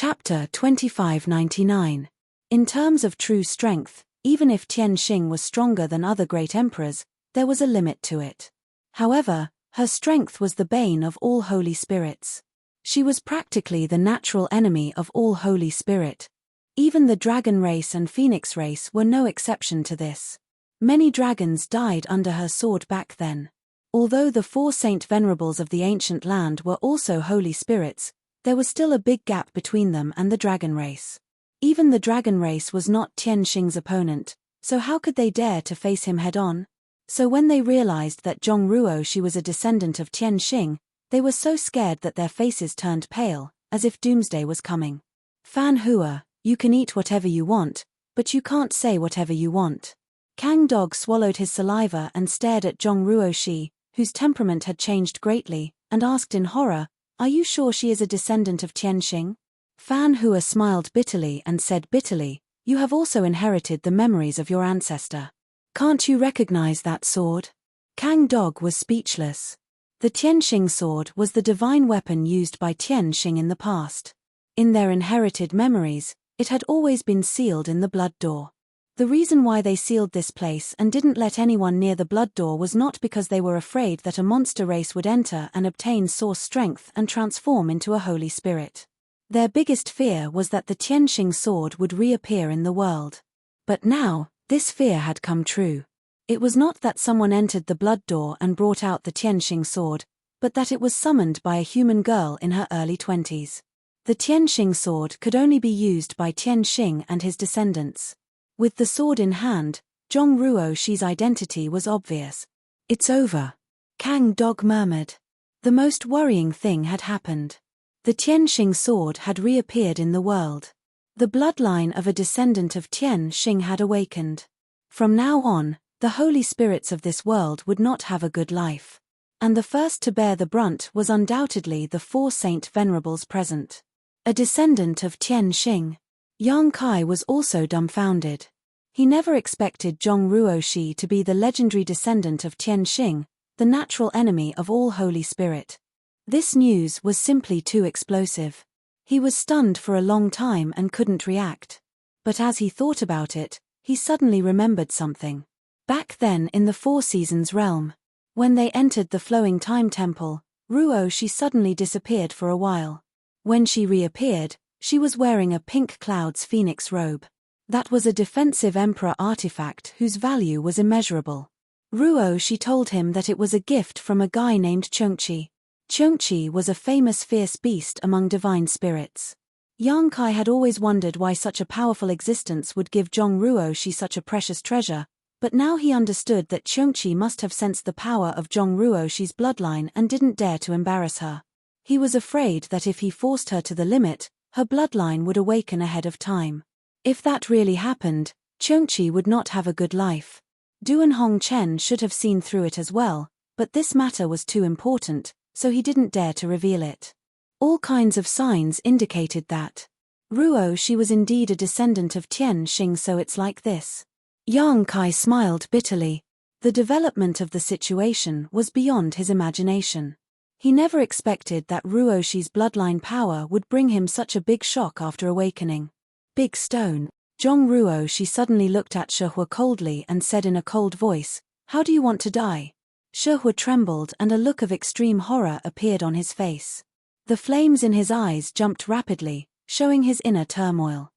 Chapter 2599. In terms of true strength, even if Tian Xing was stronger than other great emperors, there was a limit to it. However, her strength was the bane of all holy spirits. She was practically the natural enemy of all holy spirit. Even the dragon race and phoenix race were no exception to this. Many dragons died under her sword back then. Although the 4 saint venerables of the ancient land were also holy spirits, there was still a big gap between them and the dragon race. Even the dragon race was not Tian Xing's opponent, so how could they dare to face him head-on? So when they realized that Zhong Ruo she was a descendant of Tian Xing, they were so scared that their faces turned pale, as if doomsday was coming. Fan Hua, you can eat whatever you want, but you can't say whatever you want. Kang Dog swallowed his saliva and stared at Zhong Ruo Shi, whose temperament had changed greatly, and asked in horror, "Are you sure she is a descendant of Tian Xing?" Fan Hua smiled bitterly and said bitterly, "You have also inherited the memories of your ancestor. Can't you recognize that sword?" Kang Dog was speechless. The Tianxing sword was the divine weapon used by Tian Xing in the past. In their inherited memories, it had always been sealed in the blood door. The reason why they sealed this place and didn't let anyone near the blood door was not because they were afraid that a monster race would enter and obtain source strength and transform into a holy spirit. Their biggest fear was that the Tianxing sword would reappear in the world. But now, this fear had come true. It was not that someone entered the blood door and brought out the Tianxing sword, but that it was summoned by a human girl in her early 20s. The Tianxing sword could only be used by Tian Xing and his descendants. With the sword in hand, Zhong Ruo Shi's identity was obvious. "It's over," Kang Dog murmured. The most worrying thing had happened. The Tianxing sword had reappeared in the world. The bloodline of a descendant of Tian Xing had awakened. From now on, the holy spirits of this world would not have a good life. And the first to bear the brunt was undoubtedly the 4 saint venerables present. A descendant of Tian Xing. Yang Kai was also dumbfounded. He never expected Zhong Ruo Shi to be the legendary descendant of Tian Xing, the natural enemy of all holy spirit. This news was simply too explosive. He was stunned for a long time and couldn't react. But as he thought about it, he suddenly remembered something. Back then in the 4 Seasons realm, when they entered the Flowing Time Temple, Ruo Shi suddenly disappeared for a while. When she reappeared, she was wearing a pink cloud's phoenix robe. That was a defensive emperor artifact whose value was immeasurable. Ruo Shi told him that it was a gift from a guy named Chengqi. Chengqi was a famous fierce beast among divine spirits. Yang Kai had always wondered why such a powerful existence would give Zhong Ruo Shi such a precious treasure, but now he understood that Chengqi must have sensed the power of Zhong Ruo Shi's bloodline and didn't dare to embarrass her. He was afraid that if he forced her to the limit, her bloodline would awaken ahead of time. If that really happened, Chengqi would not have a good life. Duan Hongchen should have seen through it as well, but this matter was too important, so he didn't dare to reveal it. All kinds of signs indicated that Ruo Shi was indeed a descendant of Tian Xing, so it's like this. Yang Kai smiled bitterly. The development of the situation was beyond his imagination. He never expected that Ruo Shi's bloodline power would bring him such a big shock after awakening. Big stone. Zhong Ruo Shi suddenly looked at Shehua coldly and said in a cold voice, "How do you want to die?" Shehua trembled and a look of extreme horror appeared on his face. The flames in his eyes jumped rapidly, showing his inner turmoil.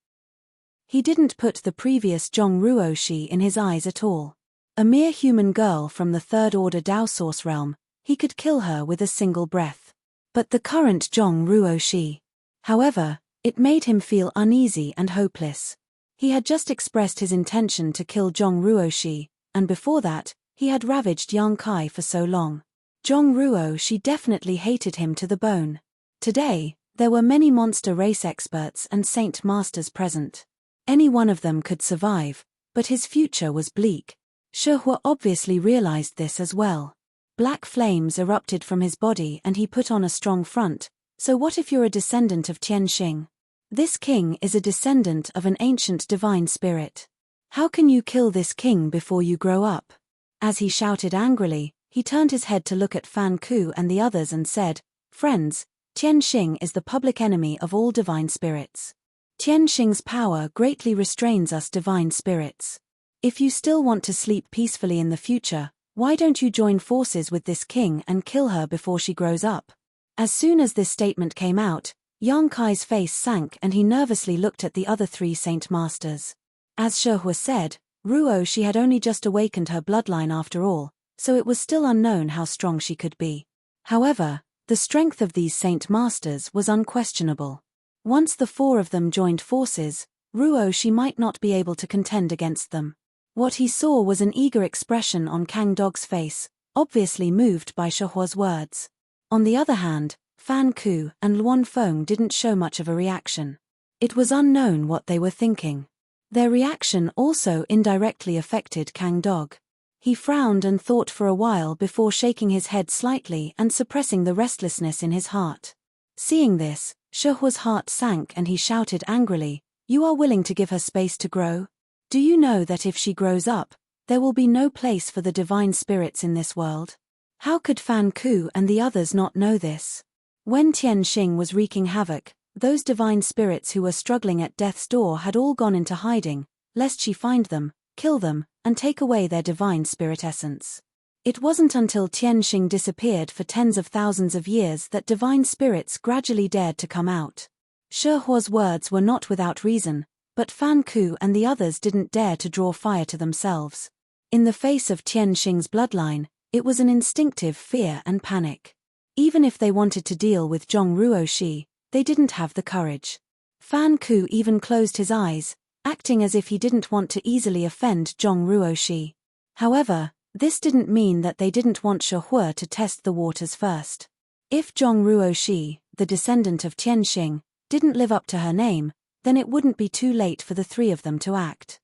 He didn't put the previous Zhong Ruo Shi in his eyes at all. A mere human girl from the 3rd Order Dao Source realm, he could kill her with a single breath. But the current Zhong Ruo Shi, however, it made him feel uneasy and hopeless. He had just expressed his intention to kill Zhong Ruo Shi, and before that, he had ravaged Yang Kai for so long. Zhong Ruo Shi definitely hated him to the bone. Today, there were many monster race experts and saint masters present. Any one of them could survive, but his future was bleak. Shehua obviously realized this as well. Black flames erupted from his body and he put on a strong front. "So what if you're a descendant of Tian Xing? This king is a descendant of an ancient divine spirit. How can you kill this king before you grow up?" As he shouted angrily, he turned his head to look at Fan Ku and the others and said, "Friends, Tianxing is the public enemy of all divine spirits. Tianxing's power greatly restrains us divine spirits. If you still want to sleep peacefully in the future, why don't you join forces with this king and kill her before she grows up? As soon as this statement came out, Yang Kai's face sank and he nervously looked at the other 3 Saint Masters. As Shihua said, Ruo she had only just awakened her bloodline after all, so it was still unknown how strong she could be. However, the strength of these Saint Masters was unquestionable. Once the 4 of them joined forces, Ruo she might not be able to contend against them. What he saw was an eager expression on Kang Dog's face, obviously moved by Shihua's words. On the other hand, Fan Ku and Luan Feng didn't show much of a reaction. It was unknown what they were thinking. Their reaction also indirectly affected Kang Dog. He frowned and thought for a while before shaking his head slightly and suppressing the restlessness in his heart. Seeing this, Shihua's heart sank and he shouted angrily, "You are willing to give her space to grow? Do you know that if she grows up, there will be no place for the divine spirits in this world?" How could Fan Ku and the others not know this? When Tianxing was wreaking havoc, those divine spirits who were struggling at death's door had all gone into hiding, lest she find them, kill them, and take away their divine spirit essence. It wasn't until Tianxing disappeared for tens of thousands of years that divine spirits gradually dared to come out. Shihua's words were not without reason, but Fan Ku and the others didn't dare to draw fire to themselves. In the face of Tianxing's bloodline, it was an instinctive fear and panic. Even if they wanted to deal with Zhong Ruoxi, they didn't have the courage. Fan Ku even closed his eyes, acting as if he didn't want to easily offend Zhong Ruoxi. However, this didn't mean that they didn't want Shihua to test the waters first. If Zhong Ruoxi, the descendant of Tianxing, didn't live up to her name, then it wouldn't be too late for the 3 of them to act.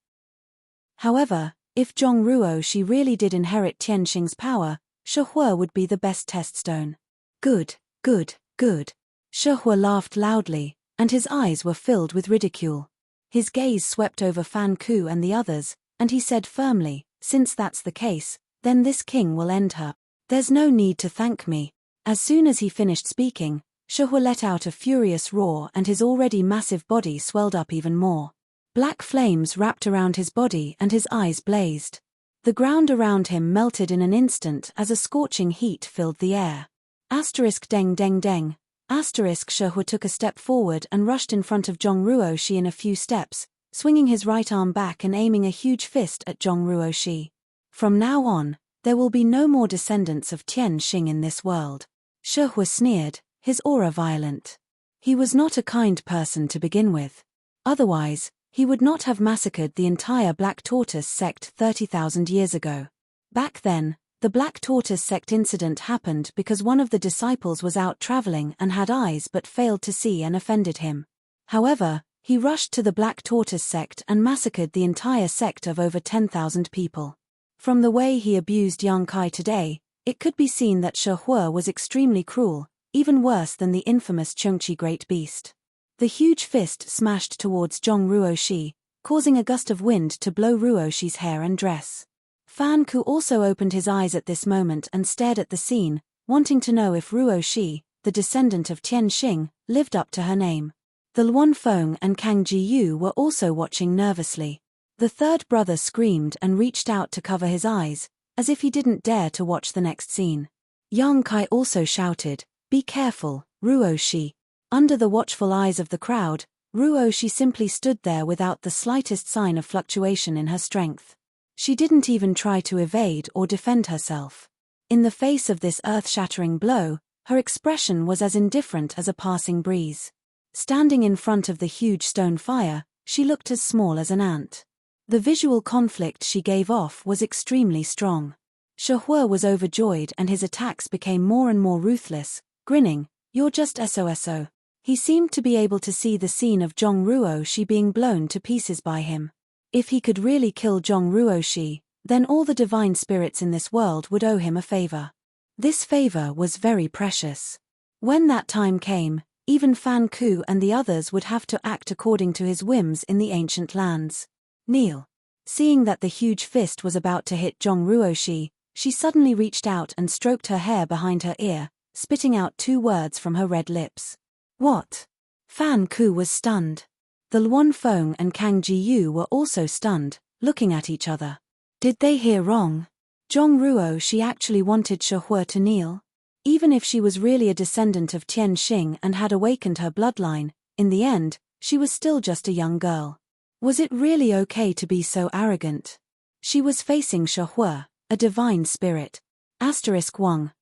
However, if Zhong Ruoxi really did inherit Tianxing's power, Shihua would be the best test stone. Good, good, good. Shihua laughed loudly, and his eyes were filled with ridicule. His gaze swept over Fan Ku and the others, and he said firmly, "Since that's the case, then this king will end her. There's no need to thank me." As soon as he finished speaking, Shihua let out a furious roar and his already massive body swelled up even more. Black flames wrapped around his body and his eyes blazed. The ground around him melted in an instant as a scorching heat filled the air. Deng deng deng. Shihua took a step forward and rushed in front of Zhong Ruoxi in a few steps, swinging his right arm back and aiming a huge fist at Zhong Ruoxi. From now on, there will be no more descendants of Tianxing in this world. Shihua sneered, his aura violent. He was not a kind person to begin with. Otherwise, he would not have massacred the entire Black Tortoise sect 30,000 years ago. Back then, the Black Tortoise sect incident happened because one of the disciples was out traveling and had eyes but failed to see and offended him. However, he rushed to the Black Tortoise sect and massacred the entire sect of over 10,000 people. From the way he abused Yang Kai today, it could be seen that Shihua was extremely cruel, even worse than the infamous Chengqi Great Beast. The huge fist smashed towards Zhong Ruoxi, causing a gust of wind to blow Ruoxi's hair and dress. Fan Ku also opened his eyes at this moment and stared at the scene, wanting to know if Ruoxi, the descendant of Tianxing, lived up to her name. The Luan Feng and Kang Jiyu were also watching nervously. The 3rd brother screamed and reached out to cover his eyes, as if he didn't dare to watch the next scene. Yang Kai also shouted, "Be careful, Ruoxi." Under the watchful eyes of the crowd, Ruoxi simply stood there without the slightest sign of fluctuation in her strength. She didn't even try to evade or defend herself. In the face of this earth-shattering blow, her expression was as indifferent as a passing breeze. Standing in front of the huge stone fire, she looked as small as an ant. The visual conflict she gave off was extremely strong. Shihua was overjoyed and his attacks became more and more ruthless, grinning, "You're just SOSO. He seemed to be able to see the scene of Zhong Ruoxi being blown to pieces by him. If he could really kill Zhong Ruoxi, then all the divine spirits in this world would owe him a favor. This favor was very precious. When that time came, even Fan Ku and the others would have to act according to his whims in the ancient lands. Kneel. Seeing that the huge fist was about to hit Zhong Ruoxi, she suddenly reached out and stroked her hair behind her ear, spitting out 2 words from her red lips. What? Fan Ku was stunned. The Luan Feng and Kang Jiyu were also stunned, looking at each other. Did they hear wrong? Zhong Ruo she actually wanted She Hui to kneel? Even if she was really a descendant of Tian Xing and had awakened her bloodline, in the end, she was still just a young girl. Was it really okay to be so arrogant? She was facing She Hui, a divine spirit. *1.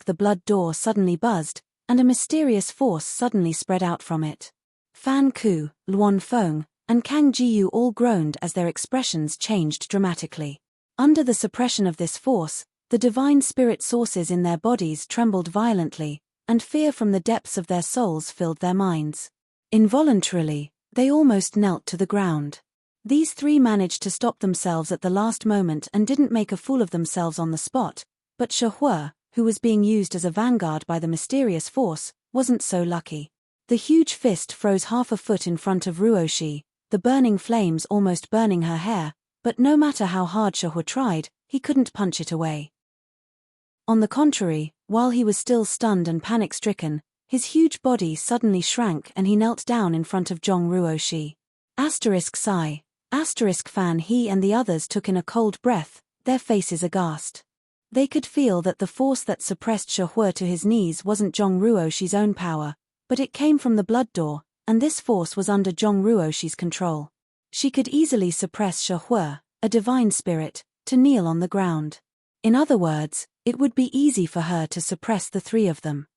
The blood door suddenly buzzed, and a mysterious force suddenly spread out from it. Fan Ku, Luan Feng, and Kang Jiyu all groaned as their expressions changed dramatically. Under the suppression of this force, the divine spirit sources in their bodies trembled violently, and fear from the depths of their souls filled their minds. Involuntarily, they almost knelt to the ground. These 3 managed to stop themselves at the last moment and didn't make a fool of themselves on the spot, but She Hui, who was being used as a vanguard by the mysterious force, wasn't so lucky. The huge fist froze half a foot in front of Ruoshi, the burning flames almost burning her hair, but no matter how hard She Hui tried, he couldn't punch it away. On the contrary, while he was still stunned and panic-stricken, his huge body suddenly shrank and he knelt down in front of Zhong Ruoshi. Sigh. Fan he and the others took in a cold breath, their faces aghast. They could feel that the force that suppressed She Hui to his knees wasn't Zhong Ruoshi's own power, but it came from the blood door, and this force was under Zhong Ruoshi's control. She could easily suppress She Hui, a divine spirit, to kneel on the ground. In other words, it would be easy for her to suppress the 3 of them.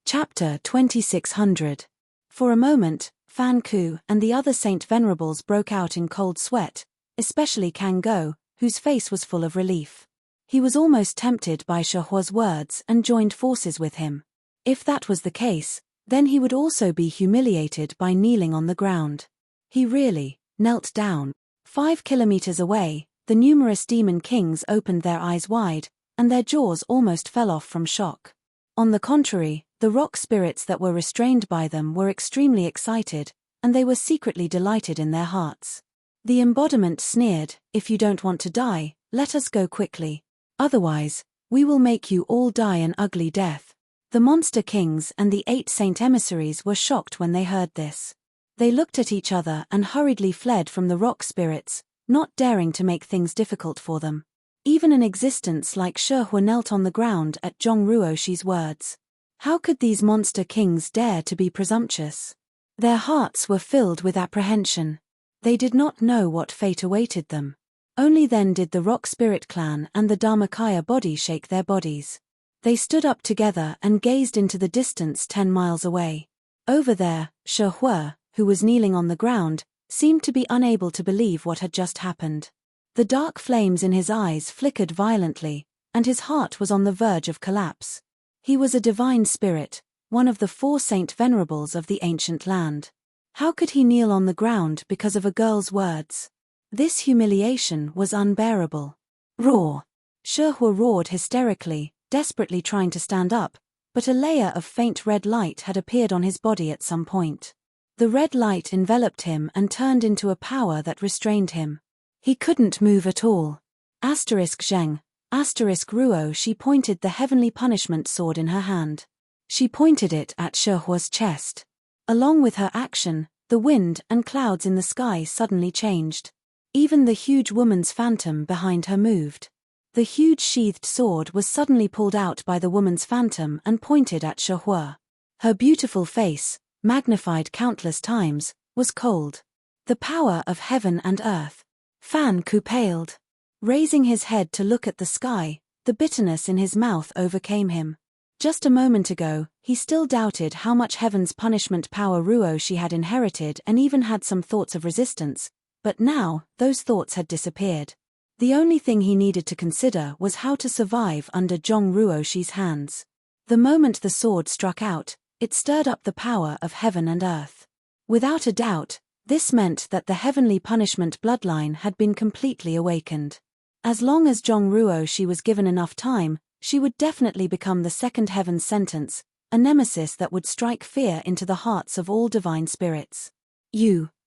Chapter 2600. For a moment, Fan Ku and the other Saint Venerables broke out in cold sweat, especially Kang Go, whose face was full of relief. He was almost tempted by She Hui's words and joined forces with him. If that was the case, then he would also be humiliated by kneeling on the ground. He really knelt down. 5 kilometers away, the numerous demon kings opened their eyes wide, and their jaws almost fell off from shock. On the contrary, the rock spirits that were restrained by them were extremely excited, and they were secretly delighted in their hearts. The embodiment sneered, "If you don't want to die, let us go quickly. Otherwise, we will make you all die an ugly death." The monster kings and the 8 saint emissaries were shocked when they heard this. They looked at each other and hurriedly fled from the rock spirits, not daring to make things difficult for them. Even an existence like She Hui knelt on the ground at Zhong Ruoshi's words. How could these monster kings dare to be presumptuous? Their hearts were filled with apprehension. They did not know what fate awaited them. Only then did the Rock Spirit Clan and the Dharmakaya body shake their bodies. They stood up together and gazed into the distance 10 miles away. Over there, She Hui, who was kneeling on the ground, seemed to be unable to believe what had just happened. The dark flames in his eyes flickered violently, and his heart was on the verge of collapse. He was a divine spirit, one of the 4 Saint Venerables of the ancient land. How could he kneel on the ground because of a girl's words? This humiliation was unbearable. Roar! She Hui roared hysterically, desperately trying to stand up, but a layer of faint red light had appeared on his body at some point. The red light enveloped him and turned into a power that restrained him. He couldn't move at all. Zheng, Ruo she pointed the heavenly punishment sword in her hand. She pointed it at She Hui's chest. Along with her action, the wind and clouds in the sky suddenly changed. Even the huge woman's phantom behind her moved. The huge sheathed sword was suddenly pulled out by the woman's phantom and pointed at She Hui. Her beautiful face, magnified countless times, was cold. The power of heaven and earth. Fan Ku paled. Raising his head to look at the sky, the bitterness in his mouth overcame him. Just a moment ago, he still doubted how much heaven's punishment power Ruoshi had inherited and even had some thoughts of resistance, but now, those thoughts had disappeared. The only thing he needed to consider was how to survive under Zhong Ruoshi's hands. The moment the sword struck out, it stirred up the power of heaven and earth. Without a doubt, this meant that the heavenly punishment bloodline had been completely awakened. As long as Zhong Ruoshi was given enough time, she would definitely become the second heaven's sentence, a nemesis that would strike fear into the hearts of all divine spirits.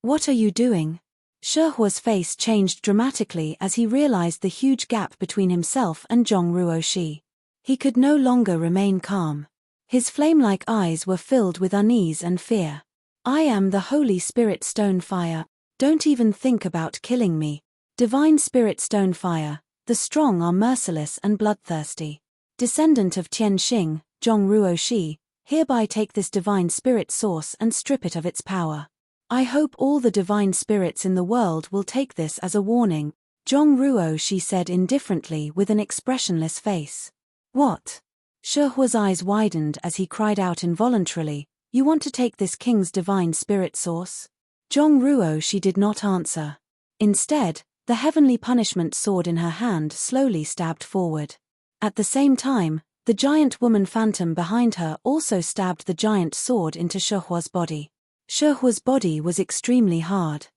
What are you doing? She Hui's face changed dramatically as he realized the huge gap between himself and Zhong Ruoshi. He could no longer remain calm. His flame-like eyes were filled with unease and fear. "I am the Holy Spirit Stone Fire. Don't even think about killing me. Divine Spirit Stone Fire, the strong are merciless and bloodthirsty. Descendant of Tianxing, Zhongruo Shi, hereby take this divine spirit source and strip it of its power. I hope all the divine spirits in the world will take this as a warning," Zhongruo Shi said indifferently with an expressionless face. "What?" Shehua's eyes widened as he cried out involuntarily, "You want to take this king's divine spirit source?" Zhongruo Shi did not answer. Instead, the heavenly punishment sword in her hand slowly stabbed forward. At the same time, the giant woman phantom behind her also stabbed the giant sword into Shehua's body. Shehua's body was extremely hard.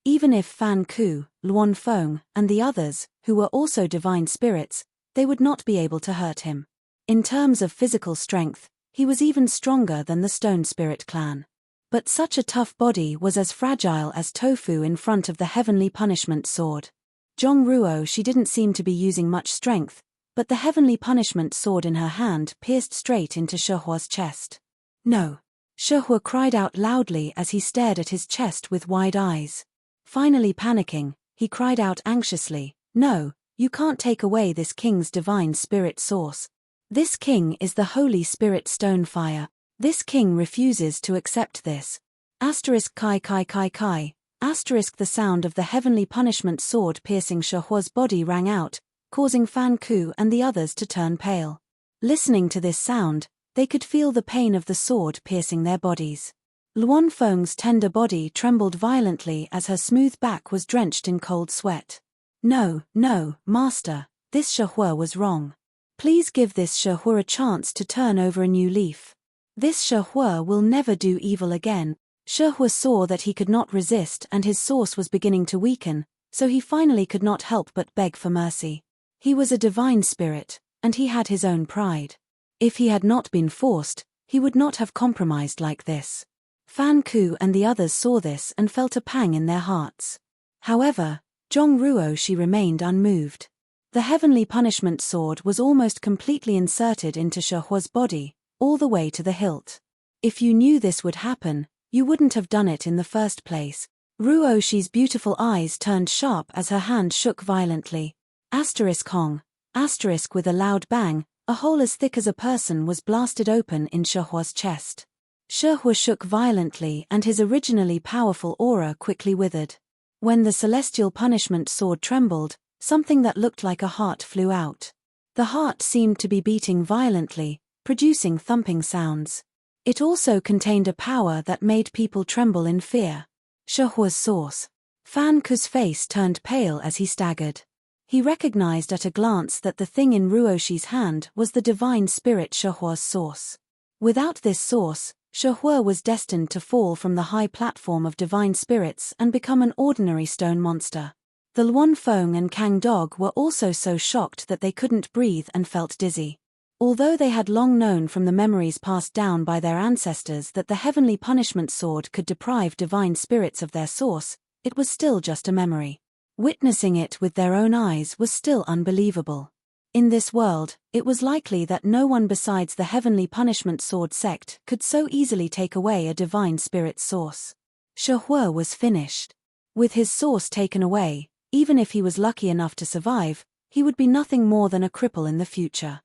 Even if Fan Ku, Luan Feng, and the others, who were also divine spirits, they would not be able to hurt him. In terms of physical strength, he was even stronger than the Stone Spirit clan. But such a tough body was as fragile as tofu in front of the heavenly punishment sword. Zhongruo Shi didn't seem to be using much strength, but the heavenly punishment sword in her hand pierced straight into Shehua's chest. "No!" Shehua cried out loudly as he stared at his chest with wide eyes. Finally panicking, he cried out anxiously, "No, you can't take away this king's divine spirit source. This king is the Holy Spirit Stone Fire. This king refuses to accept this." Kai kai kai kai. The sound of the heavenly punishment sword piercing Shehua's body rang out, causing Fan Ku and the others to turn pale. Listening to this sound, they could feel the pain of the sword piercing their bodies. Luan Feng's tender body trembled violently as her smooth back was drenched in cold sweat. "No, no, master, this Shehua was wrong. Please give this Shehua a chance to turn over a new leaf. This Shehua will never do evil again." Shehua saw that he could not resist and his source was beginning to weaken, so he finally could not help but beg for mercy. He was a divine spirit, and he had his own pride. If he had not been forced, he would not have compromised like this. Fan Ku and the others saw this and felt a pang in their hearts. However, Zhongruo Shi remained unmoved. The heavenly punishment sword was almost completely inserted into Shehua's body, all the way to the hilt. "If you knew this would happen, you wouldn't have done it in the first place." Ruo Shi's beautiful eyes turned sharp as her hand shook violently. Hong. With a loud bang, a hole as thick as a person was blasted open in Shehua's chest. Shehua shook violently and his originally powerful aura quickly withered. When the celestial punishment sword trembled, something that looked like a heart flew out. The heart seemed to be beating violently, producing thumping sounds. It also contained a power that made people tremble in fear. Shehua's source. Fan Ku's face turned pale as he staggered. He recognized at a glance that the thing in Ruoshi's hand was the divine spirit Shehua's source. Without this source, Shehua was destined to fall from the high platform of divine spirits and become an ordinary stone monster. The Luan Feng and Kang Dog were also so shocked that they couldn't breathe and felt dizzy. Although they had long known from the memories passed down by their ancestors that the heavenly punishment sword could deprive divine spirits of their source, it was still just a memory. Witnessing it with their own eyes was still unbelievable. In this world, it was likely that no one besides the heavenly punishment sword sect could so easily take away a divine spirit source. Shehua was finished. With his source taken away, even if he was lucky enough to survive, he would be nothing more than a cripple in the future.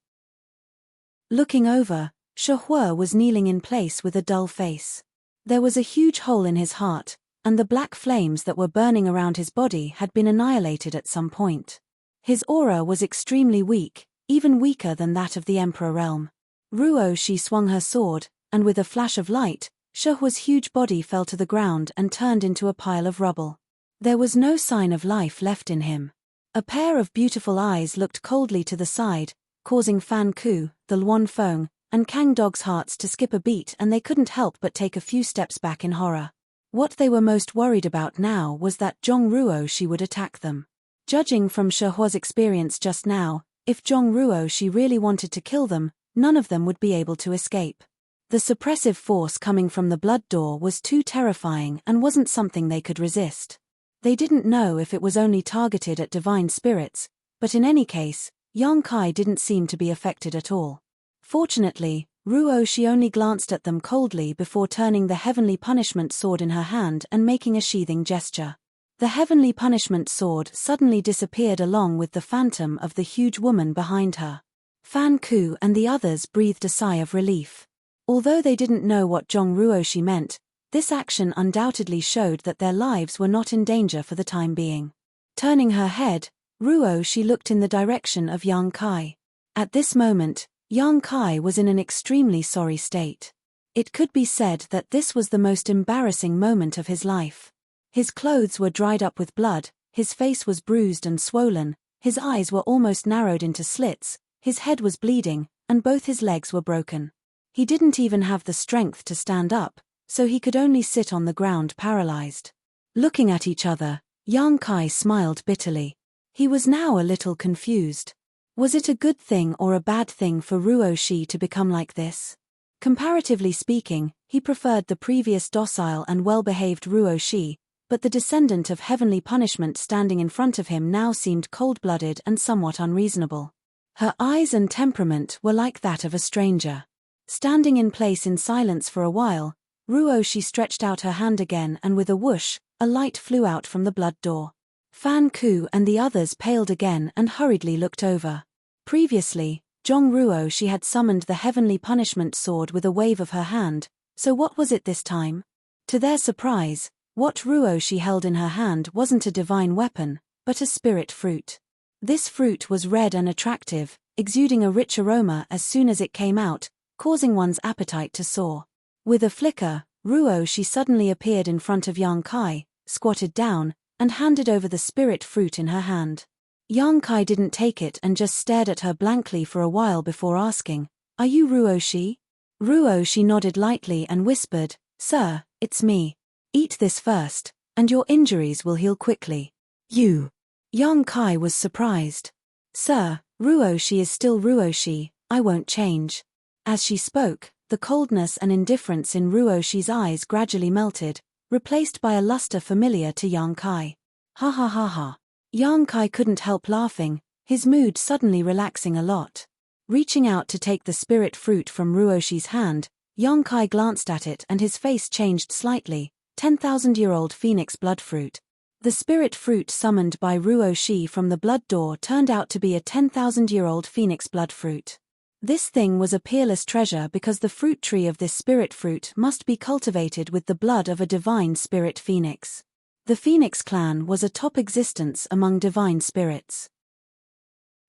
Looking over, Shehua was kneeling in place with a dull face. There was a huge hole in his heart, and the black flames that were burning around his body had been annihilated at some point. His aura was extremely weak, even weaker than that of the Emperor realm. Ruo Shi swung her sword, and with a flash of light, Shehua's huge body fell to the ground and turned into a pile of rubble. There was no sign of life left in him. A pair of beautiful eyes looked coldly to the side, causing Fan Ku, the Luan Feng, and Kang Dog's hearts to skip a beat, and they couldn't help but take a few steps back in horror. What they were most worried about now was that Zhongruo Shi would attack them. Judging from Shehua's experience just now, if Zhongruo Shi really wanted to kill them, none of them would be able to escape. The suppressive force coming from the blood door was too terrifying and wasn't something they could resist. They didn't know if it was only targeted at divine spirits, but in any case, Yang Kai didn't seem to be affected at all. Fortunately, Ruoshi only glanced at them coldly before turning the heavenly punishment sword in her hand and making a sheathing gesture. The heavenly punishment sword suddenly disappeared along with the phantom of the huge woman behind her. Fan Ku and the others breathed a sigh of relief. Although they didn't know what Zhong Ruoshi meant, this action undoubtedly showed that their lives were not in danger for the time being. Turning her head, Ruoshi looked in the direction of Yang Kai. At this moment, Yang Kai was in an extremely sorry state. It could be said that this was the most embarrassing moment of his life. His clothes were dried up with blood, his face was bruised and swollen, his eyes were almost narrowed into slits, his head was bleeding, and both his legs were broken. He didn't even have the strength to stand up, so he could only sit on the ground paralyzed. Looking at each other, Yang Kai smiled bitterly. He was now a little confused. Was it a good thing or a bad thing for Ruoshi to become like this? Comparatively speaking, he preferred the previous docile and well-behaved Ruoshi, but the descendant of heavenly punishment standing in front of him now seemed cold-blooded and somewhat unreasonable. Her eyes and temperament were like that of a stranger. Standing in place in silence for a while, Ruoshi stretched out her hand again and with a whoosh, a light flew out from the blood door. Fan Ku and the others paled again and hurriedly looked over. Previously, Zhong Ruoshi had summoned the heavenly punishment sword with a wave of her hand, so what was it this time? To their surprise, what Ruoshi held in her hand wasn't a divine weapon, but a spirit fruit. This fruit was red and attractive, exuding a rich aroma as soon as it came out, causing one's appetite to soar. With a flicker, Ruoshi suddenly appeared in front of Yang Kai, squatted down, and handed over the spirit fruit in her hand. Yang Kai didn't take it and just stared at her blankly for a while before asking, "Are you Ruoshi?" Ruoshi nodded lightly and whispered, "Sir, it's me. Eat this first, and your injuries will heal quickly." "You?" Yang Kai was surprised. "Sir, Ruoshi is still Ruoshi, I won't change." As she spoke, the coldness and indifference in Ruoshi's eyes gradually melted, replaced by a luster familiar to Yang Kai. Ha ha ha ha. Yang Kai couldn't help laughing, his mood suddenly relaxing a lot. Reaching out to take the spirit fruit from Ruoshi's hand, Yang Kai glanced at it and his face changed slightly. 10,000-year-old phoenix blood fruit. The spirit fruit summoned by Ruoshi from the blood door turned out to be a 10,000-year-old phoenix blood fruit. This thing was a peerless treasure because the fruit tree of this spirit fruit must be cultivated with the blood of a divine spirit phoenix. The Phoenix clan was a top existence among divine spirits.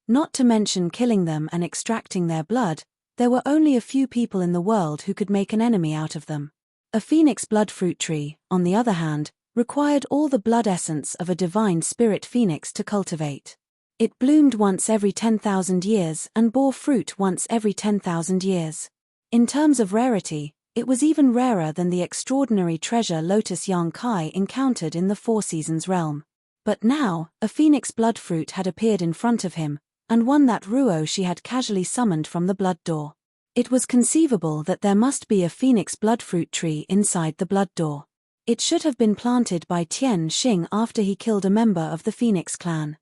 Not to mention killing them and extracting their blood, there were only a few people in the world who could make an enemy out of them. A phoenix blood fruit tree, on the other hand, required all the blood essence of a divine spirit phoenix to cultivate. It bloomed once every 10,000 years and bore fruit once every 10,000 years. In terms of rarity, it was even rarer than the extraordinary treasure Lotus Yang Kai encountered in the Four Seasons realm. But now, a phoenix blood fruit had appeared in front of him, and one that Ruoshi had casually summoned from the blood door. It was conceivable that there must be a phoenix blood fruit tree inside the blood door. It should have been planted by Tian Xing after he killed a member of the Phoenix clan.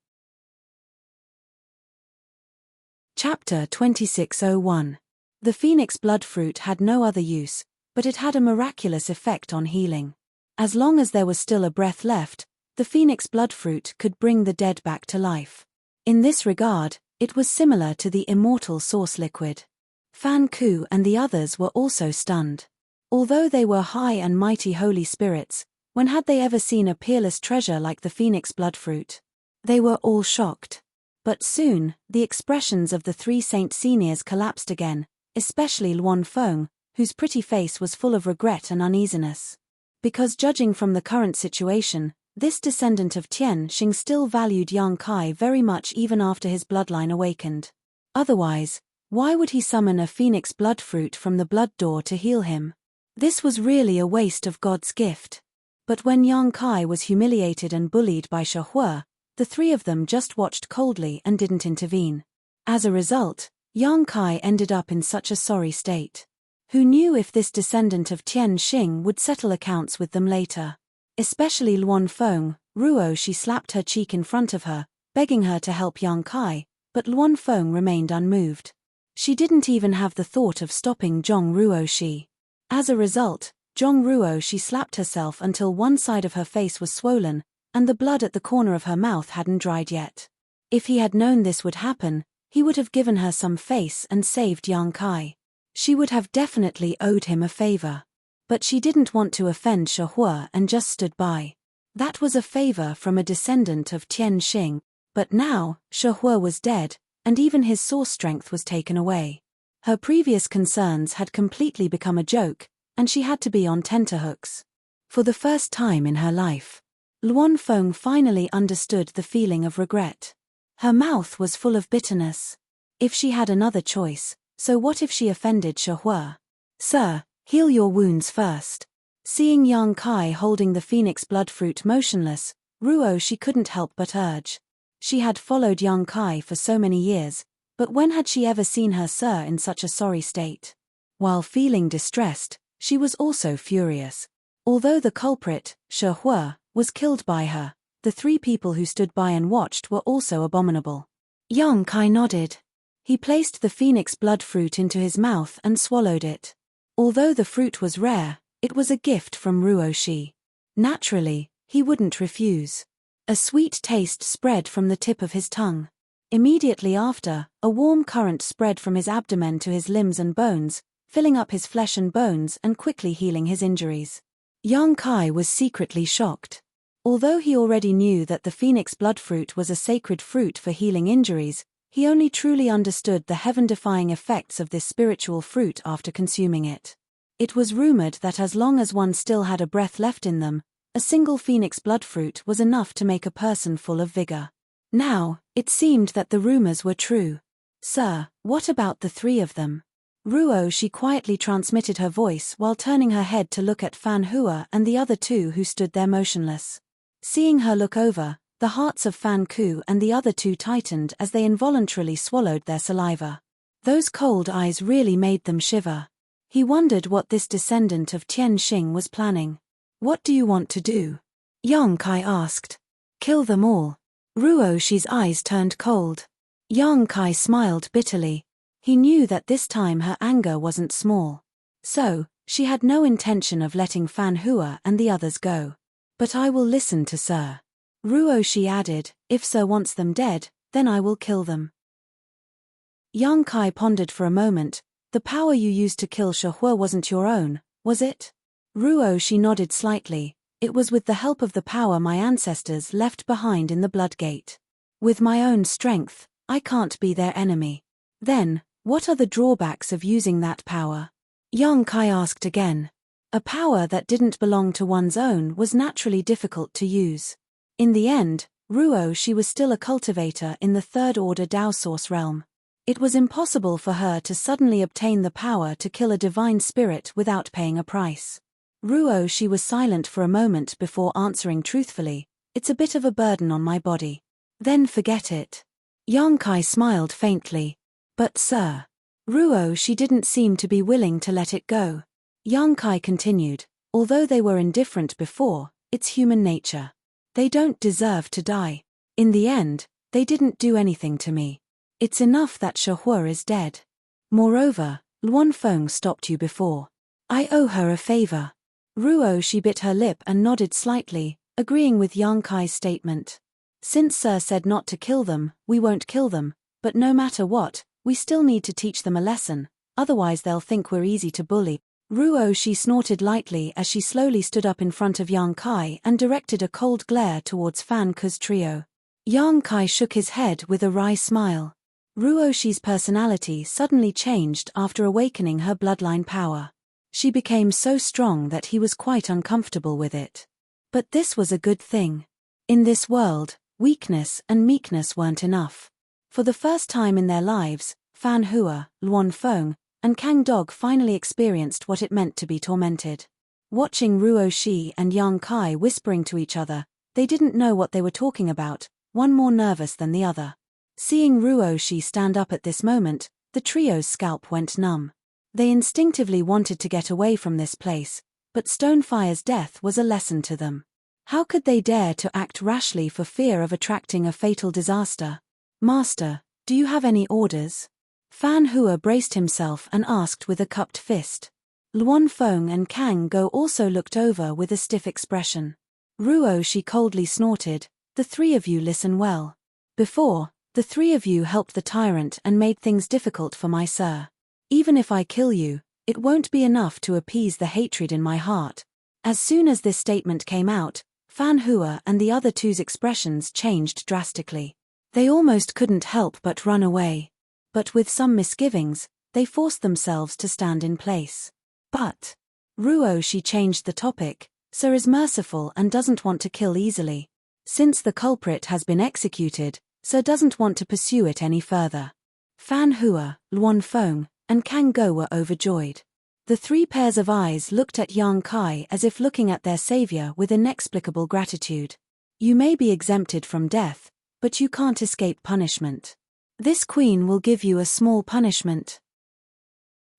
Chapter 2601. The phoenix blood fruit had no other use, but it had a miraculous effect on healing. As long as there was still a breath left, the phoenix blood fruit could bring the dead back to life. In this regard, it was similar to the immortal source liquid. Fan Ku and the others were also stunned. Although they were high and mighty holy spirits, when had they ever seen a peerless treasure like the phoenix blood fruit? They were all shocked. But soon, the expressions of the three saint seniors collapsed again, especially Luan Feng, whose pretty face was full of regret and uneasiness. Because judging from the current situation, this descendant of Tian Xing still valued Yang Kai very much even after his bloodline awakened. Otherwise, why would he summon a phoenix blood fruit from the blood door to heal him? This was really a waste of God's gift. But when Yang Kai was humiliated and bullied by Shahui, the three of them just watched coldly and didn't intervene. As a result, Yang Kai ended up in such a sorry state. Who knew if this descendant of Tian Xing would settle accounts with them later? Especially Luan Feng. Ruoshi slapped her cheek in front of her, begging her to help Yang Kai, but Luan Feng remained unmoved. She didn't even have the thought of stopping Zhong Ruoxi. As a result, Zhong Ruoxi slapped herself until one side of her face was swollen, and the blood at the corner of her mouth hadn't dried yet. If he had known this would happen, he would have given her some face and saved Yang Kai. She would have definitely owed him a favor. But she didn't want to offend Shehue and just stood by. That was a favor from a descendant of Tian Xing, but now, Shehue was dead, and even his source strength was taken away. Her previous concerns had completely become a joke, and she had to be on tenterhooks. For the first time in her life, Luan Feng finally understood the feeling of regret. Her mouth was full of bitterness. If she had another choice, so what if she offended Shehue? Sir, heal your wounds first. Seeing Yang Kai holding the phoenix blood fruit motionless, Ruoxi couldn't help but urge. She had followed Yang Kai for so many years, but when had she ever seen her sir in such a sorry state? While feeling distressed, she was also furious. Although the culprit, Shehue, was killed by her, the three people who stood by and watched were also abominable. Yang Kai nodded. He placed the phoenix blood fruit into his mouth and swallowed it. Although the fruit was rare, it was a gift from Ruoxi. Naturally, he wouldn't refuse. A sweet taste spread from the tip of his tongue. Immediately after, a warm current spread from his abdomen to his limbs and bones, filling up his flesh and bones and quickly healing his injuries. Yang Kai was secretly shocked. Although he already knew that the phoenix blood fruit was a sacred fruit for healing injuries, he only truly understood the heaven-defying effects of this spiritual fruit after consuming it. It was rumored that as long as one still had a breath left in them, a single phoenix blood fruit was enough to make a person full of vigor. Now, it seemed that the rumors were true. Sir, what about the three of them? Ruoxi quietly transmitted her voice while turning her head to look at Fan Hua and the other two who stood there motionless. Seeing her look over, the hearts of Fan Ku and the other two tightened as they involuntarily swallowed their saliva. Those cold eyes really made them shiver. He wondered what this descendant of Tian Xing was planning. What do you want to do? Yang Kai asked. Kill them all. Ruoxi's eyes turned cold. Yang Kai smiled bitterly. He knew that this time her anger wasn't small. So, she had no intention of letting Fan Hua and the others go. But I will listen to Sir. Ruoxi added, if Sir wants them dead, then I will kill them. Yang Kai pondered for a moment. The power you used to kill Shehue wasn't your own, was it? Ruoxi nodded slightly. It was with the help of the power my ancestors left behind in the Blood Gate. With my own strength, I can't be their enemy. Then, what are the drawbacks of using that power? Yang Kai asked again. A power that didn't belong to one's own was naturally difficult to use. In the end, Ruoxi was still a cultivator in the Third Order Dao Source realm. It was impossible for her to suddenly obtain the power to kill a divine spirit without paying a price. Ruoxi was silent for a moment before answering truthfully, it's a bit of a burden on my body. Then forget it. Yang Kai smiled faintly. But sir. Ruoxi didn't seem to be willing to let it go. Yang Kai continued, although they were indifferent before, it's human nature. They don't deserve to die. In the end, they didn't do anything to me. It's enough that Shehue is dead. Moreover, Luan Feng stopped you before. I owe her a favor. Ruoxi bit her lip and nodded slightly, agreeing with Yang Kai's statement. Since Sir said not to kill them, we won't kill them, but no matter what, we still need to teach them a lesson, otherwise they'll think we're easy to bully. Ruoxi snorted lightly as she slowly stood up in front of Yang Kai and directed a cold glare towards Fan Ku's trio. Yang Kai shook his head with a wry smile. Ruoxi's personality suddenly changed after awakening her bloodline power. She became so strong that he was quite uncomfortable with it. But this was a good thing. In this world, weakness and meekness weren't enough. For the first time in their lives, Fan Hua, Luan Feng, and Kang Dog finally experienced what it meant to be tormented. Watching Ruoxi and Yang Kai whispering to each other, they didn't know what they were talking about, one more nervous than the other. Seeing Ruoxi stand up at this moment, the trio's scalp went numb. They instinctively wanted to get away from this place, but Stonefire's death was a lesson to them. How could they dare to act rashly for fear of attracting a fatal disaster? Master, Do you have any orders? Fan Hua braced himself and asked with a cupped fist. Luan Feng and Kang Go also looked over with a stiff expression. Ruo Shi coldly snorted, "The three of you listen well. Before, the three of you helped the tyrant and made things difficult for my sir. Even if I kill you, it won't be enough to appease the hatred in my heart." As soon as this statement came out, Fan Hua and the other two's expressions changed drastically. They almost couldn't help but run away. But with some misgivings, they forced themselves to stand in place. But Ruo Shi changed the topic. Sir is merciful and doesn't want to kill easily. Since the culprit has been executed, Sir doesn't want to pursue it any further. Fan Hua, Luan Feng, and Kang Go were overjoyed. The three pairs of eyes looked at Yang Kai as if looking at their savior with inexplicable gratitude. You may be exempted from death, but you can't escape punishment. This queen will give you a small punishment.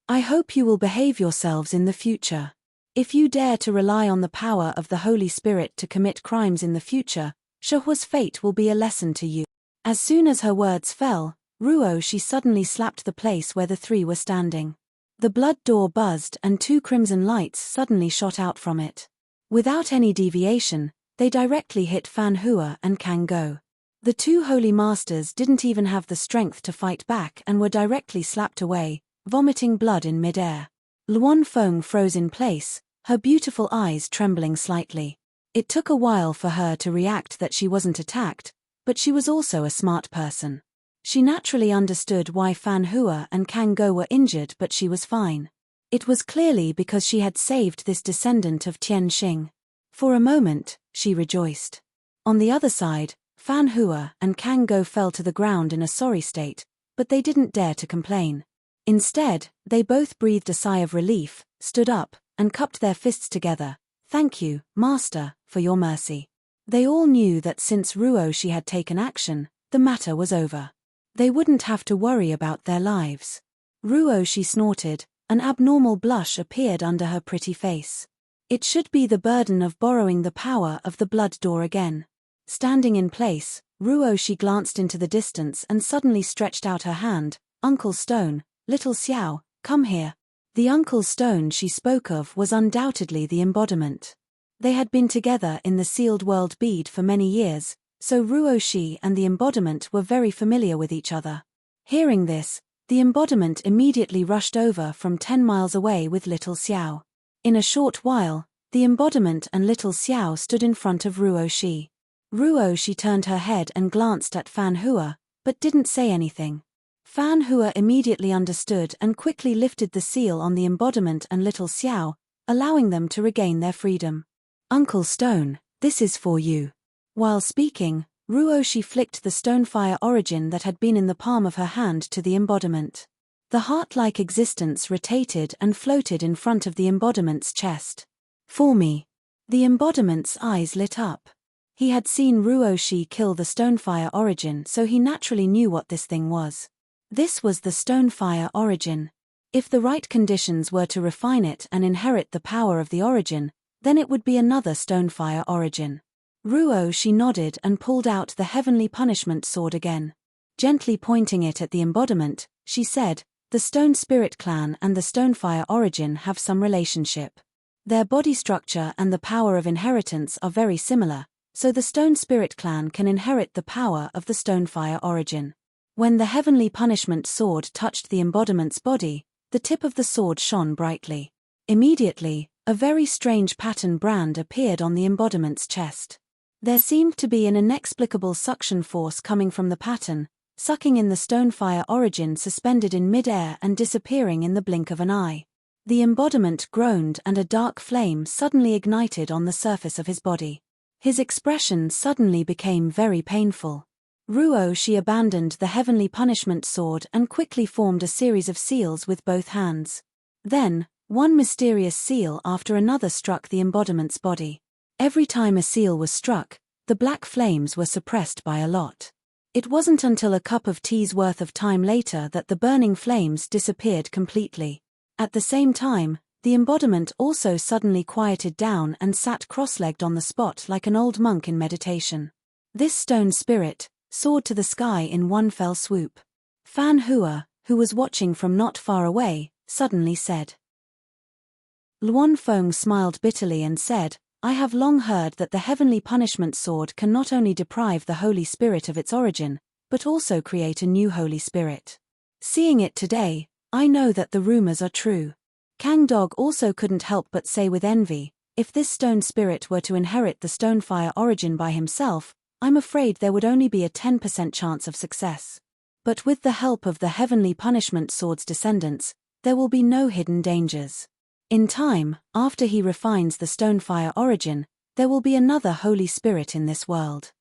I hope you will behave yourselves in the future. If you dare to rely on the power of the Holy Spirit to commit crimes in the future, Shehua's fate will be a lesson to you. As soon as her words fell, Ruo Shi suddenly slapped the place where the three were standing. The blood door buzzed and two crimson lights suddenly shot out from it. Without any deviation, they directly hit Fan Hua and Kang Go. The two holy masters didn't even have the strength to fight back and were directly slapped away, vomiting blood in midair. Luan Feng froze in place, her beautiful eyes trembling slightly. It took a while for her to react that she wasn't attacked, but she was also a smart person. She naturally understood why Fan Hua and Kang Go were injured, but she was fine. It was clearly because she had saved this descendant of Tian Xing. For a moment, she rejoiced. On the other side, Fan Hua and Kang Go fell to the ground in a sorry state, but they didn't dare to complain. Instead, they both breathed a sigh of relief, stood up, and cupped their fists together. Thank you, Master, for your mercy. They all knew that since Ruo Shi had taken action, the matter was over. They wouldn't have to worry about their lives. Ruo Shi snorted, an abnormal blush appeared under her pretty face. It should be the burden of borrowing the power of the blood door again. Standing in place, Ruo Shi glanced into the distance and suddenly stretched out her hand. Uncle Stone, little Xiao, come here. The Uncle Stone she spoke of was undoubtedly the embodiment. They had been together in the sealed world bead for many years, so Ruo Shi and the embodiment were very familiar with each other. Hearing this, the embodiment immediately rushed over from 10 miles away with little Xiao. In a short while, the embodiment and little Xiao stood in front of Ruo Shi. Ruo Shi turned her head and glanced at Fan Hua, but didn't say anything. Fan Hua immediately understood and quickly lifted the seal on the embodiment and little Xiao, allowing them to regain their freedom. Uncle Stone, this is for you. While speaking, Ruo Shi flicked the stonefire origin that had been in the palm of her hand to the embodiment. The heart-like existence rotated and floated in front of the embodiment's chest. For me. The embodiment's eyes lit up. He had seen Ruo Shi kill the stonefire origin, so he naturally knew what this thing was. This was the stonefire origin. If the right conditions were to refine it and inherit the power of the origin, then it would be another stonefire origin. Ruo Shi nodded and pulled out the heavenly punishment sword again. Gently pointing it at the embodiment, she said, the Stone Spirit Clan and the Stonefire origin have some relationship. Their body structure and the power of inheritance are very similar, so the Stone Spirit Clan can inherit the power of the Stonefire origin. When the heavenly punishment sword touched the embodiment's body, the tip of the sword shone brightly. Immediately, a very strange pattern brand appeared on the embodiment's chest. There seemed to be an inexplicable suction force coming from the pattern, sucking in the Stonefire origin suspended in mid-air and disappearing in the blink of an eye. The embodiment groaned and a dark flame suddenly ignited on the surface of his body. His expression suddenly became very painful. Ruo Shi abandoned the heavenly punishment sword and quickly formed a series of seals with both hands. Then, one mysterious seal after another struck the embodiment's body. Every time a seal was struck, the black flames were suppressed by a lot. It wasn't until a cup of tea's worth of time later that the burning flames disappeared completely. At the same time, the embodiment also suddenly quieted down and sat cross-legged on the spot like an old monk in meditation. This stone spirit soared to the sky in one fell swoop. Fan Hua, who was watching from not far away, suddenly said. Luan Feng smiled bitterly and said, I have long heard that the heavenly punishment sword can not only deprive the Holy Spirit of its origin, but also create a new Holy Spirit. Seeing it today, I know that the rumors are true. Kang Dog also couldn't help but say with envy, if this stone spirit were to inherit the stonefire origin by himself, I'm afraid there would only be a 10% chance of success. But with the help of the heavenly punishment sword's descendants, there will be no hidden dangers. In time, after he refines the stonefire origin, there will be another Holy Spirit in this world.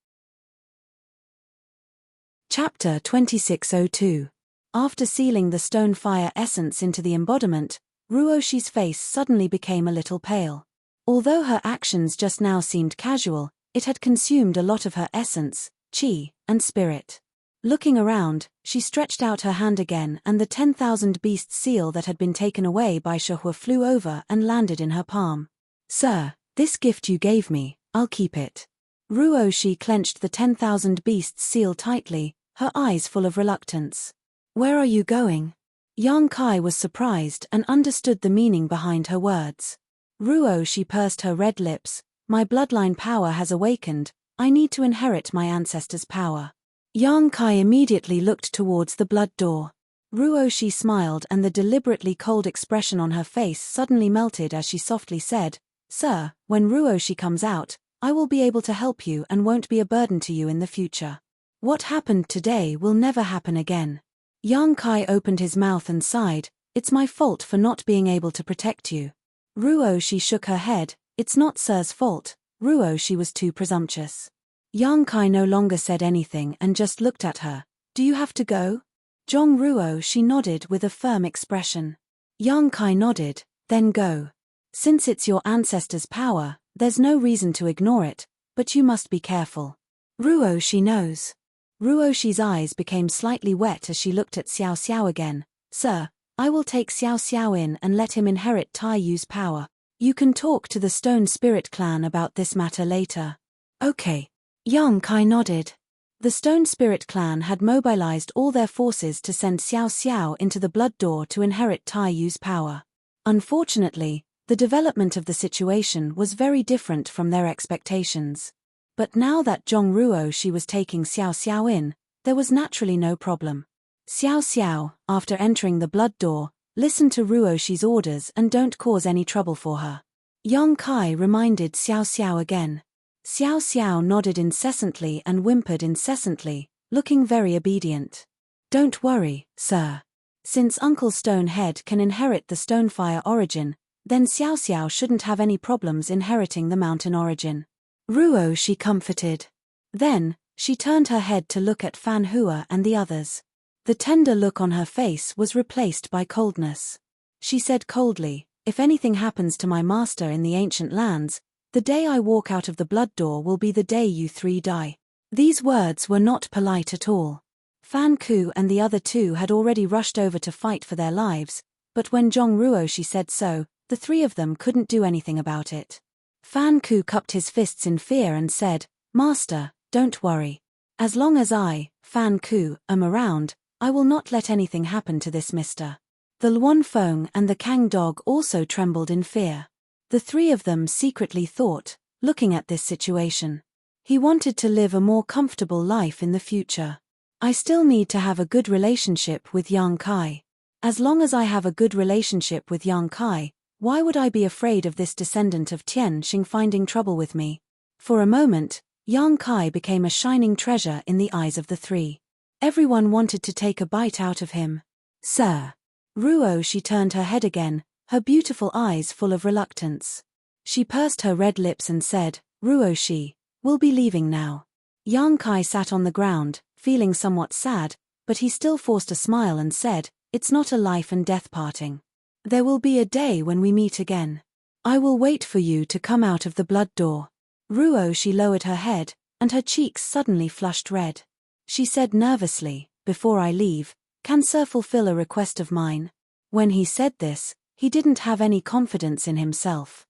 Chapter 2602. After sealing the stonefire essence into the embodiment, Ruoshi's face suddenly became a little pale. Although her actions just now seemed casual, it had consumed a lot of her essence, chi, and spirit. Looking around, she stretched out her hand again and the 10,000 beast seal that had been taken away by Shihua flew over and landed in her palm. Sir, this gift you gave me, I'll keep it. Ruoshi clenched the 10,000 beast seal tightly, her eyes full of reluctance. Where are you going? Yang Kai was surprised and understood the meaning behind her words. Ruoshi pursed her red lips. My bloodline power has awakened, I need to inherit my ancestors' power. Yang Kai immediately looked towards the blood door. Ruoshi smiled and the deliberately cold expression on her face suddenly melted as she softly said, Sir, when Ruoshi comes out, I will be able to help you and won't be a burden to you in the future. What happened today will never happen again. Yang Kai opened his mouth and sighed, It's my fault for not being able to protect you. Ruoshi shook her head, It's not Sir's fault, Ruoshi was too presumptuous. Yang Kai no longer said anything and just looked at her. Do you have to go? Zhong Ruoshi nodded with a firm expression. Yang Kai nodded, then go. Since it's your ancestors' power, there's no reason to ignore it, but you must be careful. Ruoshi knows. Ruoshi's eyes became slightly wet as she looked at Xiao Xiao again. Sir, I will take Xiao Xiao in and let him inherit Tai Yu's power. You can talk to the Stone Spirit clan about this matter later. Okay. Yang Kai nodded. The Stone Spirit clan had mobilized all their forces to send Xiao Xiao into the Blood Door to inherit Tai Yu's power. Unfortunately, the development of the situation was very different from their expectations. But now that Zhong Ruoshi was taking Xiao Xiao in, there was naturally no problem. Xiao Xiao, after entering the Blood Door, listen to Ruoshi's orders and don't cause any trouble for her. Yang Kai reminded Xiao Xiao again. Xiao Xiao nodded incessantly and whimpered incessantly, looking very obedient. Don't worry, sir. Since Uncle Stonehead can inherit the Stonefire origin, then Xiao Xiao shouldn't have any problems inheriting the mountain origin. Ruoshi comforted. Then, she turned her head to look at Fan Hua and the others. The tender look on her face was replaced by coldness. She said coldly, If anything happens to my master in the ancient lands, the day I walk out of the Blood Door will be the day you three die. These words were not polite at all. Fan Ku and the other two had already rushed over to fight for their lives, but when Zhong Ruoshi said so, the three of them couldn't do anything about it. Fan Ku cupped his fists in fear and said, Master, don't worry. As long as I, Fan Ku, am around, I will not let anything happen to this mister. The Luan Feng and the Kang Dog also trembled in fear. The three of them secretly thought, looking at this situation. He wanted to live a more comfortable life in the future. I still need to have a good relationship with Yang Kai. As long as I have a good relationship with Yang Kai, why would I be afraid of this descendant of Tian Xing finding trouble with me? For a moment, Yang Kai became a shining treasure in the eyes of the three. Everyone wanted to take a bite out of him. Sir. Ruoshi turned her head again, her beautiful eyes full of reluctance. She pursed her red lips and said, Ruoshi, we'll be leaving now. Yang Kai sat on the ground, feeling somewhat sad, but he still forced a smile and said, It's not a life and death parting. There will be a day when we meet again. I will wait for you to come out of the Blood Door. Ruoshi lowered her head, and her cheeks suddenly flushed red. She said nervously, Before I leave, can Sir fulfill a request of mine? When he said this, he didn't have any confidence in himself.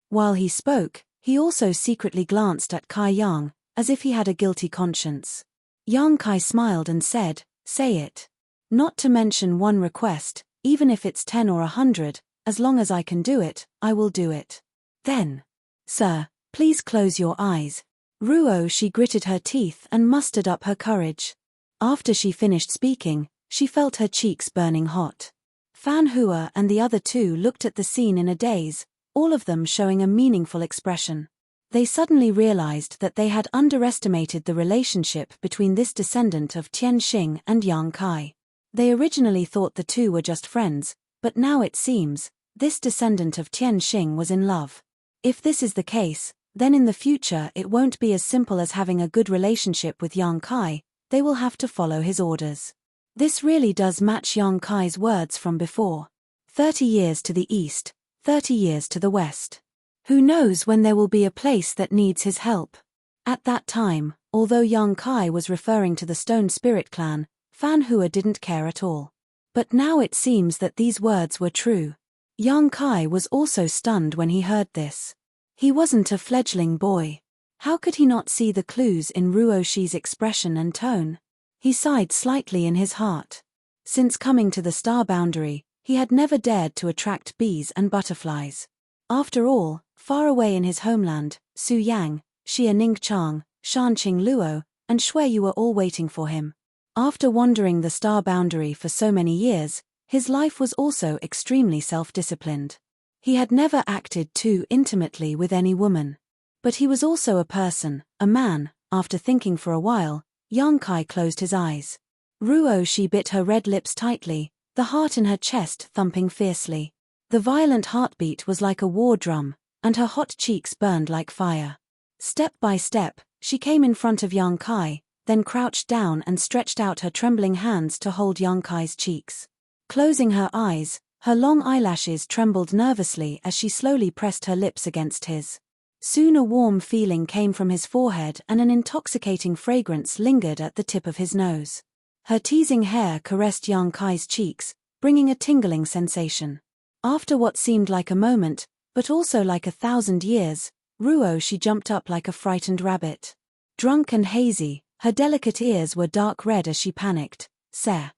While he spoke, he also secretly glanced at Kai Yang, as if he had a guilty conscience. Yang Kai smiled and said, Say it. Not to mention one request, even if it's 10 or 100, as long as I can do it, I will do it. Then. Sir, please close your eyes. Ruo, she gritted her teeth and mustered up her courage. After she finished speaking, she felt her cheeks burning hot. Fan Hua and the other two looked at the scene in a daze, all of them showing a meaningful expression. They suddenly realized that they had underestimated the relationship between this descendant of Tian Xing and Yang Kai. They originally thought the two were just friends, but now it seems, this descendant of Tian Xing was in love. If this is the case, then in the future it won't be as simple as having a good relationship with Yang Kai, they will have to follow his orders. This really does match Yang Kai's words from before. 30 years to the east, 30 years to the west. Who knows when there will be a place that needs his help? At that time, although Yang Kai was referring to the Stone Spirit clan, Fan Hua didn't care at all. But now it seems that these words were true. Yang Kai was also stunned when he heard this. He wasn't a fledgling boy. How could he not see the clues in Ruoshi's expression and tone? He sighed slightly in his heart. Since coming to the star boundary, he had never dared to attract bees and butterflies. After all, far away in his homeland, Su Yang, Xia Ningchang, Shanqing Luo, and Shuiyu were all waiting for him. After wandering the star boundary for so many years, his life was also extremely self-disciplined. He had never acted too intimately with any woman. But he was also a person, a man. After thinking for a while, Yang Kai closed his eyes. Ruoshi bit her red lips tightly, the heart in her chest thumping fiercely. The violent heartbeat was like a war drum, and her hot cheeks burned like fire. Step by step, she came in front of Yang Kai, then crouched down and stretched out her trembling hands to hold Yang Kai's cheeks. Closing her eyes, her long eyelashes trembled nervously as she slowly pressed her lips against his. Soon a warm feeling came from his forehead and an intoxicating fragrance lingered at the tip of his nose. Her teasing hair caressed Yang Kai's cheeks, bringing a tingling sensation. After what seemed like a moment, but also like 1,000 years, Ruoshi jumped up like a frightened rabbit. Drunk and hazy, her delicate ears were dark red as she panicked. Sir,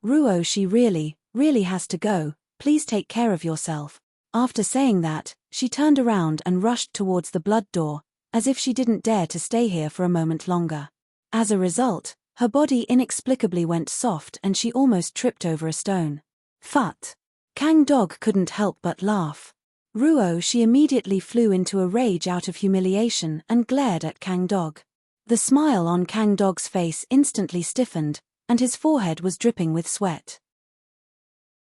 Ruoshi really has to go, please take care of yourself. After saying that, she turned around and rushed towards the blood door, as if she didn't dare to stay here for a moment longer. As a result, her body inexplicably went soft and she almost tripped over a stone. Phut! Kang Dog couldn't help but laugh. Ruoshi immediately flew into a rage out of humiliation and glared at Kang Dog. The smile on Kang Dog's face instantly stiffened, and his forehead was dripping with sweat.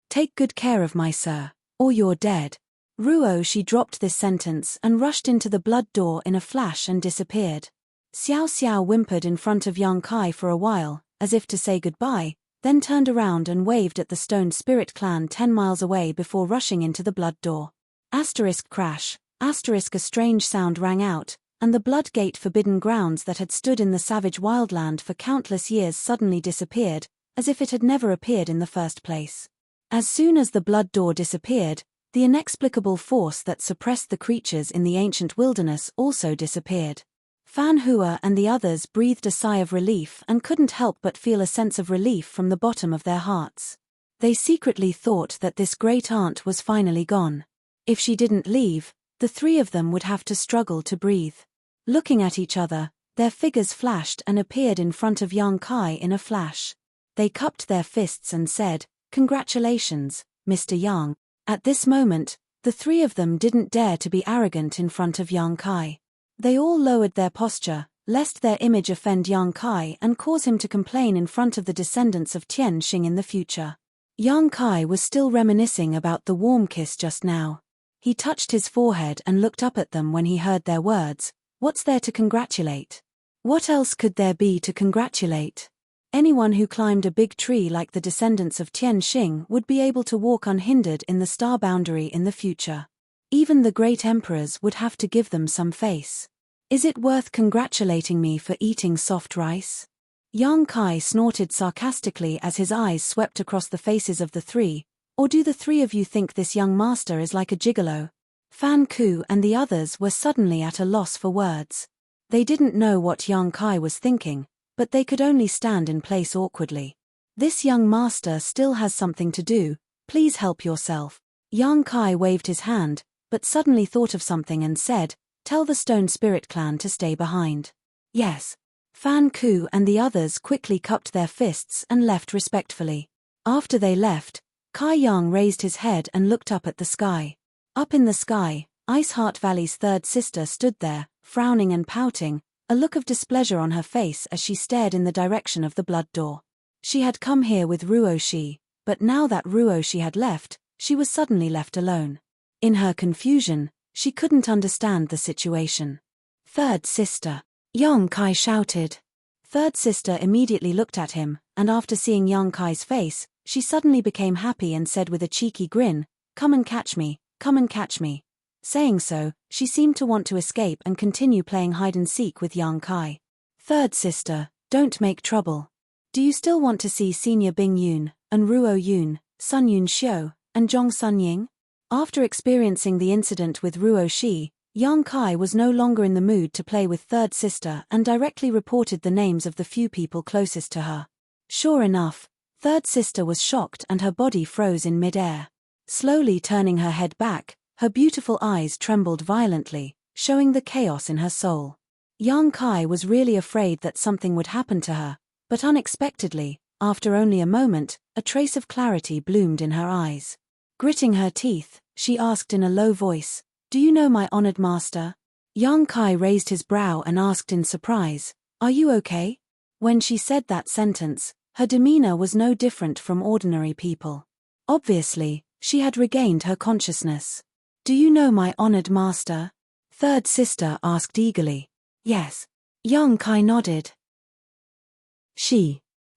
Take good care of my sir, or you're dead. Ruoshi dropped this sentence and rushed into the blood door in a flash and disappeared. Xiao Xiao whimpered in front of Yang Kai for a while, as if to say goodbye, then turned around and waved at the Stone Spirit clan 10 miles away before rushing into the blood door. Asterisk crash, asterisk a strange sound rang out, and the blood gate forbidden grounds that had stood in the savage wildland for countless years suddenly disappeared, as if it had never appeared in the first place. As soon as the blood door disappeared, the inexplicable force that suppressed the creatures in the ancient wilderness also disappeared. Fan Hua and the others breathed a sigh of relief and couldn't help but feel a sense of relief from the bottom of their hearts. They secretly thought that this great aunt was finally gone. If she didn't leave, the three of them would have to struggle to breathe. Looking at each other, their figures flashed and appeared in front of Yang Kai in a flash. They cupped their fists and said, "Congratulations, Mr. Yang." At this moment, the three of them didn't dare to be arrogant in front of Yang Kai. They all lowered their posture, lest their image offend Yang Kai and cause him to complain in front of the descendants of Tian Xing in the future. Yang Kai was still reminiscing about the warm kiss just now. He touched his forehead and looked up at them when he heard their words. What's there to congratulate? What else could there be to congratulate? Anyone who climbed a big tree like the descendants of Tian Xing would be able to walk unhindered in the star boundary in the future. Even the great emperors would have to give them some face. Is it worth congratulating me for eating soft rice? Yang Kai snorted sarcastically as his eyes swept across the faces of the three. Or do the three of you think this young master is like a gigolo? Fan Ku and the others were suddenly at a loss for words. They didn't know what Yang Kai was thinking, but they could only stand in place awkwardly. This young master still has something to do, please help yourself. Yang Kai waved his hand, but suddenly thought of something and said, tell the Stone Spirit Clan to stay behind. Yes. Fan Ku and the others quickly cupped their fists and left respectfully. After they left, Kai Yang raised his head and looked up at the sky. Up in the sky, Ice Heart Valley's third sister stood there, frowning and pouting, a look of displeasure on her face as she stared in the direction of the blood door. She had come here with Ruoshi, but now that Ruoshi had left, she was suddenly left alone. In her confusion, she couldn't understand the situation. Third sister. Yang Kai shouted. Third sister immediately looked at him, and after seeing Yang Kai's face, she suddenly became happy and said with a cheeky grin, come and catch me, come and catch me. Saying so, she seemed to want to escape and continue playing hide-and-seek with Yang Kai. Third sister, don't make trouble. Do you still want to see Senior Bing Yun, and Ruo Yun, Sun Yun Xiu, and Zhong Sun Ying? After experiencing the incident with Ruo Shi, Yang Kai was no longer in the mood to play with third sister and directly reported the names of the few people closest to her. Sure enough, third sister was shocked and her body froze in mid-air. Slowly turning her head back, her beautiful eyes trembled violently, showing the chaos in her soul. Yang Kai was really afraid that something would happen to her, but unexpectedly, after only a moment, a trace of clarity bloomed in her eyes. Gritting her teeth, she asked in a low voice, do you know my honored master? Yang Kai raised his brow and asked in surprise, are you okay? When she said that sentence, her demeanor was no different from ordinary people. Obviously, she had regained her consciousness. Do you know my honored master? Third sister asked eagerly. Yes. Yang Kai nodded.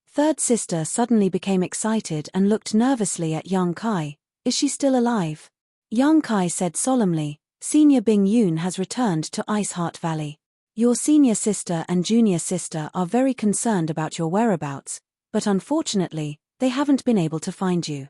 Third sister suddenly became excited and looked nervously at Yang Kai. Is she still alive? Yang Kai said solemnly, Senior Bing Yun has returned to Ice Heart Valley. Your senior sister and junior sister are very concerned about your whereabouts, but unfortunately, they haven't been able to find you.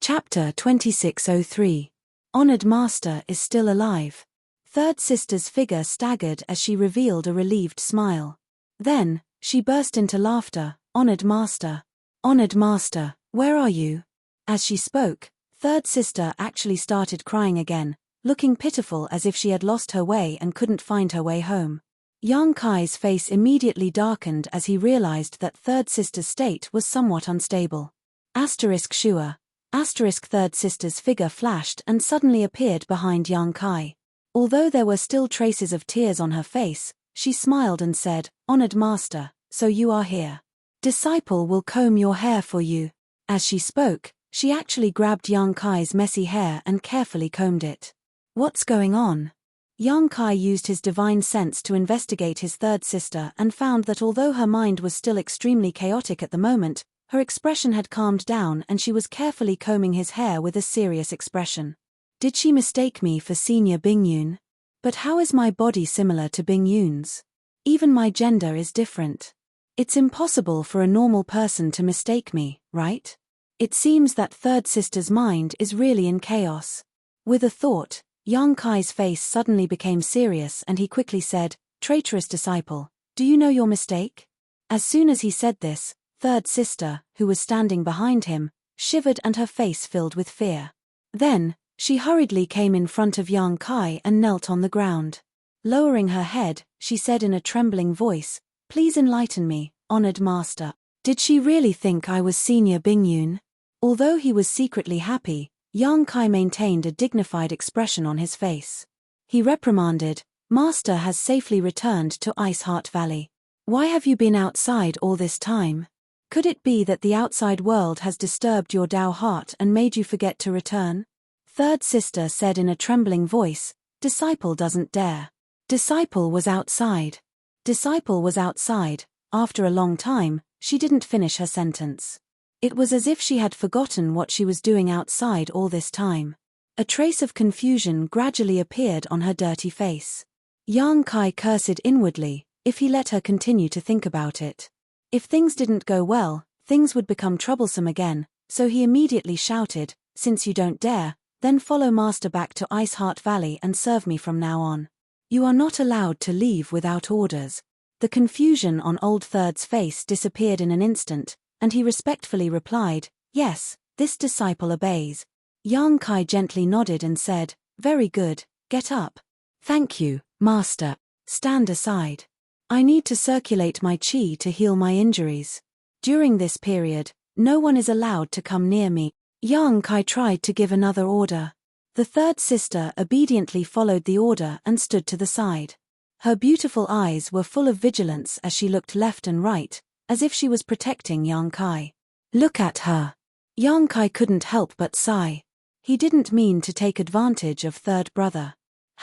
Chapter 2603. Honored Master is still alive. Third sister's figure staggered as she revealed a relieved smile. Then, she burst into laughter. Honored Master. Honored Master, where are you? As she spoke, third sister actually started crying again, looking pitiful as if she had lost her way and couldn't find her way home. Yang Kai's face immediately darkened as he realized that third sister's state was somewhat unstable. Shua. Third sister's figure flashed and suddenly appeared behind Yang Kai. Although there were still traces of tears on her face, she smiled and said, Honored Master, so you are here. Disciple will comb your hair for you. As she spoke, she actually grabbed Yang Kai's messy hair and carefully combed it. What's going on? Yang Kai used his divine sense to investigate his third sister and found that although her mind was still extremely chaotic at the moment, her expression had calmed down and she was carefully combing his hair with a serious expression. Did she mistake me for Senior Bing Yun? But how is my body similar to Bing Yun's? Even my gender is different. It's impossible for a normal person to mistake me, right? It seems that third sister's mind is really in chaos. With a thought, Yang Kai's face suddenly became serious and he quickly said, Traitorous disciple, do you know your mistake? As soon as he said this, third sister, who was standing behind him, shivered and her face filled with fear. Then, she hurriedly came in front of Yang Kai and knelt on the ground. Lowering her head, she said in a trembling voice, Please enlighten me, honored master. Did she really think I was Senior Bing Yun? Although he was secretly happy, Yang Kai maintained a dignified expression on his face. He reprimanded, Master has safely returned to Ice Heart Valley. Why have you been outside all this time? Could it be that the outside world has disturbed your Tao heart and made you forget to return? Third sister said in a trembling voice, Disciple doesn't dare. Disciple was outside. Disciple was outside. After a long time, she didn't finish her sentence. It was as if she had forgotten what she was doing outside all this time. A trace of confusion gradually appeared on her dirty face. Yang Kai cursed inwardly, if he let her continue to think about it. If things didn't go well, things would become troublesome again, so he immediately shouted, Since you don't dare, then follow Master back to Ice Heart Valley and serve me from now on. You are not allowed to leave without orders. The confusion on Old Third's face disappeared in an instant, and he respectfully replied, "Yes, this disciple obeys." Yang Kai gently nodded and said, "Very good, get up." "Thank you, master. Stand aside. I need to circulate my qi to heal my injuries. During this period, no one is allowed to come near me." Yang Kai tried to give another order. The third sister obediently followed the order and stood to the side. Her beautiful eyes were full of vigilance as she looked left and right, as if she was protecting Yang Kai. "Look at her." Yang Kai couldn't help but sigh. He didn't mean to take advantage of third brother.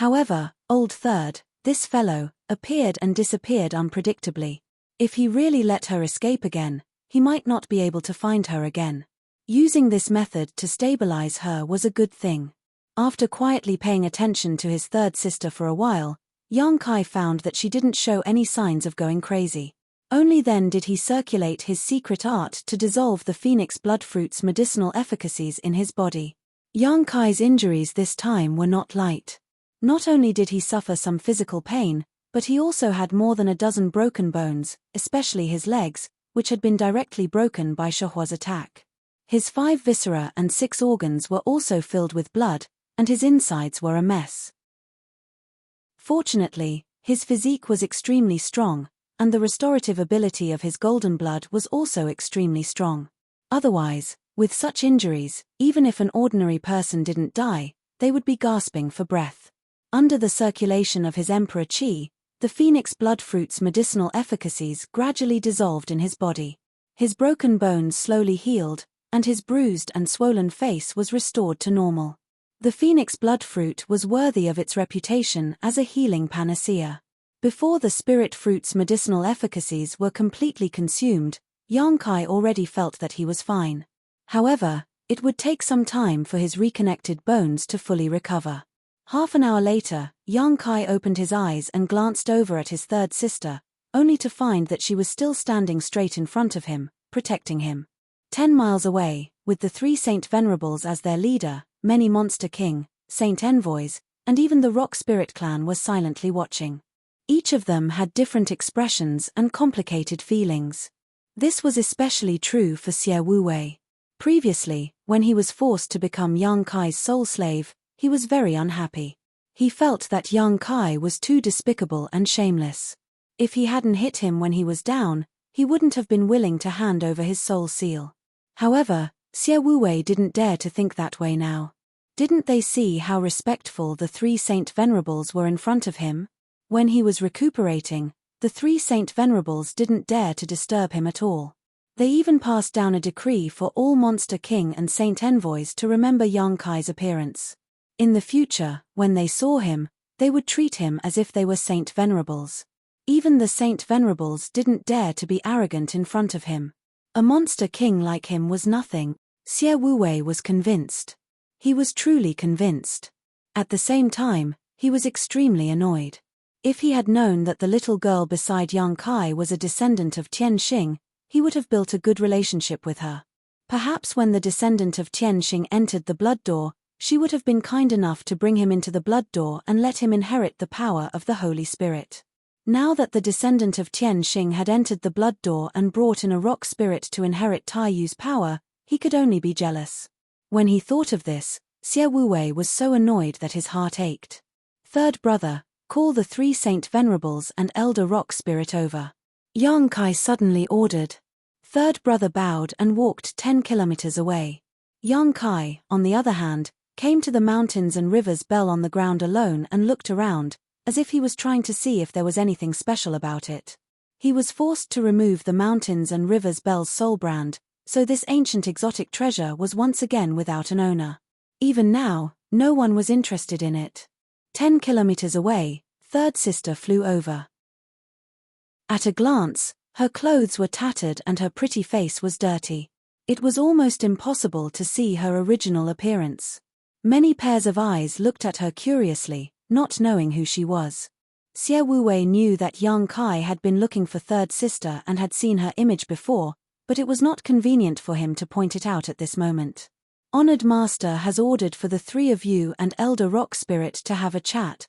However, Old Third, this fellow, appeared and disappeared unpredictably. If he really let her escape again, he might not be able to find her again. Using this method to stabilize her was a good thing. After quietly paying attention to his third sister for a while, Yang Kai found that she didn't show any signs of going crazy. Only then did he circulate his secret art to dissolve the phoenix bloodfruit's medicinal efficacies in his body. Yang Kai's injuries this time were not light. Not only did he suffer some physical pain, but he also had more than a dozen broken bones, especially his legs, which had been directly broken by Shahua's attack. His 5 viscera and 6 organs were also filled with blood, and his insides were a mess. Fortunately, his physique was extremely strong, and the restorative ability of his golden blood was also extremely strong. Otherwise, with such injuries, even if an ordinary person didn't die, they would be gasping for breath. Under the circulation of his emperor qi, the phoenix bloodfruit's medicinal efficacies gradually dissolved in his body. His broken bones slowly healed, and his bruised and swollen face was restored to normal. The phoenix bloodfruit was worthy of its reputation as a healing panacea. Before the spirit fruit's medicinal efficacies were completely consumed, Yang Kai already felt that he was fine. However, it would take some time for his reconnected bones to fully recover. Half an hour later, Yang Kai opened his eyes and glanced over at his third sister, only to find that she was still standing straight in front of him, protecting him. 10 miles away, with the 3 Saint Venerables as their leader, many Monster King, Saint Envoys, and even the Rock Spirit clan were silently watching. Each of them had different expressions and complicated feelings. This was especially true for Xie Wuwei. Previously, when he was forced to become Yang Kai's soul slave, he was very unhappy. He felt that Yang Kai was too despicable and shameless. If he hadn't hit him when he was down, he wouldn't have been willing to hand over his soul seal. However, Xie Wuwei didn't dare to think that way now. Didn't they see how respectful the 3 Saint Venerables were in front of him? When he was recuperating, the 3 Saint Venerables didn't dare to disturb him at all. They even passed down a decree for all Monster King and Saint Envoys to remember Yang Kai's appearance. In the future, when they saw him, they would treat him as if they were Saint Venerables. Even the Saint Venerables didn't dare to be arrogant in front of him. A Monster King like him was nothing. Xie Wuwei was convinced. He was truly convinced. At the same time, he was extremely annoyed. If he had known that the little girl beside Yang Kai was a descendant of Tian Xing, he would have built a good relationship with her. Perhaps when the descendant of Tian Xing entered the blood door, she would have been kind enough to bring him into the blood door and let him inherit the power of the Holy Spirit. Now that the descendant of Tian Xing had entered the blood door and brought in a rock spirit to inherit Taiyu's power, he could only be jealous. When he thought of this, Xie Wuwei was so annoyed that his heart ached. Third brother, call the 3 Saint Venerables and Elder Rock Spirit over. Yang Kai suddenly ordered. Third brother bowed and walked 10 kilometers away. Yang Kai, on the other hand, came to the mountains and rivers bell on the ground alone and looked around, as if he was trying to see if there was anything special about it. He was forced to remove the mountains and rivers bell's soul brand, so this ancient exotic treasure was once again without an owner. Even now, no one was interested in it. 10 kilometers away, third sister flew over. At a glance, her clothes were tattered and her pretty face was dirty. It was almost impossible to see her original appearance. Many pairs of eyes looked at her curiously, not knowing who she was. Xie Wuwei knew that Yang Kai had been looking for third sister and had seen her image before, but it was not convenient for him to point it out at this moment. Honored Master has ordered for the 3 of you and Elder Rock Spirit to have a chat.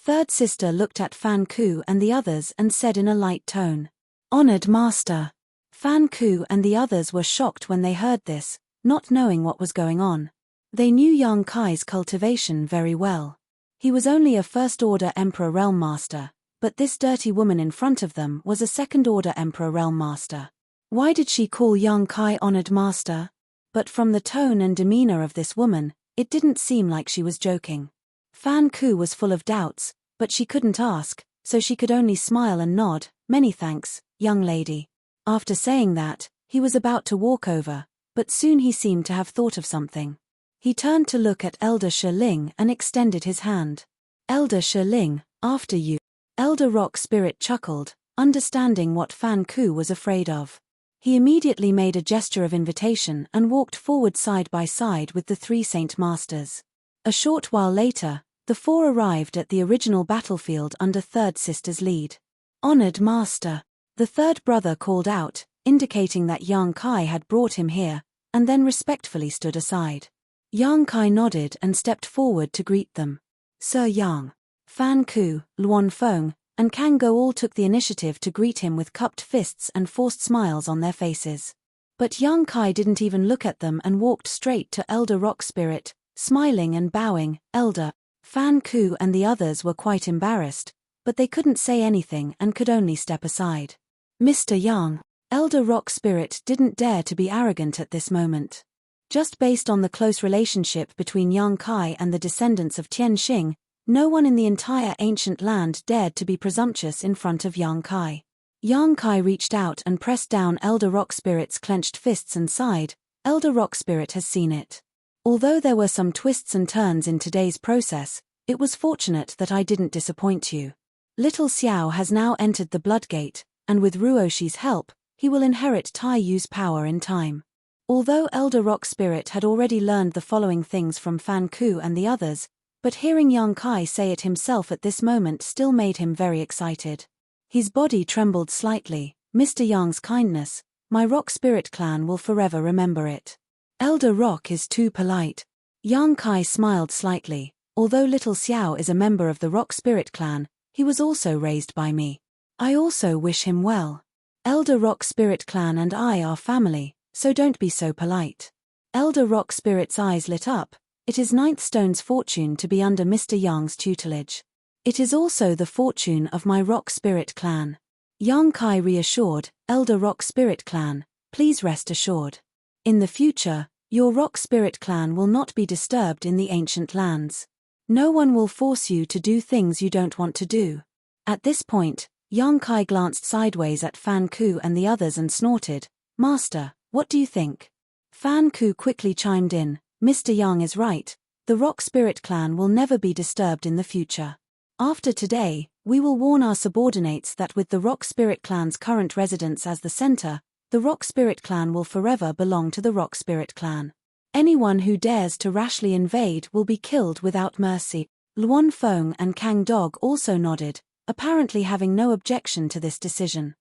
third sister looked at Fan Ku and the others and said in a light tone, "Honored master." Fan Ku and the others were shocked when they heard this, not knowing what was going on. They knew Yang Kai's cultivation very well. He was only a first-order Emperor Realm Master, but this dirty woman in front of them was a second-order Emperor Realm Master. Why did she call Yang Kai honored master? But from the tone and demeanor of this woman, it didn't seem like she was joking. Fan Ku was full of doubts, but she couldn't ask, so she could only smile and nod. "Many thanks, young lady." After saying that, he was about to walk over, but soon he seemed to have thought of something. He turned to look at Elder Shi Ling and extended his hand. "Elder Shi Ling, after you." Elder Rock Spirit chuckled, understanding what Fan Ku was afraid of. He immediately made a gesture of invitation and walked forward side by side with the three Saint Masters. A short while later, the four arrived at the original battlefield under third sister's lead. "Honored master," the third brother called out, indicating that Yang Kai had brought him here, and then respectfully stood aside. Yang Kai nodded and stepped forward to greet them. Sir Yang. Fan Ku, Luan Feng, and Kang Go all took the initiative to greet him with cupped fists and forced smiles on their faces. But Yang Kai didn't even look at them and walked straight to Elder Rock Spirit, smiling and bowing. "Elder." Fan Ku and the others were quite embarrassed, but they couldn't say anything and could only step aside. "Mr. Yang." Elder Rock Spirit didn't dare to be arrogant at this moment. Just based on the close relationship between Yang Kai and the descendants of Tian Xing, no one in the entire ancient land dared to be presumptuous in front of Yang Kai. Yang Kai reached out and pressed down Elder Rock Spirit's clenched fists and sighed. "Elder Rock Spirit has seen it. Although there were some twists and turns in today's process, it was fortunate that I didn't disappoint you. Little Xiao has now entered the Blood Gate, and with Ruoshi's help, he will inherit Tai Yu's power in time." Although Elder Rock Spirit had already learned the following things from Fan Ku and the others, but hearing Yang Kai say it himself at this moment still made him very excited. His body trembled slightly. "Mr. Yang's kindness, my Rock Spirit clan will forever remember it. Elder Rock is too polite." Yang Kai smiled slightly. "Although Little Xiao is a member of the Rock Spirit clan, he was also raised by me. I also wish him well. Elder Rock Spirit clan and I are family, so don't be so polite." Elder Rock Spirit's eyes lit up. "It is Ninth Stone's fortune to be under Mr. Yang's tutelage. It is also the fortune of my Rock Spirit clan." Yang Kai reassured, "Elder Rock Spirit clan, please rest assured. In the future, your Rock Spirit clan will not be disturbed in the ancient lands. No one will force you to do things you don't want to do." At this point, Yang Kai glanced sideways at Fan Ku and the others and snorted, "Master, what do you think?" Fan Ku quickly chimed in, "Mr. Yang is right. The Rock Spirit clan will never be disturbed in the future. After today, we will warn our subordinates that with the Rock Spirit clan's current residence as the center, the Rock Spirit clan will forever belong to the Rock Spirit clan. Anyone who dares to rashly invade will be killed without mercy." Luan Feng and Kang Dog also nodded, apparently having no objection to this decision.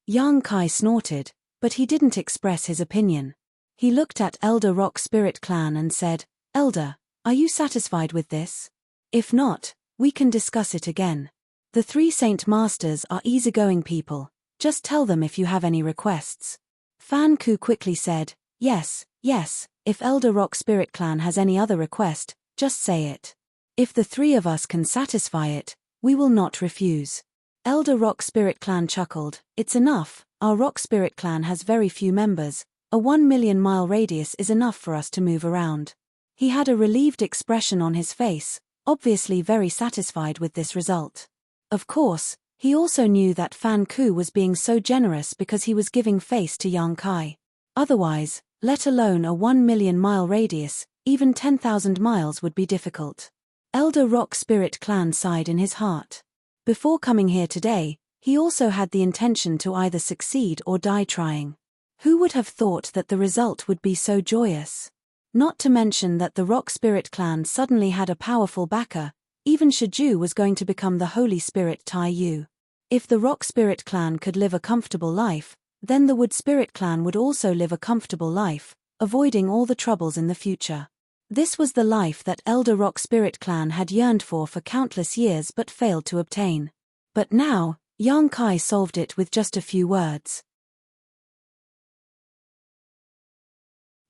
Yang Kai snorted, but he didn't express his opinion. He looked at Elder Rock Spirit clan and said, "Elder, are you satisfied with this? If not, we can discuss it again. The three Saint Masters are easygoing people, just tell them if you have any requests." Fan Ku quickly said, Yes, if Elder Rock Spirit clan has any other request, just say it. If the three of us can satisfy it, we will not refuse." Elder Rock Spirit clan chuckled, "It's enough, our Rock Spirit clan has very few members, a 1,000,000-mile radius is enough for us to move around." He had a relieved expression on his face, obviously very satisfied with this result. Of course, he also knew that Fan Ku was being so generous because he was giving face to Yang Kai. Otherwise, let alone a 1,000,000-mile radius, even 10,000 miles would be difficult. Elder Rock Spirit clan sighed in his heart. Before coming here today, he also had the intention to either succeed or die trying. Who would have thought that the result would be so joyous? Not to mention that the Rock Spirit clan suddenly had a powerful backer. Even Shiju was going to become the Holy Spirit Tai Yu. If the Rock Spirit clan could live a comfortable life, then the Wood Spirit clan would also live a comfortable life, avoiding all the troubles in the future. This was the life that Elder Rock Spirit Clan had yearned for countless years but failed to obtain. But now, Yang Kai solved it with just a few words.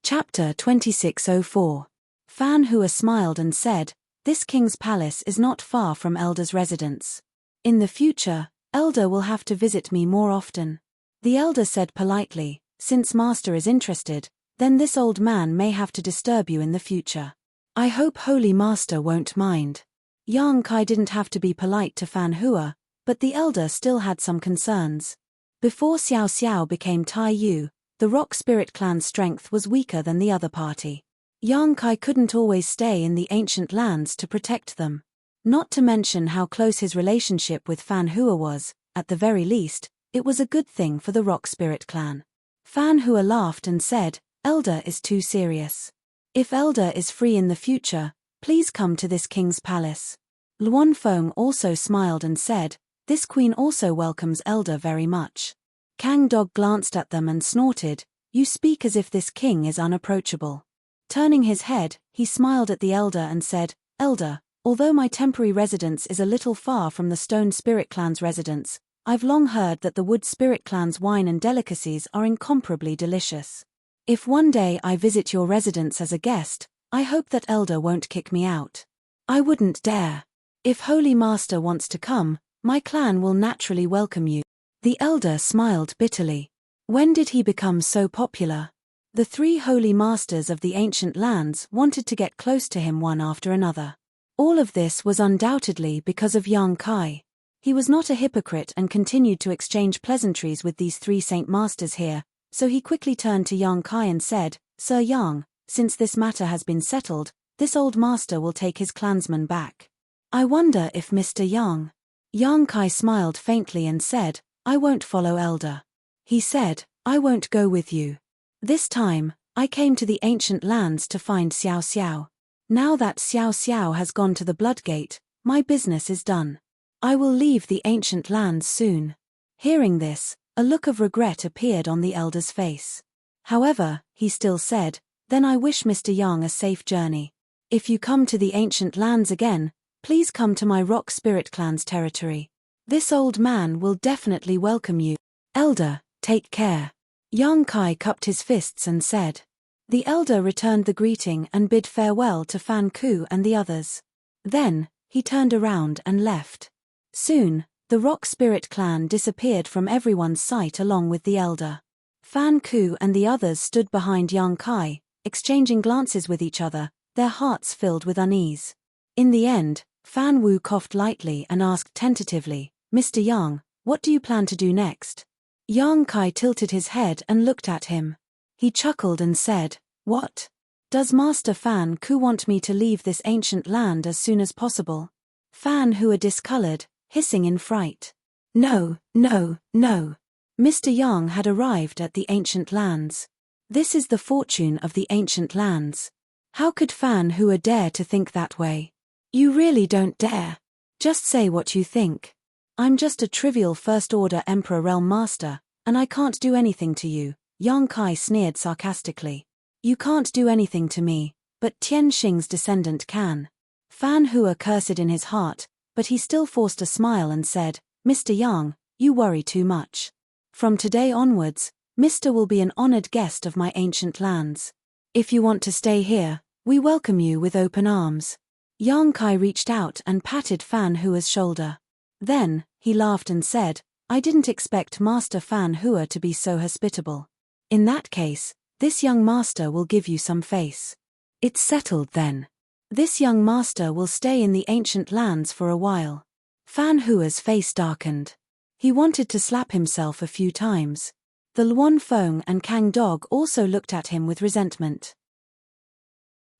Chapter 2604. Fan Hua smiled and said, "This king's palace is not far from Elder's residence. In the future, Elder will have to visit me more often." The elder said politely, "Since Master is interested, then this old man may have to disturb you in the future. I hope Holy Master won't mind." Yang Kai didn't have to be polite to Fan Hua, but the elder still had some concerns. Before Xiao Xiao became Tai Yu, the Rock Spirit Clan's strength was weaker than the other party. Yang Kai couldn't always stay in the ancient lands to protect them. Not to mention how close his relationship with Fan Hua was, at the very least, it was a good thing for the Rock Spirit Clan. Fan Hua laughed and said, "Elder is too serious. If Elder is free in the future, please come to this king's palace." Luan Feng also smiled and said, "This queen also welcomes Elder very much." Kang Dog glanced at them and snorted, "You speak as if this king is unapproachable." Turning his head, he smiled at the elder and said, "Elder, although my temporary residence is a little far from the Stone Spirit Clan's residence, I've long heard that the Wood Spirit Clan's wine and delicacies are incomparably delicious. If one day I visit your residence as a guest, I hope that Elder won't kick me out." "I wouldn't dare. If Holy Master wants to come, my clan will naturally welcome you." The elder smiled bitterly. When did he become so popular? The three holy masters of the ancient lands wanted to get close to him one after another. All of this was undoubtedly because of Yang Kai. He was not a hypocrite and continued to exchange pleasantries with these three saint masters here, so he quickly turned to Yang Kai and said, "Sir Yang, since this matter has been settled, this old master will take his clansmen back. I wonder if Mr. Yang." Yang Kai smiled faintly and said, "I won't follow Elder." He said, "I won't go with you. This time, I came to the ancient lands to find Xiao Xiao. Now that Xiao Xiao has gone to the Bloodgate, my business is done. I will leave the ancient lands soon." Hearing this, a look of regret appeared on the elder's face. However, he still said, "Then I wish Mr. Yang a safe journey. If you come to the ancient lands again, please come to my Rock Spirit Clan's territory. This old man will definitely welcome you. Elder, take care." Yang Kai cupped his fists and said. The elder returned the greeting and bid farewell to Fan Ku and the others. Then, he turned around and left. Soon, the Rock Spirit Clan disappeared from everyone's sight along with the elder. Fan Ku and the others stood behind Yang Kai, exchanging glances with each other, their hearts filled with unease. In the end, Fan Wu coughed lightly and asked tentatively, "Mr. Yang, what do you plan to do next?" Yang Kai tilted his head and looked at him. He chuckled and said, "What? Does Master Fan Ku want me to leave this ancient land as soon as possible?" Fan Hua discolored, hissing in fright. No, no, no. Mr. Yang had arrived at the ancient lands. This is the fortune of the ancient lands. How could Fan Hua dare to think that way? You really don't dare. Just say what you think. I'm just a trivial First-Order Emperor Realm Master, and I can't do anything to you, Yang Kai sneered sarcastically. You can't do anything to me, but Tian Xing's descendant can. Fan Hua cursed in his heart, but he still forced a smile and said, "Mr. Yang, you worry too much. From today onwards, Mr. will be an honored guest of my ancient lands. If you want to stay here, we welcome you with open arms." Yang Kai reached out and patted Fan Hua's shoulder. Then, he laughed and said, "I didn't expect Master Fan Hua to be so hospitable. In that case, this young master will give you some face." It's settled then. This young master will stay in the ancient lands for a while. Fan Hua's face darkened. He wanted to slap himself a few times. The Luan Feng and Kang Dog also looked at him with resentment.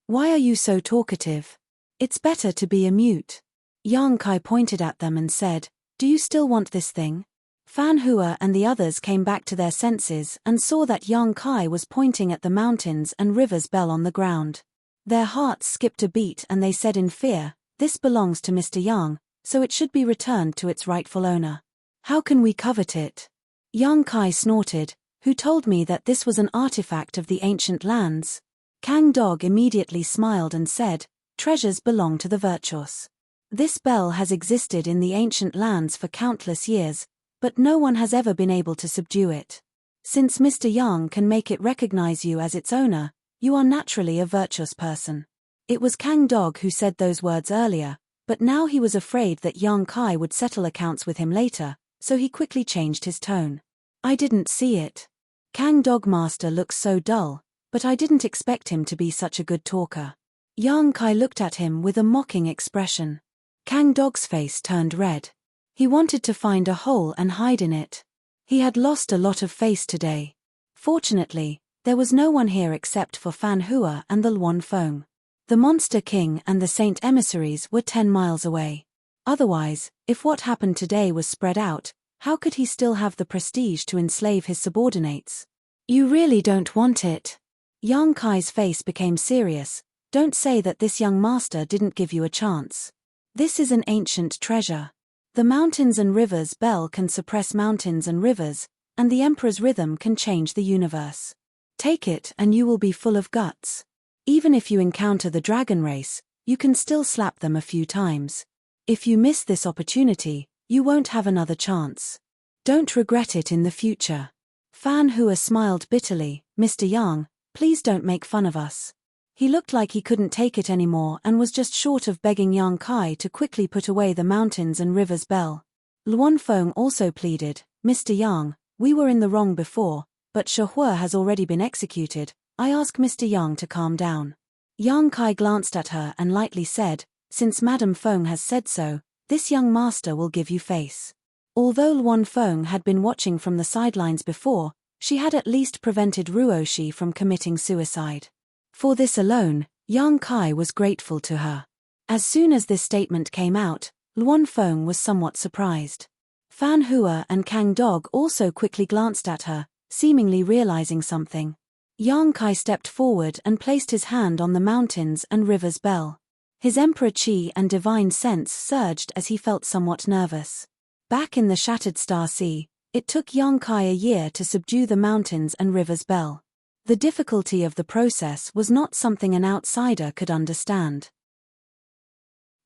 "Why are you so talkative? It's better to be a mute." Yang Kai pointed at them and said, "Do you still want this thing?" Fan Hua and the others came back to their senses and saw that Yang Kai was pointing at the mountains and river's bell on the ground. Their hearts skipped a beat and they said in fear, "This belongs to Mr. Yang, so it should be returned to its rightful owner. How can we covet it?" Yang Kai snorted, "Who told me that this was an artifact of the ancient lands?" Kang Dog immediately smiled and said, "Treasures belong to the virtuous. This bell has existed in the ancient lands for countless years, but no one has ever been able to subdue it. Since Mr. Yang can make it recognize you as its owner, you are naturally a virtuous person." It was Kang Dog who said those words earlier, but now he was afraid that Yang Kai would settle accounts with him later, so he quickly changed his tone. "I didn't see it. Kang Dog Master looks so dull, but I didn't expect him to be such a good talker." Yang Kai looked at him with a mocking expression. Kang Dog's face turned red. He wanted to find a hole and hide in it. He had lost a lot of face today. Fortunately, there was no one here except for Fan Hua and the Luan Feng. The Monster King and the Saint Emissaries were 10 miles away. Otherwise, if what happened today was spread out, how could he still have the prestige to enslave his subordinates? "You really don't want it?" Yang Kai's face became serious. "Don't say that this young master didn't give you a chance. This is an ancient treasure. The mountains and rivers bell can suppress mountains and rivers, and the Emperor's rhythm can change the universe. Take it and you will be full of guts. Even if you encounter the dragon race, you can still slap them a few times. If you miss this opportunity, you won't have another chance. Don't regret it in the future." Fan Hua smiled bitterly. "Mr. Yang, please don't make fun of us." He looked like he couldn't take it anymore and was just short of begging Yang Kai to quickly put away the mountains and rivers bell. Luan Feng also pleaded, "Mr. Yang, we were in the wrong before, but Shihua has already been executed. I ask Mr. Yang to calm down." Yang Kai glanced at her and lightly said, "Since Madame Feng has said so, this young master will give you face." Although Luan Feng had been watching from the sidelines before, she had at least prevented Ruoshi from committing suicide. For this alone, Yang Kai was grateful to her. As soon as this statement came out, Luan Feng was somewhat surprised. Fan Hua and Kang Dog also quickly glanced at her, seemingly realizing something. Yang Kai stepped forward and placed his hand on the mountains and rivers bell. His Emperor Qi and divine sense surged as he felt somewhat nervous. Back in the Shattered Star Sea, it took Yang Kai a year to subdue the mountains and rivers bell. The difficulty of the process was not something an outsider could understand.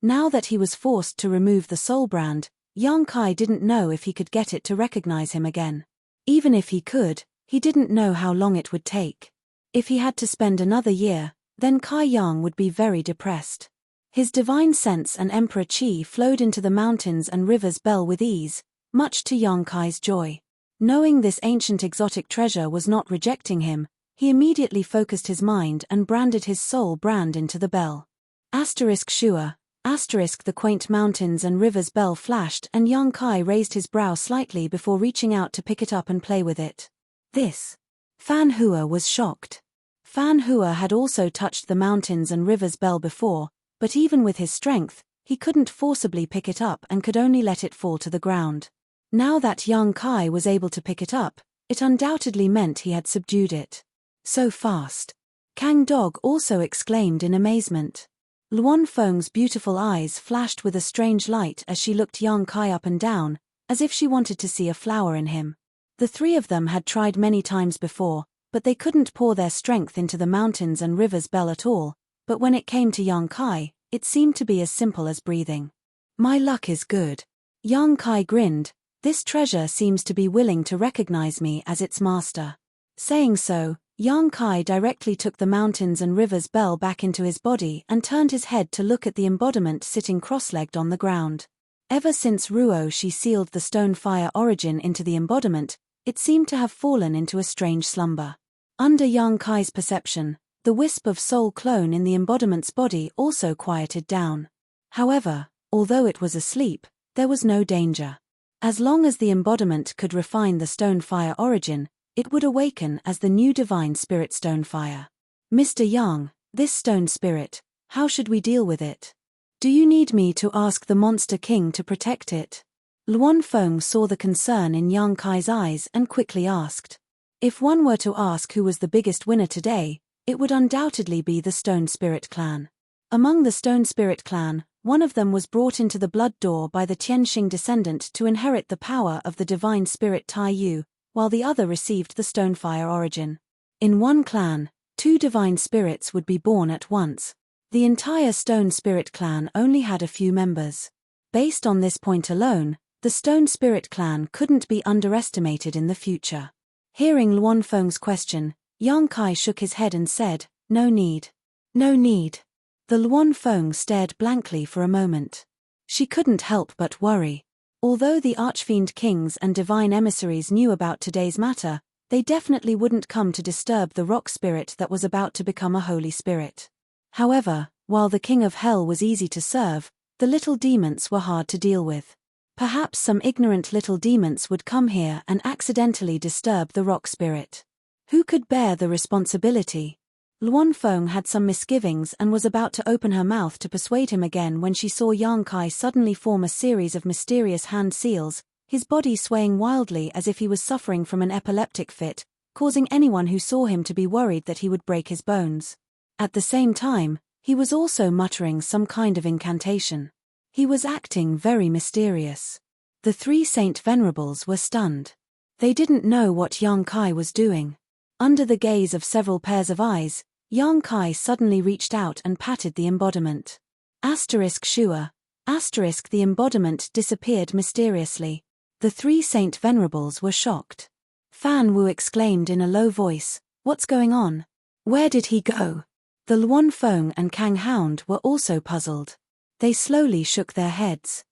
Now that he was forced to remove the soul brand, Yang Kai didn't know if he could get it to recognize him again. Even if he could, he didn't know how long it would take. If he had to spend another year, then Kai Yang would be very depressed. His divine sense and Emperor Qi flowed into the mountains and rivers bell with ease, much to Yang Kai's joy. Knowing this ancient exotic treasure was not rejecting him, he immediately focused his mind and branded his soul brand into the bell. Shua, the quaint mountains and rivers bell flashed and Yang Kai raised his brow slightly before reaching out to pick it up and play with it. This. Fan Hua was shocked. Fan Hua had also touched the mountains and rivers bell before, but even with his strength, he couldn't forcibly pick it up and could only let it fall to the ground. Now that Yang Kai was able to pick it up, it undoubtedly meant he had subdued it. So fast. Kang Dog also exclaimed in amazement. Luan Feng's beautiful eyes flashed with a strange light as she looked Yang Kai up and down, as if she wanted to see a flower in him. The three of them had tried many times before, but they couldn't pour their strength into the mountains and rivers bell at all, but when it came to Yang Kai, it seemed to be as simple as breathing. "My luck is good." Yang Kai grinned. "This treasure seems to be willing to recognize me as its master." Saying so, Yang Kai directly took the mountains and rivers bell back into his body and turned his head to look at the embodiment sitting cross-legged on the ground. Ever since Ruoshi sealed the stone fire origin into the embodiment, it seemed to have fallen into a strange slumber. Under Yang Kai's perception, the wisp of soul clone in the embodiment's body also quieted down. However, although it was asleep, there was no danger. As long as the embodiment could refine the stone fire origin, it would awaken as the new divine spirit stone fire. "Mr. Yang, this stone spirit, how should we deal with it? Do you need me to ask the Monster King to protect it?" Luan Feng saw the concern in Yang Kai's eyes and quickly asked. If one were to ask who was the biggest winner today, it would undoubtedly be the Stone Spirit clan. Among the Stone Spirit clan, one of them was brought into the blood door by the Tianxing descendant to inherit the power of the divine spirit Tai Yu, while the other received the Stonefire origin. In one clan, 2 divine spirits would be born at once. The entire Stone Spirit clan only had a few members. Based on this point alone, the Stone Spirit clan couldn't be underestimated in the future. Hearing Luanfeng's question, Yang Kai shook his head and said, "No need. No need." The Luanfeng stared blankly for a moment. She couldn't help but worry. Although the Archfiend Kings and Divine Emissaries knew about today's matter, they definitely wouldn't come to disturb the rock spirit that was about to become a holy spirit. However, while the King of Hell was easy to serve, the little demons were hard to deal with. Perhaps some ignorant little demons would come here and accidentally disturb the rock spirit. Who could bear the responsibility? Luanfeng had some misgivings and was about to open her mouth to persuade him again when she saw Yang Kai suddenly form a series of mysterious hand seals, his body swaying wildly as if he was suffering from an epileptic fit, causing anyone who saw him to be worried that he would break his bones. At the same time, he was also muttering some kind of incantation. He was acting very mysterious. The 3 Saint Venerables were stunned. They didn't know what Yang Kai was doing. Under the gaze of several pairs of eyes, Yang Kai suddenly reached out and patted the embodiment. Shua. The embodiment disappeared mysteriously. The 3 Saint Venerables were shocked. Fan Wu exclaimed in a low voice, "What's going on? Where did he go?" The Luanfeng and Kang Hound were also puzzled. They slowly shook their heads.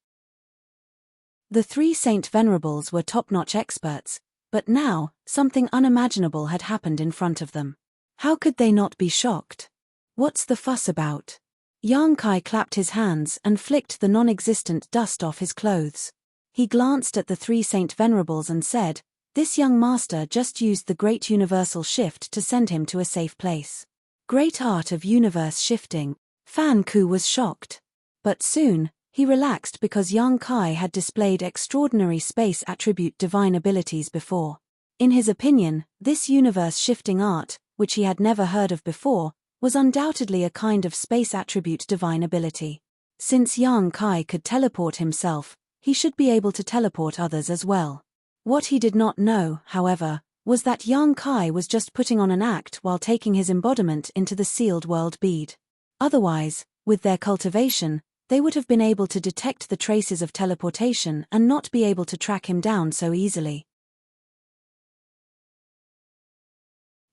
The 3 Saint Venerables were top-notch experts, but now, something unimaginable had happened in front of them. How could they not be shocked? What's the fuss about? Yang Kai clapped his hands and flicked the non-existent dust off his clothes. He glanced at the 3 Saint Venerables and said, "This young master just used the great universal shift to send him to a safe place." Great art of universe shifting. Fan Ku was shocked. But soon, he relaxed because Yang Kai had displayed extraordinary space attribute divine abilities before. In his opinion, this universe-shifting art, which he had never heard of before, was undoubtedly a kind of space attribute divine ability. Since Yang Kai could teleport himself, he should be able to teleport others as well. What he did not know, however, was that Yang Kai was just putting on an act while taking his embodiment into the sealed world bead. Otherwise, with their cultivation, they would have been able to detect the traces of teleportation and not be able to track him down so easily.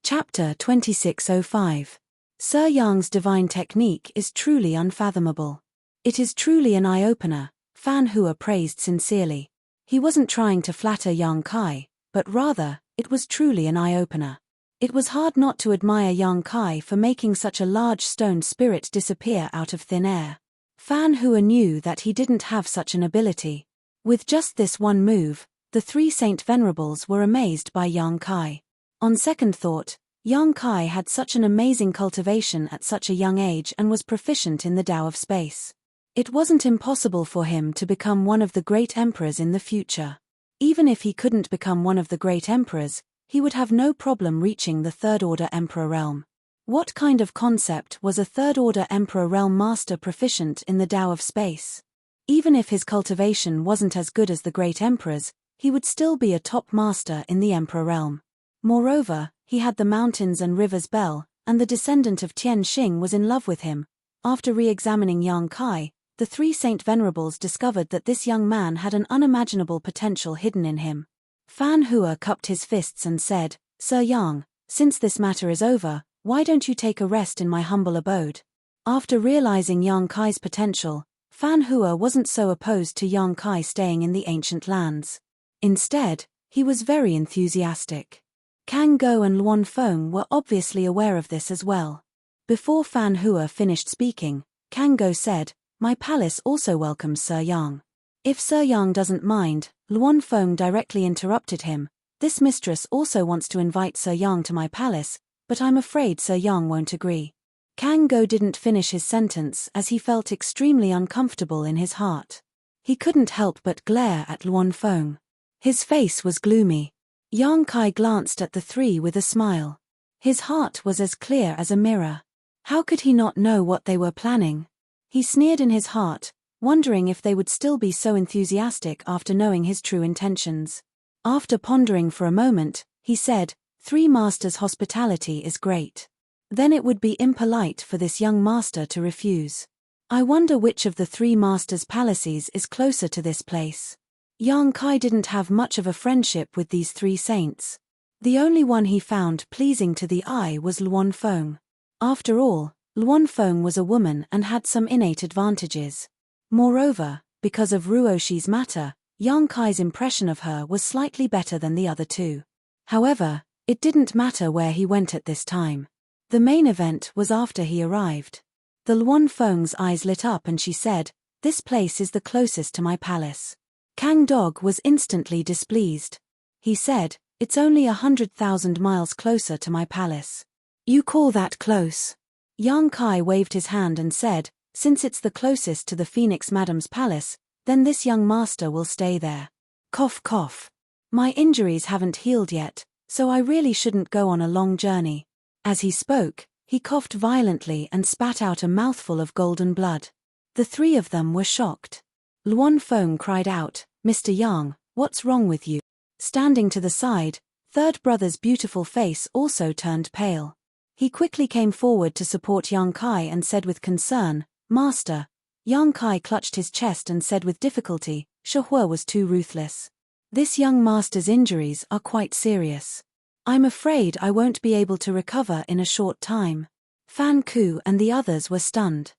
Chapter 2605. Sir Yang's divine technique is truly unfathomable. It is truly an eye-opener, Fan Hua praised sincerely. He wasn't trying to flatter Yang Kai, but rather, it was truly an eye-opener. It was hard not to admire Yang Kai for making such a large stone spirit disappear out of thin air. Fan Hua knew that he didn't have such an ability. With just this one move, the 3 Saint Venerables were amazed by Yang Kai. On second thought, Yang Kai had such an amazing cultivation at such a young age and was proficient in the Tao of space. It wasn't impossible for him to become one of the great emperors in the future. Even if he couldn't become one of the great emperors, he would have no problem reaching the third-order emperor realm. What kind of concept was a third-order emperor realm master proficient in the Tao of space? Even if his cultivation wasn't as good as the great emperor's, he would still be a top master in the emperor realm. Moreover, he had the mountains and rivers bell, and the descendant of Tian Xing was in love with him. After re-examining Yang Kai, the 3 Saint Venerables discovered that this young man had an unimaginable potential hidden in him. Fan Hua cupped his fists and said, "Sir Yang, since this matter is over, why don't you take a rest in my humble abode?" After realizing Yang Kai's potential, Fan Hua wasn't so opposed to Yang Kai staying in the ancient lands. Instead, he was very enthusiastic. Kang Go and Luanfeng were obviously aware of this as well. Before Fan Hua finished speaking, Kang Go said, "My palace also welcomes Sir Yang." If Sir Yang doesn't mind, Luanfeng directly interrupted him, "This mistress also wants to invite Sir Yang to my palace, but I'm afraid Sir Yang won't agree." Kang Go didn't finish his sentence as he felt extremely uncomfortable in his heart. He couldn't help but glare at Luanfeng. His face was gloomy. Yang Kai glanced at the 3 with a smile. His heart was as clear as a mirror. How could he not know what they were planning? He sneered in his heart, wondering if they would still be so enthusiastic after knowing his true intentions. After pondering for a moment, he said, 3 Masters' hospitality is great. Then it would be impolite for this young master to refuse. I wonder which of the 3 masters' palaces is closer to this place. Yang Kai didn't have much of a friendship with these 3 saints. The only one he found pleasing to the eye was Luan Feng. After all, Luan Feng was a woman and had some innate advantages. Moreover, because of Ruoshi's matter, Yang Kai's impression of her was slightly better than the other 2. However, it didn't matter where he went at this time. The main event was after he arrived. The Luan Feng's eyes lit up and she said, "This place is the closest to my palace." Kang Dog was instantly displeased. He said, "It's only 100,000 miles closer to my palace. You call that close?" Yang Kai waved his hand and said, "Since it's the closest to the Phoenix Madam's palace, then this young master will stay there." Cough cough. "My injuries haven't healed yet, so I really shouldn't go on a long journey." As he spoke, he coughed violently and spat out a mouthful of golden blood. The 3 of them were shocked. Luan Feng cried out, "Mr. Yang, what's wrong with you?" Standing to the side, third brother's beautiful face also turned pale. He quickly came forward to support Yang Kai and said with concern, "Master." Yang Kai clutched his chest and said with difficulty, "Shihua was too ruthless. This young master's injuries are quite serious. I'm afraid I won't be able to recover in a short time." Fan Ku and the others were stunned.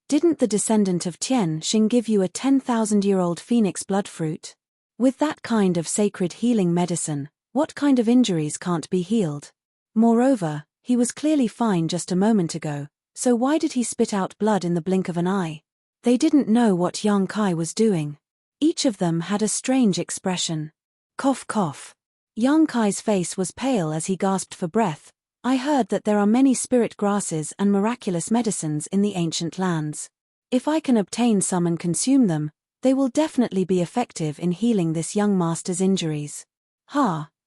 "Didn't the descendant of Tian Xing give you a 10,000-year-old phoenix blood fruit? With that kind of sacred healing medicine, what kind of injuries can't be healed? Moreover, he was clearly fine just a moment ago, so why did he spit out blood in the blink of an eye?" They didn't know what Yang Kai was doing. Each of them had a strange expression. Cough cough. Yang Kai's face was pale as he gasped for breath. "I heard that there are many spirit grasses and miraculous medicines in the ancient lands. If I can obtain some and consume them, they will definitely be effective in healing this young master's injuries.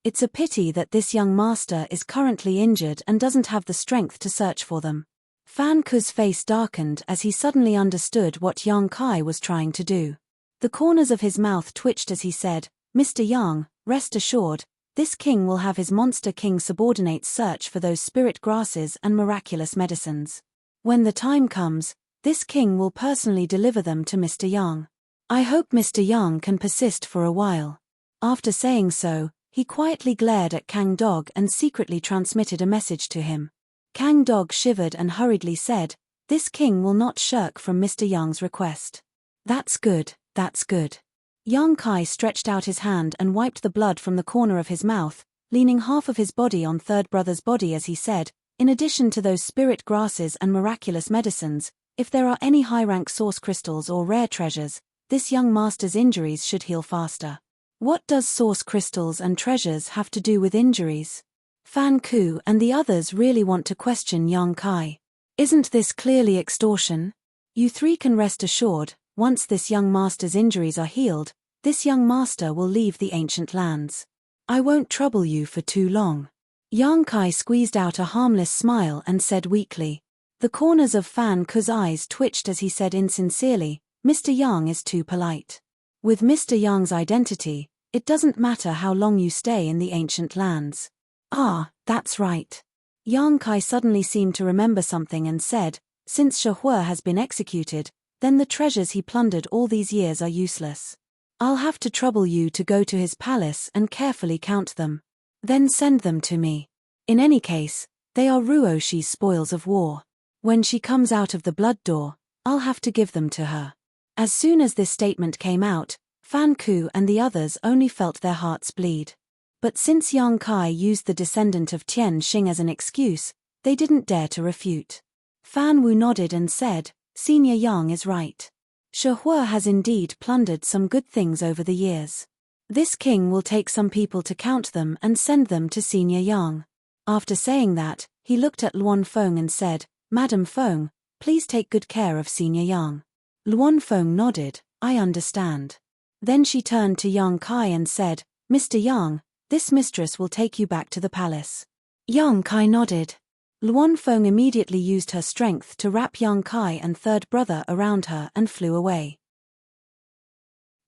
It's a pity that this young master is currently injured and doesn't have the strength to search for them." Fan Ku's face darkened as he suddenly understood what Yang Kai was trying to do. The corners of his mouth twitched as he said, "Mr. Yang, rest assured, this king will have his monster king subordinates search for those spirit grasses and miraculous medicines. When the time comes, this king will personally deliver them to Mr. Yang. I hope Mr. Yang can persist for a while." After saying so, he quietly glared at Kang Dog and secretly transmitted a message to him. Kang Dog shivered and hurriedly said, "This king will not shirk from Mr. Yang's request." That's good, that's good." Yang Kai stretched out his hand and wiped the blood from the corner of his mouth, leaning half of his body on third brother's body as he said, "In addition to those spirit grasses and miraculous medicines, if there are any high-rank source crystals or rare treasures, this young master's injuries should heal faster." "What does source crystals and treasures have to do with injuries?" Fan Ku and the others really want to question Yang Kai. "Isn't this clearly extortion? You 3 can rest assured, once this young master's injuries are healed, this young master will leave the ancient lands. I won't trouble you for too long." Yang Kai squeezed out a harmless smile and said weakly. The corners of Fan Ku's eyes twitched as he said insincerely, "Mr. Yang is too polite. With Mr. Yang's identity, it doesn't matter how long you stay in the ancient lands." "Ah, that's right." Yang Kai suddenly seemed to remember something and said, "Since Shihua has been executed, then the treasures he plundered all these years are useless. I'll have to trouble you to go to his palace and carefully count them. Then send them to me. In any case, they are Ruoshi's spoils of war. When she comes out of the blood door, I'll have to give them to her." As soon as this statement came out, Fan Ku and the others only felt their hearts bleed. But since Yang Kai used the descendant of Tian Xing as an excuse, they didn't dare to refute. Fan Wu nodded and said, "Senior Yang is right. Shihua has indeed plundered some good things over the years. This king will take some people to count them and send them to Senior Yang." After saying that, he looked at Luan Feng and said, "Madam Feng, please take good care of Senior Yang." Luan Feng nodded, "I understand." Then she turned to Yang Kai and said, "Mr. Yang, this mistress will take you back to the palace." Yang Kai nodded. Luan Feng immediately used her strength to wrap Yang Kai and third brother around her and flew away.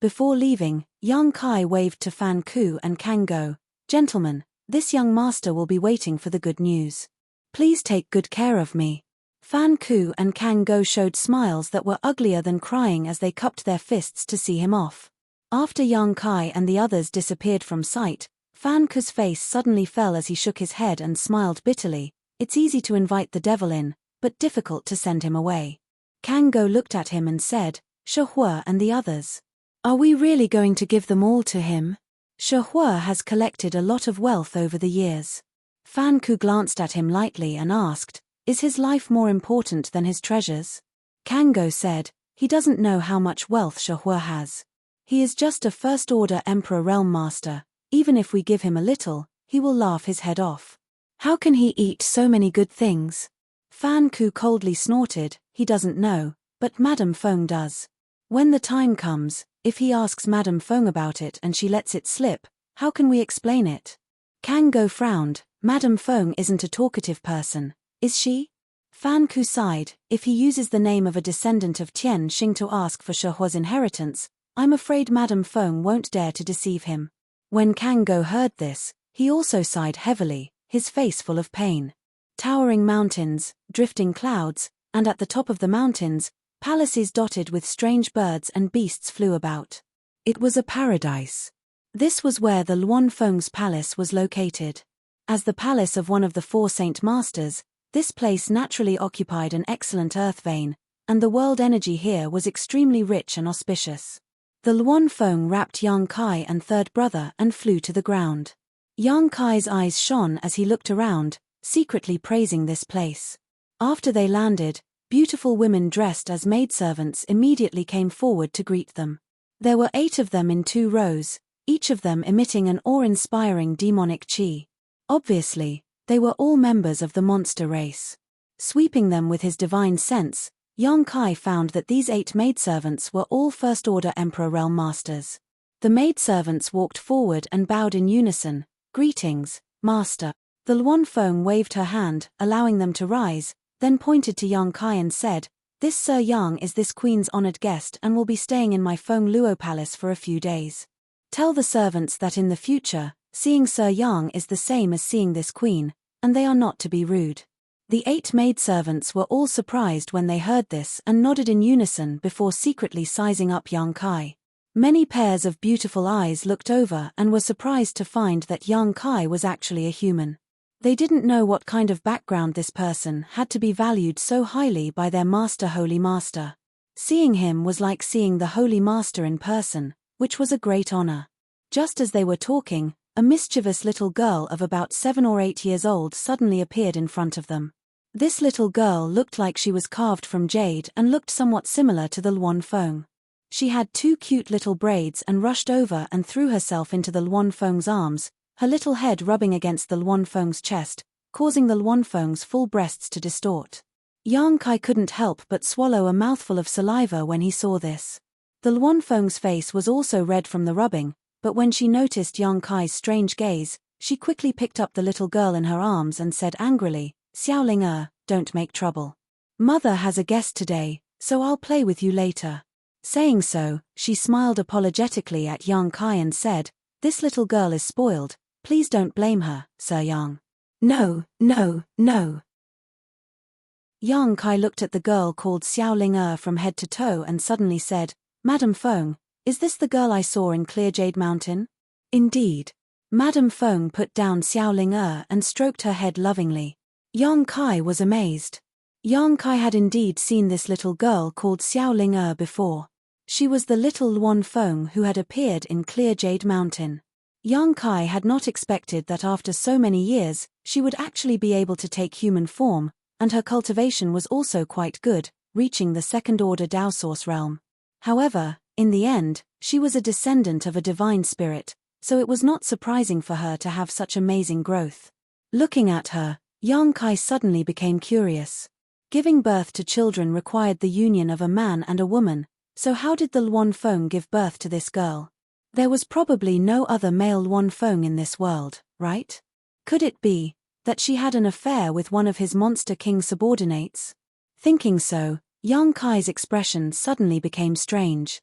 Before leaving, Yang Kai waved to Fan Ku and Kang Go, "Gentlemen, this young master will be waiting for the good news." Please take good care of me. Fan Ku and Kang Go showed smiles that were uglier than crying as they cupped their fists to see him off. After Yang Kai and the others disappeared from sight, Fan Ku's face suddenly fell as he shook his head and smiled bitterly. It's easy to invite the devil in, but difficult to send him away. Kang Go looked at him and said, "Shihua and the others. Are we really going to give them all to him? Shihua has collected a lot of wealth over the years." Fan Ku glanced at him lightly and asked, "Is his life more important than his treasures?" Kang Go said, "He doesn't know how much wealth Shihua has. He is just a first-order Emperor Realm Master. Even if we give him a little, he will laugh his head off. How can he eat so many good things?" Fan Ku coldly snorted, "He doesn't know, but Madame Feng does. When the time comes, if he asks Madame Feng about it and she lets it slip, how can we explain it?" Kang Go frowned. "Madame Feng isn't a talkative person, is she?" Fan Ku sighed. "If he uses the name of a descendant of Tian Xing to ask for Shihua's inheritance, I'm afraid Madame Feng won't dare to deceive him." When Kang Go heard this, he also sighed heavily, his face full of pain. Towering mountains, drifting clouds, and at the top of the mountains, palaces dotted with strange birds and beasts flew about. It was a paradise. This was where the Luan Feng's palace was located. As the palace of one of the four Saint Masters, this place naturally occupied an excellent earth vein, and the world energy here was extremely rich and auspicious. The Luan Feng wrapped Yang Kai and third brother and flew to the ground. Yang Kai's eyes shone as he looked around, secretly praising this place. After they landed, beautiful women dressed as maidservants immediately came forward to greet them. There were 8 of them in 2 rows, each of them emitting an awe-inspiring demonic chi. Obviously, they were all members of the monster race. Sweeping them with his divine sense, Yang Kai found that these 8 maidservants were all first-order Emperor Realm Masters. The maidservants walked forward and bowed in unison, "Greetings, Master." The Luan Feng waved her hand, allowing them to rise, then pointed to Yang Kai and said, "This Sir Yang is this queen's honored guest and will be staying in my Feng Luo palace for a few days. Tell the servants that in the future, seeing Sir Yang is the same as seeing this queen, and they are not to be rude." The 8 maidservants were all surprised when they heard this and nodded in unison before secretly sizing up Yang Kai. Many pairs of beautiful eyes looked over and were surprised to find that Yang Kai was actually a human. They didn't know what kind of background this person had to be valued so highly by their master Holy Master. Seeing him was like seeing the Holy Master in person, which was a great honor. Just as they were talking, a mischievous little girl of about 7 or 8 years old suddenly appeared in front of them. This little girl looked like she was carved from jade and looked somewhat similar to the Luan Feng. She had 2 cute little braids and rushed over and threw herself into the Luan Feng's arms, her little head rubbing against the Luan Feng's chest, causing the Luan Feng's full breasts to distort. Yang Kai couldn't help but swallow a mouthful of saliva when he saw this. The Luan Feng's face was also red from the rubbing, but when she noticed Yang Kai's strange gaze, she quickly picked up the little girl in her arms and said angrily, "Xiaoling, don't make trouble. Mother has a guest today, so I'll play with you later." Saying so, she smiled apologetically at Yang Kai and said, "This little girl is spoiled, please don't blame her, Sir Yang." "No, no, no." Yang Kai looked at the girl called Xiaoling from head to toe and suddenly said, "Madame Feng, is this the girl I saw in Clear Jade Mountain?" "Indeed." Madame Feng put down Xiaoling and stroked her head lovingly. Yang Kai was amazed. Yang Kai had indeed seen this little girl called Xiaoling before. She was the little Luan Feng who had appeared in Clear Jade Mountain. Yang Kai had not expected that after so many years, she would actually be able to take human form, and her cultivation was also quite good, reaching the second-order Dao Source realm. However, in the end, she was a descendant of a divine spirit, so it was not surprising for her to have such amazing growth. Looking at her, Yang Kai suddenly became curious. Giving birth to children required the union of a man and a woman, so how did the Luan Feng give birth to this girl? There was probably no other male Luan Feng in this world, right? Could it be that she had an affair with one of his Monster King subordinates? Thinking so, Yang Kai's expression suddenly became strange.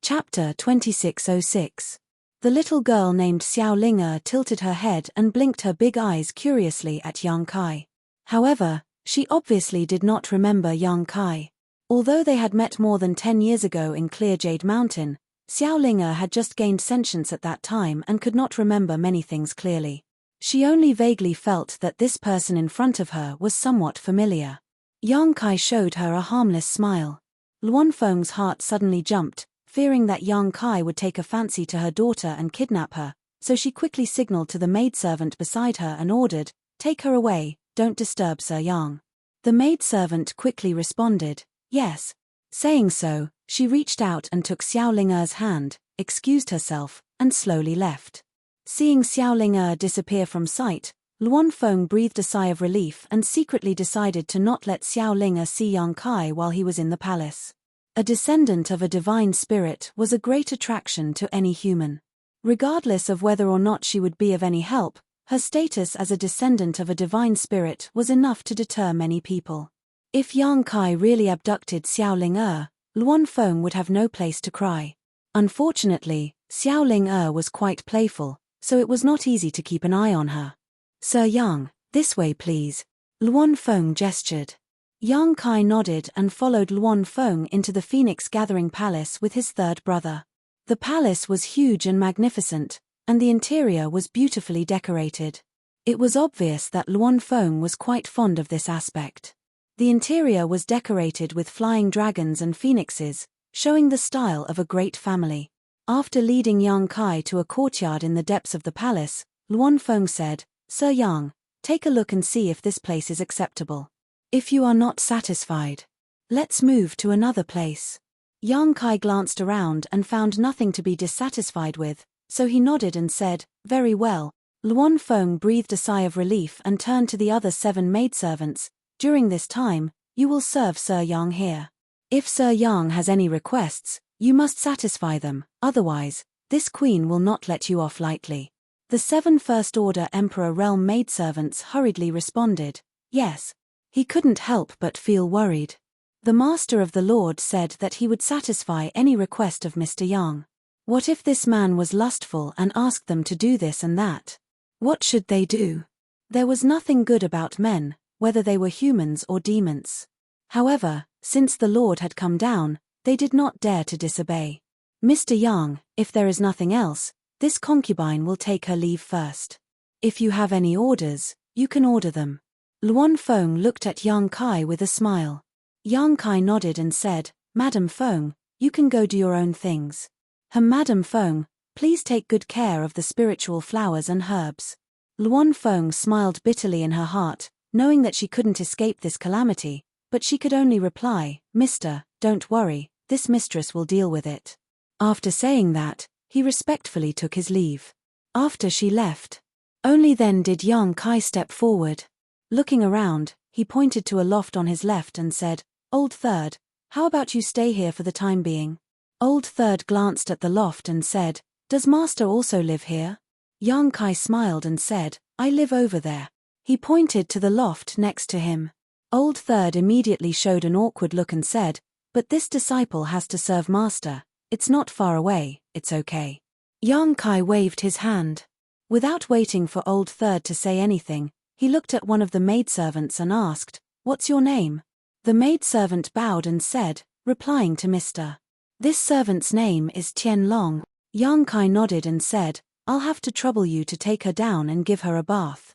Chapter 2606. The little girl named Xiao Ling'er tilted her head and blinked her big eyes curiously at Yang Kai. However, she obviously did not remember Yang Kai. Although they had met more than 10 years ago in Clear Jade Mountain, Xiao Ling'er had just gained sentience at that time and could not remember many things clearly. She only vaguely felt that this person in front of her was somewhat familiar. Yang Kai showed her a harmless smile. Luan Feng's heart suddenly jumped, fearing that Yang Kai would take a fancy to her daughter and kidnap her, so she quickly signaled to the maidservant beside her and ordered, "Take her away, don't disturb Sir Yang." The maidservant quickly responded, "Yes." Saying so, she reached out and took Xiao Ling'er's hand, excused herself, and slowly left. Seeing Xiao Ling'er disappear from sight, Luan Feng breathed a sigh of relief and secretly decided to not let Xiao Ling'er see Yang Kai while he was in the palace. A descendant of a divine spirit was a great attraction to any human. Regardless of whether or not she would be of any help, her status as a descendant of a divine spirit was enough to deter many people. If Yang Kai really abducted Xiao Ling'er, Luan Feng would have no place to cry. Unfortunately, Xiao Ling'er was quite playful, so it was not easy to keep an eye on her. "Sir Yang, this way please," Luan Feng gestured. Yang Kai nodded and followed Luan Feng into the Phoenix Gathering Palace with his third brother. The palace was huge and magnificent, and the interior was beautifully decorated. It was obvious that Luan Feng was quite fond of this aspect. The interior was decorated with flying dragons and phoenixes, showing the style of a great family. After leading Yang Kai to a courtyard in the depths of the palace, Luan Feng said, "Sir Yang, take a look and see if this place is acceptable. If you are not satisfied, let's move to another place." Yang Kai glanced around and found nothing to be dissatisfied with, so he nodded and said, "Very well." Luan Feng breathed a sigh of relief and turned to the other 7 maidservants. "During this time, you will serve Sir Yang here. If Sir Yang has any requests, you must satisfy them, otherwise, this queen will not let you off lightly." The 7 First Order Emperor Realm maidservants hurriedly responded, "Yes." He couldn't help but feel worried. The Master of the Lord said that he would satisfy any request of Mr. Yang. What if this man was lustful and asked them to do this and that? What should they do? There was nothing good about men, whether they were humans or demons. However, since the Lord had come down, they did not dare to disobey. "Mr. Yang, if there is nothing else, this concubine will take her leave first. If you have any orders, you can order them." Luan Feng looked at Yang Kai with a smile. Yang Kai nodded and said, "Madam Feng, you can go do your own things. Madam Feng, please take good care of the spiritual flowers and herbs." Luan Feng smiled bitterly in her heart, knowing that she couldn't escape this calamity, but she could only reply, "Mister, don't worry, this mistress will deal with it." After saying that, he respectfully took his leave. After she left, only then did Yang Kai step forward. Looking around, he pointed to a loft on his left and said, "Old Third, how about you stay here for the time being?" Old Third glanced at the loft and said, "Does Master also live here?" Yang Kai smiled and said, "I live over there." He pointed to the loft next to him. Old Third immediately showed an awkward look and said, "But this disciple has to serve Master. It's not far away, it's okay." Yang Kai waved his hand. Without waiting for Old Third to say anything, he looked at one of the maidservants and asked, "What's your name?" The maidservant bowed and said, replying to Mr. "This servant's name is Tian Long." Yang Kai nodded and said, "I'll have to trouble you to take her down and give her a bath.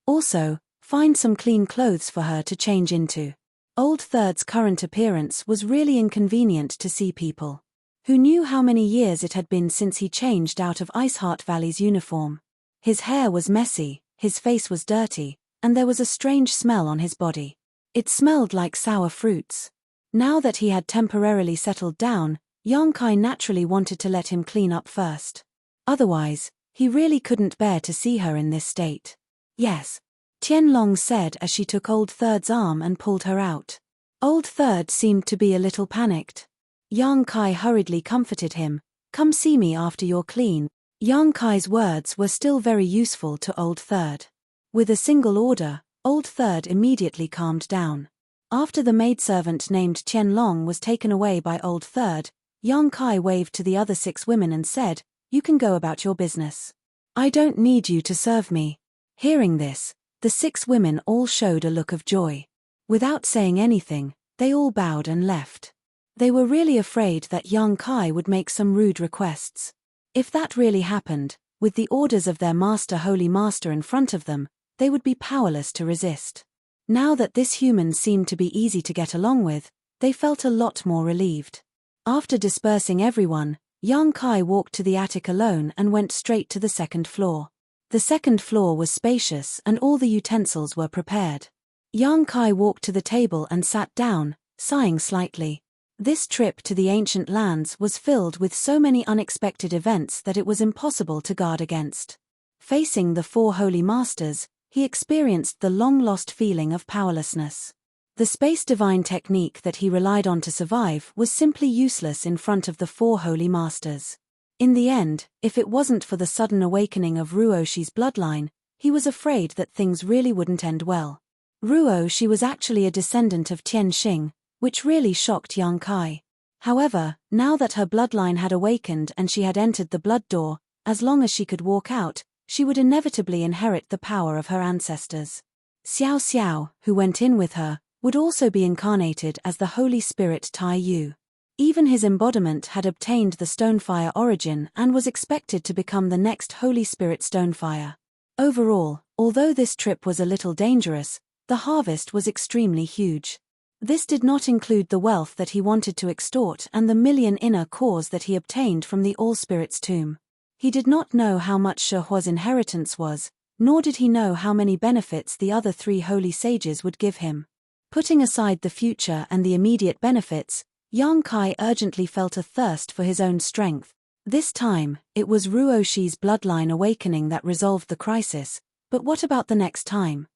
Also, find some clean clothes for her to change into." Old Third's current appearance was really inconvenient to see people. Who knew how many years it had been since he changed out of Iceheart Valley's uniform? His hair was messy, his face was dirty, and there was a strange smell on his body. It smelled like sour fruits. Now that he had temporarily settled down, Yang Kai naturally wanted to let him clean up first. Otherwise, he really couldn't bear to see her in this state. "Yes," Tian Long said as she took Old Third's arm and pulled her out. Old Third seemed to be a little panicked. Yang Kai hurriedly comforted him, "Come see me after you're clean." Yang Kai's words were still very useful to Old Third. With a single order, Old Third immediately calmed down. After the maidservant named Tian Long was taken away by Old Third, Yang Kai waved to the other 6 women and said, "You can go about your business. I don't need you to serve me." Hearing this, the 6 women all showed a look of joy. Without saying anything, they all bowed and left. They were really afraid that Yang Kai would make some rude requests. If that really happened, with the orders of their master, Holy Master, in front of them, they would be powerless to resist. Now that this human seemed to be easy to get along with, they felt a lot more relieved. After dispersing everyone, Yang Kai walked to the attic alone and went straight to the 2nd floor. The 2nd floor was spacious and all the utensils were prepared. Yang Kai walked to the table and sat down, sighing slightly. This trip to the ancient lands was filled with so many unexpected events that it was impossible to guard against. Facing the 4 holy masters, he experienced the long-lost feeling of powerlessness. The space divine technique that he relied on to survive was simply useless in front of the 4 holy masters. In the end, if it wasn't for the sudden awakening of Ruoshi's bloodline, he was afraid that things really wouldn't end well. Ruoshi was actually a descendant of Tian Xing, which really shocked Yang Kai. However, now that her bloodline had awakened and she had entered the blood door, as long as she could walk out, she would inevitably inherit the power of her ancestors. Xiao Xiao, who went in with her, would also be incarnated as the Holy Spirit Tai Yu. Even his embodiment had obtained the Stonefire origin and was expected to become the next Holy Spirit Stonefire. Overall, although this trip was a little dangerous, the harvest was extremely huge. This did not include the wealth that he wanted to extort and the million inner cores that he obtained from the All-Spirits tomb. He did not know how much Shehua's inheritance was, nor did he know how many benefits the other 3 holy sages would give him. Putting aside the future and the immediate benefits, Yang Kai urgently felt a thirst for his own strength. This time, it was Ruoshi's bloodline awakening that resolved the crisis, but what about the next time?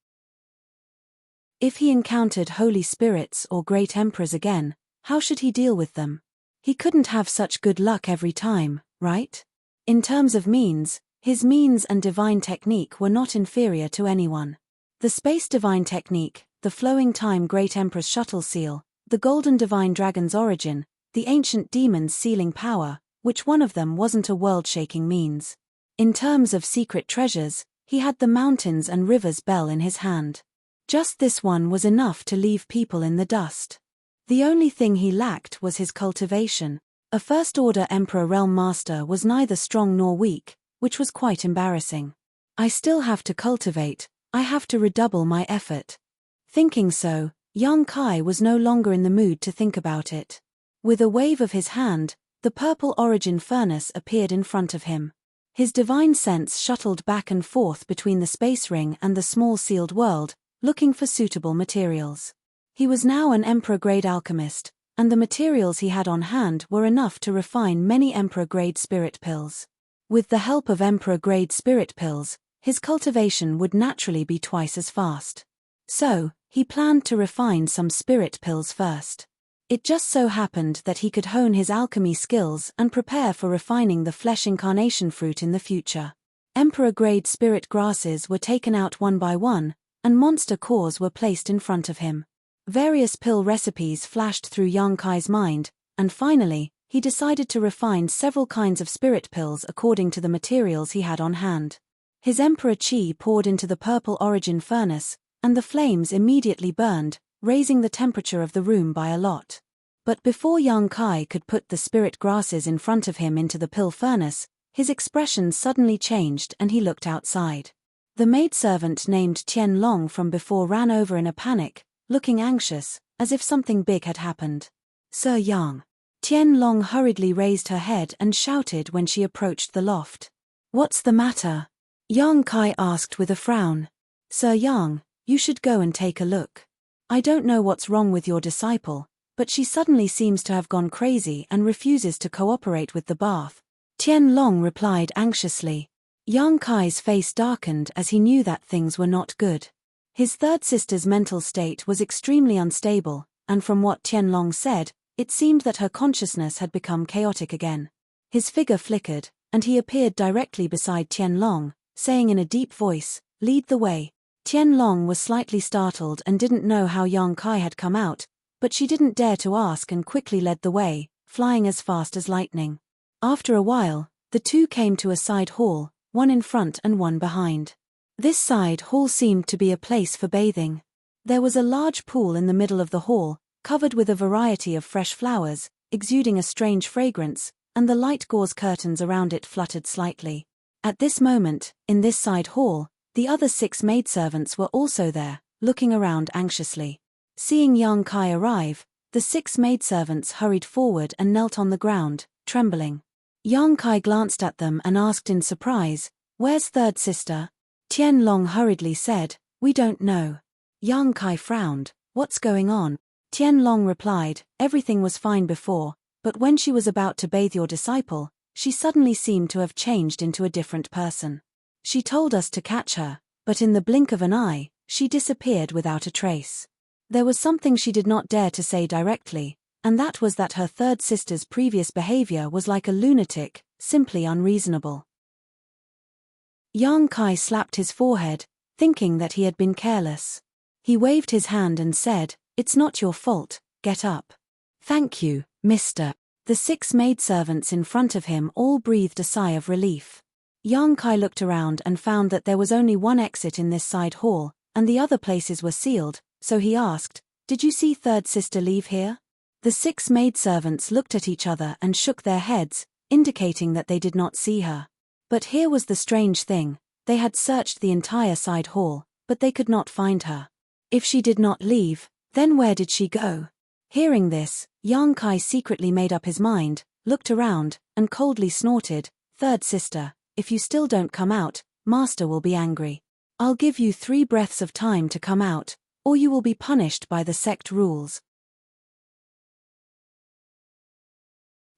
If he encountered holy spirits or great emperors again, how should he deal with them? He couldn't have such good luck every time, right? In terms of means, his means and divine technique were not inferior to anyone. The space divine technique, the flowing time great emperor's shuttle seal, the golden divine dragon's origin, the ancient demon's sealing power, which one of them wasn't a world-shaking means. In terms of secret treasures, he had the mountains and rivers bell in his hand. Just this one was enough to leave people in the dust. The only thing he lacked was his cultivation. A first-order Emperor Realm Master was neither strong nor weak, which was quite embarrassing. I still have to cultivate, I have to redouble my effort. Thinking so, Yang Kai was no longer in the mood to think about it. With a wave of his hand, the purple origin furnace appeared in front of him. His divine sense shuttled back and forth between the space ring and the small sealed world, looking for suitable materials. He was now an Emperor-grade alchemist, and the materials he had on hand were enough to refine many Emperor-grade spirit pills. With the help of Emperor-grade spirit pills, his cultivation would naturally be twice as fast. So, he planned to refine some spirit pills first. It just so happened that he could hone his alchemy skills and prepare for refining the flesh incarnation fruit in the future. Emperor-grade spirit grasses were taken out one by one, and monster cores were placed in front of him. Various pill recipes flashed through Yang Kai's mind, and finally, he decided to refine several kinds of spirit pills according to the materials he had on hand. His Emperor Qi poured into the purple origin furnace, and the flames immediately burned, raising the temperature of the room by a lot. But before Yang Kai could put the spirit grasses in front of him into the pill furnace, his expression suddenly changed and he looked outside. The maidservant named Tian Long from before ran over in a panic, looking anxious, as if something big had happened. "Sir Yang." Tian Long hurriedly raised her head and shouted when she approached the loft. "What's the matter?" Yang Kai asked with a frown. "Sir Yang, you should go and take a look. I don't know what's wrong with your disciple, but she suddenly seems to have gone crazy and refuses to cooperate with the bath." Tian Long replied anxiously. Yang Kai's face darkened as he knew that things were not good. His third sister's mental state was extremely unstable, and from what Tian Long said, it seemed that her consciousness had become chaotic again. His figure flickered, and he appeared directly beside Tian Long, saying in a deep voice, "Lead the way." Tian Long was slightly startled and didn't know how Yang Kai had come out, but she didn't dare to ask and quickly led the way, flying as fast as lightning. After a while, the two came to a side hall, one in front and one behind. This side hall seemed to be a place for bathing. There was a large pool in the middle of the hall, covered with a variety of fresh flowers, exuding a strange fragrance, and the light gauze curtains around it fluttered slightly. At this moment, in this side hall, the other 6 maidservants were also there, looking around anxiously. Seeing young Kai arrive, the 6 maidservants hurried forward and knelt on the ground, trembling. Young Kai glanced at them and asked in surprise, "Where's third sister?" Tian Long hurriedly said, "We don't know." Young Kai frowned, "What's going on?" Tian Long replied, "Everything was fine before, but when she was about to bathe your disciple, she suddenly seemed to have changed into a different person. She told us to catch her, but in the blink of an eye, she disappeared without a trace. There was something she did not dare to say directly, and that was that her third sister's previous behavior was like a lunatic, simply unreasonable." Young Kai slapped his forehead, thinking that he had been careless. He waved his hand and said, "It's not your fault, get up." "Thank you, mister." The 6 maidservants in front of him all breathed a sigh of relief. Young Kai looked around and found that there was only one exit in this side hall, and the other places were sealed, so he asked, "Did you see third sister leave here?" The 6 maidservants looked at each other and shook their heads, indicating that they did not see her. But here was the strange thing, they had searched the entire side hall, but they could not find her. If she did not leave, then where did she go? Hearing this, young Kai secretly made up his mind, looked around, and coldly snorted, "Third sister, if you still don't come out, master will be angry. I'll give you 3 breaths of time to come out, or you will be punished by the sect rules."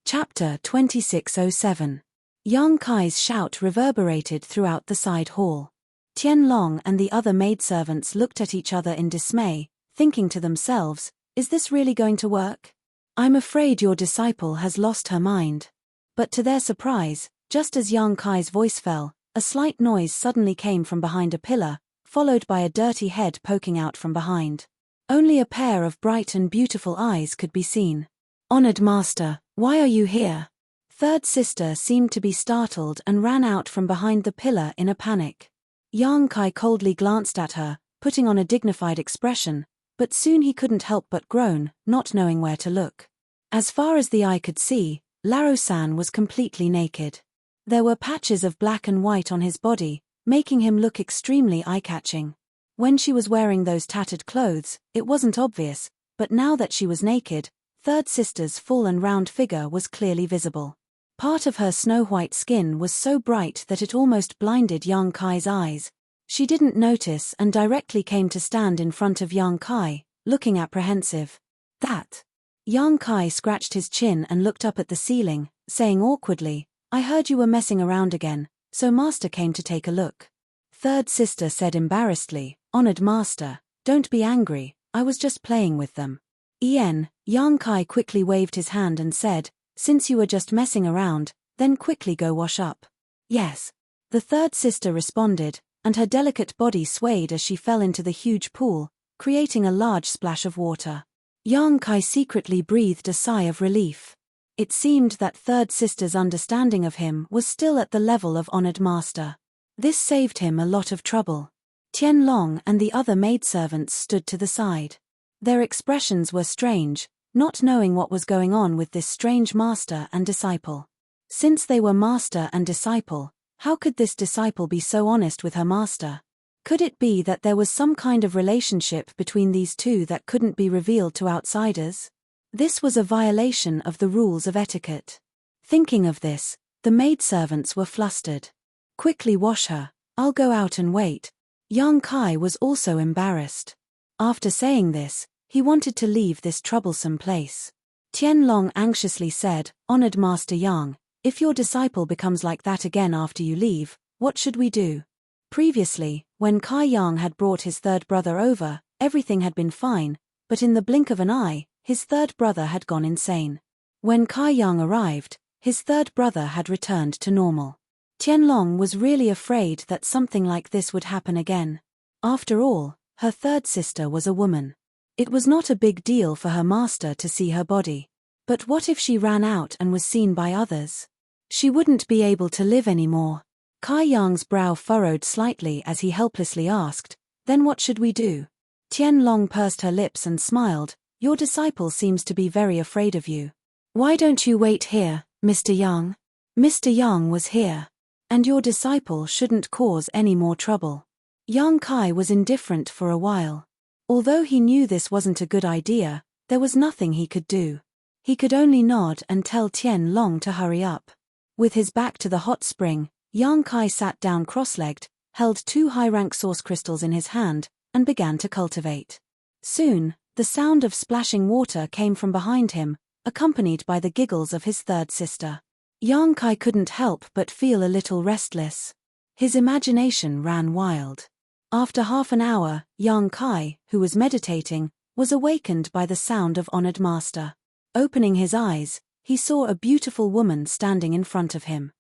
Chapter 2607. Young Kai's shout reverberated throughout the side hall. Tian Long and the other maidservants looked at each other in dismay, thinking to themselves, "Is this really going to work? I'm afraid your disciple has lost her mind." But to their surprise, just as young Kai's voice fell, a slight noise suddenly came from behind a pillar, followed by a dirty head poking out from behind. Only a pair of bright and beautiful eyes could be seen. "Honored master, why are you here?" Third sister seemed to be startled and ran out from behind the pillar in a panic. Young Kai coldly glanced at her, putting on a dignified expression, but soon he couldn't help but groan, not knowing where to look. As far as the eye could see, Laro-san was completely naked. There were patches of black and white on his body, making him look extremely eye-catching. When she was wearing those tattered clothes, it wasn't obvious, but now that she was naked, third sister's full and round figure was clearly visible. Part of her snow-white skin was so bright that it almost blinded young Kai's eyes. She didn't notice and directly came to stand in front of young Kai, looking apprehensive. "That." Young Kai scratched his chin and looked up at the ceiling, saying awkwardly, "I heard you were messing around again, so master came to take a look." Third sister said embarrassedly, "Honored master, don't be angry, I was just playing with them." Young Kai quickly waved his hand and said, "Since you were just messing around, then quickly go wash up." "Yes." The third sister responded, and her delicate body swayed as she fell into the huge pool, creating a large splash of water. Young Kai secretly breathed a sigh of relief. It seemed that third sister's understanding of him was still at the level of honored master. This saved him a lot of trouble. Tian Long and the other maidservants stood to the side. Their expressions were strange, not knowing what was going on with this strange master and disciple. Since they were master and disciple, how could this disciple be so honest with her master? Could it be that there was some kind of relationship between these two that couldn't be revealed to outsiders? This was a violation of the rules of etiquette. Thinking of this, the maidservants were flustered. "Quickly wash her, I'll go out and wait." Young Kai was also embarrassed. After saying this, he wanted to leave this troublesome place. Tian Long anxiously said, "Honored Master Yang, if your disciple becomes like that again after you leave, what should we do?" Previously, when Kai Yang had brought his third brother over, everything had been fine, but in the blink of an eye, his third brother had gone insane. When Kai Yang arrived, his third brother had returned to normal. Tian Long was really afraid that something like this would happen again. After all, her third sister was a woman. It was not a big deal for her master to see her body. But what if she ran out and was seen by others? She wouldn't be able to live anymore. Kai Yang's brow furrowed slightly as he helplessly asked, "Then what should we do?" Tian Long pursed her lips and smiled, "Your disciple seems to be very afraid of you. Why don't you wait here, Mr. Yang? Mr. Yang was here. And your disciple shouldn't cause any more trouble." Yang Kai was indifferent for a while. Although he knew this wasn't a good idea, there was nothing he could do. He could only nod and tell Tian Long to hurry up. With his back to the hot spring, Yang Kai sat down cross-legged, held 2 high-rank source crystals in his hand, and began to cultivate. Soon, the sound of splashing water came from behind him, accompanied by the giggles of his third sister. Yang Kai couldn't help but feel a little restless. His imagination ran wild. After half an hour, Yang Kai, who was meditating, was awakened by the sound of Honored Master. Opening his eyes, he saw a beautiful woman standing in front of him.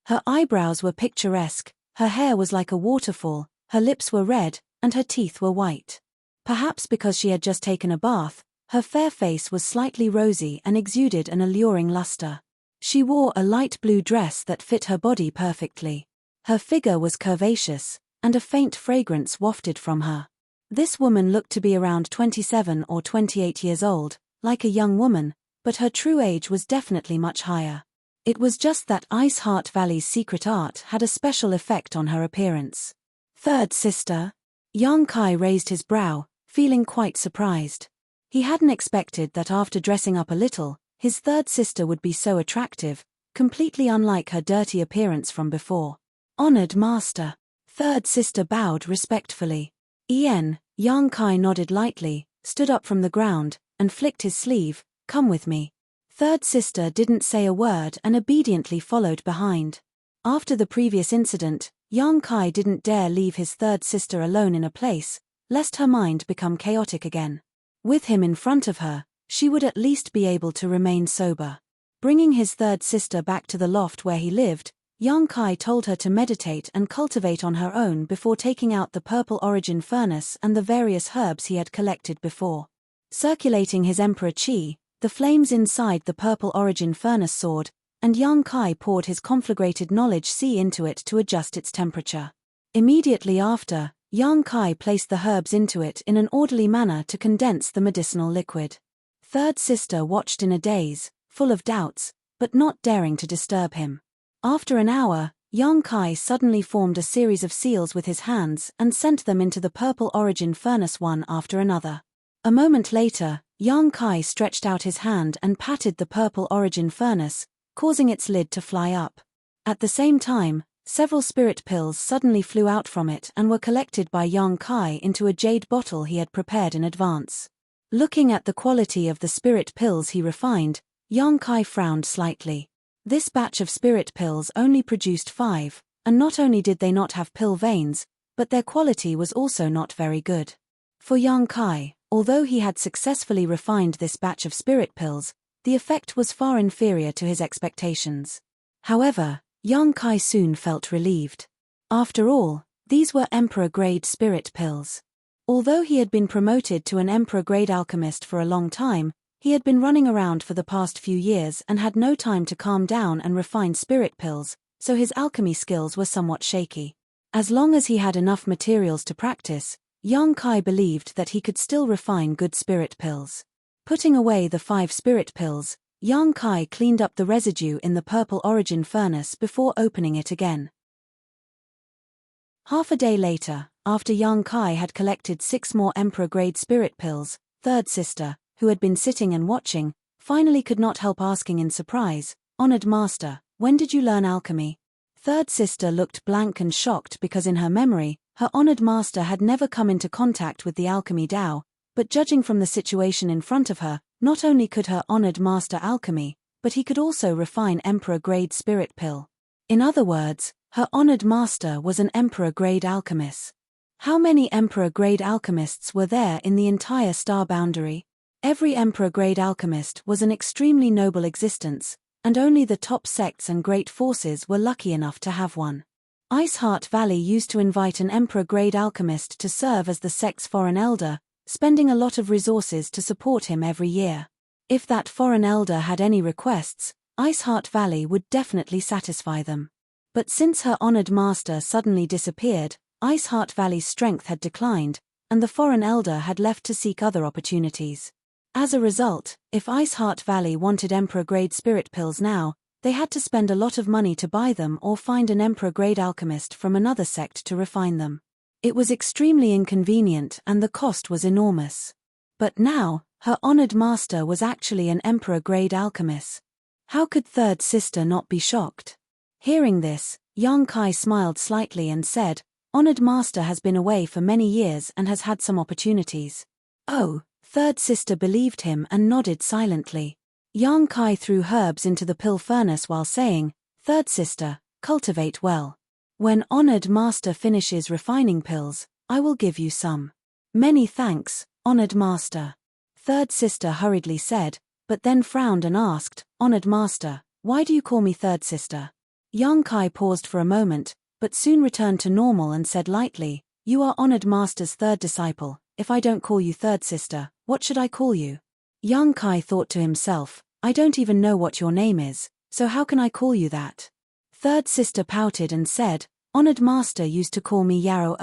Her eyebrows were picturesque, her hair was like a waterfall, her lips were red, and her teeth were white. Perhaps because she had just taken a bath, her fair face was slightly rosy and exuded an alluring luster. She wore a light blue dress that fit her body perfectly. Her figure was curvaceous, and a faint fragrance wafted from her. This woman looked to be around 27 or 28 years old, like a young woman, but her true age was definitely much higher. It was just that Ice Heart Valley's secret art had a special effect on her appearance. "Third sister?" Yang Kai raised his brow, feeling quite surprised. He hadn't expected that after dressing up a little, his third sister would be so attractive, completely unlike her dirty appearance from before. "Honored Master." Third sister bowed respectfully. Yang Kai nodded lightly, stood up from the ground, and flicked his sleeve, "Come with me." Third sister didn't say a word and obediently followed behind. After the previous incident, Yang Kai didn't dare leave his third sister alone in a place, lest her mind become chaotic again. With him in front of her, she would at least be able to remain sober. Bringing his third sister back to the loft where he lived, Yang Kai told her to meditate and cultivate on her own before taking out the purple origin furnace and the various herbs he had collected before. Circulating his emperor chi, the flames inside the purple origin furnace soared, and Yang Kai poured his conflagrated knowledge sea into it to adjust its temperature. Immediately after, Yang Kai placed the herbs into it in an orderly manner to condense the medicinal liquid. Third sister watched in a daze, full of doubts, but not daring to disturb him. After an hour, Yang Kai suddenly formed a series of seals with his hands and sent them into the purple origin furnace one after another. A moment later, Yang Kai stretched out his hand and patted the purple origin furnace, causing its lid to fly up. At the same time, several spirit pills suddenly flew out from it and were collected by Yang Kai into a jade bottle he had prepared in advance. Looking at the quality of the spirit pills he refined, Yang Kai frowned slightly. This batch of spirit pills only produced 5, and not only did they not have pill veins, but their quality was also not very good. For Yang Kai, although he had successfully refined this batch of spirit pills, the effect was far inferior to his expectations. However, Yang Kai soon felt relieved. After all, these were Emperor-grade spirit pills. Although he had been promoted to an Emperor-grade alchemist for a long time, he had been running around for the past few years and had no time to calm down and refine spirit pills, so his alchemy skills were somewhat shaky. As long as he had enough materials to practice, Yang Kai believed that he could still refine good spirit pills. Putting away the 5 spirit pills, Yang Kai cleaned up the residue in the purple origin furnace before opening it again. Half a day later, after Yang Kai had collected 6 more Emperor-grade spirit pills, third sister, who had been sitting and watching, finally could not help asking in surprise, "Honored Master, when did you learn alchemy?" Third sister looked blank and shocked because in her memory, her honored master had never come into contact with the alchemy Tao, but judging from the situation in front of her, not only could her honored master alchemy, but he could also refine Emperor-grade spirit pill. In other words, her honored master was an Emperor-grade alchemist. How many Emperor-grade alchemists were there in the entire star boundary? Every Emperor-grade alchemist was an extremely noble existence, and only the top sects and great forces were lucky enough to have one. Ice Heart Valley used to invite an Emperor-grade alchemist to serve as the sect's foreign elder, spending a lot of resources to support him every year. If that foreign elder had any requests, Ice Heart Valley would definitely satisfy them. But since her honored master suddenly disappeared, Ice Heart Valley's strength had declined, and the foreign elder had left to seek other opportunities. As a result, if Ice Heart Valley wanted Emperor-grade spirit pills now, they had to spend a lot of money to buy them or find an Emperor-grade alchemist from another sect to refine them. It was extremely inconvenient and the cost was enormous. But now, her honored master was actually an Emperor-grade alchemist. How could third sister not be shocked? Hearing this, Yang Kai smiled slightly and said, "Honored master has been away for many years and has had some opportunities." Oh, third sister believed him and nodded silently. Yang Kai threw herbs into the pill furnace while saying, "Third sister, cultivate well. When honored master finishes refining pills, I will give you some." "Many thanks, honored master," third sister hurriedly said, but then frowned and asked, "Honored master, why do you call me third sister?" Yang Kai paused for a moment, but soon returned to normal and said lightly, "You are honored master's third disciple. If I don't call you third sister, what should I call you?" Yang Kai thought to himself, "I don't even know what your name is, so how can I call you that?" Third sister pouted and said, "Honored master used to call me Yarrow.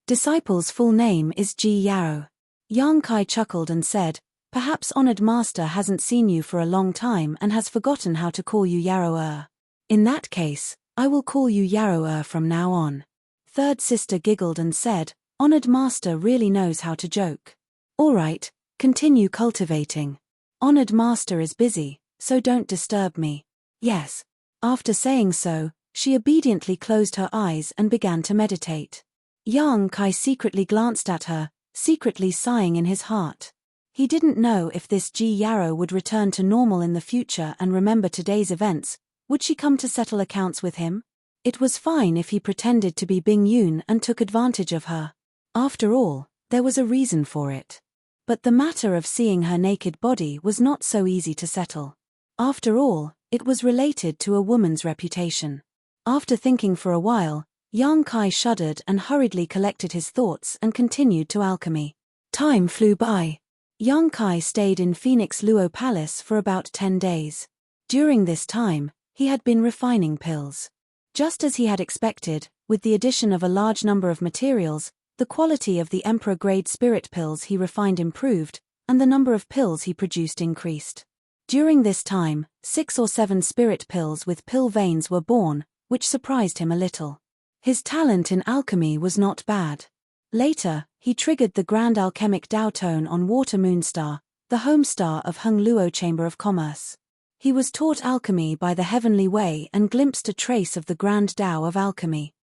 Disciple's full name is Ji Yarrow." Yang Kai chuckled and said, "Perhaps honored master hasn't seen you for a long time and has forgotten how to call you Yarrow. In that case, I will call you Yarrow from now on." Third sister giggled and said, "Honored master really knows how to joke. All right, continue cultivating. Honored master is busy, so don't disturb me." "Yes." After saying so, she obediently closed her eyes and began to meditate. Yang Kai secretly glanced at her, secretly sighing in his heart. He didn't know if this Ji Yarrow would return to normal in the future and remember today's events. Would she come to settle accounts with him? It was fine if he pretended to be Bing Yun and took advantage of her. After all, there was a reason for it. But the matter of seeing her naked body was not so easy to settle. After all, it was related to a woman's reputation. After thinking for a while, Yang Kai shuddered and hurriedly collected his thoughts and continued to alchemy. Time flew by. Yang Kai stayed in Phoenix Luo Palace for about 10 days. During this time, he had been refining pills. Just as he had expected, with the addition of a large number of materials, the quality of the Emperor-grade spirit pills he refined improved, and the number of pills he produced increased. During this time, 6 or 7 spirit pills with pill veins were born, which surprised him a little. His talent in alchemy was not bad. Later, he triggered the Grand Alchemic Tao Tone on Water Moonstar, the home star of Hung Luo Chamber of Commerce. He was taught alchemy by the Heavenly Way and glimpsed a trace of the Grand Tao of alchemy.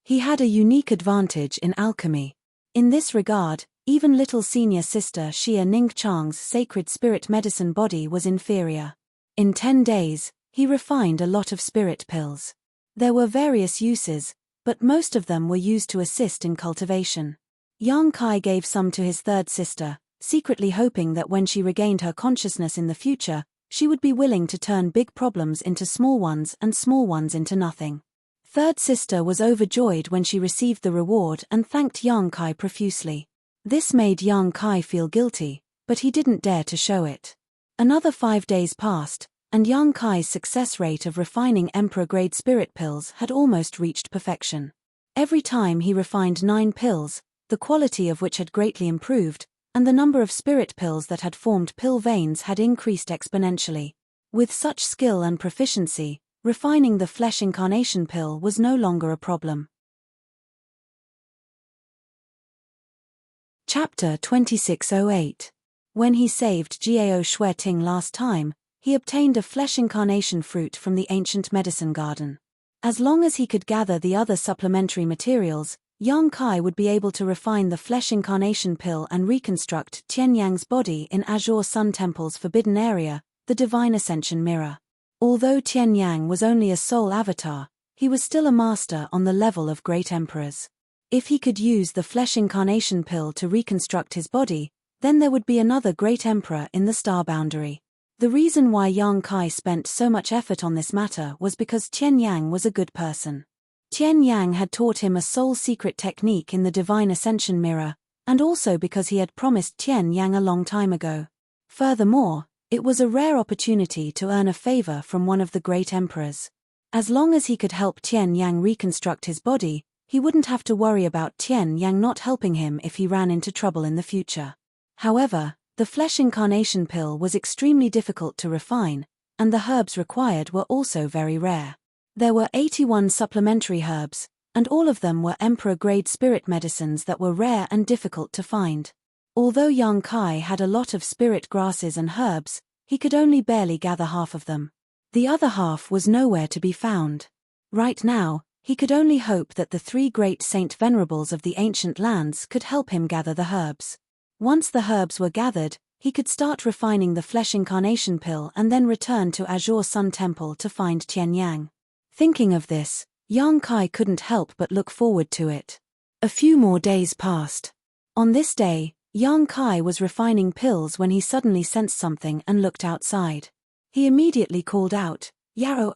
He had a unique advantage in alchemy. In this regard, even little senior sister Xia Ning Chang's sacred spirit medicine body was inferior. In 10 days, he refined a lot of spirit pills. There were various uses, but most of them were used to assist in cultivation. Yang Kai gave some to his third sister, secretly hoping that when she regained her consciousness in the future, she would be willing to turn big problems into small ones and small ones into nothing. Third sister was overjoyed when she received the reward and thanked Yang Kai profusely. This made Yang Kai feel guilty, but he didn't dare to show it. Another 5 days passed, and Yang Kai's success rate of refining Emperor-grade spirit pills had almost reached perfection. Every time he refined 9 pills, the quality of which had greatly improved, and the number of spirit pills that had formed pill veins had increased exponentially. With such skill and proficiency, refining the flesh incarnation pill was no longer a problem. Chapter 2608. When he saved Jiao Shueting last time, he obtained a flesh incarnation fruit from the ancient medicine garden. As long as he could gather the other supplementary materials, Yang Kai would be able to refine the flesh incarnation pill and reconstruct Tianyang's body in Azure Sun Temple's forbidden area, the Divine Ascension Mirror. Although Tianyang was only a soul avatar, he was still a master on the level of great emperors. If he could use the flesh incarnation pill to reconstruct his body, then there would be another great emperor in the star boundary. The reason why Yang Kai spent so much effort on this matter was because Tianyang was a good person. Tianyang had taught him a soul secret technique in the Divine Ascension Mirror, and also because he had promised Tianyang a long time ago. Furthermore, it was a rare opportunity to earn a favor from one of the great emperors. As long as he could help Tian Yang reconstruct his body, he wouldn't have to worry about Tian Yang not helping him if he ran into trouble in the future. However, the flesh incarnation pill was extremely difficult to refine, and the herbs required were also very rare. There were 81 supplementary herbs, and all of them were emperor-grade spirit medicines that were rare and difficult to find. Although Yang Kai had a lot of spirit grasses and herbs, he could only barely gather half of them. The other half was nowhere to be found. Right now, he could only hope that the 3 great saint venerables of the ancient lands could help him gather the herbs. Once the herbs were gathered, he could start refining the flesh incarnation pill and then return to Azure Sun Temple to find Tian Yang. Thinking of this, Yang Kai couldn't help but look forward to it. A few more days passed. On this day, Yang Kai was refining pills when he suddenly sensed something and looked outside. He immediately called out, "Yarrow!"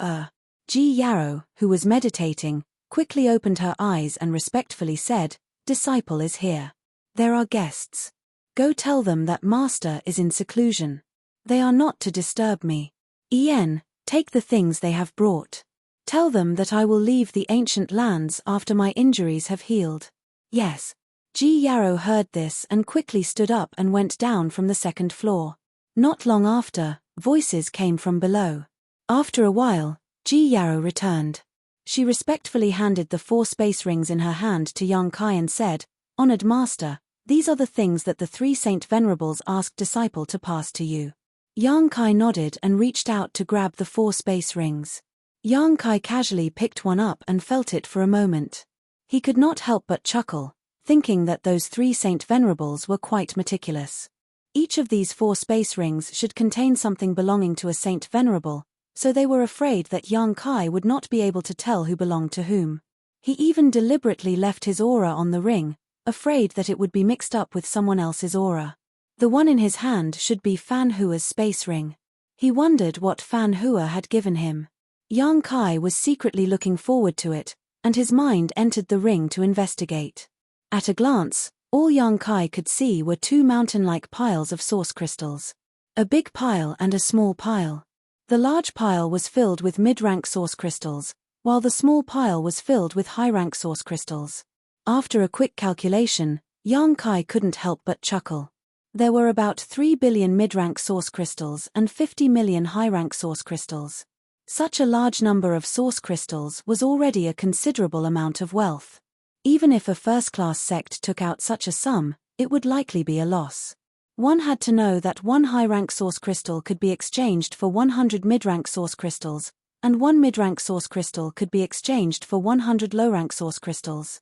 Ji Yarrow, who was meditating, quickly opened her eyes and respectfully said, "Disciple is here. There are guests. Go tell them that Master is in seclusion. They are not to disturb me. Ien, take the things they have brought. Tell them that I will leave the ancient lands after my injuries have healed." "Yes." Ji Yarrow heard this and quickly stood up and went down from the 2nd floor. Not long after, voices came from below. After a while, Ji Yarrow returned. She respectfully handed the 4 space rings in her hand to Yang Kai and said, "Honored Master, these are the things that the 3 Saint Venerables asked Disciple to pass to you." Yang Kai nodded and reached out to grab the 4 space rings. Yang Kai casually picked one up and felt it for a moment. He could not help but chuckle, thinking that those 3 Saint Venerables were quite meticulous. Each of these 4 space rings should contain something belonging to a Saint Venerable, so they were afraid that Yang Kai would not be able to tell who belonged to whom. He even deliberately left his aura on the ring, afraid that it would be mixed up with someone else's aura. The one in his hand should be Fan Hua's space ring. He wondered what Fan Hua had given him. Yang Kai was secretly looking forward to it, and his mind entered the ring to investigate. At a glance, all Yang Kai could see were 2 mountain-like piles of source crystals. A big pile and a small pile. The large pile was filled with mid-rank source crystals, while the small pile was filled with high-rank source crystals. After a quick calculation, Yang Kai couldn't help but chuckle. There were about 3 billion mid-rank source crystals and 50 million high-rank source crystals. Such a large number of source crystals was already a considerable amount of wealth. Even if a first-class sect took out such a sum, it would likely be a loss. One had to know that 1 high-rank source crystal could be exchanged for 100 mid-rank source crystals, and 1 mid-rank source crystal could be exchanged for 100 low-rank source crystals.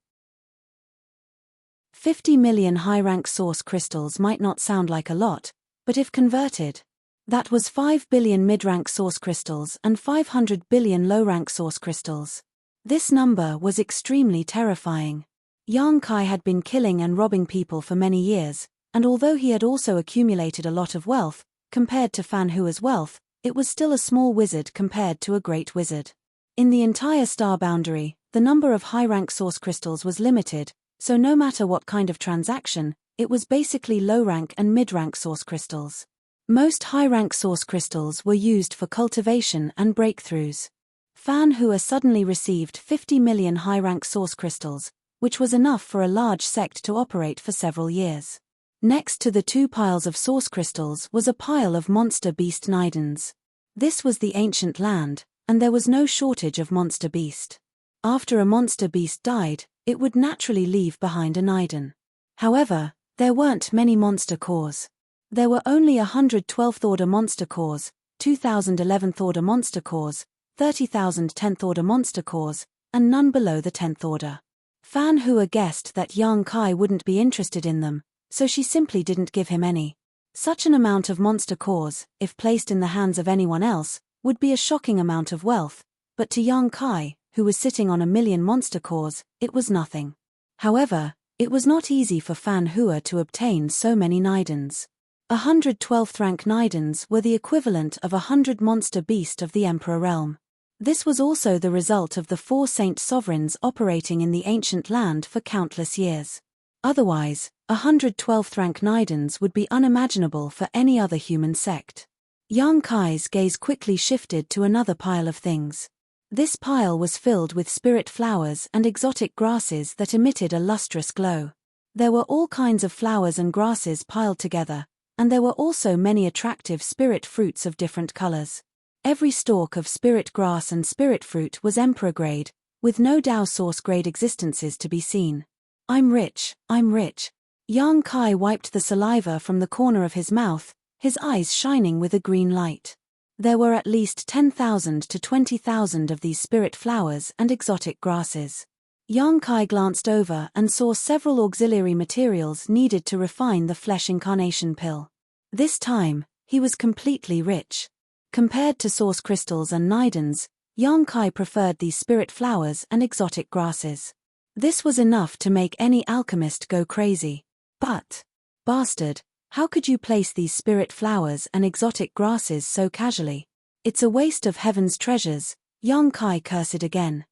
50 million high-rank source crystals might not sound like a lot, but if converted, that was 5 billion mid-rank source crystals and 500 billion low-rank source crystals. This number was extremely terrifying. Yang Kai had been killing and robbing people for many years, and although he had also accumulated a lot of wealth, compared to Fan Hua's wealth, it was still a small wizard compared to a great wizard. In the entire star boundary, the number of high-rank source crystals was limited, so no matter what kind of transaction, it was basically low-rank and mid-rank source crystals. Most high-rank source crystals were used for cultivation and breakthroughs. Fan Hua suddenly received 50 million high-rank source crystals, which was enough for a large sect to operate for several years. Next to the 2 piles of source crystals was a pile of monster beast nidans. This was the ancient land, and there was no shortage of monster beast. After a monster beast died, it would naturally leave behind a nidan. However, there weren't many monster cores. There were only 100 12th order monster cores, 2,000 11th order monster cores, 30,000 10th order monster cores, and none below the 10th order. Fan Hua guessed that Yang Kai wouldn't be interested in them, so she simply didn't give him any. Such an amount of monster cores, if placed in the hands of anyone else, would be a shocking amount of wealth, but to Yang Kai, who was sitting on 1 million monster cores, it was nothing. However, it was not easy for Fan Hua to obtain so many nidans. 100 12th rank nidans were the equivalent of 100 monster beast of the Emperor realm. This was also the result of the 4 saint sovereigns operating in the ancient land for countless years. Otherwise, 112 Thranknidans would be unimaginable for any other human sect. Yang Kai's gaze quickly shifted to another pile of things. This pile was filled with spirit flowers and exotic grasses that emitted a lustrous glow. There were all kinds of flowers and grasses piled together, and there were also many attractive spirit fruits of different colors. Every stalk of spirit grass and spirit fruit was emperor grade, with no Dao source grade existences to be seen. I'm rich, I'm rich. Yang Kai wiped the saliva from the corner of his mouth, his eyes shining with a green light. There were at least 10,000 to 20,000 of these spirit flowers and exotic grasses. Yang Kai glanced over and saw several auxiliary materials needed to refine the flesh incarnation pill. This time, he was completely rich. Compared to source crystals and nidans, Yang Kai preferred these spirit flowers and exotic grasses. This was enough to make any alchemist go crazy. But, bastard, how could you place these spirit flowers and exotic grasses so casually? It's a waste of heaven's treasures, Yang Kai cursed again.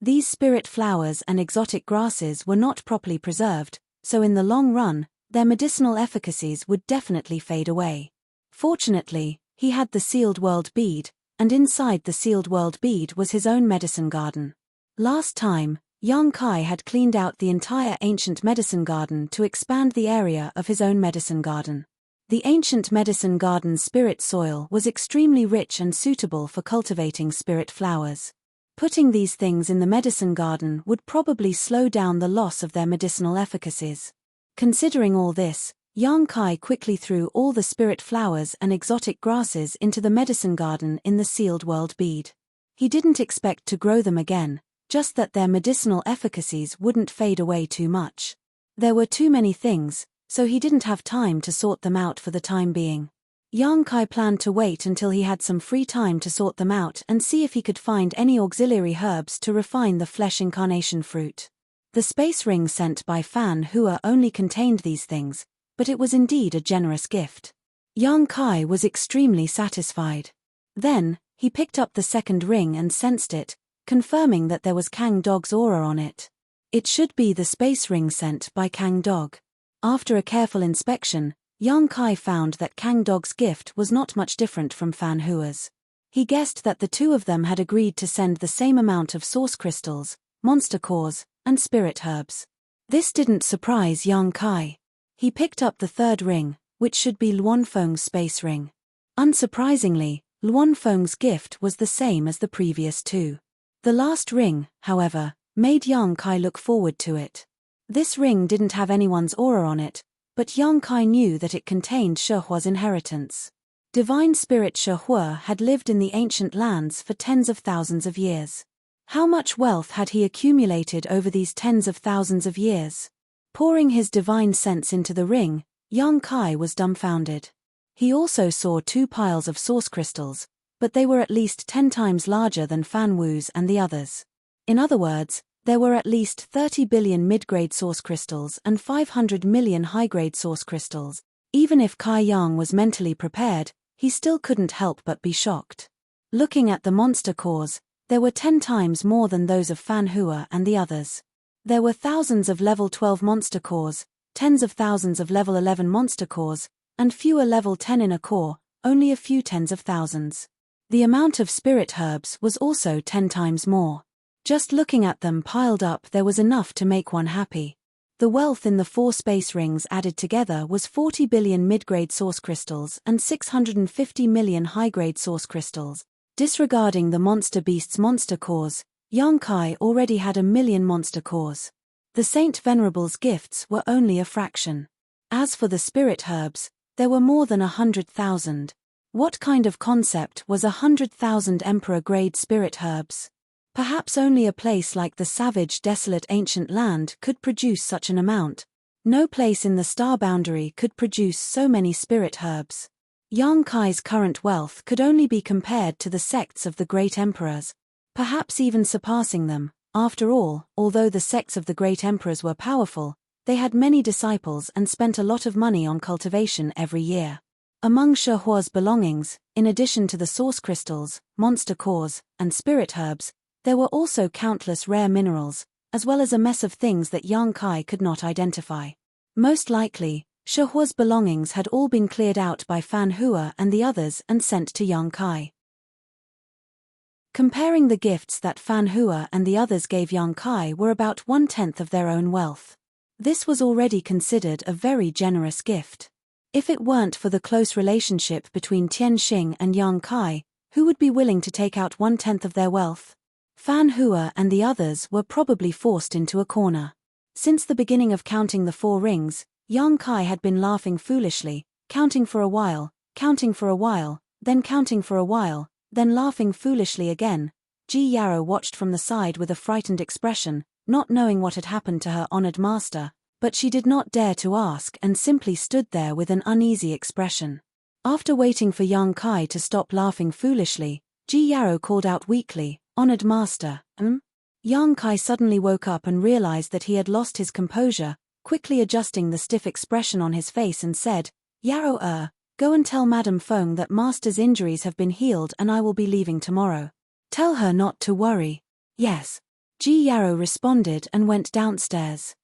These spirit flowers and exotic grasses were not properly preserved, so in the long run, their medicinal efficacies would definitely fade away. Fortunately, he had the sealed world bead, and inside the sealed world bead was his own medicine garden. Last time, Yang Kai had cleaned out the entire ancient medicine garden to expand the area of his own medicine garden. The ancient medicine garden's spirit soil was extremely rich and suitable for cultivating spirit flowers. Putting these things in the medicine garden would probably slow down the loss of their medicinal efficacies. Considering all this, Yang Kai quickly threw all the spirit flowers and exotic grasses into the medicine garden in the sealed world bead. He didn't expect to grow them again, just that their medicinal efficacies wouldn't fade away too much. There were too many things, so he didn't have time to sort them out for the time being. Yang Kai planned to wait until he had some free time to sort them out and see if he could find any auxiliary herbs to refine the flesh incarnation fruit. The space ring sent by Fan Hua only contained these things, but it was indeed a generous gift. Yang Kai was extremely satisfied. Then, he picked up the second ring and sensed it, confirming that there was Kang Dog's aura on it. It should be the space ring sent by Kang Dog. After a careful inspection, Yang Kai found that Kang Dog's gift was not much different from Fan Hua's. He guessed that the two of them had agreed to send the same amount of source crystals, monster cores, and spirit herbs. This didn't surprise Yang Kai. He picked up the third ring, which should be Luanfeng's space ring. Unsurprisingly, Luanfeng's gift was the same as the previous two. The last ring, however, made Yang Kai look forward to it. This ring didn't have anyone's aura on it, but Yang Kai knew that it contained Shehua's inheritance. Divine spirit Shehua had lived in the ancient lands for tens of thousands of years. How much wealth had he accumulated over these tens of thousands of years? Pouring his divine sense into the ring, Yang Kai was dumbfounded. He also saw two piles of source crystals, but they were at least 10 times larger than Fan Wu's and the others. In other words, there were at least 30 billion mid-grade source crystals and 500 million high-grade source crystals. Even if Kai Yang was mentally prepared, he still couldn't help but be shocked. Looking at the monster cores, there were 10 times more than those of Fan Hua and the others. There were thousands of level 12 monster cores, tens of thousands of level 11 monster cores, and fewer level 10 inner core, only a few tens of thousands. The amount of spirit herbs was also 10 times more. Just looking at them piled up, there was enough to make one happy. The wealth in the 4 space rings added together was 40 billion mid-grade source crystals and 650 million high-grade source crystals. Disregarding the monster beast's monster cores, Yang Kai already had 1 million monster cores. The Saint Venerable's gifts were only a fraction. As for the spirit herbs, there were more than 100,000. What kind of concept was 100,000 emperor-grade spirit herbs? Perhaps only a place like the savage, desolate ancient land could produce such an amount. No place in the star boundary could produce so many spirit herbs. Yang Kai's current wealth could only be compared to the sects of the great emperors, perhaps even surpassing them. After all, although the sects of the great emperors were powerful, they had many disciples and spent a lot of money on cultivation every year. Among Shehua's belongings, in addition to the source crystals, monster cores, and spirit herbs, there were also countless rare minerals, as well as a mess of things that Yang Kai could not identify. Most likely, Shi Hua's belongings had all been cleared out by Fan Hua and the others and sent to Yang Kai. Comparing the gifts that Fan Hua and the others gave Yang Kai were about 1/10 of their own wealth. This was already considered a very generous gift. If it weren't for the close relationship between Tianxing and Yang Kai, who would be willing to take out 1/10 of their wealth? Fan Hua and the others were probably forced into a corner. Since the beginning of counting the 4 rings, Yang Kai had been laughing foolishly, counting for a while, then counting for a while, then laughing foolishly again. Ji Yarrow watched from the side with a frightened expression, not knowing what had happened to her honored master, but she did not dare to ask and simply stood there with an uneasy expression. After waiting for Yang Kai to stop laughing foolishly, Ji Yarrow called out weakly, "Honored master, Yang Kai suddenly woke up and realized that he had lost his composure, quickly adjusting the stiff expression on his face and said, "Yarrow, go and tell Madame Feng that master's injuries have been healed and I will be leaving tomorrow. Tell her not to worry." "Yes." Ji Yarrow responded and went downstairs.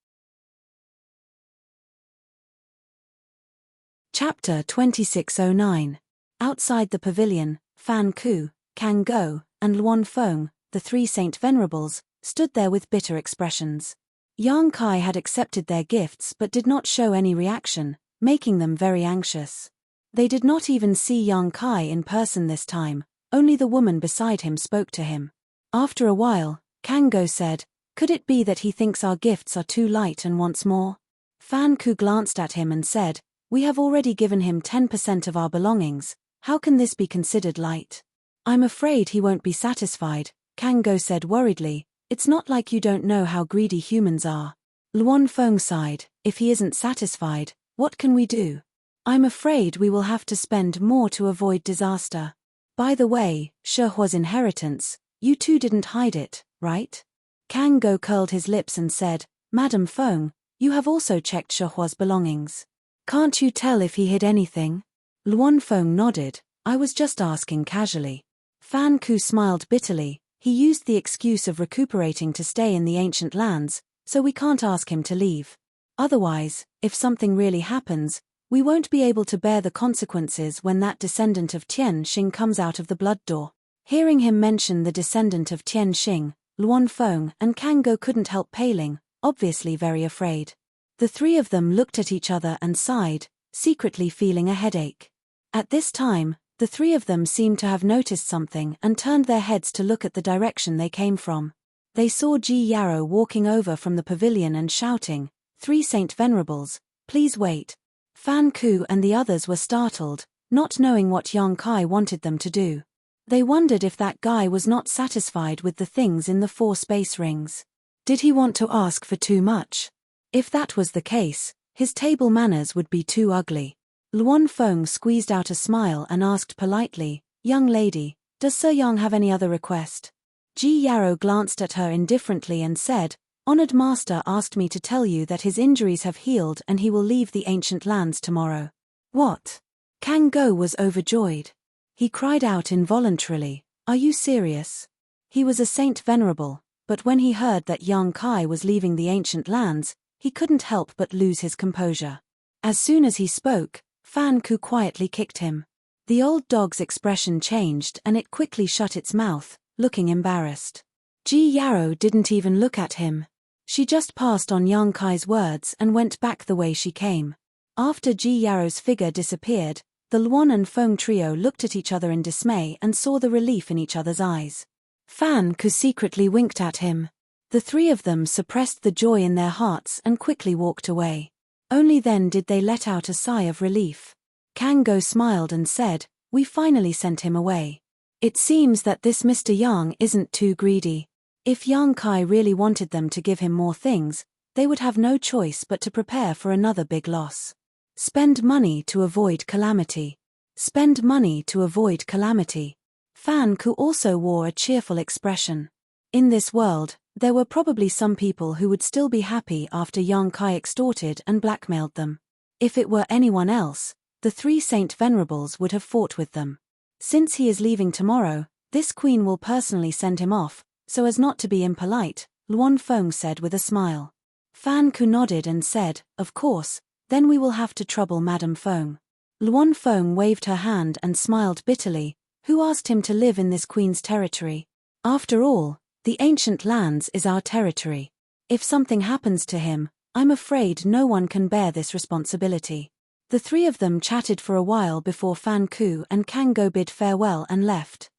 Chapter 2609. Outside the pavilion, Fan Ku, Kang Go, and Luan Feng, the 3 Saint Venerables, stood there with bitter expressions. Yang Kai had accepted their gifts but did not show any reaction, making them very anxious. They did not even see Yang Kai in person this time, only the woman beside him spoke to him. After a while, Kang Go said, "Could it be that he thinks our gifts are too light and wants more?" Fan Ku glanced at him and said, "We have already given him 10% of our belongings, how can this be considered light?" "I'm afraid he won't be satisfied," Kang Go said worriedly. "It's not like you don't know how greedy humans are." Luan Feng sighed, "If he isn't satisfied, what can we do? I'm afraid we will have to spend more to avoid disaster. By the way, Shi Hua's inheritance, you two didn't hide it, right?" Kang Go curled his lips and said, "Madame Feng, you have also checked Shi Hua's belongings. Can't you tell if he hid anything?" Luan Feng nodded, "I was just asking casually." Fan Ku smiled bitterly, "He used the excuse of recuperating to stay in the ancient lands, so we can't ask him to leave. Otherwise, if something really happens, we won't be able to bear the consequences when that descendant of Tianxing comes out of the blood door." Hearing him mention the descendant of Tianxing, Luan Feng and Kang Go couldn't help paling, obviously very afraid. The 3 of them looked at each other and sighed, secretly feeling a headache. At this time, the 3 of them seemed to have noticed something and turned their heads to look at the direction they came from. They saw Ji Yarrow walking over from the pavilion and shouting, "3 Saint Venerables, please wait." Fan Ku and the others were startled, not knowing what Yang Kai wanted them to do. They wondered if that guy was not satisfied with the things in the 4 space rings. Did he want to ask for too much? If that was the case, his table manners would be too ugly. Luan Feng squeezed out a smile and asked politely, "Young lady, does Sir Yang have any other request?" Ji Yarrow glanced at her indifferently and said, "Honored master asked me to tell you that his injuries have healed and he will leave the ancient lands tomorrow." "What?" Kang Go was overjoyed. He cried out involuntarily, "Are you serious?" He was a Saint Venerable, but when he heard that Yang Kai was leaving the ancient lands, he couldn't help but lose his composure. As soon as he spoke, Fan Ku quietly kicked him. The old dog's expression changed and it quickly shut its mouth, looking embarrassed. Ji Yarrow didn't even look at him. She just passed on Yang Kai's words and went back the way she came. After Ji Yarrow's figure disappeared, the Luan and Feng trio looked at each other in dismay and saw the relief in each other's eyes. Fan Ku secretly winked at him. The 3 of them suppressed the joy in their hearts and quickly walked away. Only then did they let out a sigh of relief. Kang Go smiled and said, "We finally sent him away. It seems that this Mr. Yang isn't too greedy. If Yang Kai really wanted them to give him more things, they would have no choice but to prepare for another big loss. Spend money to avoid calamity. Spend money to avoid calamity." Fan Ku also wore a cheerful expression. In this world, there were probably some people who would still be happy after Yang Kai extorted and blackmailed them. If it were anyone else, the 3 Saint Venerables would have fought with them. Since he is leaving tomorrow, this queen will personally send him off, so as not to be impolite, Luan Feng said with a smile. Fan Ku nodded and said, "Of course, then we will have to trouble Madame Feng." Luan Feng waved her hand and smiled bitterly. Who asked him to live in this queen's territory? After all, the ancient lands is our territory. If something happens to him, I'm afraid no one can bear this responsibility. The three of them chatted for a while before Fan Ku and Kang Go bid farewell and left.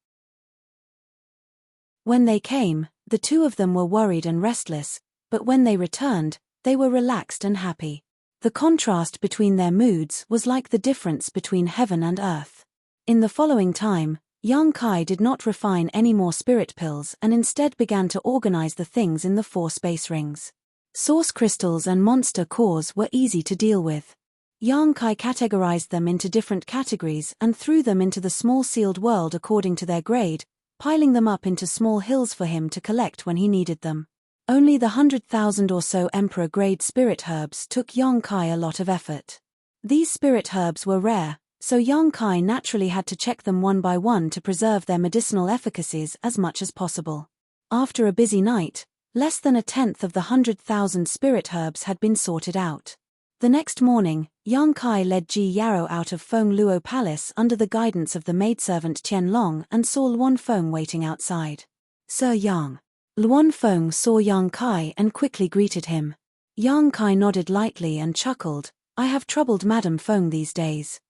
When they came, the two of them were worried and restless, but when they returned, they were relaxed and happy. The contrast between their moods was like the difference between heaven and earth. In the following time, Yang Kai did not refine any more spirit pills and instead began to organize the things in the 4 space rings. Source crystals and monster cores were easy to deal with. Yang Kai categorized them into different categories and threw them into the small sealed world according to their grade, piling them up into small hills for him to collect when he needed them. Only the 100,000 or so Emperor-grade spirit herbs took Yang Kai a lot of effort. These spirit herbs were rare, so Yang Kai naturally had to check them one by one to preserve their medicinal efficacies as much as possible. After a busy night, less than a tenth of the 100,000 spirit herbs had been sorted out. The next morning, Yang Kai led Ji Yarrow out of Feng Luo Palace under the guidance of the maidservant Tian Long and saw Luan Feng waiting outside. "Sir Yang." Luan Feng saw Yang Kai and quickly greeted him. Yang Kai nodded lightly and chuckled, "I have troubled Madame Feng these days.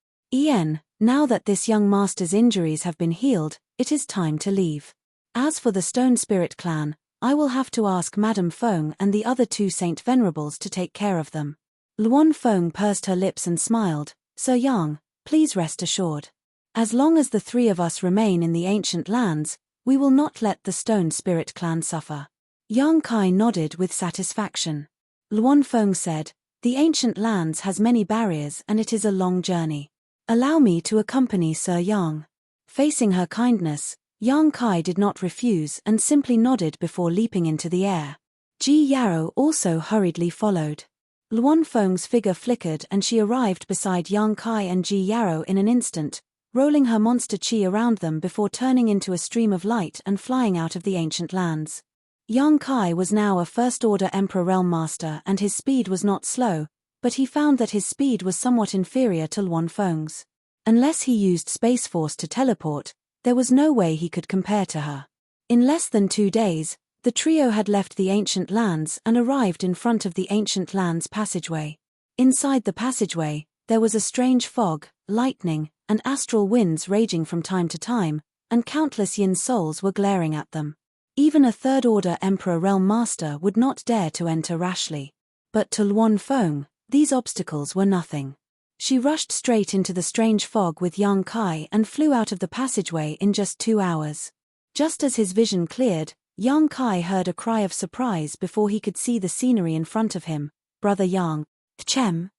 Now that this young master's injuries have been healed, it is time to leave. As for the Stone Spirit clan, I will have to ask Madame Feng and the other 2 Saint Venerables to take care of them." Luan Feng pursed her lips and smiled, "Sir Yang, please rest assured. As long as the 3 of us remain in the ancient lands, we will not let the Stone Spirit clan suffer." Yang Kai nodded with satisfaction. Luan Feng said, "The ancient lands has many barriers and it is a long journey. Allow me to accompany Sir Yang." Facing her kindness, Yang Kai did not refuse and simply nodded before leaping into the air. Ji Yarrow also hurriedly followed. Luan Feng's figure flickered and she arrived beside Yang Kai and Ji Yarrow in an instant, rolling her monster chi around them before turning into a stream of light and flying out of the ancient lands. Yang Kai was now a first-order Emperor Realm Master and his speed was not slow, but he found that his speed was somewhat inferior to Luan Feng's. Unless he used Space Force to teleport, there was no way he could compare to her. In less than 2 days, the trio had left the ancient lands and arrived in front of the ancient lands passageway. Inside the passageway, there was a strange fog, lightning, and astral winds raging from time to time, and countless yin souls were glaring at them. Even a third-order Emperor Realm Master would not dare to enter rashly. But to Luan Feng, these obstacles were nothing. She rushed straight into the strange fog with Yang Kai and flew out of the passageway in just 2 hours. Just as his vision cleared, Yang Kai heard a cry of surprise before he could see the scenery in front of him. "Brother Yang, Chem."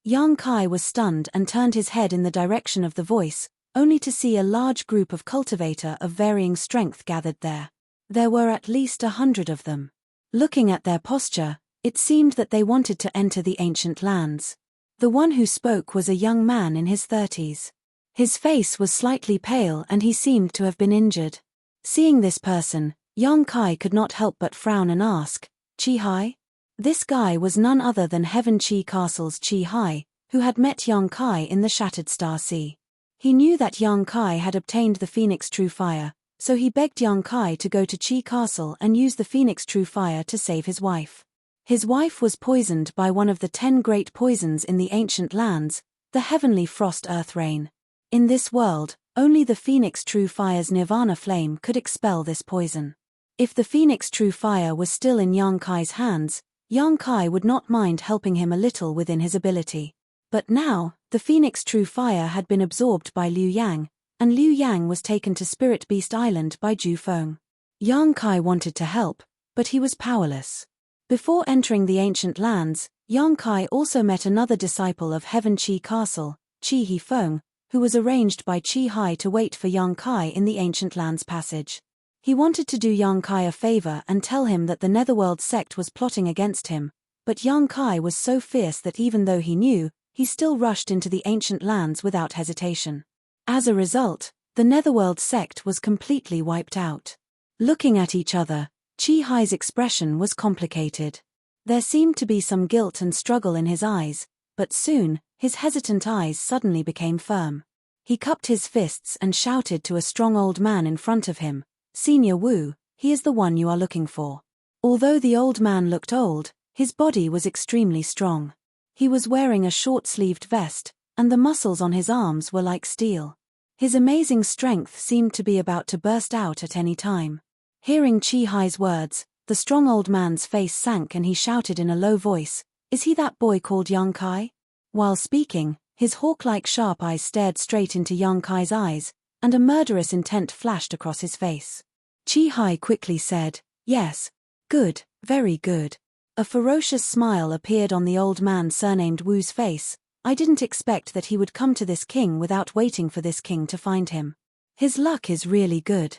Yang Kai was stunned and turned his head in the direction of the voice, only to see a large group of cultivator of varying strength gathered there. There were at least 100 of them. Looking at their posture, it seemed that they wanted to enter the ancient lands. The one who spoke was a young man in his 30s. His face was slightly pale and he seemed to have been injured. Seeing this person, Yang Kai could not help but frown and ask, "Chi Hai?" This guy was none other than Heaven Chi Castle's Chi Hai, who had met Yang Kai in the Shattered Star Sea. He knew that Yang Kai had obtained the Phoenix True Fire, so he begged Yang Kai to go to Chi Castle and use the Phoenix True Fire to save his wife. His wife was poisoned by one of the 10 great poisons in the ancient lands, the heavenly frost earth rain. In this world, only the Phoenix True Fire's Nirvana flame could expel this poison. If the Phoenix True Fire was still in Yang Kai's hands, Yang Kai would not mind helping him a little within his ability. But now, the Phoenix True Fire had been absorbed by Liu Yang, and Liu Yang was taken to Spirit Beast Island by Ju Feng. Yang Kai wanted to help, but he was powerless. Before entering the ancient lands, Yang Kai also met another disciple of Heaven Chi Castle, Chi He Feng, who was arranged by Chi Hai to wait for Yang Kai in the ancient lands passage. He wanted to do Yang Kai a favor and tell him that the Netherworld sect was plotting against him, but Yang Kai was so fierce that even though he knew, he still rushed into the ancient lands without hesitation. As a result, the Netherworld sect was completely wiped out. Looking at each other, Chi Hai's expression was complicated. There seemed to be some guilt and struggle in his eyes, but soon, his hesitant eyes suddenly became firm. He cupped his fists and shouted to a strong old man in front of him, "Senior Wu, he is the one you are looking for." Although the old man looked old, his body was extremely strong. He was wearing a short-sleeved vest, and the muscles on his arms were like steel. His amazing strength seemed to be about to burst out at any time. Hearing Chi Hai's words, the strong old man's face sank and he shouted in a low voice, "Is he that boy called Yang Kai?" While speaking, his hawk-like sharp eyes stared straight into Yang Kai's eyes, and a murderous intent flashed across his face. Chi Hai quickly said, "Yes. Good, very good." A ferocious smile appeared on the old man surnamed Wu's face. "I didn't expect that he would come to this king without waiting for this king to find him. His luck is really good."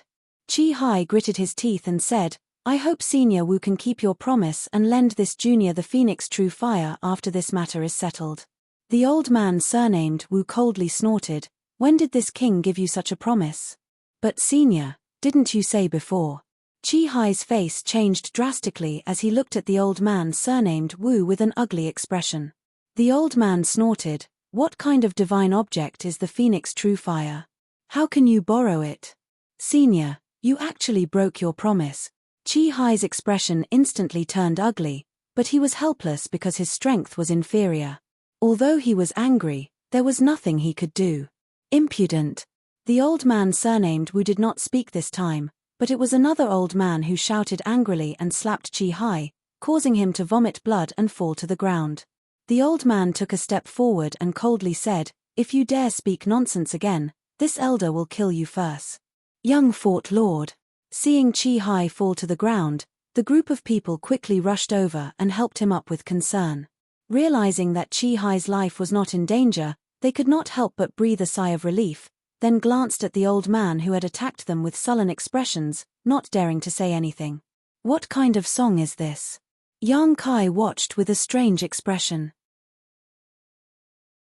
Chi Hai gritted his teeth and said, "I hope Senior Wu can keep your promise and lend this junior the Phoenix True Fire after this matter is settled." The old man surnamed Wu coldly snorted, "When did this king give you such a promise?" "But Senior, didn't you say before?" Chi Hai's face changed drastically as he looked at the old man surnamed Wu with an ugly expression. The old man snorted, "What kind of divine object is the Phoenix True Fire? How can you borrow it? Senior, you actually broke your promise." Chi Hai's expression instantly turned ugly, but he was helpless because his strength was inferior. Although he was angry, there was nothing he could do. "Impudent!" The old man surnamed Wu did not speak this time, but it was another old man who shouted angrily and slapped Chi Hai, causing him to vomit blood and fall to the ground. The old man took a step forward and coldly said, "If you dare speak nonsense again, this elder will kill you first." Young fought Lord. Seeing Chi Hai fall to the ground, the group of people quickly rushed over and helped him up with concern. Realizing that Chi Hai's life was not in danger, they could not help but breathe a sigh of relief, then glanced at the old man who had attacked them with sullen expressions, not daring to say anything. "What kind of song is this?" Yang Kai watched with a strange expression.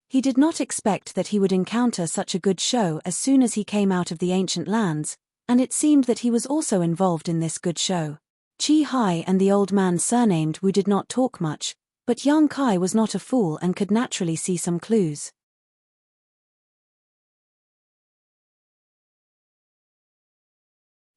He did not expect that he would encounter such a good show as soon as he came out of the ancient lands, and it seemed that he was also involved in this good show. Chi Hai and the old man surnamed Wu did not talk much, but Yang Kai was not a fool and could naturally see some clues.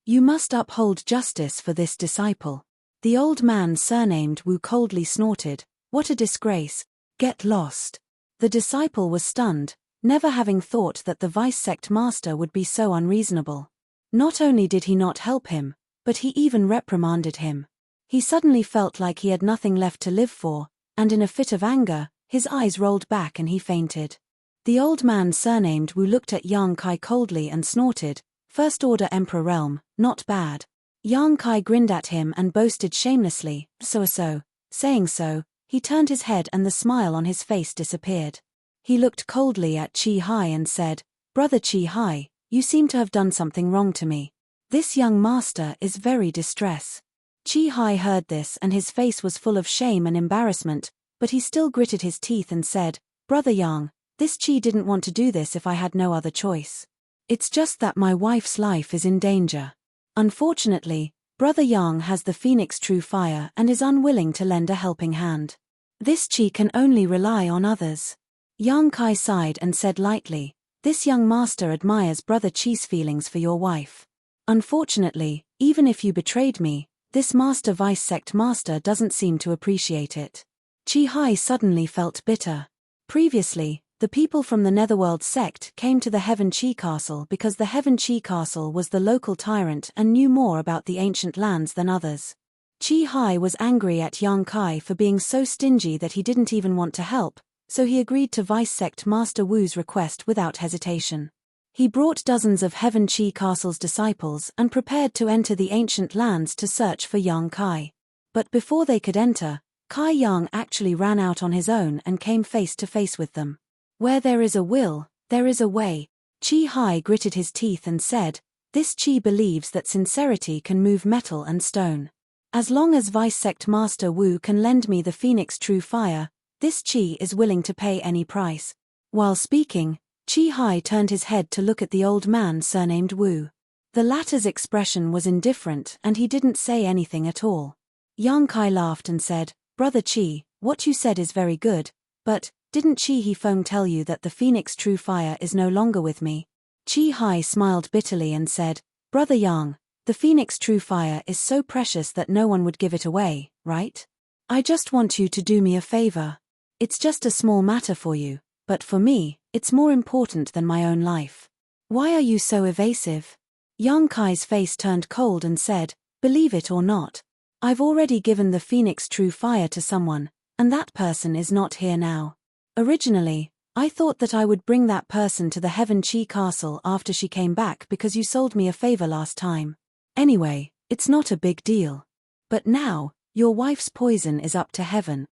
"You must uphold justice for this disciple." The old man surnamed Wu coldly snorted, "What a disgrace. Get lost." The disciple was stunned, never having thought that the vice sect master would be so unreasonable. Not only did he not help him, but he even reprimanded him. He suddenly felt like he had nothing left to live for, and in a fit of anger, his eyes rolled back and he fainted. The old man surnamed Wu looked at Yang Kai coldly and snorted, "First Order Emperor Realm, not bad." Yang Kai grinned at him and boasted shamelessly, "So. Saying so, he turned his head and the smile on his face disappeared. He looked coldly at Chi Hai and said, "Brother Chi Hai, you seem to have done something wrong to me. This young master is very distressed." Chi Hai heard this and his face was full of shame and embarrassment, but he still gritted his teeth and said, "Brother Yang, this Chi didn't want to do this if I had no other choice. It's just that my wife's life is in danger. Unfortunately, Brother Yang has the Phoenix True Fire and is unwilling to lend a helping hand. This Chi can only rely on others." Yang Kai sighed and said lightly, "This young master admires Brother Chi's feelings for your wife. Unfortunately, even if you betrayed me, this master vice sect master doesn't seem to appreciate it." Chi Hai suddenly felt bitter. Previously, the people from the Netherworld sect came to the Heaven Chi Castle because the Heaven Chi Castle was the local tyrant and knew more about the ancient lands than others. Chi Hai was angry at Yang Kai for being so stingy that he didn't even want to help, so he agreed to vice sect Master Wu's request without hesitation. He brought dozens of Heaven Chi Castle's disciples and prepared to enter the ancient lands to search for Yang Kai. But before they could enter, Kai Yang actually ran out on his own and came face to face with them. "Where there is a will, there is a way." Chi Hai gritted his teeth and said, "This Chi believes that sincerity can move metal and stone. As long as vice sect Master Wu can lend me the Phoenix True Fire, this Chi is willing to pay any price." While speaking, Chi Hai turned his head to look at the old man surnamed Wu. The latter's expression was indifferent and he didn't say anything at all. Yang Kai laughed and said, "Brother Qi, what you said is very good, but, didn't Qi Hifeng tell you that the Phoenix True Fire is no longer with me?" Qi Hai smiled bitterly and said, "Brother Yang, the Phoenix True Fire is so precious that no one would give it away, right? I just want you to do me a favor. It's just a small matter for you, but for me, it's more important than my own life. Why are you so evasive?" Yang Kai's face turned cold and said, "Believe it or not, I've already given the Phoenix True Fire to someone, and that person is not here now. Originally, I thought that I would bring that person to the Heaven Chi Castle after she came back because you sold me a favor last time. Anyway, it's not a big deal. But now, your wife's poison is up to heaven."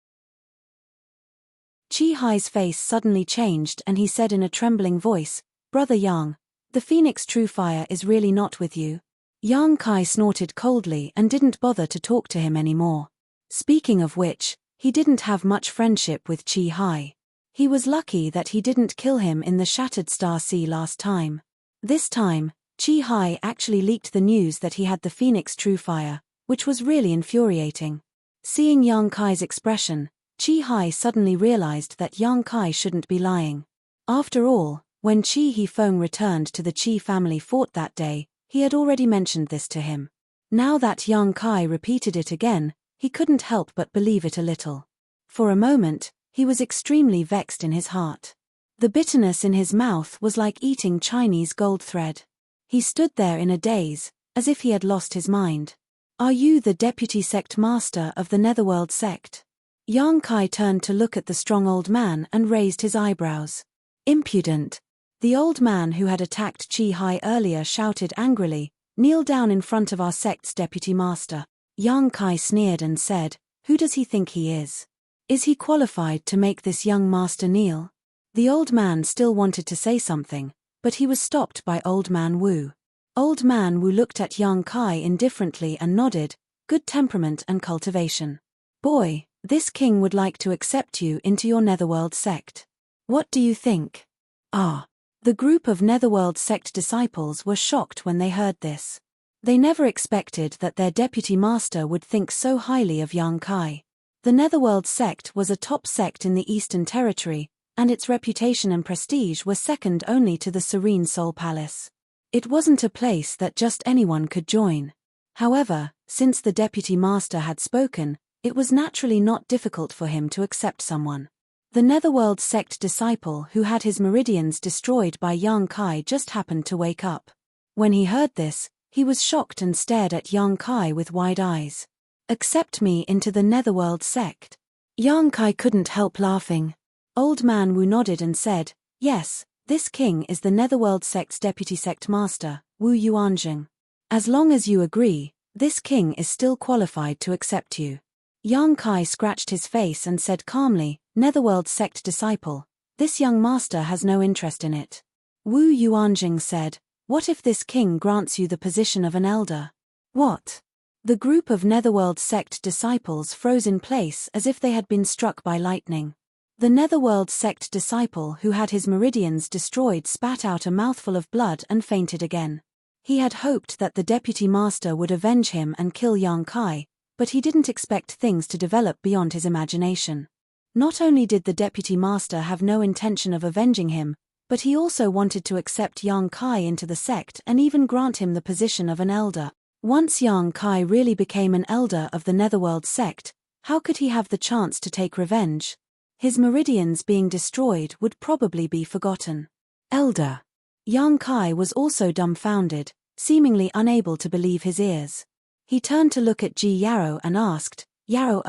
Qi Hai's face suddenly changed and he said in a trembling voice, "Brother Yang, the Phoenix True Fire is really not with you." Yang Kai snorted coldly and didn't bother to talk to him anymore. Speaking of which, he didn't have much friendship with Qi Hai. He was lucky that he didn't kill him in the Shattered Star Sea last time. This time, Qi Hai actually leaked the news that he had the Phoenix True Fire, which was really infuriating. Seeing Yang Kai's expression, Qi Hai suddenly realized that Yang Kai shouldn't be lying. After all, when Qi Hifeng returned to the Qi family fort that day, he had already mentioned this to him. Now that Yang Kai repeated it again, he couldn't help but believe it a little. For a moment, he was extremely vexed in his heart. The bitterness in his mouth was like eating Chinese gold thread. He stood there in a daze, as if he had lost his mind. "Are you the deputy sect master of the Netherworld sect?" Yang Kai turned to look at the strong old man and raised his eyebrows. "Impudent." The old man who had attacked Qi Hai earlier shouted angrily, "Kneel down in front of our sect's deputy master." Yang Kai sneered and said, "Who does he think he is? Is he qualified to make this young master kneel?" The old man still wanted to say something, but he was stopped by Old Man Wu. Old Man Wu looked at Yang Kai indifferently and nodded, "Good temperament and cultivation. Boy, this king would like to accept you into your Netherworld sect. What do you think?" Ah. The group of Netherworld sect disciples were shocked when they heard this. They never expected that their deputy master would think so highly of Yang Kai. The Netherworld sect was a top sect in the Eastern Territory, and its reputation and prestige were second only to the Serene Soul Palace. It wasn't a place that just anyone could join. However, since the deputy master had spoken, it was naturally not difficult for him to accept someone. The Netherworld sect disciple who had his meridians destroyed by Yang Kai just happened to wake up. When he heard this, he was shocked and stared at Yang Kai with wide eyes. "Accept me into the Netherworld sect?" Yang Kai couldn't help laughing. Old Man Wu nodded and said, "Yes, this king is the Netherworld sect's deputy sect master, Wu Yuanjing. As long as you agree, this king is still qualified to accept you." Yang Kai scratched his face and said calmly, "Netherworld sect disciple, this young master has no interest in it." Wu Yuanjing said, "What if this king grants you the position of an elder?" "What?" The group of Netherworld sect disciples froze in place as if they had been struck by lightning. The Netherworld sect disciple who had his meridians destroyed spat out a mouthful of blood and fainted again. He had hoped that the deputy master would avenge him and kill Yang Kai, but he didn't expect things to develop beyond his imagination. Not only did the deputy master have no intention of avenging him, but he also wanted to accept Yang Kai into the sect and even grant him the position of an elder. Once Yang Kai really became an elder of the Netherworld sect, how could he have the chance to take revenge? His meridians being destroyed would probably be forgotten. Elder. Yang Kai was also dumbfounded, seemingly unable to believe his ears. He turned to look at Ji Yarrow and asked, "Yarrow,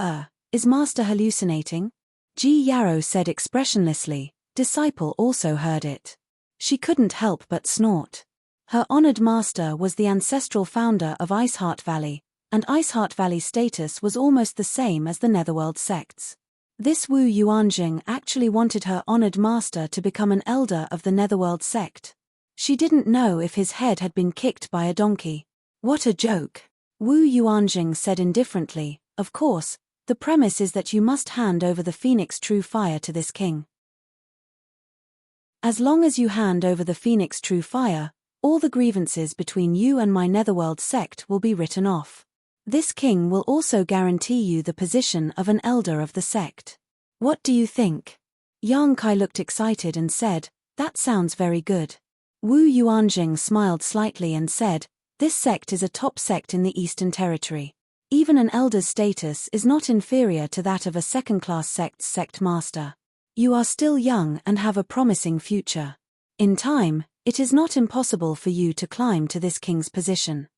is Master hallucinating?" Ji Yarrow said expressionlessly. Disciple also heard it. She couldn't help but snort. Her honored master was the ancestral founder of Iceheart Valley, and Iceheart Valley's status was almost the same as the Netherworld sects. This Wu Yuanjing actually wanted her honored master to become an elder of the Netherworld sect. She didn't know if his head had been kicked by a donkey. What a joke. Wu Yuanjing said indifferently, "Of course, the premise is that you must hand over the Phoenix True Fire to this king. As long as you hand over the Phoenix True Fire, all the grievances between you and my netherworld sect will be written off. This king will also guarantee you the position of an elder of the sect. What do you think? Yang Kai looked excited and said, "That sounds very good." Wu Yuanjing smiled slightly and said, "This sect is a top sect in the Eastern Territory. Even an elder's status is not inferior to that of a second-class sect's sect master. You are still young and have a promising future. In time, it is not impossible for you to climb to this king's position."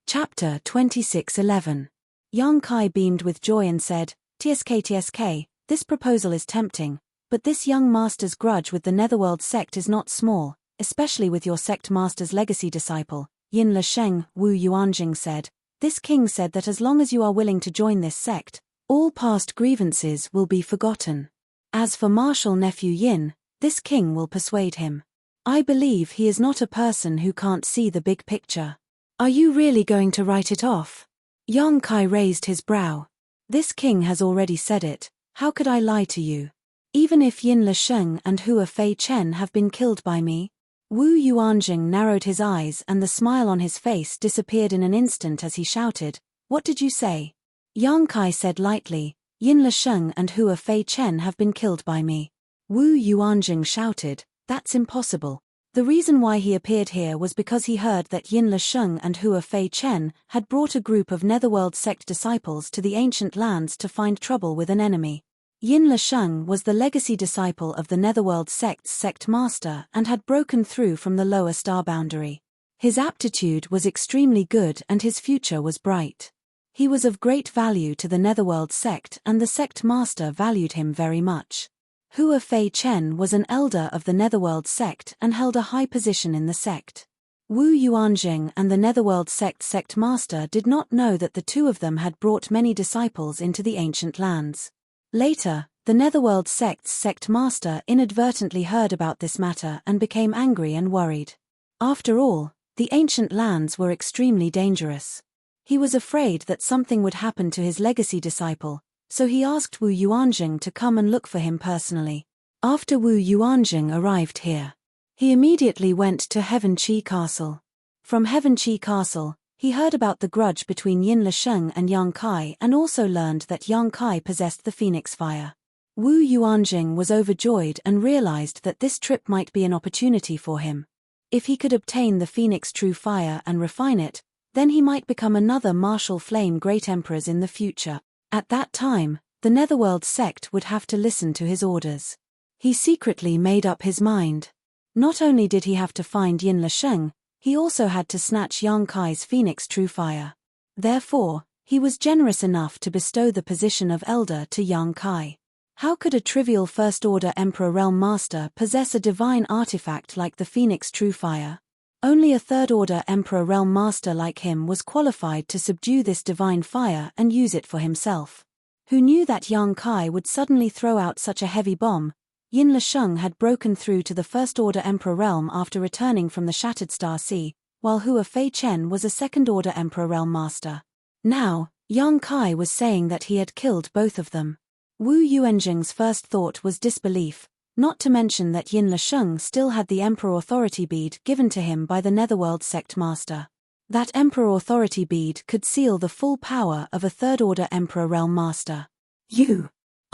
Chapter 26:11. Yang Kai beamed with joy and said, "TSK, this proposal is tempting, but this young master's grudge with the Netherworld sect is not small, especially with your sect master's legacy disciple, Yin Lesheng," Wu Yuanjing said. "This king said that as long as you are willing to join this sect, all past grievances will be forgotten. As for martial nephew Yin, this king will persuade him. I believe he is not a person who can't see the big picture." "Are you really going to write it off?" Yang Kai raised his brow. "This king has already said it, how could I lie to you? Even if Yin Lesheng and Hua Fei Chen have been killed by me?" Wu Yuanjing narrowed his eyes and the smile on his face disappeared in an instant as he shouted, "What did you say?" Yang Kai said lightly, "Yin Lesheng and Hua Fei Chen have been killed by me." Wu Yuanjing shouted, "That's impossible." The reason why he appeared here was because he heard that Yin Lesheng and Hua Fei Chen had brought a group of Netherworld sect disciples to the ancient lands to find trouble with an enemy. Yin Lesheng was the legacy disciple of the Netherworld sect's sect master and had broken through from the lower star boundary. His aptitude was extremely good and his future was bright. He was of great value to the Netherworld sect and the sect master valued him very much. Hua Fei Chen was an elder of the Netherworld sect and held a high position in the sect. Wu Yuanjing and the Netherworld sect master did not know that the two of them had brought many disciples into the ancient lands. Later, the Netherworld sect's sect master inadvertently heard about this matter and became angry and worried. After all, the ancient lands were extremely dangerous. He was afraid that something would happen to his legacy disciple, so he asked Wu Yuanjing to come and look for him personally. After Wu Yuanjing arrived here, he immediately went to Heavenchi Castle. From Heavenchi Castle, he heard about the grudge between Yin Lesheng and Yang Kai and also learned that Yang Kai possessed the Phoenix Fire. Wu Yuanjing was overjoyed and realized that this trip might be an opportunity for him. If he could obtain the Phoenix True Fire and refine it, then he might become another martial flame great emperors in the future. At that time, the Netherworld sect would have to listen to his orders. He secretly made up his mind. Not only did he have to find Yin Lesheng, he also had to snatch Yang Kai's Phoenix True Fire. Therefore, he was generous enough to bestow the position of elder to Yang Kai. How could a trivial First-Order Emperor Realm Master possess a divine artifact like the Phoenix True Fire? Only a Third-Order Emperor Realm Master like him was qualified to subdue this divine fire and use it for himself. Who knew that Yang Kai would suddenly throw out such a heavy bomb? Yin Lesheng had broken through to the First-Order Emperor Realm after returning from the Shattered Star Sea, while Hua Fei Chen was a Second-Order Emperor Realm Master. Now, Yang Kai was saying that he had killed both of them. Wu Yuanjing's first thought was disbelief, not to mention that Yin Lesheng still had the Emperor Authority Bead given to him by the Netherworld Sect Master. That Emperor Authority Bead could seal the full power of a Third-Order Emperor Realm Master.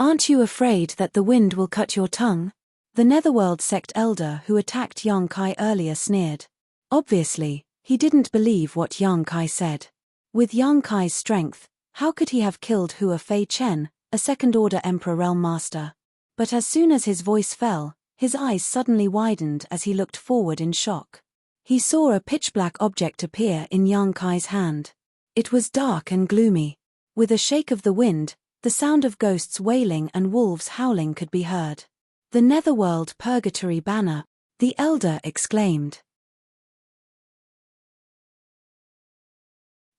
Aren't you afraid that the wind will cut your tongue? The Netherworld Sect Elder who attacked Yang Kai earlier sneered. Obviously, he didn't believe what Yang Kai said. With Yang Kai's strength, how could he have killed Hua Fei Chen, a Second-Order Emperor Realm Master? But as soon as his voice fell, his eyes suddenly widened as he looked forward in shock. He saw a pitch-black object appear in Yang Kai's hand. It was dark and gloomy. With a shake of the wind, the sound of ghosts wailing and wolves howling could be heard. "The Netherworld Purgatory Banner," the elder exclaimed.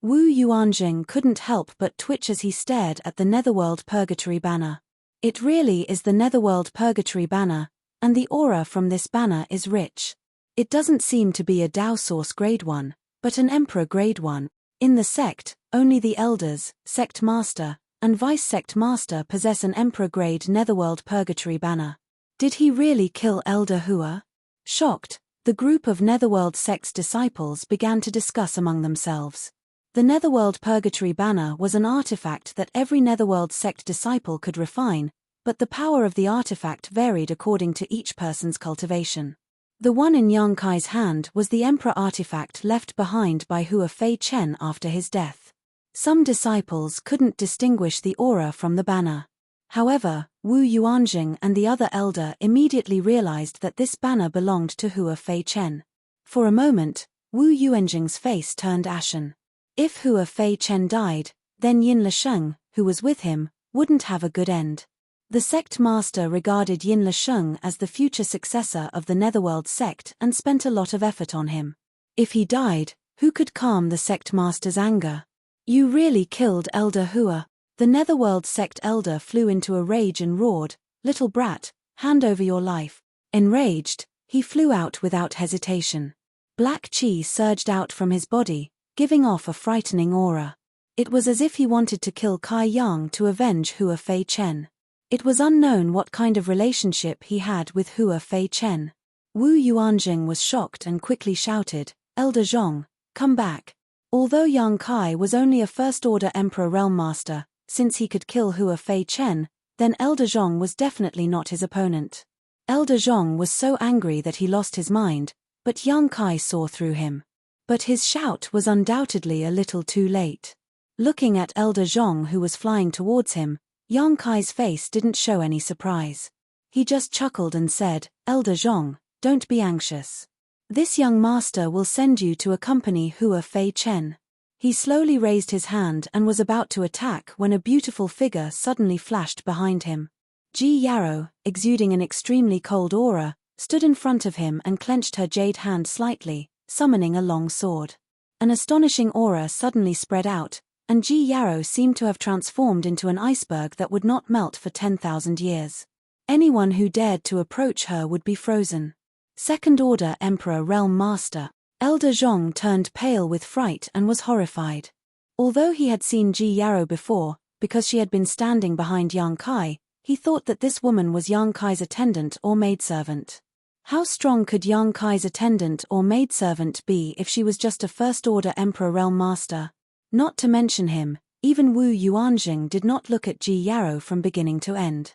Wu Yuanjing couldn't help but twitch as he stared at the Netherworld Purgatory Banner. It really is the Netherworld Purgatory Banner, and the aura from this banner is rich. It doesn't seem to be a Dao Source Grade 1, but an Emperor Grade 1. In the sect, only the Elders, Sect Master, and Vice Sect Master possess an Emperor Grade Netherworld Purgatory Banner. Did he really kill Elder Hua? Shocked, the group of Netherworld sect's disciples began to discuss among themselves. The Netherworld Purgatory Banner was an artifact that every Netherworld sect disciple could refine, but the power of the artifact varied according to each person's cultivation. The one in Yang Kai's hand was the Emperor artifact left behind by Hua Fei Chen after his death. Some disciples couldn't distinguish the aura from the banner. However, Wu Yuanjing and the other elder immediately realized that this banner belonged to Hua Fei Chen. For a moment, Wu Yuanjing's face turned ashen. If Hua Fei Chen died, then Yin Lisheng, who was with him, wouldn't have a good end. The sect master regarded Yin Lisheng as the future successor of the Netherworld sect and spent a lot of effort on him. If he died, who could calm the sect master's anger? You really killed Elder Hua. The Netherworld sect elder flew into a rage and roared, "Little brat, hand over your life." Enraged, he flew out without hesitation. Black chi surged out from his body, giving off a frightening aura. It was as if he wanted to kill Kai Yang to avenge Hua Fei Chen. It was unknown what kind of relationship he had with Hua Fei Chen. Wu Yuanjing was shocked and quickly shouted, "Elder Zhong, come back." Although Yang Kai was only a first-order Emperor Realm Master, since he could kill Hua Fei Chen, then Elder Zhong was definitely not his opponent. Elder Zhong was so angry that he lost his mind, but Yang Kai saw through him. But his shout was undoubtedly a little too late. Looking at Elder Zhong who was flying towards him, Yang Kai's face didn't show any surprise. He just chuckled and said, "Elder Zhong, don't be anxious. This young master will send you to accompany Hua Fei Chen." He slowly raised his hand and was about to attack when a beautiful figure suddenly flashed behind him. Ji Yarrow, exuding an extremely cold aura, stood in front of him and clenched her jade hand slightly, summoning a long sword. An astonishing aura suddenly spread out, and Ji Yarrow seemed to have transformed into an iceberg that would not melt for 10,000 years. Anyone who dared to approach her would be frozen. Second-order Emperor Realm Master, Elder Zhong turned pale with fright and was horrified. Although he had seen Ji Yarrow before, because she had been standing behind Yang Kai, he thought that this woman was Yang Kai's attendant or maidservant. How strong could Yang Kai's attendant or maidservant be if she was just a first-order Emperor Realm Master? Not to mention him, even Wu Yuanjing did not look at Ji Yarrow from beginning to end.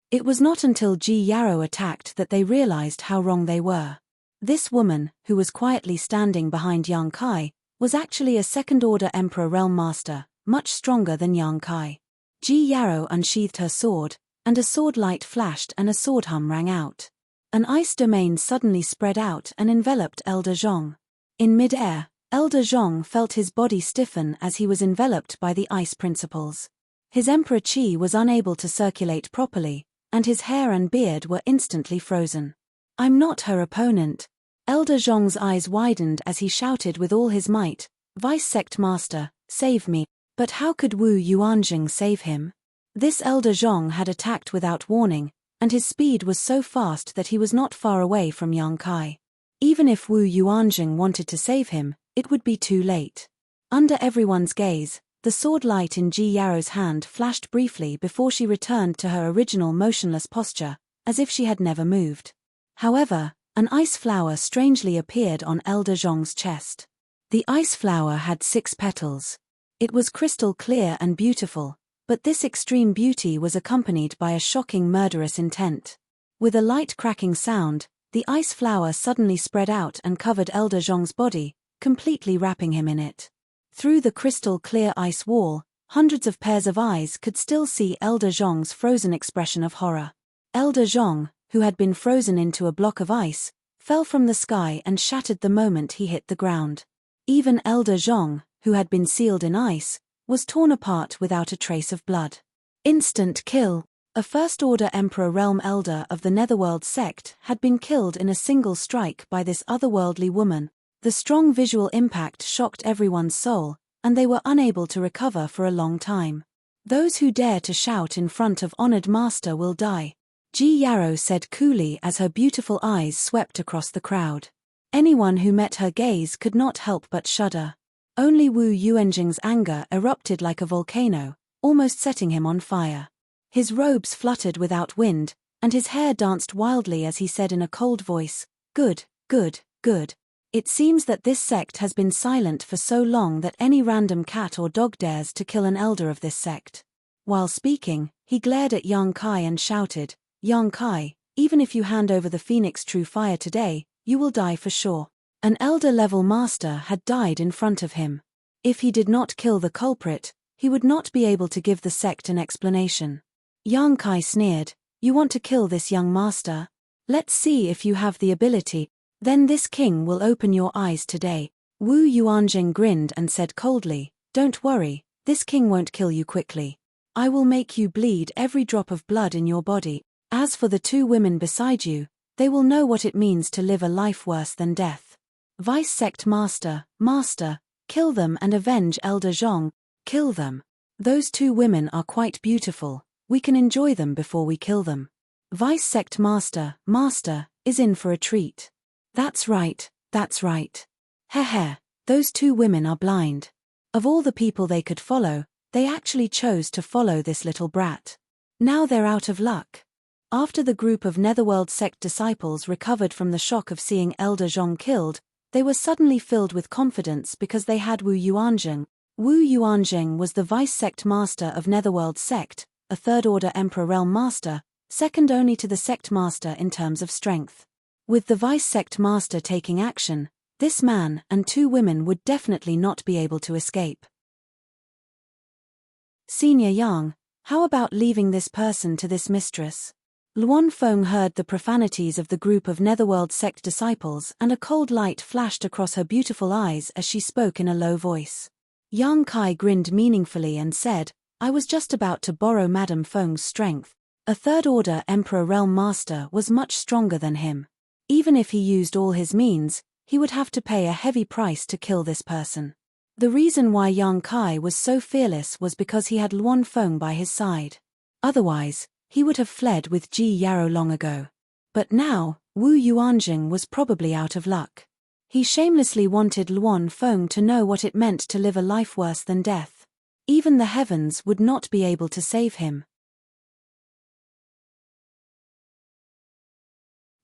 It was not until Ji Yarrow attacked that they realized how wrong they were. This woman, who was quietly standing behind Yang Kai, was actually a second-order Emperor Realm Master, much stronger than Yang Kai. Ji Yarrow unsheathed her sword, and a sword light flashed and a sword hum rang out. An ice domain suddenly spread out and enveloped Elder Zhong. In mid-air, Elder Zhong felt his body stiffen as he was enveloped by the ice principles. His Emperor Qi was unable to circulate properly, and his hair and beard were instantly frozen. "I'm not her opponent." Elder Zhong's eyes widened as he shouted with all his might, "Vice Sect Master, save me." But how could Wu Yuanjing save him? This Elder Zhong had attacked without warning, and his speed was so fast that he was not far away from Yang Kai. Even if Wu Yuanjing wanted to save him, it would be too late. Under everyone's gaze, the sword light in Ji Yarrow's hand flashed briefly before she returned to her original motionless posture, as if she had never moved. However, an ice flower strangely appeared on Elder Zhong's chest. The ice flower had 6 petals. It was crystal clear and beautiful, but this extreme beauty was accompanied by a shocking murderous intent. With a light cracking sound, the ice flower suddenly spread out and covered Elder Zhong's body, completely wrapping him in it. Through the crystal-clear ice wall, hundreds of pairs of eyes could still see Elder Zhong's frozen expression of horror. Elder Zhong, who had been frozen into a block of ice, fell from the sky and shattered the moment he hit the ground. Even Elder Zhong, who had been sealed in ice, was torn apart without a trace of blood. Instant kill. A first-order Emperor Realm Elder of the Netherworld sect had been killed in a single strike by this otherworldly woman. The strong visual impact shocked everyone's soul, and they were unable to recover for a long time. "Those who dare to shout in front of honored master will die," Ji Yarrow said coolly as her beautiful eyes swept across the crowd. Anyone who met her gaze could not help but shudder. Only Wu Yuanjing's anger erupted like a volcano, almost setting him on fire. His robes fluttered without wind, and his hair danced wildly as he said in a cold voice, "Good, good, good. It seems that this sect has been silent for so long that any random cat or dog dares to kill an elder of this sect." While speaking, he glared at Yang Kai and shouted, "Yang Kai, even if you hand over the Phoenix True Fire today, you will die for sure." An elder-level master had died in front of him. If he did not kill the culprit, he would not be able to give the sect an explanation. Yang Kai sneered, "You want to kill this young master? Let's see if you have the ability. Then this king will open your eyes today." Wu Yuanjing grinned and said coldly, "Don't worry, this king won't kill you quickly. I will make you bleed every drop of blood in your body. As for the two women beside you, they will know what it means to live a life worse than death." Vice Sect Master, "Master, kill them and avenge Elder Zhong. Kill them. Those two women are quite beautiful. We can enjoy them before we kill them." Vice Sect Master, "Master, is in for a treat." That's right, that's right. Heh, those two women are blind. Of all the people they could follow, they actually chose to follow this little brat. Now they're out of luck." After the group of Netherworld sect disciples recovered from the shock of seeing Elder Zhong killed, they were suddenly filled with confidence because they had Wu Yuanjing. Wu Yuanjing was the Vice Sect Master of Netherworld Sect, a Third-Order Emperor Realm Master, second only to the Sect Master in terms of strength. With the Vice Sect Master taking action, this man and two women would definitely not be able to escape. "Senior Yang, how about leaving this person to this mistress?" Luan Feng heard the profanities of the group of Netherworld sect disciples and a cold light flashed across her beautiful eyes as she spoke in a low voice. Yang Kai grinned meaningfully and said, "I was just about to borrow Madame Feng's strength." A Third-Order Emperor Realm Master was much stronger than him. Even if he used all his means, he would have to pay a heavy price to kill this person. The reason why Yang Kai was so fearless was because he had Luan Feng by his side. Otherwise, he would have fled with Ji Yarrow long ago. But now, Wu Yuanjing was probably out of luck. He shamelessly wanted Luan Feng to know what it meant to live a life worse than death. Even the heavens would not be able to save him.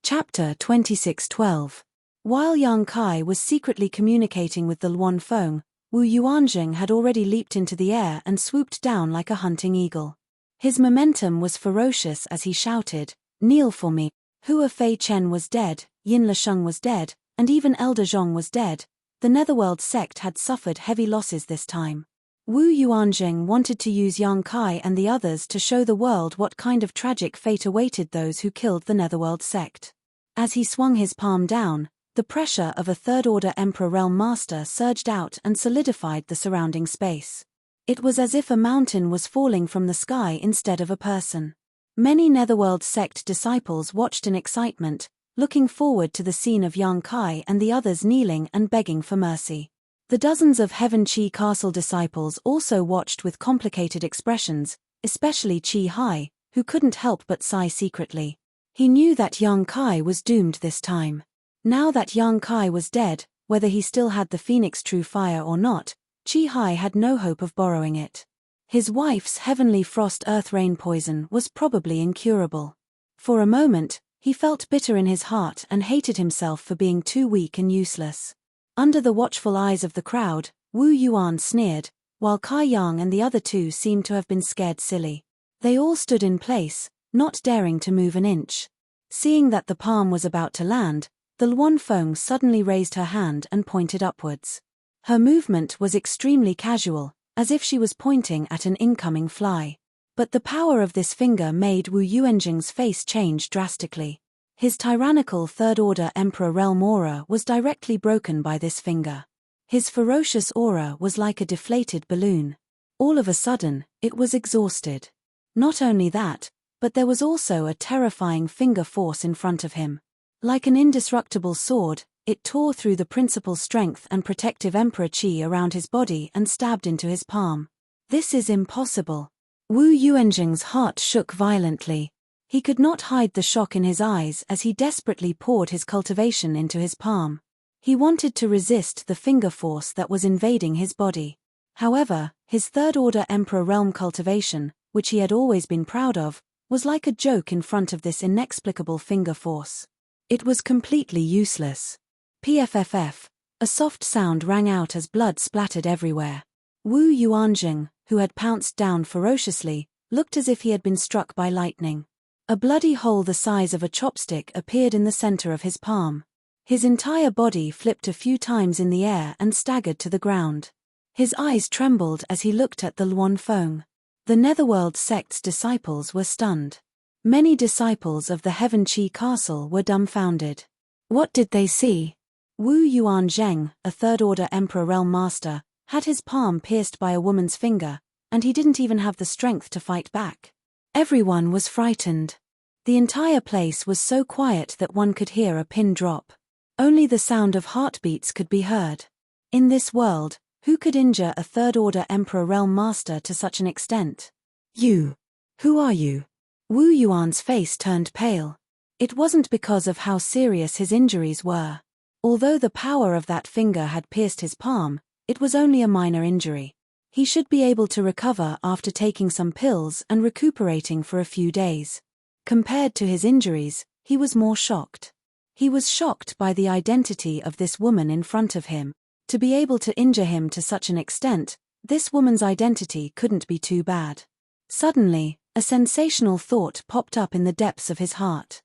Chapter 26:12. While Yang Kai was secretly communicating with the Luan Feng, Wu Yuanjing had already leaped into the air and swooped down like a hunting eagle. His momentum was ferocious as he shouted, "Kneel for me." Hua Fei Chen was dead, Yin Lesheng was dead, and even Elder Zhong was dead. The Netherworld sect had suffered heavy losses this time. Wu Yuanjing wanted to use Yang Kai and the others to show the world what kind of tragic fate awaited those who killed the Netherworld sect. As he swung his palm down, the pressure of a Third-Order Emperor Realm Master surged out and solidified the surrounding space. It was as if a mountain was falling from the sky instead of a person. Many Netherworld sect disciples watched in excitement, looking forward to the scene of Yang Kai and the others kneeling and begging for mercy. The dozens of Heaven Chi Castle disciples also watched with complicated expressions, especially Chi Hai, who couldn't help but sigh secretly. He knew that Yang Kai was doomed this time. Now that Yang Kai was dead, whether he still had the Phoenix True Fire or not, Chi Hai had no hope of borrowing it. His wife's Heavenly Frost Earth Rain poison was probably incurable. For a moment, he felt bitter in his heart and hated himself for being too weak and useless. Under the watchful eyes of the crowd, Wu Yuan sneered, while Kai Yang and the other two seemed to have been scared silly. They all stood in place, not daring to move an inch. Seeing that the palm was about to land, the Luan Feng suddenly raised her hand and pointed upwards. Her movement was extremely casual, as if she was pointing at an incoming fly. But the power of this finger made Wu Yuanjing's face change drastically. His tyrannical Third-Order Emperor Realm aura was directly broken by this finger. His ferocious aura was like a deflated balloon. All of a sudden, it was exhausted. Not only that, but there was also a terrifying finger force in front of him. Like an indestructible sword, it tore through the principal strength and protective Emperor Qi around his body and stabbed into his palm. This is impossible. Wu Yuanjing's heart shook violently. He could not hide the shock in his eyes as he desperately poured his cultivation into his palm. He wanted to resist the finger force that was invading his body. However, his Third-Order Emperor Realm cultivation, which he had always been proud of, was like a joke in front of this inexplicable finger force. It was completely useless. Pfff, a soft sound rang out as blood splattered everywhere. Wu Yuanjing, who had pounced down ferociously, looked as if he had been struck by lightning. A bloody hole the size of a chopstick appeared in the center of his palm. His entire body flipped a few times in the air and staggered to the ground. His eyes trembled as he looked at the Luan Feng. The Netherworld sect's disciples were stunned. Many disciples of the Heaven Qi castle were dumbfounded. What did they see? Wu Yuanzheng, a third-order Emperor Realm Master, had his palm pierced by a woman's finger, and he didn't even have the strength to fight back. Everyone was frightened. The entire place was so quiet that one could hear a pin drop. Only the sound of heartbeats could be heard. In this world, who could injure a third-order Emperor Realm Master to such an extent? You. Who are you? Wu Yuan's face turned pale. It wasn't because of how serious his injuries were. Although the power of that finger had pierced his palm, it was only a minor injury. He should be able to recover after taking some pills and recuperating for a few days. Compared to his injuries, he was more shocked. He was shocked by the identity of this woman in front of him. To be able to injure him to such an extent, this woman's identity couldn't be too bad. Suddenly, a sensational thought popped up in the depths of his heart.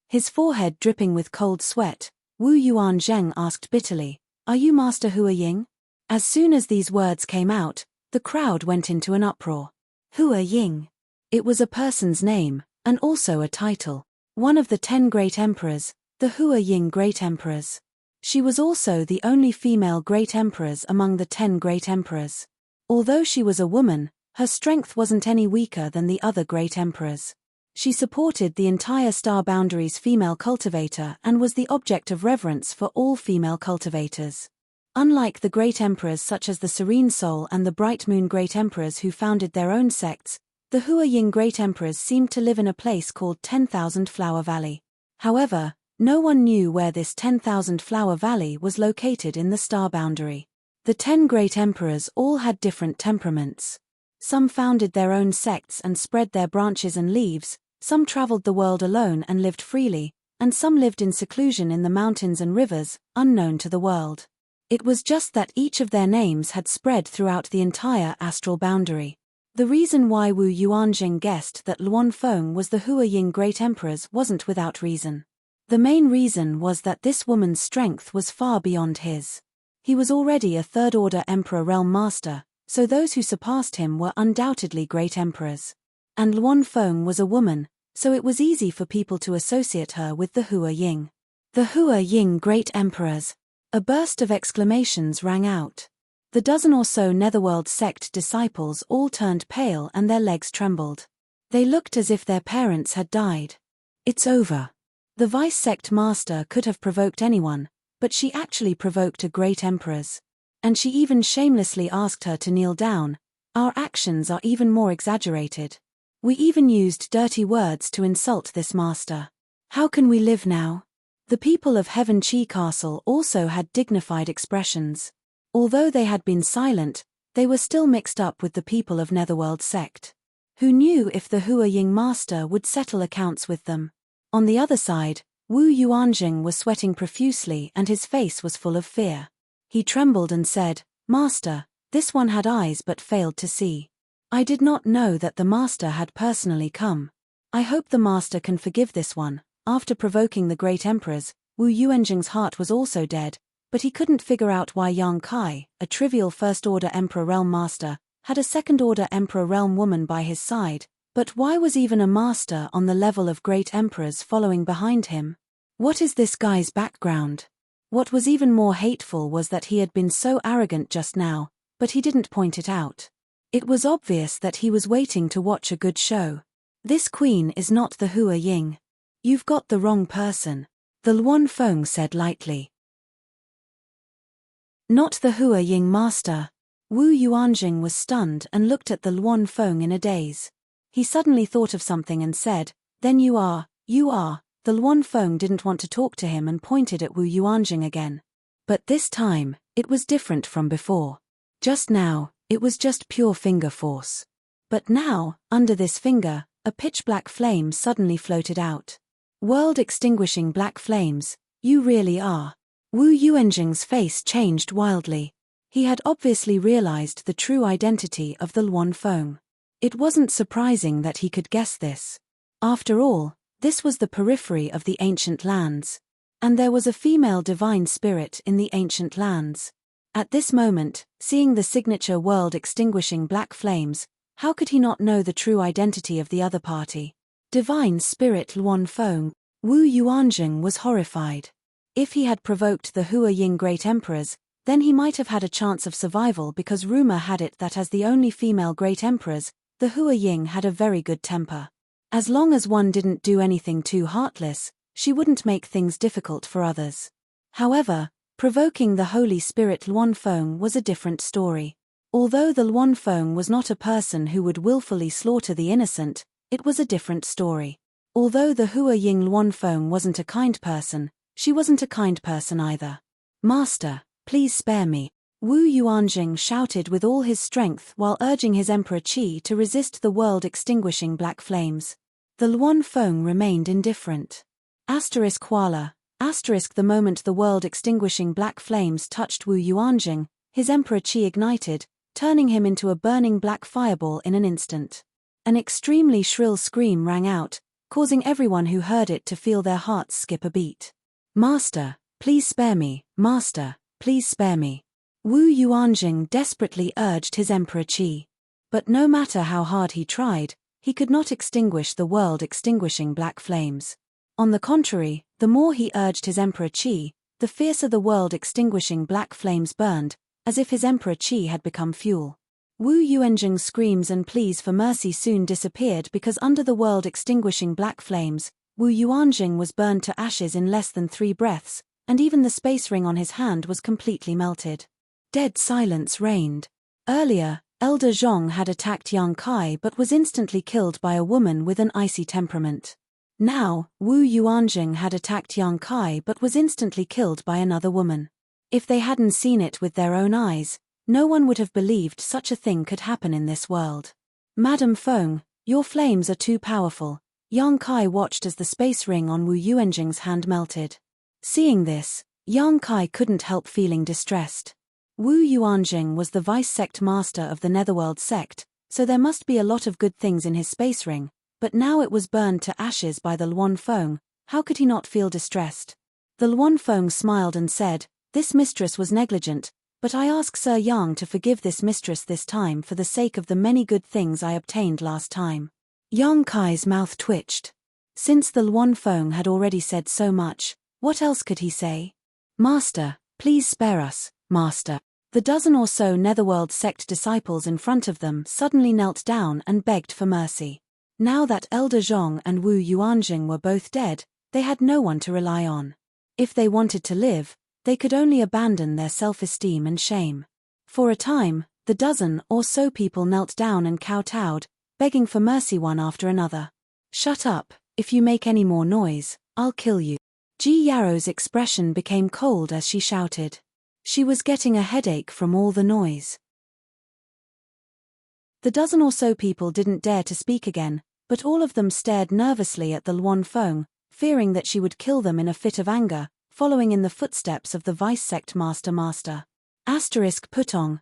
His forehead dripping with cold sweat, Wu Yuanzheng asked bitterly, "Are you Master Hua Ying?" As soon as these words came out, the crowd went into an uproar. Hua Ying. It was a person's name, and also a title. One of the 10 great emperors, the Hua Ying Great Emperors. She was also the only female great emperors among the 10 great emperors. Although she was a woman, her strength wasn't any weaker than the other great emperors. She supported the entire Star Boundaries female cultivator and was the object of reverence for all female cultivators. Unlike the great emperors such as the Serene Soul and the Bright Moon great emperors who founded their own sects, the Hua Ying great emperors seemed to live in a place called 10,000 Flower Valley. However, no one knew where this 10,000 Flower Valley was located in the Star Boundary. The 10 great emperors all had different temperaments. Some founded their own sects and spread their branches and leaves, some traveled the world alone and lived freely, and some lived in seclusion in the mountains and rivers, unknown to the world. It was just that each of their names had spread throughout the entire astral boundary. The reason why Wu Yuanjing guessed that Luan Feng was the Hua Ying Great Emperors wasn't without reason. The main reason was that this woman's strength was far beyond his. He was already a third-order Emperor Realm Master, so those who surpassed him were undoubtedly great emperors. And Luan Feng was a woman, so it was easy for people to associate her with the Hua Ying. The Hua Ying Great Emperors. A burst of exclamations rang out. The dozen or so Netherworld sect disciples all turned pale and their legs trembled. They looked as if their parents had died. It's over. The vice sect master could have provoked anyone, but she actually provoked a great empress. And she even shamelessly asked her to kneel down. Our actions are even more exaggerated. We even used dirty words to insult this master. How can we live now? The people of Heaven Qi Castle also had dignified expressions. Although they had been silent, they were still mixed up with the people of Netherworld sect. Who knew if the Hua Ying master would settle accounts with them? On the other side, Wu Yuanjing was sweating profusely and his face was full of fear. He trembled and said, "Master, this one had eyes but failed to see. I did not know that the master had personally come. I hope the master can forgive this one." After provoking the great emperors, Wu Yuanjing's heart was also dead, but he couldn't figure out why Yang Kai, a trivial first-order Emperor Realm Master, had a second-order Emperor Realm woman by his side, but why was even a master on the level of great emperors following behind him? What is this guy's background? What was even more hateful was that he had been so arrogant just now, but he didn't point it out. It was obvious that he was waiting to watch a good show. This queen is not the Hua Ying. You've got the wrong person, the Luan Feng said lightly. Not the Hua Ying master. Wu Yuanjing was stunned and looked at the Luan Feng in a daze. He suddenly thought of something and said, "Then you are. The Luan Feng didn't want to talk to him and pointed at Wu Yuanjing again. But this time, it was different from before. Just now, It was just pure finger force. But now, under this finger, a pitch-black flame suddenly floated out. World-extinguishing black flames, you really are. Wu Yuanjing's face changed wildly. He had obviously realized the true identity of the Luan Feng. It wasn't surprising that he could guess this. After all, this was the periphery of the ancient lands. And there was a female divine spirit in the ancient lands. At this moment, seeing the signature world-extinguishing black flames, how could he not know the true identity of the other party? Divine spirit Luan Feng. Wu Yuanjing was horrified. If he had provoked the Hua Ying great emperors, then he might have had a chance of survival, because rumor had it that as the only female great emperors, the Hua Ying had a very good temper. As long as one didn't do anything too heartless, she wouldn't make things difficult for others. However, provoking the Holy Spirit Luan Feng was a different story. Although the Luan Feng was not a person who would willfully slaughter the innocent, it was a different story. Although the Hua Ying Luan Feng wasn't a kind person, she wasn't a kind person either. Master, please spare me. Wu Yuanjing shouted with all his strength while urging his Emperor Qi to resist the world-extinguishing black flames. The Luan Feng remained indifferent. Kuala. The moment the world-extinguishing black flames touched Wu Yuanjing, his Emperor Qi ignited, turning him into a burning black fireball in an instant. An extremely shrill scream rang out, causing everyone who heard it to feel their hearts skip a beat. Master, please spare me, Master, please spare me. Wu Yuanjing desperately urged his Emperor Qi. But no matter how hard he tried, he could not extinguish the world-extinguishing black flames. On the contrary, the more he urged his Emperor Qi, the fiercer the world-extinguishing black flames burned, as if his Emperor Qi had become fuel. Wu Yuanjing's screams and pleas for mercy soon disappeared, because under the world-extinguishing black flames, Wu Yuanjing was burned to ashes in less than 3 breaths, and even the space ring on his hand was completely melted. Dead silence reigned. Earlier, Elder Zhong had attacked Yang Kai but was instantly killed by a woman with an icy temperament. Now, Wu Yuanjing had attacked Yang Kai but was instantly killed by another woman. If they hadn't seen it with their own eyes, no one would have believed such a thing could happen in this world. Madam Feng, your flames are too powerful. Yang Kai watched as the space ring on Wu Yuanjing's hand melted. Seeing this, Yang Kai couldn't help feeling distressed. Wu Yuanjing was the vice-sect master of the Netherworld sect, so there must be a lot of good things in his space ring, but now it was burned to ashes by the Luan Feng. How could he not feel distressed? The Luan Feng smiled and said, "This mistress was negligent, but I ask Sir Yang to forgive this mistress this time for the sake of the many good things I obtained last time." Yang Kai's mouth twitched. Since the Luan Feng had already said so much, what else could he say? "Master, please spare us, Master." The dozen or so Netherworld sect disciples in front of them suddenly knelt down and begged for mercy. Now that Elder Zhong and Wu Yuanjing were both dead, they had no one to rely on. If they wanted to live, they could only abandon their self-esteem and shame. For a time, the dozen or so people knelt down and kowtowed, begging for mercy one after another. "Shut up, if you make any more noise, I'll kill you." Ji Yarrow's expression became cold as she shouted. She was getting a headache from all the noise. The dozen or so people didn't dare to speak again, but all of them stared nervously at the Luan Feng, fearing that she would kill them in a fit of anger, following in the footsteps of the vice-sect master. Putong.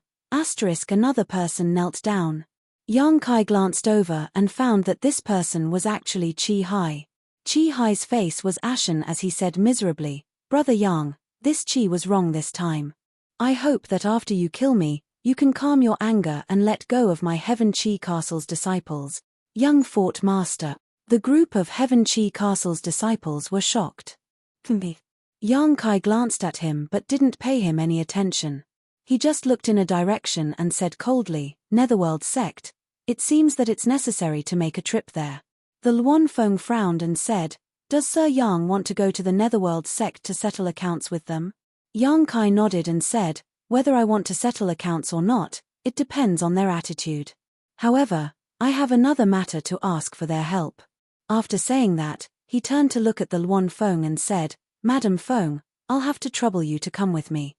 Another person knelt down. Yang Kai glanced over and found that this person was actually Qi Hai. Qi Hai's face was ashen as he said miserably, "Brother Yang, this Qi was wrong this time. I hope that after you kill me, you can calm your anger and let go of my Heaven Qi Castle's disciples." Young fought master. The group of Heaven Qi Castle's disciples were shocked. Yang Kai glanced at him but didn't pay him any attention. He just looked in a direction and said coldly, "Netherworld sect, it seems that it's necessary to make a trip there." The Luan Feng frowned and said, "Does Sir Yang want to go to the Netherworld sect to settle accounts with them?" Yang Kai nodded and said, "Whether I want to settle accounts or not, it depends on their attitude. However, I have another matter to ask for their help." After saying that, he turned to look at the Luan Feng and said, "Madam Feng, I'll have to trouble you to come with me."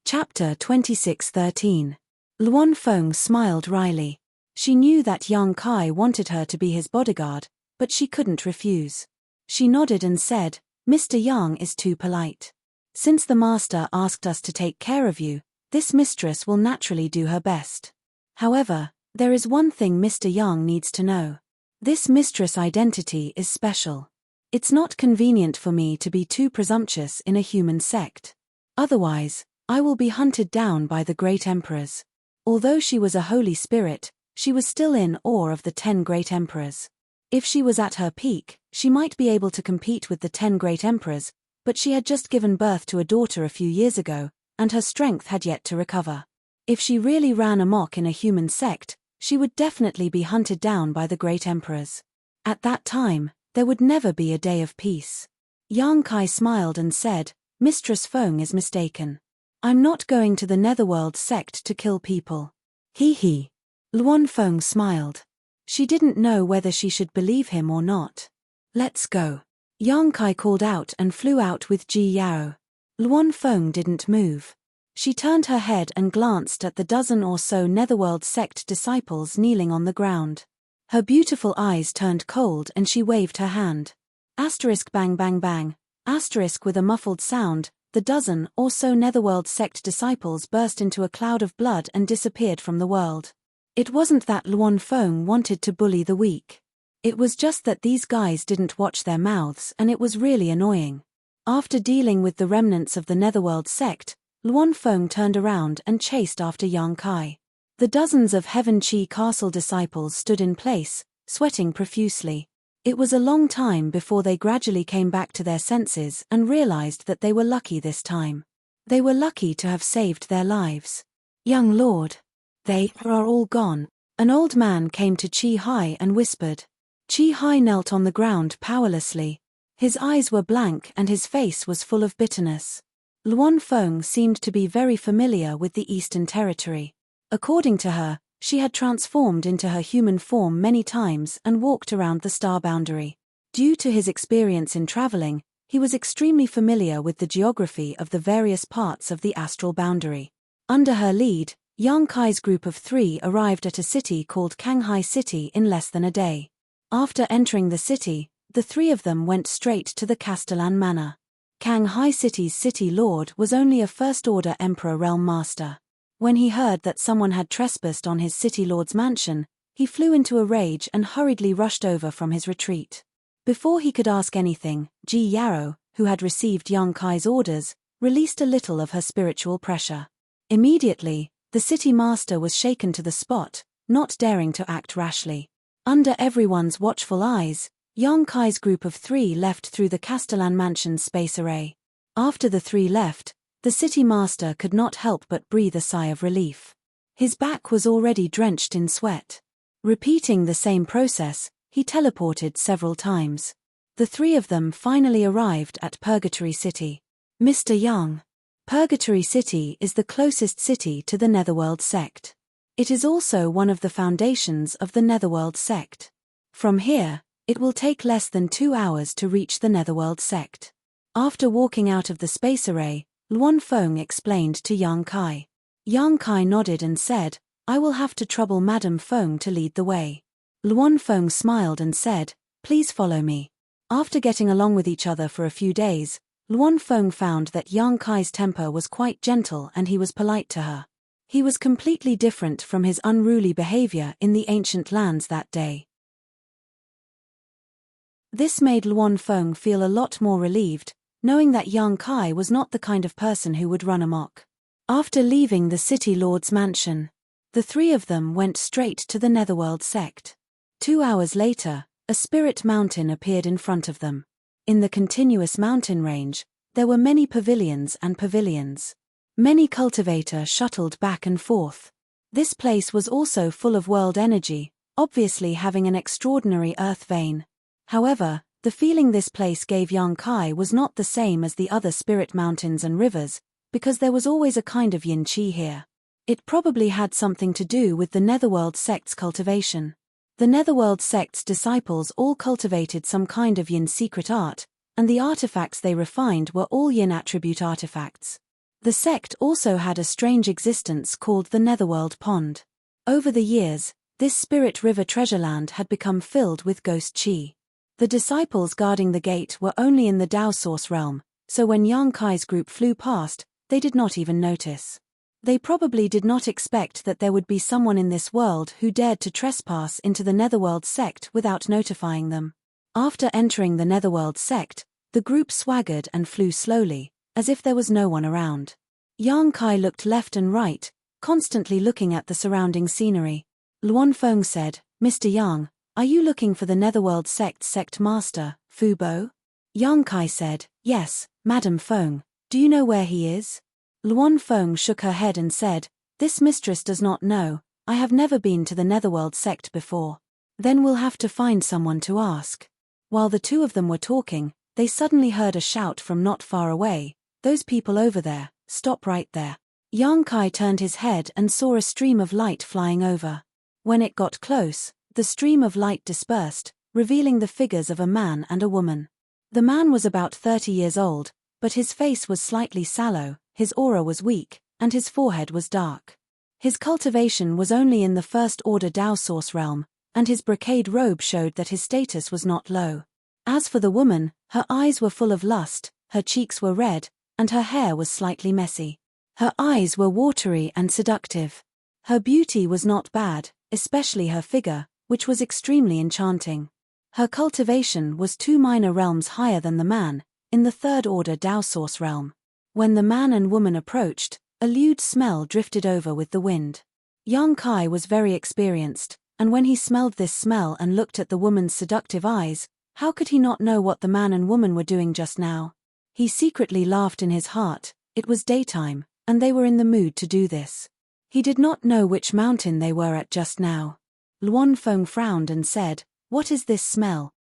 Chapter 26:13. Luan Feng smiled wryly. She knew that Yang Kai wanted her to be his bodyguard, but she couldn't refuse. She nodded and said, "Mr. Yang is too polite. Since the master asked us to take care of you, this mistress will naturally do her best. However, there is one thing Mr. Yang needs to know. This mistress' identity is special. It's not convenient for me to be too presumptuous in a human sect. Otherwise, I will be hunted down by the great emperors." Although she was a holy spirit, she was still in awe of the 10 great emperors. If she was at her peak, she might be able to compete with the 10 great emperors, but she had just given birth to a daughter a few years ago, and her strength had yet to recover. If she really ran amok in a human sect, she would definitely be hunted down by the great emperors. At that time, there would never be a day of peace. Yang Kai smiled and said, "Mistress Feng is mistaken. I'm not going to the Netherworld sect to kill people." Hee hee. Luan Feng smiled. She didn't know whether she should believe him or not. "Let's go." Yang Kai called out and flew out with Ji Yao. Luan Feng didn't move. She turned her head and glanced at the dozen or so Netherworld sect disciples kneeling on the ground. Her beautiful eyes turned cold and she waved her hand. Asterisk bang bang bang. Asterisk with a muffled sound, the dozen or so Netherworld sect disciples burst into a cloud of blood and disappeared from the world. It wasn't that Luan Feng wanted to bully the weak. It was just that these guys didn't watch their mouths and it was really annoying. After dealing with the remnants of the Netherworld sect, Luan Feng turned around and chased after Yang Kai. The dozens of Heaven Chi Castle disciples stood in place, sweating profusely. It was a long time before they gradually came back to their senses and realized that they were lucky this time. They were lucky to have saved their lives. "Young lord, they are all gone." An old man came to Chi Hai and whispered. Chi Hai knelt on the ground powerlessly. His eyes were blank and his face was full of bitterness. Luan Feng seemed to be very familiar with the Eastern Territory. According to her, she had transformed into her human form many times and walked around the star boundary. Due to his experience in traveling, he was extremely familiar with the geography of the various parts of the astral boundary. Under her lead, Yang Kai's group of 3 arrived at a city called Kanghai City in less than a day. After entering the city, the 3 of them went straight to the Castellan Manor. Kanghai City's city lord was only a first-order emperor realm master. When he heard that someone had trespassed on his city lord's mansion, he flew into a rage and hurriedly rushed over from his retreat. Before he could ask anything, Ji Yao, who had received Yang Kai's orders, released a little of her spiritual pressure. Immediately, the city master was shaken to the spot, not daring to act rashly. Under everyone's watchful eyes, Yang Kai's group of 3 left through the Castellan Mansion's space array. After the 3 left, the city master could not help but breathe a sigh of relief. His back was already drenched in sweat. Repeating the same process, he teleported several times. The 3 of them finally arrived at Purgatory City. Mr. Yang. Purgatory City is the closest city to the Netherworld sect. It is also one of the foundations of the Netherworld sect. From here, it will take less than 2 hours to reach the Netherworld sect. After walking out of the space array, Luan Feng explained to Yang Kai. Yang Kai nodded and said, "I will have to trouble Madame Feng to lead the way." Luan Feng smiled and said, "Please follow me." After getting along with each other for a few days, Luan Feng found that Yang Kai's temper was quite gentle and he was polite to her. He was completely different from his unruly behavior in the ancient lands that day. This made Luan Feng feel a lot more relieved, knowing that Yang Kai was not the kind of person who would run amok. After leaving the city lord's mansion, the 3 of them went straight to the Netherworld sect. 2 hours later, a spirit mountain appeared in front of them. In the continuous mountain range, there were many pavilions and pavilions. Many cultivators shuttled back and forth. This place was also full of world energy, obviously having an extraordinary earth vein. However, the feeling this place gave Yang Kai was not the same as the other spirit mountains and rivers, because there was always a kind of yin qi here. It probably had something to do with the Netherworld sect's cultivation. The Netherworld sect's disciples all cultivated some kind of yin secret art, and the artifacts they refined were all yin attribute artifacts. The sect also had a strange existence called the Netherworld Pond. Over the years, this spirit river treasureland had become filled with ghost chi. The disciples guarding the gate were only in the Tao Source realm, so when Yang Kai's group flew past, they did not even notice. They probably did not expect that there would be someone in this world who dared to trespass into the Netherworld sect without notifying them. After entering the Netherworld sect, the group swaggered and flew slowly, as if there was no one around. Yang Kai looked left and right, constantly looking at the surrounding scenery. Luan Feng said, "Mr. Yang, are you looking for the Netherworld sect's sect master, Fu Bo?" Yang Kai said, "Yes, Madam Feng. Do you know where he is?" Luan Feng shook her head and said, "This mistress does not know. I have never been to the Netherworld sect before." "Then we'll have to find someone to ask." While the two of them were talking, they suddenly heard a shout from not far away, "Those people over there, stop right there." Yang Kai turned his head and saw a stream of light flying over. When it got close, the stream of light dispersed, revealing the figures of a man and a woman. The man was about 30 years old, but his face was slightly sallow, his aura was weak, and his forehead was dark. His cultivation was only in the first order Tao Source realm, and his brocade robe showed that his status was not low. As for the woman, her eyes were full of lust, her cheeks were red, and her hair was slightly messy. Her eyes were watery and seductive. Her beauty was not bad, especially her figure, which was extremely enchanting. Her cultivation was 2 minor realms higher than the man, in the third order Tao Source realm. When the man and woman approached, a lewd smell drifted over with the wind. Yang Kai was very experienced, and when he smelled this smell and looked at the woman's seductive eyes, how could he not know what the man and woman were doing just now? He secretly laughed in his heart. It was daytime, and they were in the mood to do this. He did not know which mountain they were at just now. Luan Feng frowned and said, "What is this smell?"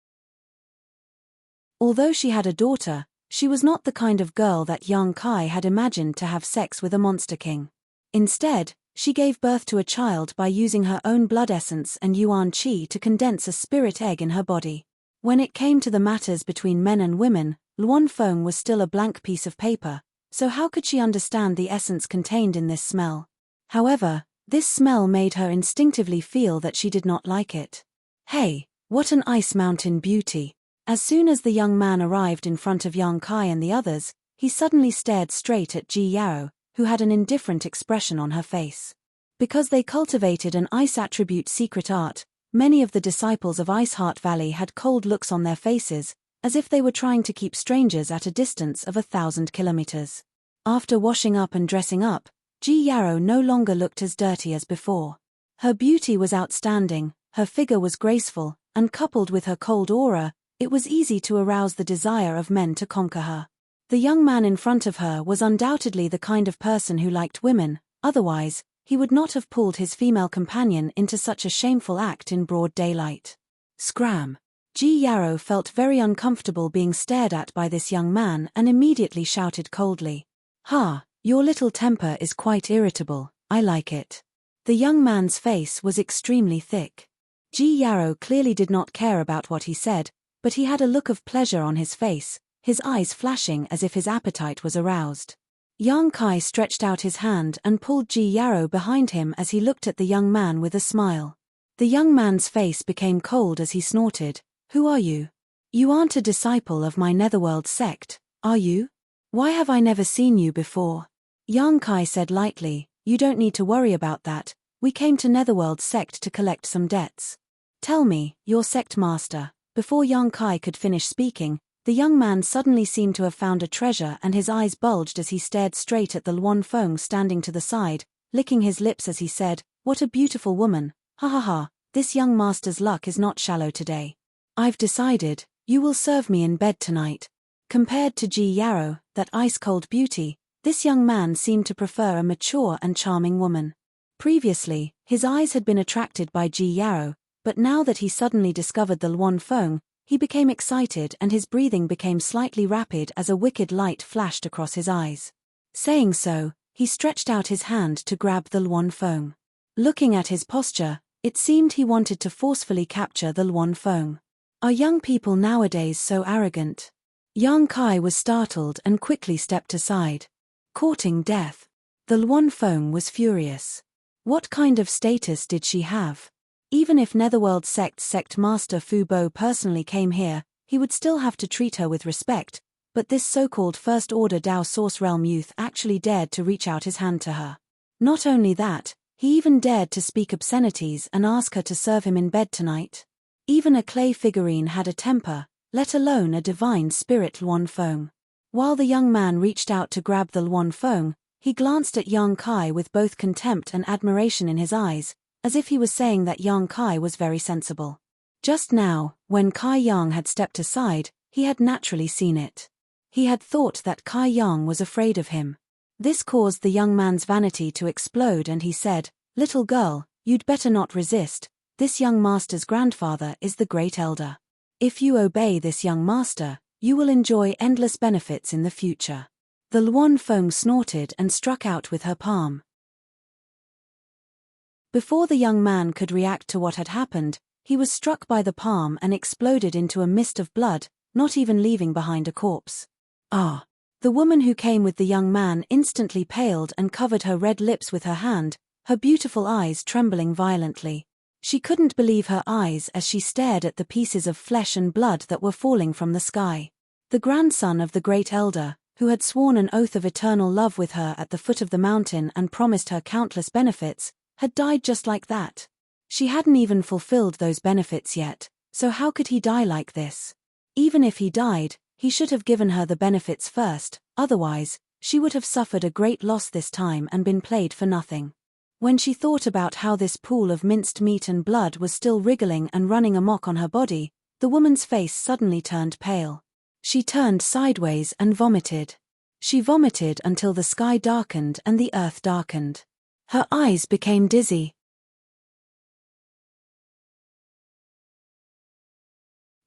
Although she had a daughter, she was not the kind of girl that Yang Kai had imagined to have sex with a monster king. Instead, she gave birth to a child by using her own blood essence and yuan qi to condense a spirit egg in her body. When it came to the matters between men and women, Luan Feng was still a blank piece of paper, so how could she understand the essence contained in this smell? However, this smell made her instinctively feel that she did not like it. "Hey, what an ice mountain beauty!" As soon as the young man arrived in front of Yang Kai and the others, he suddenly stared straight at Ji Yao, who had an indifferent expression on her face. Because they cultivated an ice attribute secret art, many of the disciples of Ice Heart Valley had cold looks on their faces, as if they were trying to keep strangers at a distance of 1,000 kilometers. After washing up and dressing up, Ji Yao no longer looked as dirty as before. Her beauty was outstanding, her figure was graceful, and coupled with her cold aura, it was easy to arouse the desire of men to conquer her. The young man in front of her was undoubtedly the kind of person who liked women, otherwise, he would not have pulled his female companion into such a shameful act in broad daylight. Scram! Ji Yao felt very uncomfortable being stared at by this young man and immediately shouted coldly, "Ha, your little temper is quite irritable, I like it." The young man's face was extremely thick. Ji Yao clearly did not care about what he said, but he had a look of pleasure on his face, his eyes flashing as if his appetite was aroused. Yang Kai stretched out his hand and pulled Ji Yao behind him as he looked at the young man with a smile. The young man's face became cold as he snorted, "Who are you? You aren't a disciple of my Netherworld sect, are you? Why have I never seen you before?" Yang Kai said lightly, "You don't need to worry about that, we came to Netherworld sect to collect some debts. Tell me, your sect master." Before Yang Kai could finish speaking, the young man suddenly seemed to have found a treasure and his eyes bulged as he stared straight at the Luan Feng standing to the side, licking his lips as he said, "What a beautiful woman, ha ha ha, this young master's luck is not shallow today. I've decided, you will serve me in bed tonight." Compared to Ji Yao, that ice-cold beauty, this young man seemed to prefer a mature and charming woman. Previously, his eyes had been attracted by Ji Yao, but now that he suddenly discovered the Luan Feng, he became excited and his breathing became slightly rapid as a wicked light flashed across his eyes. Saying so, he stretched out his hand to grab the Luan Feng. Looking at his posture, it seemed he wanted to forcefully capture the Luan Feng. Are young people nowadays so arrogant? Yang Kai was startled and quickly stepped aside. Courting death. The Luan Feng was furious. What kind of status did she have? Even if Netherworld sect master Fu Bo personally came here, he would still have to treat her with respect, but this so-called First-Order Dao Source Realm youth actually dared to reach out his hand to her. Not only that, he even dared to speak obscenities and ask her to serve him in bed tonight. Even a clay figurine had a temper, let alone a divine spirit Luan Feng. While the young man reached out to grab the Luan Feng, he glanced at Yang Kai with both contempt and admiration in his eyes, as if he was saying that Yang Kai was very sensible. Just now, when Kai Yang had stepped aside, he had naturally seen it. He had thought that Kai Yang was afraid of him. This caused the young man's vanity to explode and he said, "Little girl, you'd better not resist, this young master's grandfather is the Great Elder. If you obey this young master, you will enjoy endless benefits in the future." The Luan Feng snorted and struck out with her palm. Before the young man could react to what had happened, he was struck by the palm and exploded into a mist of blood, not even leaving behind a corpse. Ah! The woman who came with the young man instantly paled and covered her red lips with her hand, her beautiful eyes trembling violently. She couldn't believe her eyes as she stared at the pieces of flesh and blood that were falling from the sky. The grandson of the Great Elder, who had sworn an oath of eternal love with her at the foot of the mountain and promised her countless benefits, had died just like that. She hadn't even fulfilled those benefits yet, so how could he die like this? Even if he died, he should have given her the benefits first, otherwise, she would have suffered a great loss this time and been played for nothing. When she thought about how this pool of minced meat and blood was still wriggling and running amok on her body, the woman's face suddenly turned pale. She turned sideways and vomited. She vomited until the sky darkened and the earth darkened. Her eyes became dizzy.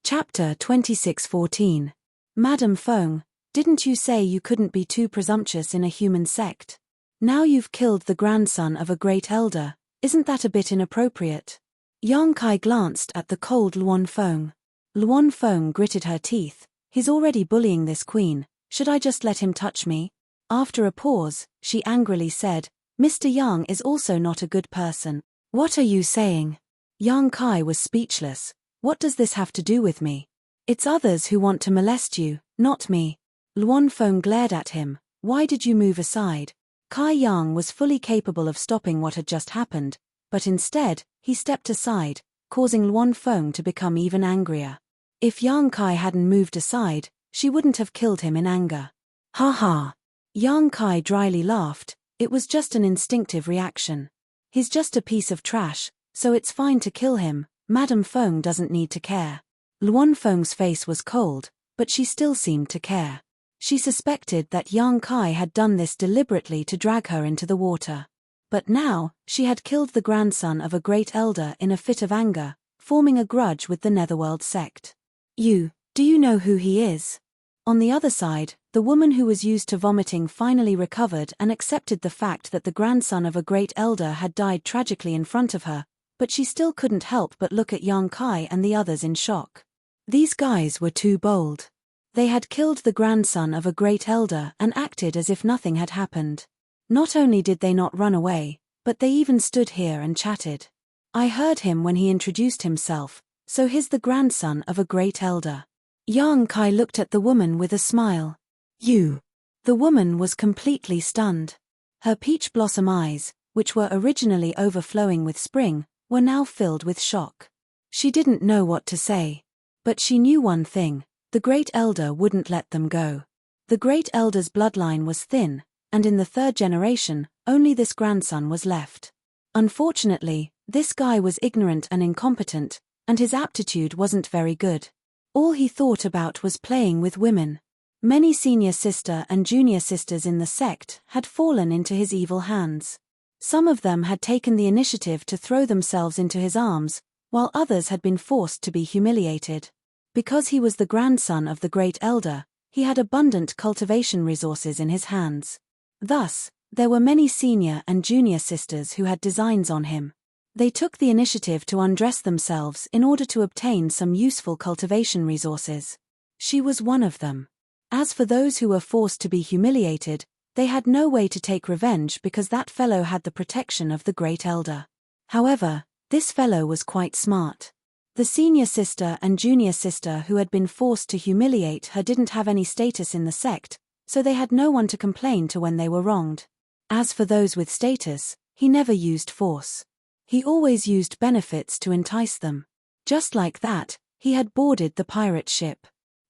Chapter 26:14. Madam Feng, didn't you say you couldn't be too presumptuous in a human sect? Now you've killed the grandson of a great elder, isn't that a bit inappropriate? Yang Kai glanced at the cold Luan Feng. Luan Feng gritted her teeth. He's already bullying this queen, should I just let him touch me? After a pause, she angrily said, Mr. Yang is also not a good person. What are you saying? Yang Kai was speechless. What does this have to do with me? It's others who want to molest you, not me. Luan Feng glared at him. Why did you move aside? Kai Yang was fully capable of stopping what had just happened, but instead, he stepped aside, causing Luan Feng to become even angrier. If Yang Kai hadn't moved aside, she wouldn't have killed him in anger. Ha ha! Yang Kai dryly laughed. It was just an instinctive reaction. He's just a piece of trash, so it's fine to kill him. Madam Feng doesn't need to care. Luan Feng's face was cold, but she still seemed to care. She suspected that Yang Kai had done this deliberately to drag her into the water. But now, she had killed the grandson of a great elder in a fit of anger, forming a grudge with the Netherworld sect. Do you know who he is? On the other side, the woman who was used to vomiting finally recovered and accepted the fact that the grandson of a great elder had died tragically in front of her, but she still couldn't help but look at Yang Kai and the others in shock. These guys were too bold. They had killed the grandson of a great elder and acted as if nothing had happened. Not only did they not run away, but they even stood here and chatted. I heard him when he introduced himself, so he's the grandson of a great elder. Yang Kai looked at the woman with a smile. You. The woman was completely stunned. Her peach blossom eyes, which were originally overflowing with spring, were now filled with shock. She didn't know what to say. But she knew one thing, the Great Elder wouldn't let them go. The Great Elder's bloodline was thin, and in the third generation, only this grandson was left. Unfortunately, this guy was ignorant and incompetent, and his aptitude wasn't very good. All he thought about was playing with women. Many senior sister and junior sisters in the sect had fallen into his evil hands. Some of them had taken the initiative to throw themselves into his arms, while others had been forced to be humiliated. Because he was the grandson of the Great Elder, he had abundant cultivation resources in his hands. Thus, there were many senior and junior sisters who had designs on him. They took the initiative to undress themselves in order to obtain some useful cultivation resources. She was one of them. As for those who were forced to be humiliated, They had no way to take revenge because that fellow had the protection of the Great Elder. However, this fellow was quite smart. The senior sister and junior sister who had been forced to humiliate her didn't have any status in the sect, so they had no one to complain to when they were wronged. As for those with status, he never used force. He always used benefits to entice them. Just like that, he had boarded the pirate ship.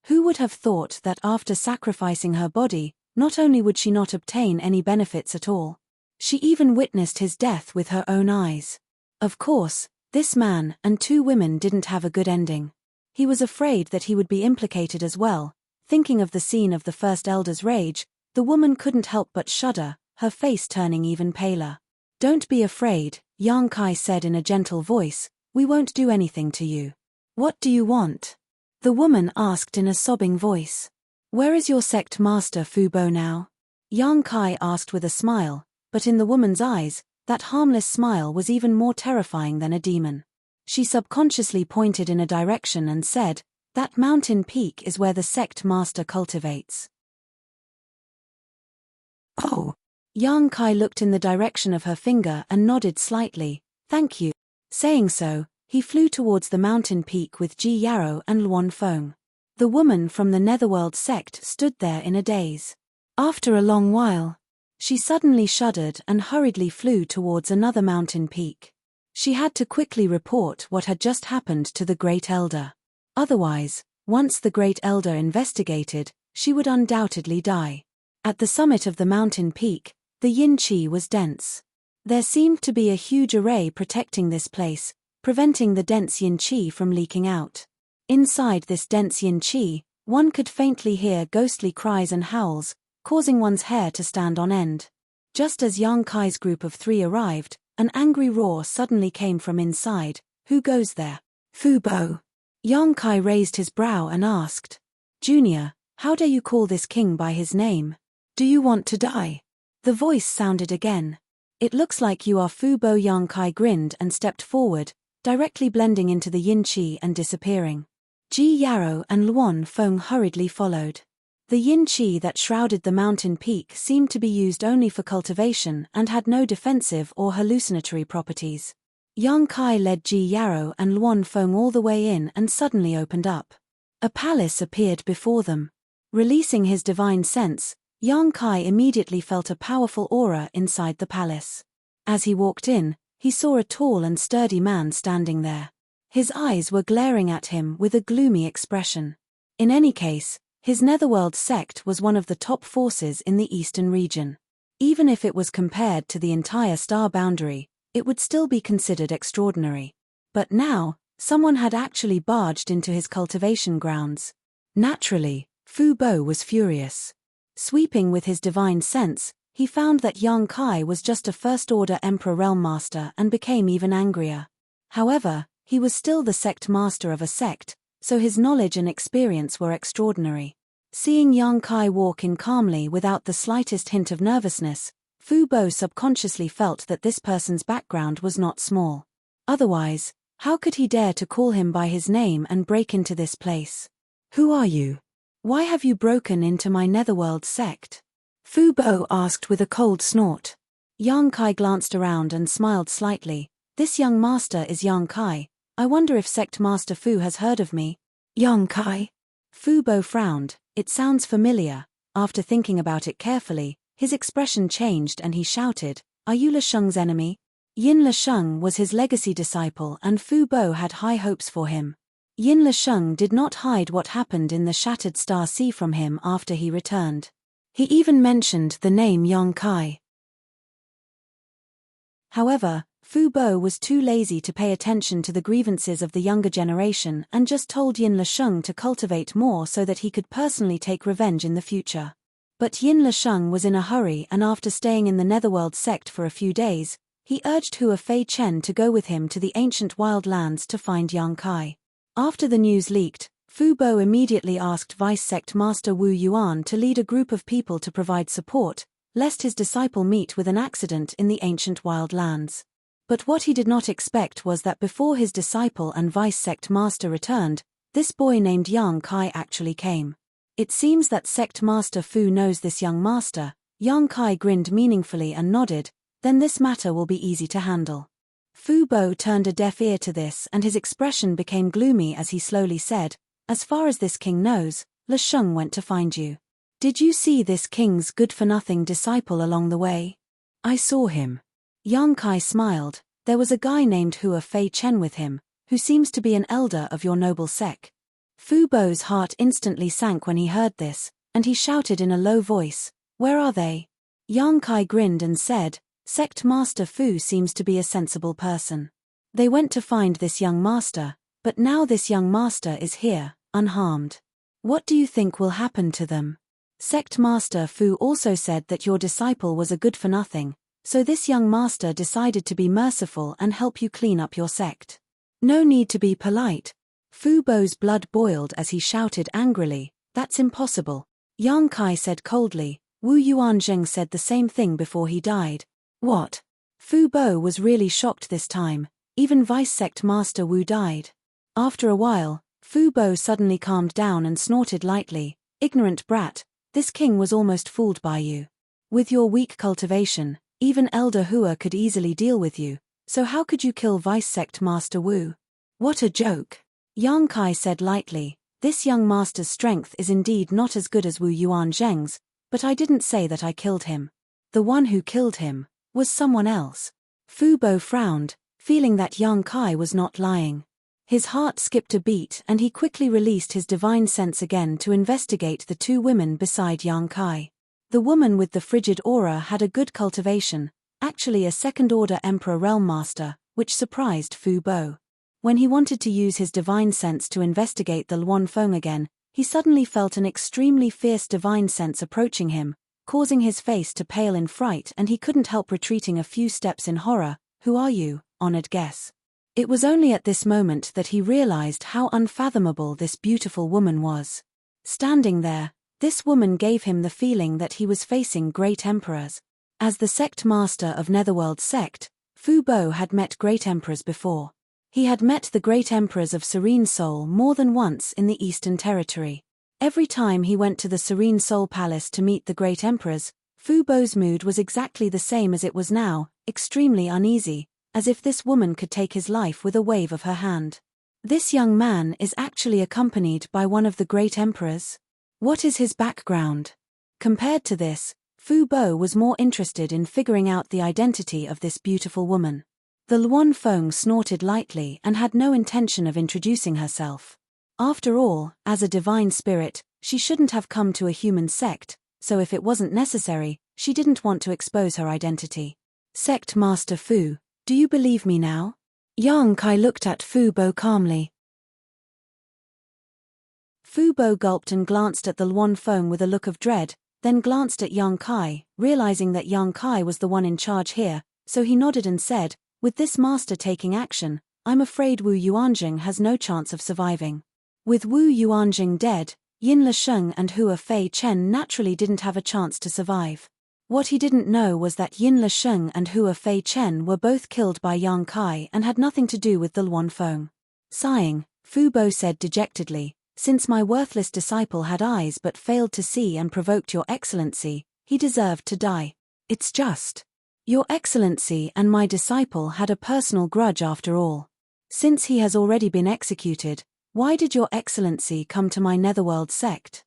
Who would have thought that after sacrificing her body, not only would she not obtain any benefits at all, she even witnessed his death with her own eyes. Of course, this man and 2 women didn't have a good ending. He was afraid that he would be implicated as well. Thinking of the scene of the First Elder's rage, the woman couldn't help but shudder, her face turning even paler. "Don't be afraid," Yang Kai said in a gentle voice, "we won't do anything to you." "What do you want?" the woman asked in a sobbing voice. "Where is your sect master Fu Bo now?" Yang Kai asked with a smile, but in the woman's eyes, that harmless smile was even more terrifying than a demon. She subconsciously pointed in a direction and said, "That mountain peak is where the sect master cultivates." "Oh." Yang Kai looked in the direction of her finger and nodded slightly, "Thank you." Saying so, he flew towards the mountain peak with Ji Yarrow and Luan Feng. The woman from the Netherworld sect stood there in a daze. After a long while, she suddenly shuddered and hurriedly flew towards another mountain peak. She had to quickly report what had just happened to the Great Elder. Otherwise, once the Great Elder investigated, she would undoubtedly die. At the summit of the mountain peak, the yin qi was dense. There seemed to be a huge array protecting this place, preventing the dense yin qi from leaking out. Inside this dense yin qi, one could faintly hear ghostly cries and howls, causing one's hair to stand on end. Just as Yang Kai's group of 3 arrived, an angry roar suddenly came from inside. "Who goes there?" "Fu Bo." Yang Kai raised his brow and asked, "Junior, how dare you call this king by his name? Do you want to die?" The voice sounded again. "It looks like you are Fu Bo." Yang Kai grinned and stepped forward, directly blending into the yin qi and disappearing. Ji Yarrow and Luan Feng hurriedly followed. The yin qi that shrouded the mountain peak seemed to be used only for cultivation and had no defensive or hallucinatory properties. Yang Kai led Ji Yarrow and Luan Feng all the way in and suddenly opened up. A palace appeared before them. Releasing his divine sense, Yang Kai immediately felt a powerful aura inside the palace. As he walked in, he saw a tall and sturdy man standing there. His eyes were glaring at him with a gloomy expression. In any case, his Netherworld sect was one of the top forces in the eastern region. Even if it was compared to the entire star boundary, it would still be considered extraordinary. But now, someone had actually barged into his cultivation grounds. Naturally, Fu Bo was furious. Sweeping with his divine sense, he found that Yang Kai was just a first-order Emperor Realm Master and became even angrier. However, he was still the sect master of a sect, so his knowledge and experience were extraordinary. Seeing Yang Kai walk in calmly without the slightest hint of nervousness, Fu Bo subconsciously felt that this person's background was not small. Otherwise, how could he dare to call him by his name and break into this place? "Who are you? Why have you broken into my Netherworld sect?" Fu Bo asked with a cold snort. Yang Kai glanced around and smiled slightly. "This young master is Yang Kai. I wonder if Sect Master Fu has heard of me." "Yang Kai?" Fu Bo frowned. "It sounds familiar." After thinking about it carefully, his expression changed and he shouted, "Are you Le Sheng's enemy?" Yin Le Sheng was his legacy disciple and Fu Bo had high hopes for him. Yin Le Sheng did not hide what happened in the Shattered Star Sea from him after he returned. He even mentioned the name Yang Kai. However, Fu Bo was too lazy to pay attention to the grievances of the younger generation and just told Yin Le Sheng to cultivate more so that he could personally take revenge in the future. But Yin Le Sheng was in a hurry and after staying in the Netherworld sect for a few days, he urged Hua Fei Chen to go with him to the ancient wildlands to find Yang Kai. After the news leaked, Fu Bo immediately asked Vice Sect Master Wu Yuan to lead a group of people to provide support, lest his disciple meet with an accident in the ancient wildlands. But what he did not expect was that before his disciple and Vice Sect Master returned, this boy named Yang Kai actually came. It seems that Sect Master Fu knows this young master, Yang Kai grinned meaningfully and nodded. Then this matter will be easy to handle. Fu Bo turned a deaf ear to this and his expression became gloomy as he slowly said, as far as this king knows, Le Sheng went to find you. Did you see this king's good-for-nothing disciple along the way? I saw him. Yang Kai smiled. There was a guy named Hua Fei Chen with him, who seems to be an elder of your noble sect. Fu Bo's heart instantly sank when he heard this, and he shouted in a low voice, where are they? Yang Kai grinned and said, Sect Master Fu seems to be a sensible person. They went to find this young master, but now this young master is here, unharmed. What do you think will happen to them? Sect Master Fu also said that your disciple was a good-for-nothing, so this young master decided to be merciful and help you clean up your sect. No need to be polite. Fu Bo's blood boiled as he shouted angrily, that's impossible. Yang Kai said coldly. Wu Yuanzheng said the same thing before he died. What? Fu Bo was really shocked this time. Even Vice Sect Master Wu died. After a while, Fu Bo suddenly calmed down and snorted lightly. Ignorant brat, this king was almost fooled by you. With your weak cultivation, even Elder Hua could easily deal with you, so how could you kill Vice Sect Master Wu? What a joke. Yang Kai said lightly, this young master's strength is indeed not as good as Wu Yuanzheng's, but I didn't say that I killed him. The one who killed him was someone else. Fu Bo frowned, feeling that Yang Kai was not lying. His heart skipped a beat and he quickly released his divine sense again to investigate the two women beside Yang Kai. The woman with the frigid aura had a good cultivation, actually a second-order Emperor Realm Master, which surprised Fu Bo. When he wanted to use his divine sense to investigate the Luan Feng again, he suddenly felt an extremely fierce divine sense approaching him, causing his face to pale in fright and he couldn't help retreating a few steps in horror. Who are you, honored guest? It was only at this moment that he realized how unfathomable this beautiful woman was. Standing there, this woman gave him the feeling that he was facing great emperors. As the sect master of Netherworld sect, Fu Bo had met great emperors before. He had met the great emperors of Serene Soul more than once in the Eastern Territory. Every time he went to the Serene Soul Palace to meet the great emperors, Fu Bo's mood was exactly the same as it was now, extremely uneasy, as if this woman could take his life with a wave of her hand. This young man is actually accompanied by one of the great emperors. What is his background? Compared to this, Fu Bo was more interested in figuring out the identity of this beautiful woman. The Luan Feng snorted lightly and had no intention of introducing herself. After all, as a divine spirit, she shouldn't have come to a human sect, so if it wasn't necessary, she didn't want to expose her identity. Sect Master Fu, do you believe me now? Yang Kai looked at Fu Bo calmly. Fu Bo gulped and glanced at the Luan Feng with a look of dread, then glanced at Yang Kai, realizing that Yang Kai was the one in charge here, so he nodded and said, with this master taking action, I'm afraid Wu Yuanzheng has no chance of surviving. With Wu Yuanzheng dead, Yin Lesheng and Hua Fei Chen naturally didn't have a chance to survive. What he didn't know was that Yin Lesheng and Hua Fei Chen were both killed by Yang Kai and had nothing to do with the Luan Feng. Sighing, Fu Bo said dejectedly, since my worthless disciple had eyes but failed to see and provoked your excellency, he deserved to die. It's just. Your excellency and my disciple had a personal grudge after all. Since he has already been executed, why did your excellency come to my Netherworld sect?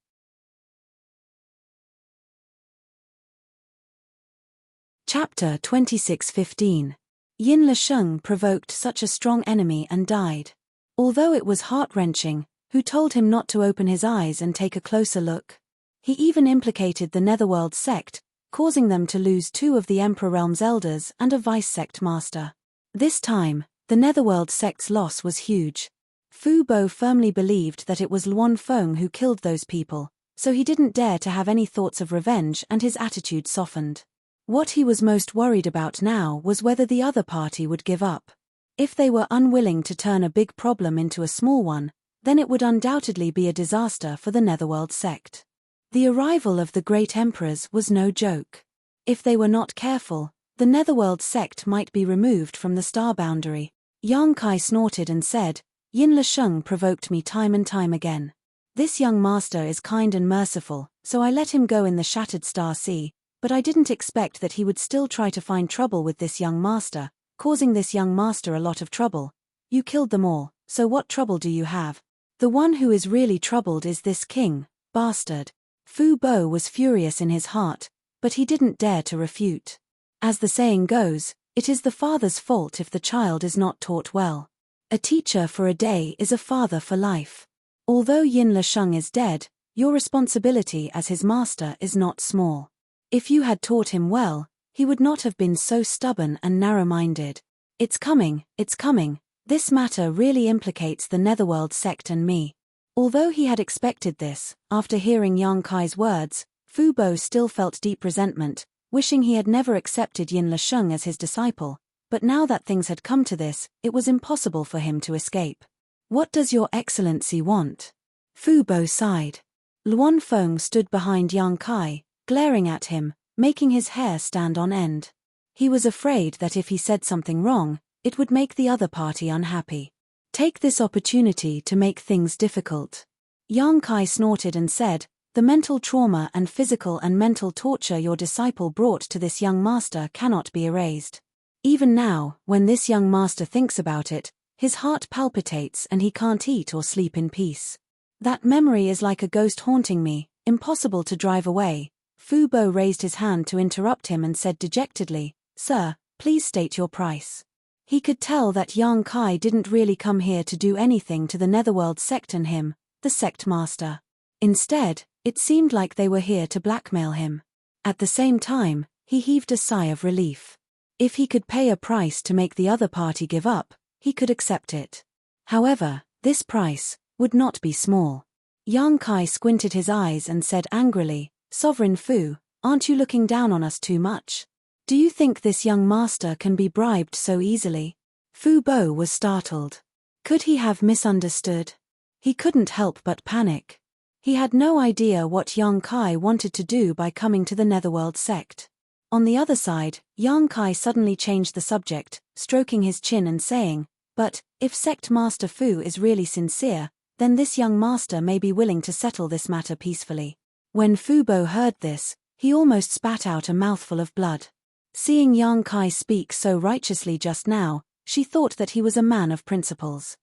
Chapter 26:15. Yin Lesheng provoked such a strong enemy and died. Although it was heart-wrenching, who told him not to open his eyes and take a closer look? He even implicated the Netherworld sect, causing them to lose 2 of the Emperor Realm's elders and a vice sect master. This time, the Netherworld sect's loss was huge. Fu Bo firmly believed that it was Luan Feng who killed those people, so he didn't dare to have any thoughts of revenge and his attitude softened. What he was most worried about now was whether the other party would give up. If they were unwilling to turn a big problem into a small one, then it would undoubtedly be a disaster for the Netherworld sect. The arrival of the great emperors was no joke. If they were not careful, the Netherworld sect might be removed from the star boundary. Yang Kai snorted and said, Yin Lesheng provoked me time and time again. This young master is kind and merciful, so I let him go in the Shattered Star Sea, but I didn't expect that he would still try to find trouble with this young master, causing this young master a lot of trouble. You killed them all, so what trouble do you have? The one who is really troubled is this king, bastard. Fu Bo was furious in his heart, but he didn't dare to refute. As the saying goes, it is the father's fault if the child is not taught well. A teacher for a day is a father for life. Although Yin Lisheng is dead, your responsibility as his master is not small. If you had taught him well, he would not have been so stubborn and narrow-minded. It's coming, it's coming. This matter really implicates the Netherworld sect and me. Although he had expected this, after hearing Yang Kai's words, Fu Bo still felt deep resentment, wishing he had never accepted Yin Lisheng as his disciple, but now that things had come to this, it was impossible for him to escape. What does your excellency want? Fu Bo sighed. Luan Feng stood behind Yang Kai, glaring at him, making his hair stand on end. He was afraid that if he said something wrong, it would make the other party unhappy. Take this opportunity to make things difficult. Yang Kai snorted and said, the mental trauma and physical and mental torture your disciple brought to this young master cannot be erased. Even now, when this young master thinks about it, his heart palpitates and he can't eat or sleep in peace. That memory is like a ghost haunting me, impossible to drive away. Fu Bo raised his hand to interrupt him and said dejectedly, Sir, please state your price. He could tell that Yang Kai didn't really come here to do anything to the Netherworld sect and him, the sect master. Instead, it seemed like they were here to blackmail him. At the same time, he heaved a sigh of relief. If he could pay a price to make the other party give up, he could accept it. However, this price would not be small. Yang Kai squinted his eyes and said angrily, Sovereign Fu, aren't you looking down on us too much? Do you think this young master can be bribed so easily? Fu Bo was startled. Could he have misunderstood? He couldn't help but panic. He had no idea what Yang Kai wanted to do by coming to the Netherworld sect. On the other side, Yang Kai suddenly changed the subject, stroking his chin and saying, But, if sect master Fu is really sincere, then this young master may be willing to settle this matter peacefully. When Fu Bo heard this, he almost spat out a mouthful of blood. Seeing Yang Kai speak so righteously just now, she thought that he was a man of principles.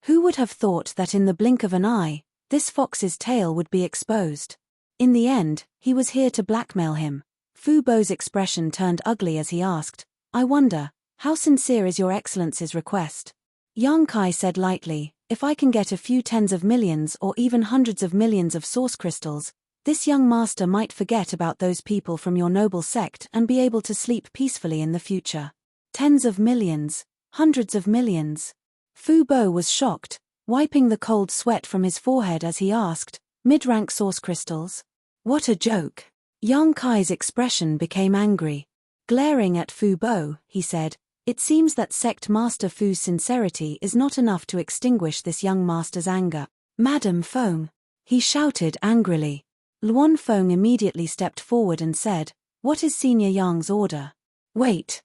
Who would have thought that in the blink of an eye, this fox's tail would be exposed? In the end, he was here to blackmail him. Fu Bo's expression turned ugly as he asked, I wonder, how sincere is your excellency's request? Yang Kai said lightly, if I can get a few tens of millions or even hundreds of millions of source crystals, this young master might forget about those people from your noble sect and be able to sleep peacefully in the future. Tens of millions, hundreds of millions. Fu Bo was shocked, wiping the cold sweat from his forehead as he asked, mid-rank source crystals? What a joke. Yang Kai's expression became angry. Glaring at Fu Bo, he said, it seems that sect master Fu's sincerity is not enough to extinguish this young master's anger. Madam Feng, he shouted angrily. Luan Feng immediately stepped forward and said, what is Senior Yang's order? Wait.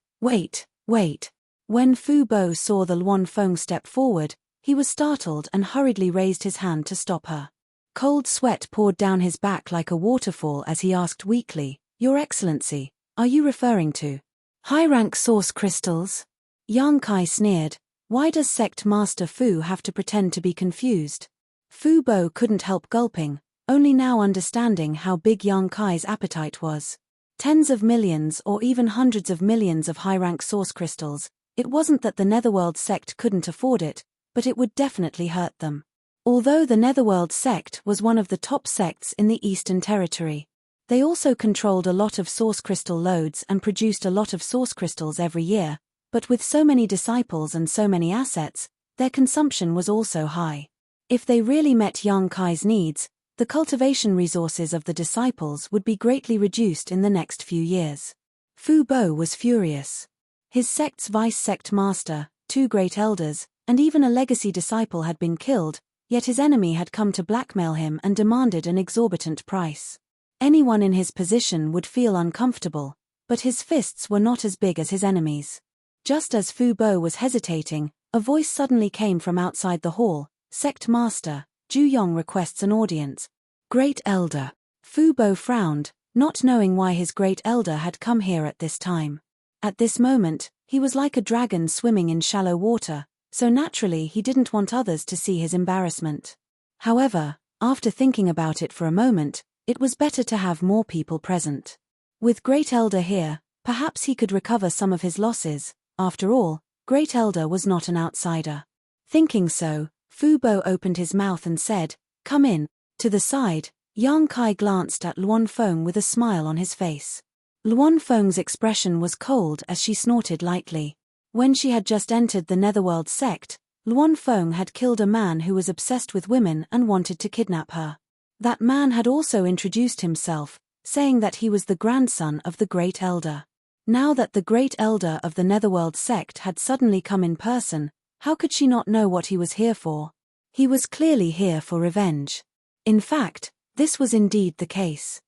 When Fu Bo saw the Luan Feng step forward, he was startled and hurriedly raised his hand to stop her. Cold sweat poured down his back like a waterfall as he asked weakly, Your Excellency, are you referring to high-rank source crystals? Yang Kai sneered, why does sect master Fu have to pretend to be confused? Fu Bo couldn't help gulping, only now understanding how big Yang Kai's appetite was. Tens of millions or even hundreds of millions of high-rank source crystals. It wasn't that the Netherworld sect couldn't afford it, but it would definitely hurt them. Although the Netherworld sect was one of the top sects in the Eastern Territory, they also controlled a lot of source crystal loads and produced a lot of source crystals every year, but with so many disciples and so many assets, their consumption was also high. If they really met Yang Kai's needs, the cultivation resources of the disciples would be greatly reduced in the next few years. Fu Bo was furious. His sect's vice-sect master, 2 great elders, and even a legacy disciple had been killed, yet his enemy had come to blackmail him and demanded an exorbitant price. Anyone in his position would feel uncomfortable, but his fists were not as big as his enemies. Just as Fu Bo was hesitating, a voice suddenly came from outside the hall, Sect Master, Ju Yong requests an audience. Great Elder. Fu Bo frowned, not knowing why his great elder had come here at this time. At this moment, he was like a dragon swimming in shallow water, so naturally he didn't want others to see his embarrassment. However, after thinking about it for a moment, it was better to have more people present. With Great Elder here, perhaps he could recover some of his losses. After all, Great Elder was not an outsider. Thinking so, Fu Bo opened his mouth and said, "Come in." To the side, Yang Kai glanced at Luan Feng with a smile on his face. Luan Feng's expression was cold as she snorted lightly. When she had just entered the Netherworld sect, Luan Feng had killed a man who was obsessed with women and wanted to kidnap her. That man had also introduced himself, saying that he was the grandson of the Great Elder. Now that the Great Elder of the Netherworld sect had suddenly come in person, how could she not know what he was here for? He was clearly here for revenge. In fact, this was indeed the case.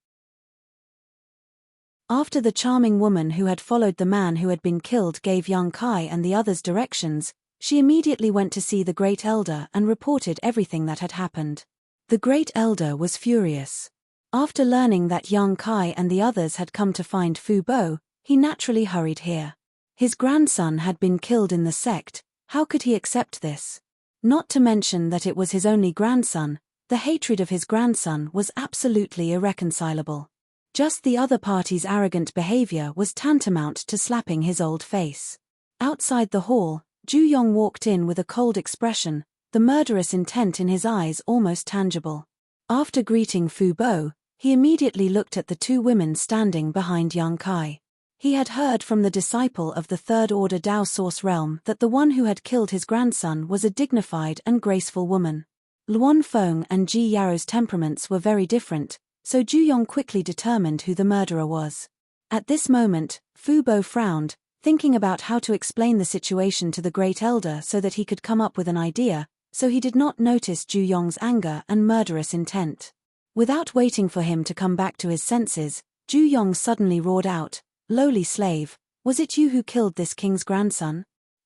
After the charming woman who had followed the man who had been killed gave Yang Kai and the others directions, she immediately went to see the Great Elder and reported everything that had happened. The Great Elder was furious. After learning that Yang Kai and the others had come to find Fu Bo, he naturally hurried here. His grandson had been killed in the sect, how could he accept this? Not to mention that it was his only grandson, the hatred of his grandson was absolutely irreconcilable. Just the other party's arrogant behavior was tantamount to slapping his old face. Outside the hall, Ju Yong walked in with a cold expression, the murderous intent in his eyes almost tangible. After greeting Fu Bo, he immediately looked at the two women standing behind Yang Kai. He had heard from the disciple of the Third Order Dao Source Realm that the one who had killed his grandson was a dignified and graceful woman. Luan Feng and Ji Yaro's temperaments were very different, so Ju Yong quickly determined who the murderer was. At this moment, Fu Bo frowned, thinking about how to explain the situation to the Great Elder so that he could come up with an idea, so he did not notice Ju Yong's anger and murderous intent. Without waiting for him to come back to his senses, Ju Yong suddenly roared out, "Lowly slave, was it you who killed this king's grandson?"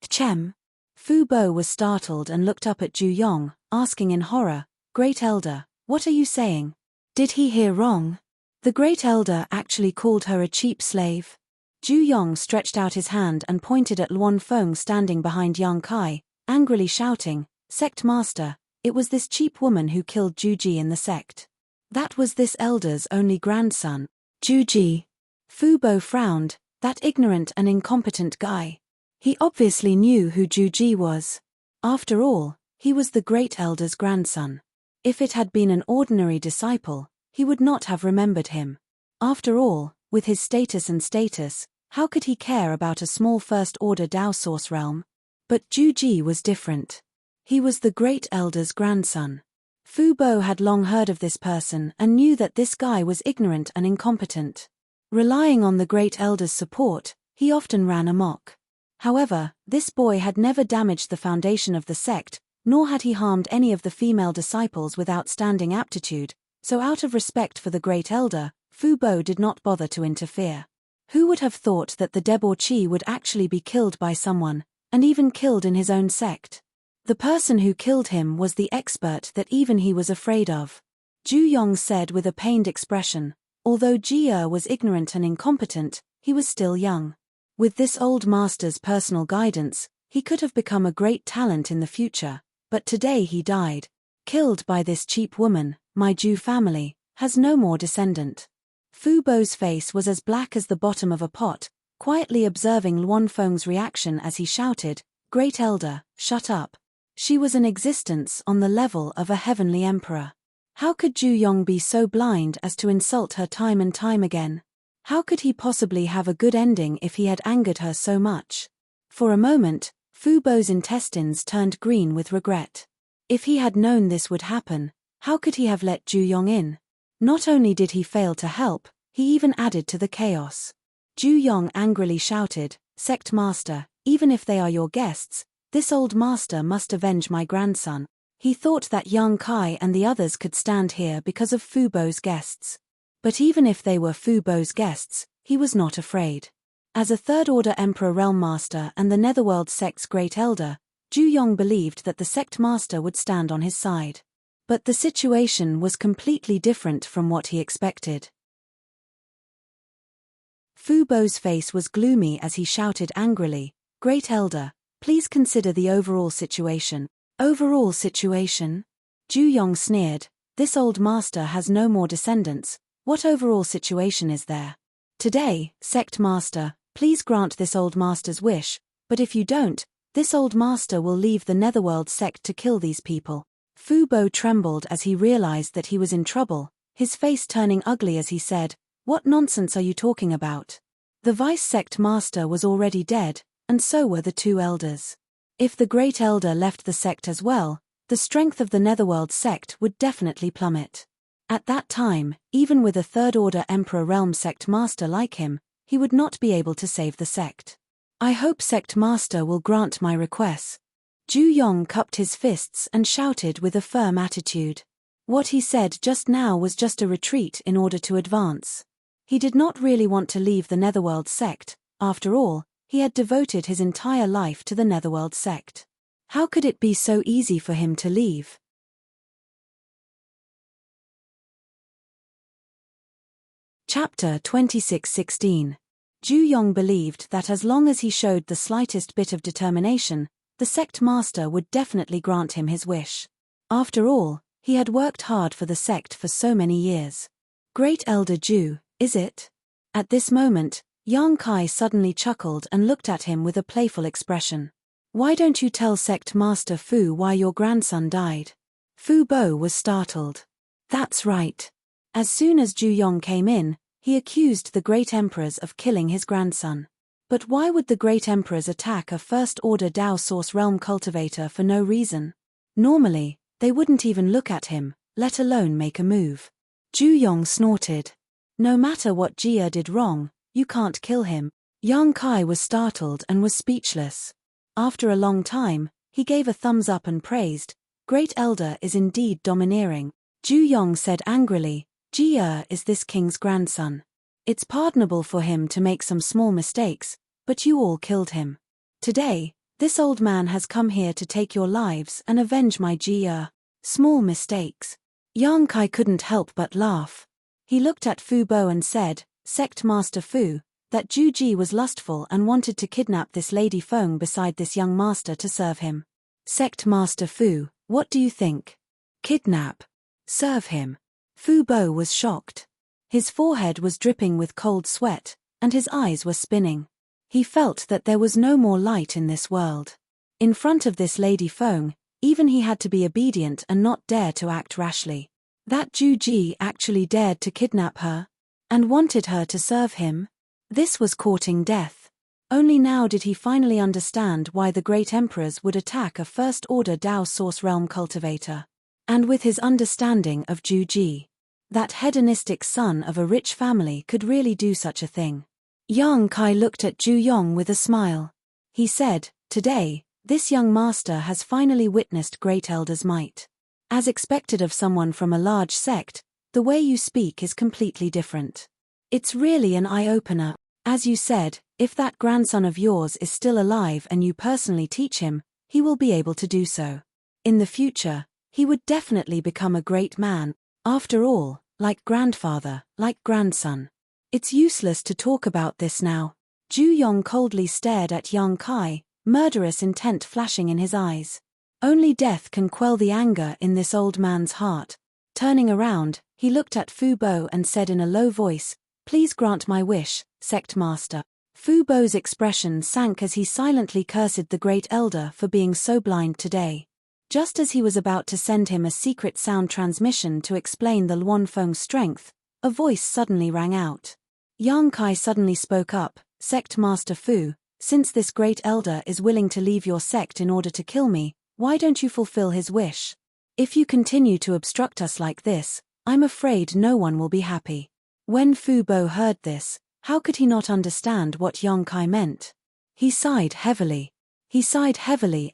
Chem. Fu Bo was startled and looked up at Ju Yong, asking in horror, "Great Elder, what are you saying? Did he hear wrong? The Great Elder actually called her a cheap slave?" Ju Yong stretched out his hand and pointed at Luan Feng standing behind Yang Kai, angrily shouting, "Sect Master, it was this cheap woman who killed Ju Ji in the sect. That was this elder's only grandson, Ju Ji." Fu Bo frowned, that ignorant and incompetent guy. He obviously knew who Ju Ji was. After all, he was the Great Elder's grandson. If it had been an ordinary disciple, he would not have remembered him. After all, with his status, how could he care about a small First Order Dao Source realm? But Ju Ji was different. He was the Great Elder's grandson. Fu Bo had long heard of this person and knew that this guy was ignorant and incompetent. Relying on the Great Elder's support, he often ran amok. However, this boy had never damaged the foundation of the sect, nor had he harmed any of the female disciples with outstanding aptitude, so out of respect for the Great Elder, Fu Bo did not bother to interfere. Who would have thought that the debauchee would actually be killed by someone, and even killed in his own sect? The person who killed him was the expert that even he was afraid of. Ju Yong said with a pained expression, although Jia was ignorant and incompetent, he was still young. With this old master's personal guidance, he could have become a great talent in the future, but today he died. Killed by this cheap woman, my Ju family has no more descendant. Fu Bo's face was as black as the bottom of a pot, quietly observing Luan Feng's reaction as he shouted, "Great Elder, shut up." She was an existence on the level of a heavenly emperor. How could Ju Yong be so blind as to insult her time and time again? How could he possibly have a good ending if he had angered her so much? For a moment, Fu Bo's intestines turned green with regret. If he had known this would happen, how could he have let Ju Yong in? Not only did he fail to help, he even added to the chaos. Ju Yong angrily shouted, "Sect Master, even if they are your guests, this old master must avenge my grandson." He thought that Yang Kai and the others could stand here because of Fu Bo's guests. But even if they were Fu Bo's guests, he was not afraid. As a Third Order Emperor Realm Master and the Netherworld sect's Great Elder, Ju Yong believed that the sect master would stand on his side. But the situation was completely different from what he expected. Fu Bo's face was gloomy as he shouted angrily, "Great Elder, please consider the overall situation." "Overall situation?" Ju Yong sneered. "This old master has no more descendants. What overall situation is there? Today, sect master, please grant this old master's wish, but if you don't, this old master will leave the Netherworld sect to kill these people." Fu Bo trembled as he realized that he was in trouble, his face turning ugly as he said, "What nonsense are you talking about? The vice sect master was already dead, and so were the two elders. If the great elder left the sect as well, the strength of the Netherworld sect would definitely plummet. At that time, even with a third-order Emperor Realm sect master like him, he would not be able to save the sect. I hope sect master will grant my request." Ju Yong cupped his fists and shouted with a firm attitude. What he said just now was just a retreat in order to advance. He did not really want to leave the Netherworld sect. After all, he had devoted his entire life to the Netherworld sect. How could it be so easy for him to leave? Chapter 26:16. Ju Yong believed that as long as he showed the slightest bit of determination, the sect master would definitely grant him his wish. After all, he had worked hard for the sect for so many years. "Great Elder Ju, is it?" At this moment, Yang Kai suddenly chuckled and looked at him with a playful expression. "Why don't you tell sect master Fu why your grandson died?" Fu Bo was startled. That's right. As soon as Ju Yong came in, he accused the great emperors of killing his grandson. But why would the great emperors attack a first-order Dao Source Realm cultivator for no reason? Normally, they wouldn't even look at him, let alone make a move. Ju Yong snorted. "No matter what Jia did wrong, you can't kill him." Yang Kai was startled and was speechless. After a long time, he gave a thumbs up and praised, "Great Elder is indeed domineering." Ju Yong said angrily, "Jia is this king's grandson. It's pardonable for him to make some small mistakes, but you all killed him. Today, this old man has come here to take your lives and avenge my Jia. Small mistakes." Yang Kai couldn't help but laugh. He looked at Fu Bo and said, "Sect Master Fu, that Ju Ji was lustful and wanted to kidnap this Lady Feng beside this young master to serve him. Sect Master Fu, what do you think? Kidnap? Serve him?" Fu Bo was shocked. His forehead was dripping with cold sweat, and his eyes were spinning. He felt that there was no more light in this world. In front of this Lady Feng, even he had to be obedient and not dare to act rashly. That Ju Ji actually dared to kidnap her? And wanted her to serve him? This was courting death. Only now did he finally understand why the great emperors would attack a first-order Dao Source Realm cultivator. And with his understanding of Ju Ji, that hedonistic son of a rich family could really do such a thing. Yang Kai looked at Ju Yong with a smile. He said, "Today, this young master has finally witnessed Great Elder's might. As expected of someone from a large sect, the way you speak is completely different. It's really an eye-opener. As you said, if that grandson of yours is still alive and you personally teach him, he will be able to do so. In the future, he would definitely become a great man. After all, like grandfather, like grandson. It's useless to talk about this now." Ju Yong coldly stared at Yang Kai, murderous intent flashing in his eyes. Only death can quell the anger in this old man's heart. Turning around, he looked at Fu Bo and said in a low voice, "Please grant my wish, sect master." Fu Bo's expression sank as he silently cursed the great elder for being so blind today. Just as he was about to send him a secret sound transmission to explain the Luan Feng's strength, a voice suddenly rang out. Yang Kai suddenly spoke up, "Sect Master Fu, since this great elder is willing to leave your sect in order to kill me, why don't you fulfill his wish? If you continue to obstruct us like this, I'm afraid no one will be happy." When Fu Bo heard this, how could he not understand what Yang Kai meant? He sighed heavily.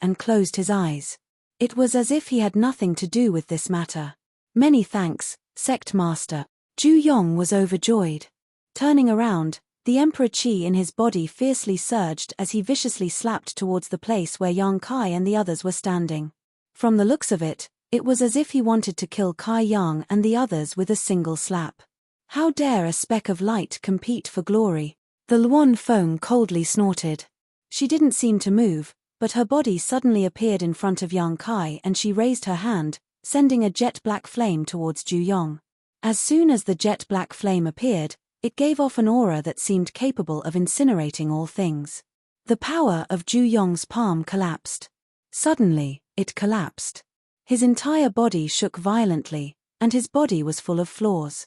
And closed his eyes. It was as if he had nothing to do with this matter. "Many thanks, sect master." Ju Yong was overjoyed. Turning around, the Emperor Qi in his body fiercely surged as he viciously slapped towards the place where Yang Kai and the others were standing. From the looks of it It was as if he wanted to kill Kai Yang and the others with a single slap. How dare a speck of light compete for glory? The Luan Feng coldly snorted. She didn't seem to move, but her body suddenly appeared in front of Yang Kai and she raised her hand, sending a jet-black flame towards Ju Yong. As soon as the jet-black flame appeared, it gave off an aura that seemed capable of incinerating all things. The power of Ju Yong's palm collapsed. Suddenly, it collapsed. His entire body shook violently, and his body was full of flaws.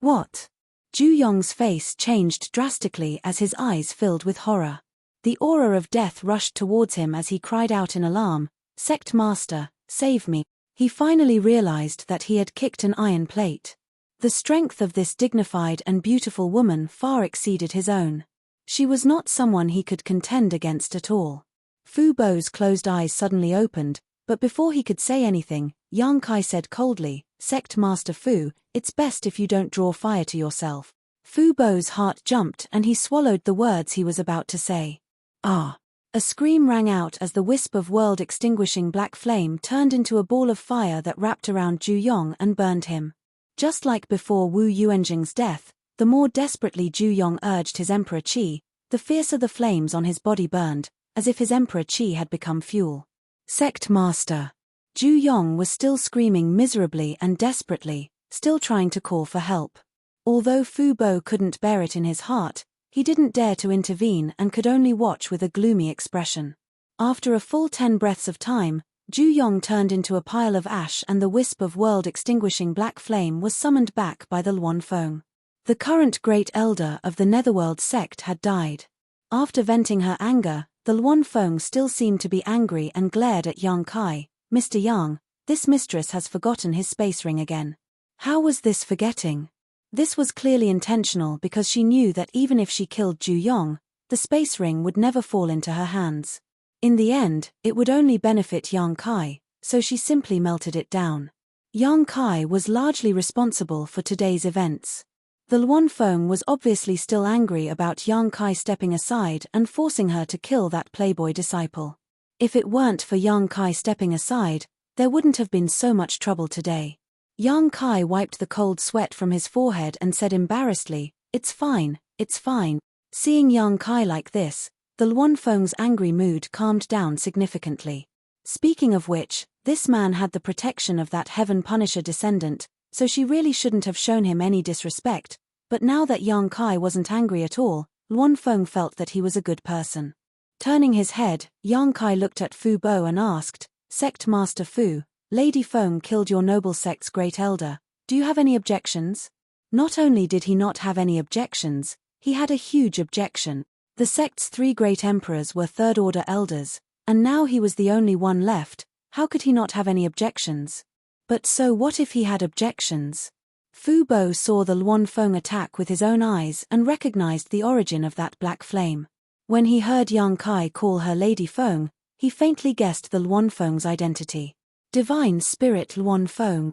What? Ju Yong's face changed drastically as his eyes filled with horror. The aura of death rushed towards him as he cried out in alarm, "Sect Master, save me." He finally realized that he had kicked an iron plate. The strength of this dignified and beautiful woman far exceeded his own. She was not someone he could contend against at all. Fu Bo's closed eyes suddenly opened, but before he could say anything, Yang Kai said coldly, "Sect Master Fu, it's best if you don't draw fire to yourself." Fu Bo's heart jumped and he swallowed the words he was about to say. Ah! A scream rang out as the wisp of world-extinguishing black flame turned into a ball of fire that wrapped around Ju Yong and burned him. Just like before Wu Yuanjing's death, the more desperately Ju Yong urged his Emperor Qi, the fiercer the flames on his body burned, as if his Emperor Qi had become fuel. Sect Master. Ju Yong was still screaming miserably and desperately, still trying to call for help. Although Fu Bo couldn't bear it in his heart, he didn't dare to intervene and could only watch with a gloomy expression. After a full 10 breaths of time, Ju Yong turned into a pile of ash and the wisp of world-extinguishing black flame was summoned back by the Luan Feng. The current Great Elder of the Netherworld sect had died. After venting her anger, the Luan Feng still seemed to be angry and glared at Yang Kai. "Mr. Yang, this mistress has forgotten his space ring again." How was this forgetting? This was clearly intentional because she knew that even if she killed Ju Yong, the space ring would never fall into her hands. In the end, it would only benefit Yang Kai, so she simply melted it down. Yang Kai was largely responsible for today's events. The Luan Feng was obviously still angry about Yang Kai stepping aside and forcing her to kill that playboy disciple. If it weren't for Yang Kai stepping aside, there wouldn't have been so much trouble today. Yang Kai wiped the cold sweat from his forehead and said embarrassedly, "It's fine, it's fine." Seeing Yang Kai like this, the Luan Feng's angry mood calmed down significantly. Speaking of which, this man had the protection of that Heaven Punisher descendant, so she really shouldn't have shown him any disrespect, but now that Yang Kai wasn't angry at all, Luan Feng felt that he was a good person. Turning his head, Yang Kai looked at Fu Bo and asked, "Sect Master Fu, Lady Feng killed your noble sect's great elder. Do you have any objections?" Not only did he not have any objections, he had a huge objection. The sect's 3 great emperors were third-order elders, and now he was the only one left. How could he not have any objections? But so what if he had objections? Fu Bo saw the Luan Feng attack with his own eyes and recognized the origin of that black flame. When he heard Yang Kai call her Lady Feng, he faintly guessed the Luan Feng's identity. Divine Spirit Luan Feng.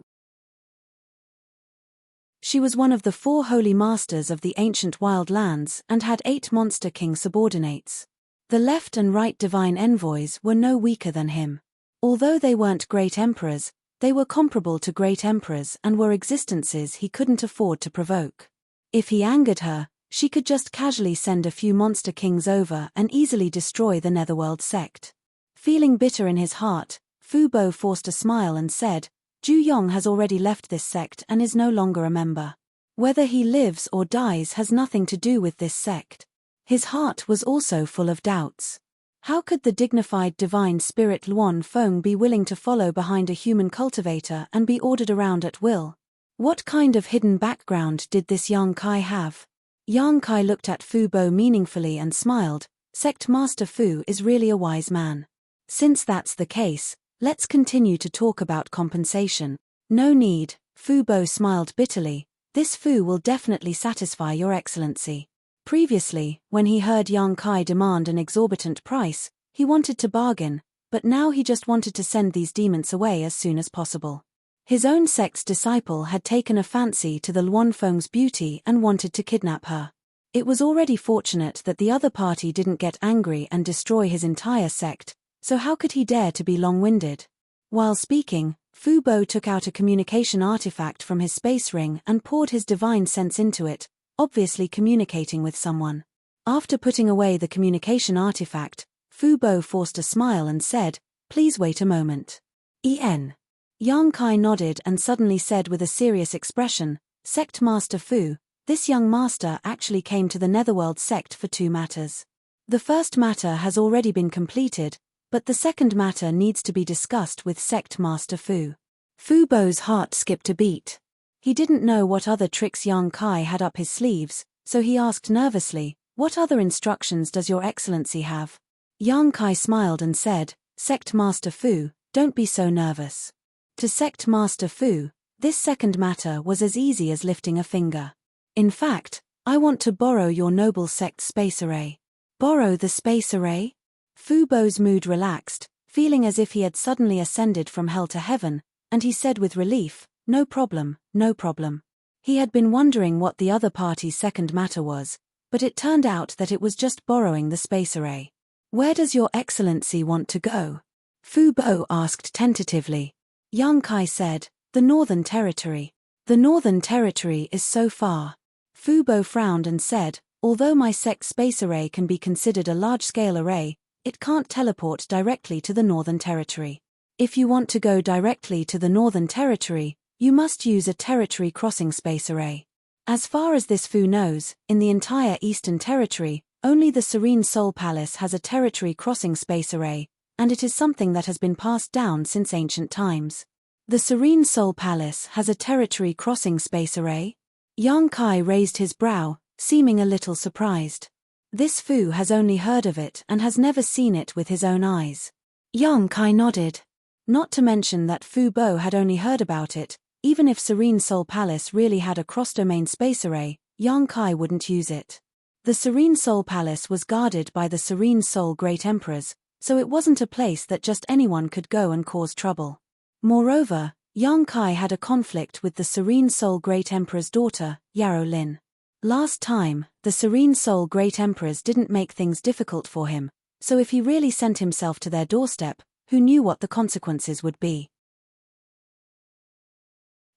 She was one of the 4 holy masters of the ancient wild lands and had 8 monster king subordinates. The left and right divine envoys were no weaker than him. Although they weren't great emperors, they were comparable to great emperors and were existences he couldn't afford to provoke. If he angered her, she could just casually send a few monster kings over and easily destroy the Netherworld sect. Feeling bitter in his heart, Fu Bo forced a smile and said, "Ju Yong has already left this sect and is no longer a member. Whether he lives or dies has nothing to do with this sect." His heart was also full of doubts. How could the dignified divine spirit Luan Feng be willing to follow behind a human cultivator and be ordered around at will? What kind of hidden background did this Yang Kai have? Yang Kai looked at Fu Bo meaningfully and smiled. "Sect Master Fu is really a wise man. Since that's the case, let's continue to talk about compensation." "No need," Fu Bo smiled bitterly. "This Fu will definitely satisfy your excellency." Previously, when he heard Yang Kai demand an exorbitant price, he wanted to bargain, but now he just wanted to send these demons away as soon as possible. His own sect's disciple had taken a fancy to the Luan Feng's beauty and wanted to kidnap her. It was already fortunate that the other party didn't get angry and destroy his entire sect, so how could he dare to be long-winded? While speaking, Fu Bo took out a communication artifact from his space ring and poured his divine sense into it, obviously communicating with someone. After putting away the communication artifact, Fu Bo forced a smile and said, "Please wait a moment." Yang Kai nodded and suddenly said with a serious expression, "Sect Master Fu, this young master actually came to the Netherworld sect for 2 matters. The first matter has already been completed, but the second matter needs to be discussed with Sect Master Fu." Fu Bo's heart skipped a beat. He didn't know what other tricks Yang Kai had up his sleeves, so he asked nervously, "What other instructions does Your Excellency have?" Yang Kai smiled and said, "Sect Master Fu, don't be so nervous." To Sect Master Fu, this second matter was as easy as lifting a finger. "In fact, I want to borrow your noble sect space array." Borrow the space array? Fu Bo's mood relaxed, feeling as if he had suddenly ascended from hell to heaven, and he said with relief, "No problem, no problem." He had been wondering what the other party's second matter was, but it turned out that it was just borrowing the space array. "Where does Your Excellency want to go?" Fu Bo asked tentatively. Yang Kai said, "The Northern Territory." "The Northern Territory is so far." Fu Bo frowned and said, "Although my sect space array can be considered a large-scale array, it can't teleport directly to the Northern Territory. If you want to go directly to the Northern Territory, you must use a territory crossing space array. As far as this Fu knows, in the entire Eastern Territory, only the Serene Soul Palace has a territory crossing space array, and it is something that has been passed down since ancient times." "The Serene Soul Palace has a territory crossing space array?" Yang Kai raised his brow, seeming a little surprised. This Fu has only heard of it and has never seen it with his own eyes. Yang Kai nodded. Not to mention that Fu Bo had only heard about it, even if Serene Soul Palace really had a cross-domain space array, Yang Kai wouldn't use it. The Serene Soul Palace was guarded by the Serene Soul Great Emperors, so it wasn't a place that just anyone could go and cause trouble. Moreover, Yang Kai had a conflict with the Serene Soul Great Emperor's daughter, Yarrow Lin. Last time, the Serene Soul Great Emperors didn't make things difficult for him, so if he really sent himself to their doorstep, who knew what the consequences would be?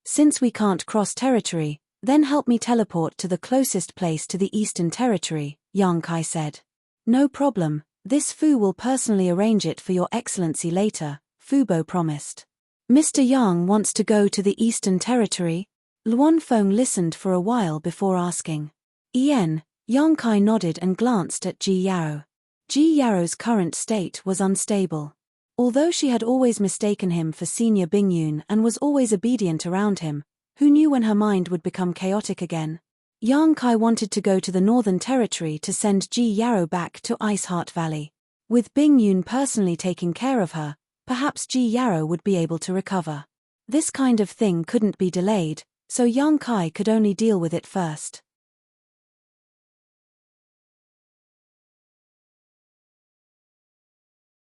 "Since we can't cross territory, then help me teleport to the closest place to the Eastern Territory," Yang Kai said. "No problem, this Fu will personally arrange it for Your Excellency later," Fu Bo promised. "Mr. Yang wants to go to the Eastern Territory?" Luan Feng listened for a while before asking. Yang Kai nodded and glanced at Ji Yarrow. Ji Yarrow's current state was unstable. Although she had always mistaken him for Senior Bingyun and was always obedient around him, who knew when her mind would become chaotic again? Yang Kai wanted to go to the Northern Territory to send Ji Yarrow back to Iceheart Valley. With Bingyun personally taking care of her, perhaps Ji Yarrow would be able to recover. This kind of thing couldn't be delayed, so Yang Kai could only deal with it first.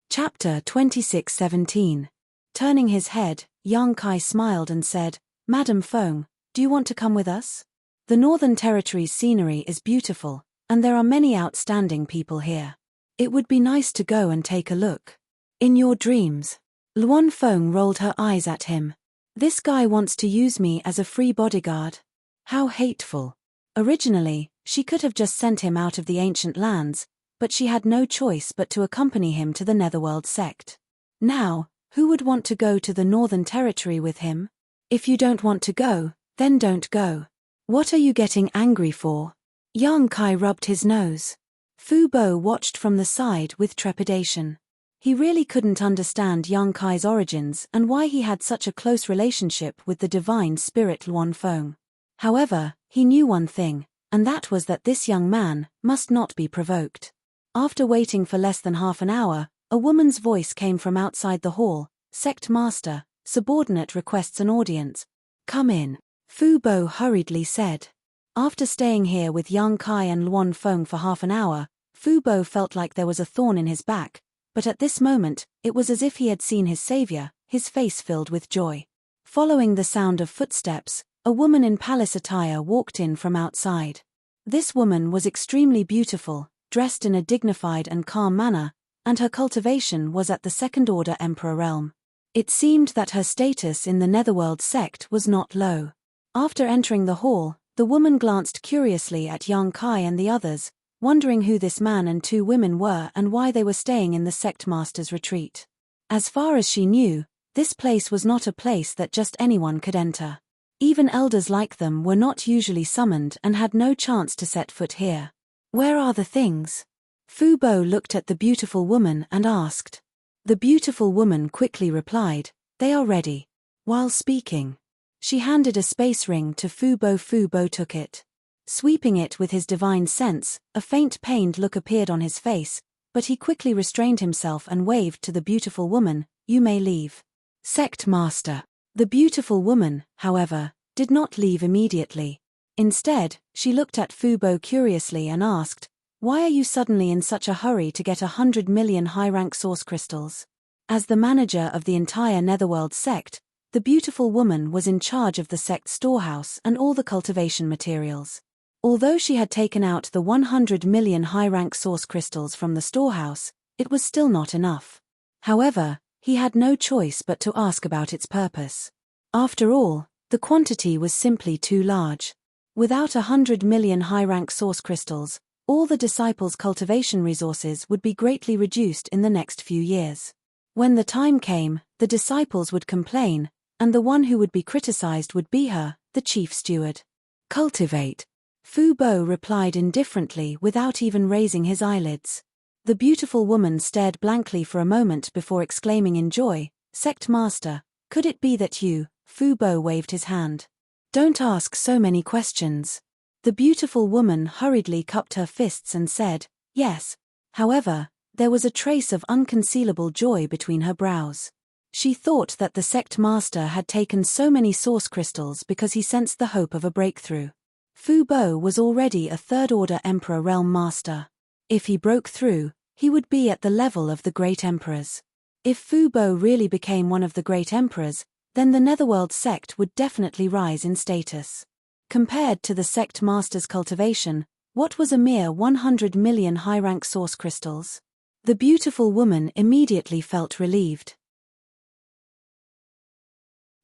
Chapter 26:17. Turning his head, Yang Kai smiled and said, "Madam Feng, do you want to come with us? The Northern Territory's scenery is beautiful, and there are many outstanding people here. It would be nice to go and take a look." "In your dreams." Luan Feng rolled her eyes at him. "This guy wants to use me as a free bodyguard. How hateful." Originally, she could have just sent him out of the ancient lands, but she had no choice but to accompany him to the Netherworld sect. Now, who would want to go to the Northern Territory with him? "If you don't want to go, then don't go. What are you getting angry for?" Yang Kai rubbed his nose. Fu Bo watched from the side with trepidation. He really couldn't understand Yang Kai's origins and why he had such a close relationship with the divine spirit Luan Feng. However, he knew one thing, and that was that this young man must not be provoked. After waiting for less than half an hour, a woman's voice came from outside the hall. "Sect Master, subordinate requests an audience." "Come in," Fu Bo hurriedly said. After staying here with Yang Kai and Luan Feng for half an hour, Fu Bo felt like there was a thorn in his back, but at this moment, it was as if he had seen his savior, his face filled with joy. Following the sound of footsteps, a woman in palace attire walked in from outside. This woman was extremely beautiful, dressed in a dignified and calm manner, and her cultivation was at the second-order Emperor realm. It seemed that her status in the Netherworld sect was not low. After entering the hall, the woman glanced curiously at Yang Kai and the others, wondering who this man and two women were and why they were staying in the sect master's retreat. As far as she knew, this place was not a place that just anyone could enter. Even elders like them were not usually summoned and had no chance to set foot here. Where are the things? Fu Bo looked at the beautiful woman and asked. The beautiful woman quickly replied, "They are ready." While speaking, she handed a space ring to Fu Bo. Fu Bo took it. Sweeping it with his divine sense, a faint pained look appeared on his face, but he quickly restrained himself and waved to the beautiful woman, "You may leave." Sect Master. The beautiful woman, however, did not leave immediately. Instead, she looked at Fu Bo curiously and asked, "Why are you suddenly in such a hurry to get 100 million high-rank source crystals?" As the manager of the entire Netherworld sect, the beautiful woman was in charge of the sect's storehouse and all the cultivation materials. Although she had taken out the 100 million high-rank source crystals from the storehouse, it was still not enough. However, he had no choice but to ask about its purpose. After all, the quantity was simply too large. Without 100 million high-rank source crystals, all the disciples' cultivation resources would be greatly reduced in the next few years. When the time came, the disciples would complain, and the one who would be criticized would be her, the chief steward. Cultivate. Fu Bo replied indifferently without even raising his eyelids. The beautiful woman stared blankly for a moment before exclaiming in joy, "Sect Master, could it be that you?" Fu Bo waved his hand. "Don't ask so many questions." The beautiful woman hurriedly cupped her fists and said, "Yes." However, there was a trace of unconcealable joy between her brows. She thought that the sect master had taken so many source crystals because he sensed the hope of a breakthrough. Fu Bo was already a third-order Emperor realm master. If he broke through, he would be at the level of the great emperors. If Fu Bo really became one of the great emperors, then the Netherworld sect would definitely rise in status. Compared to the sect master's cultivation, what was a mere 100 million high-rank source crystals? The beautiful woman immediately felt relieved.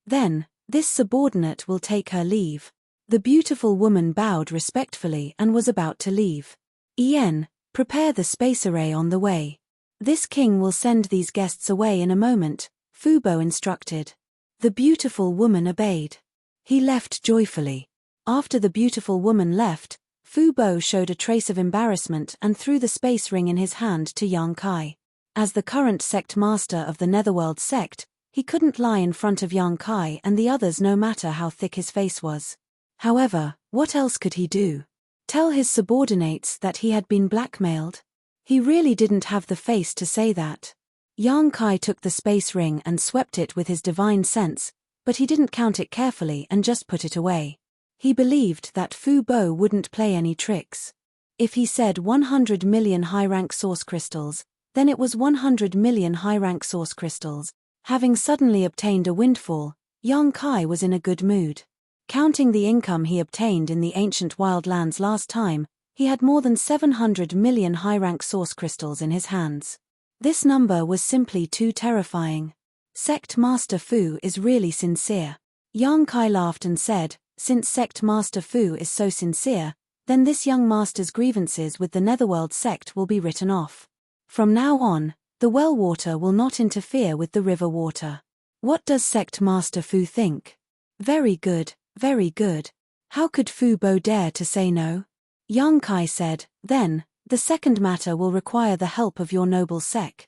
"Then, this subordinate will take her leave." The beautiful woman bowed respectfully and was about to leave. "Ien, prepare the space array on the way. This king will send these guests away in a moment," Fu Bo instructed. The beautiful woman obeyed. He left joyfully. After the beautiful woman left, Fu Bo showed a trace of embarrassment and threw the space ring in his hand to Yang Kai. As the current sect master of the Netherworld sect, he couldn't lie in front of Yang Kai and the others no matter how thick his face was. However, what else could he do? Tell his subordinates that he had been blackmailed? He really didn't have the face to say that. Yang Kai took the space ring and swept it with his divine sense, but he didn't count it carefully and just put it away. He believed that Fu Bo wouldn't play any tricks. If he said 100 million high-rank source crystals, then it was 100 million high-rank source crystals. Having suddenly obtained a windfall, Yang Kai was in a good mood. Counting the income he obtained in the ancient wildlands last time, he had more than 700 million high-rank source crystals in his hands. This number was simply too terrifying. Sect Master Fu is really sincere. Yang Kai laughed and said, "Since Sect Master Fu is so sincere, then this young master's grievances with the Netherworld sect will be written off. From now on, the well water will not interfere with the river water. What does Sect Master Fu think?" Very good, very good. How could Fu Bo dare to say no? Yang Kai said, "Then, the second matter will require the help of your noble sect.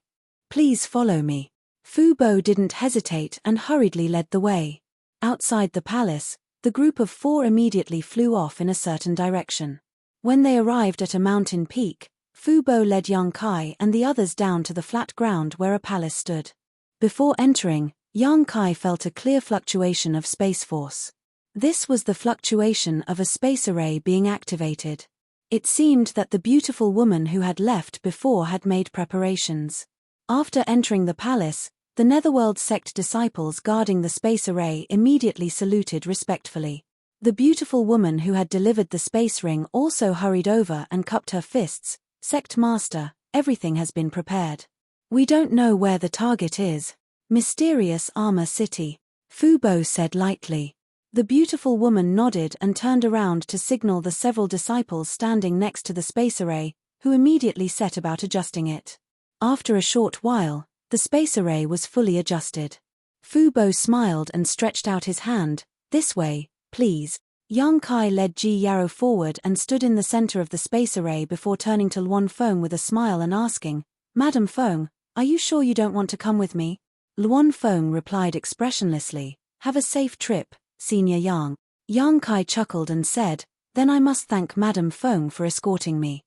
Please follow me." Fu Bo didn't hesitate and hurriedly led the way. Outside the palace, the group of four immediately flew off in a certain direction. When they arrived at a mountain peak, Fu Bo led Yang Kai and the others down to the flat ground where a palace stood. Before entering, Yang Kai felt a clear fluctuation of space force. This was the fluctuation of a space array being activated. It seemed that the beautiful woman who had left before had made preparations. After entering the palace, the Netherworld sect disciples guarding the space array immediately saluted respectfully. The beautiful woman who had delivered the space ring also hurried over and cupped her fists. "Sect Master, everything has been prepared. We don't know where the target is. Mysterious armor city. Fu Bo said lightly. The beautiful woman nodded and turned around to signal the several disciples standing next to the space array, who immediately set about adjusting it. After a short while, the space array was fully adjusted. Fu Bo smiled and stretched out his hand. This way, please. Yang Kai led Ji Yarrow forward and stood in the center of the space array before turning to Luan Feng with a smile and asking, Madam Feng, are you sure you don't want to come with me? Luan Feng replied expressionlessly, have a safe trip, Senior Yang. Yang Kai chuckled and said, then I must thank Madam Feng for escorting me.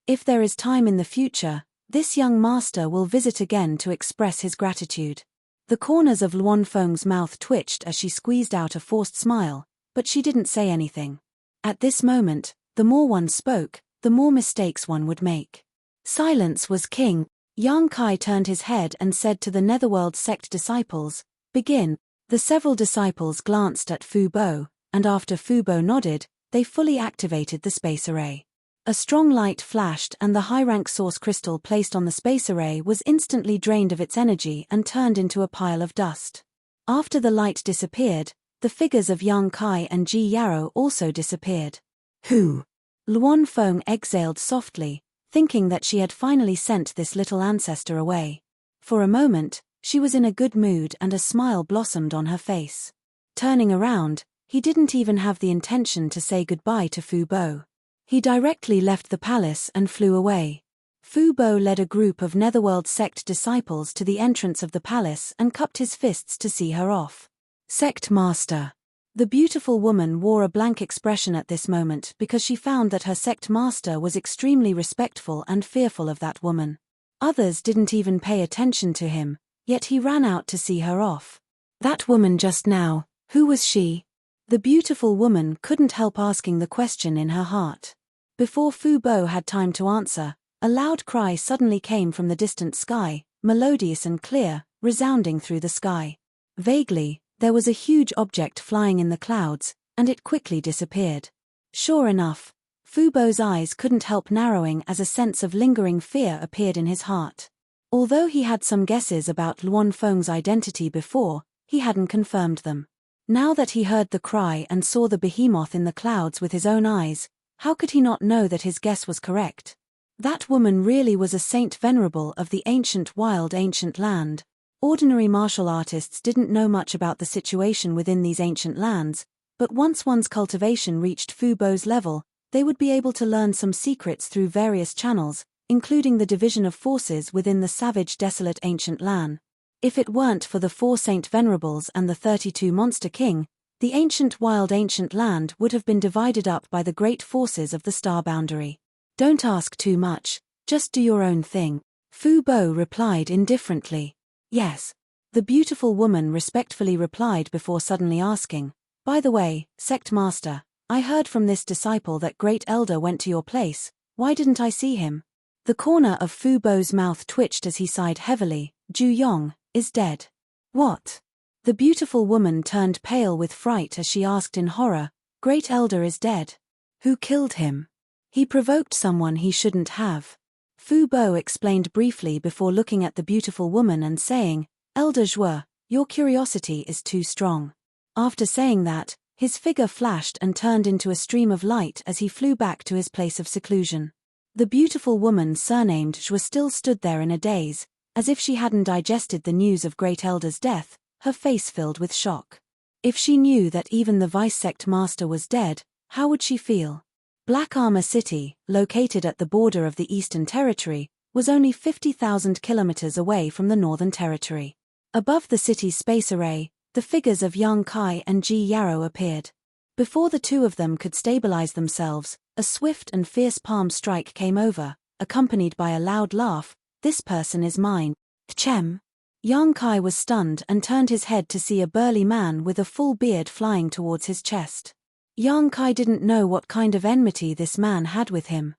If there is time in the future, this young master will visit again to express his gratitude. The corners of Luan Feng's mouth twitched as she squeezed out a forced smile, but she didn't say anything. At this moment, the more one spoke, the more mistakes one would make. Silence was king. Yang Kai turned his head and said to the Netherworld sect disciples, begin. The several disciples glanced at Fu Bo, and after Fu Bo nodded, they fully activated the space array. A strong light flashed and the high-rank source crystal placed on the space array was instantly drained of its energy and turned into a pile of dust. After the light disappeared, the figures of Yang Kai and Ji Yarrow also disappeared. Who? Luan Feng exhaled softly, thinking that she had finally sent this little ancestor away. For a moment, she was in a good mood and a smile blossomed on her face. Turning around, he didn't even have the intention to say goodbye to Fu Bo. He directly left the palace and flew away. Fu Bo led a group of Netherworld sect disciples to the entrance of the palace and cupped his fists to see her off. Sect master. The beautiful woman wore a blank expression at this moment because she found that her sect master was extremely respectful and fearful of that woman. Others didn't even pay attention to him, yet he ran out to see her off. That woman just now, who was she? The beautiful woman couldn't help asking the question in her heart. Before Fu Bo had time to answer, a loud cry suddenly came from the distant sky, melodious and clear, resounding through the sky. Vaguely, there was a huge object flying in the clouds, and it quickly disappeared. Sure enough, Fu Bo's eyes couldn't help narrowing as a sense of lingering fear appeared in his heart. Although he had some guesses about Luan Feng's identity before, he hadn't confirmed them. Now that he heard the cry and saw the behemoth in the clouds with his own eyes, how could he not know that his guess was correct? That woman really was a saint venerable of the ancient wild ancient land. Ordinary martial artists didn't know much about the situation within these ancient lands, but once one's cultivation reached Fu Bo's level, they would be able to learn some secrets through various channels, including the division of forces within the savage desolate ancient land. If it weren't for the 4 Saint Venerables and the 32 Monster King, the ancient wild ancient land would have been divided up by the great forces of the star boundary. Don't ask too much, just do your own thing. Fu Bo replied indifferently. Yes. The beautiful woman respectfully replied before suddenly asking, by the way, sect master, I heard from this disciple that Great Elder went to your place, why didn't I see him? The corner of Fu Bo's mouth twitched as he sighed heavily. Ju Yong is dead. What? The beautiful woman turned pale with fright as she asked in horror, Great Elder is dead. Who killed him? He provoked someone he shouldn't have. Fu Bo explained briefly before looking at the beautiful woman and saying, Elder Zhuo, your curiosity is too strong. After saying that, his figure flashed and turned into a stream of light as he flew back to his place of seclusion. The beautiful woman surnamed Zhuo still stood there in a daze, as if she hadn't digested the news of Great Elder's death, her face filled with shock. If she knew that even the vice-sect master was dead, how would she feel? Black Armor City, located at the border of the Eastern Territory, was only 50,000 kilometers away from the Northern Territory. Above the city's space array, the figures of Yang Kai and Ji Yarrow appeared. Before the two of them could stabilize themselves, a swift and fierce palm strike came over, accompanied by a loud laugh. This person is mine. Tchem. Yang Kai was stunned and turned his head to see a burly man with a full beard flying towards his chest. Yang Kai didn't know what kind of enmity this man had with him.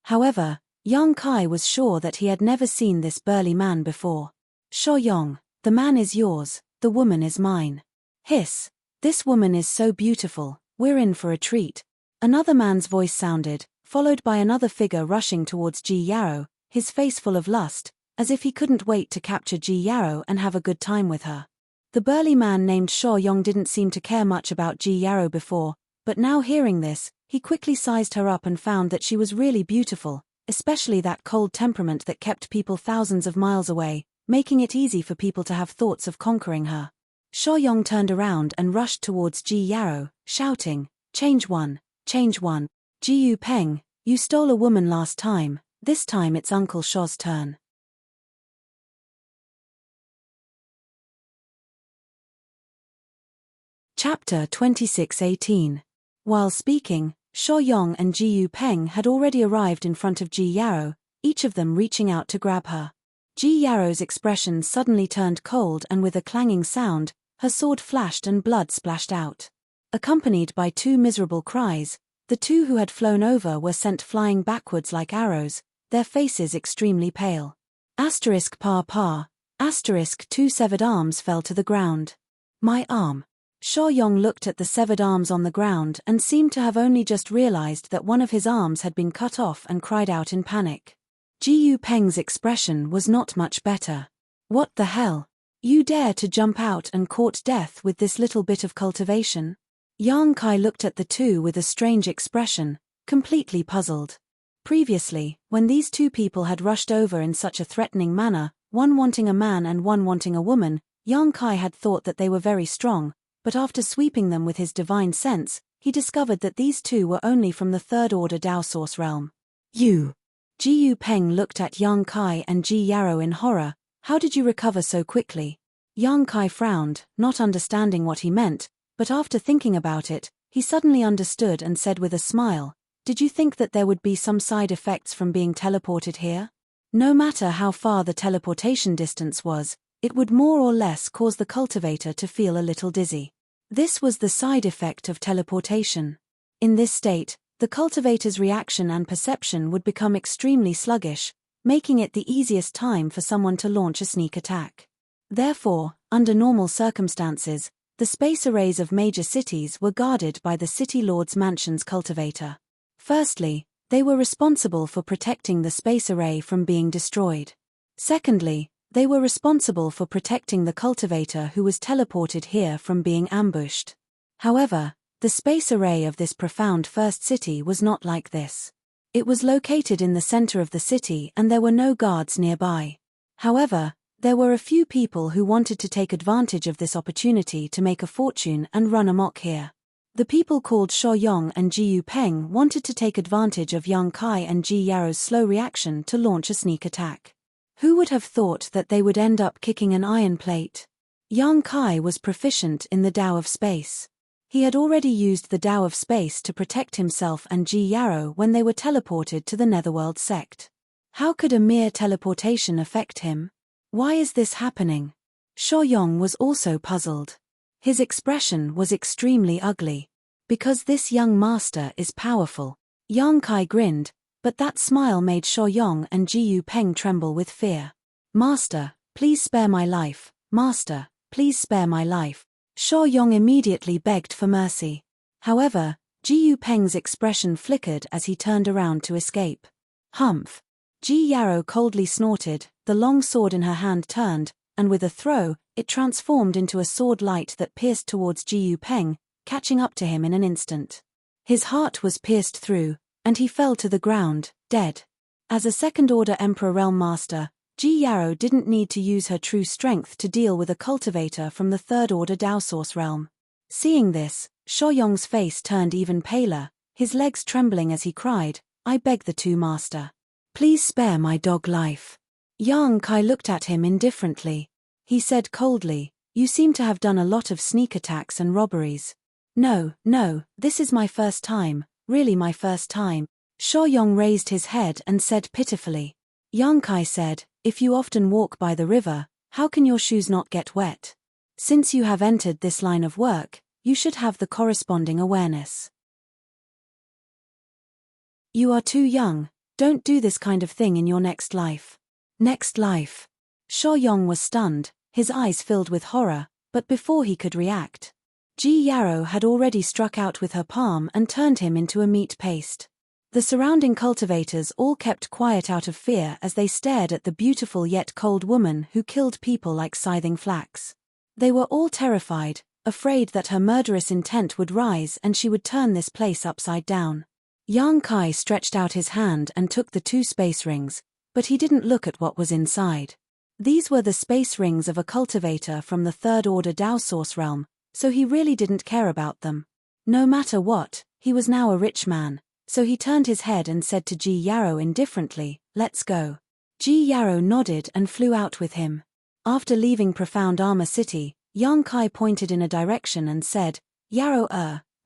However, Yang Kai was sure that he had never seen this burly man before. Sho Yong, the man is yours, the woman is mine. Hiss. This woman is so beautiful, we're in for a treat. Another man's voice sounded, followed by another figure rushing towards Ji Yarrow, his face full of lust, as if he couldn't wait to capture Ji Yarrow and have a good time with her. The burly man named Sho Yong didn't seem to care much about Ji Yarrow before, but now hearing this, he quickly sized her up and found that she was really beautiful, especially that cold temperament that kept people thousands of miles away, making it easy for people to have thoughts of conquering her. Sho Yong turned around and rushed towards Ji Yarrow, shouting, Change one, Ji Yu Peng, you stole a woman last time, this time it's Uncle Sho's turn. Chapter 26:18. While speaking, Sho Yong and Ji Yu Peng had already arrived in front of Ji Yarrow, each of them reaching out to grab her. Ji Yarrow's expression suddenly turned cold, and with a clanging sound, her sword flashed and blood splashed out. Accompanied by two miserable cries, the two who had flown over were sent flying backwards like arrows, their faces extremely pale. Two severed arms fell to the ground. My arm. Sho Yong looked at the severed arms on the ground and seemed to have only just realized that one of his arms had been cut off and cried out in panic. Ji Yu Peng's expression was not much better. What the hell? You dare to jump out and court death with this little bit of cultivation? Yang Kai looked at the two with a strange expression, completely puzzled. Previously, when these two people had rushed over in such a threatening manner, one wanting a man and one wanting a woman, Yang Kai had thought that they were very strong, but after sweeping them with his divine sense, he discovered that these two were only from the third-order Dao Source realm. You! Ji Yu Peng looked at Yang Kai and Ji Yarrow in horror. How did you recover so quickly? Yang Kai frowned, not understanding what he meant, but after thinking about it, he suddenly understood and said with a smile, Did you think that there would be some side effects from being teleported here? No matter how far the teleportation distance was, it would more or less cause the cultivator to feel a little dizzy. This was the side effect of teleportation. In this state, the cultivator's reaction and perception would become extremely sluggish, making it the easiest time for someone to launch a sneak attack. Therefore, under normal circumstances, the space arrays of major cities were guarded by the City Lord's Mansion's cultivator. Firstly, they were responsible for protecting the space array from being destroyed. Secondly, they were responsible for protecting the cultivator who was teleported here from being ambushed. However, the space array of this profound first city was not like this. It was located in the center of the city and there were no guards nearby. However, there were a few people who wanted to take advantage of this opportunity to make a fortune and run amok here. The people called Sho Yong and Ji Yu Peng wanted to take advantage of Yang Kai and Ji Yarrow's slow reaction to launch a sneak attack. Who would have thought that they would end up kicking an iron plate? Yang Kai was proficient in the Tao of Space. He had already used the Tao of Space to protect himself and Ji Yarrow when they were teleported to the Netherworld sect. How could a mere teleportation affect him? Why is this happening? Sho Yong was also puzzled. His expression was extremely ugly. Because this young master is powerful. Yang Kai grinned, but that smile made Sho Yong and Ji Yu Peng tremble with fear. Master, please spare my life. Master, please spare my life. Sho Yong immediately begged for mercy. However, Ji Yu Peng's expression flickered as he turned around to escape. Humph! Ji Yarrow coldly snorted, the long sword in her hand turned, and with a throw, it transformed into a sword light that pierced towards Ji Yu Peng, catching up to him in an instant. His heart was pierced through, and he fell to the ground, dead. As a second-order Emperor Realm Master, Ji Yarrow didn't need to use her true strength to deal with a cultivator from the third-order Dao Source realm. Seeing this, Sho Yong's face turned even paler, his legs trembling as he cried, I beg the two master. Please spare my dog life. Yang Kai looked at him indifferently. He said coldly, You seem to have done a lot of sneak attacks and robberies. No, this is my first time. Really my first time. Sho Yong raised his head and said pitifully. Yang Kai said, If you often walk by the river, how can your shoes not get wet? Since you have entered this line of work, you should have the corresponding awareness. You are too young, don't do this kind of thing in your next life. Next life. Sho Yong was stunned, his eyes filled with horror, but before he could react, Ji Yarrow had already struck out with her palm and turned him into a meat paste. The surrounding cultivators all kept quiet out of fear as they stared at the beautiful yet cold woman who killed people like scything flax. They were all terrified, afraid that her murderous intent would rise and she would turn this place upside down. Yang Kai stretched out his hand and took the 2 space rings, but he didn't look at what was inside. These were the space rings of a cultivator from the 3rd order Dao Source realm, so he really didn't care about them. No matter what, he was now a rich man, so he turned his head and said to Ji Yarrow indifferently, "Let's go." Ji Yarrow nodded and flew out with him. After leaving Profound Armor City, Yang Kai pointed in a direction and said, "Yarrow,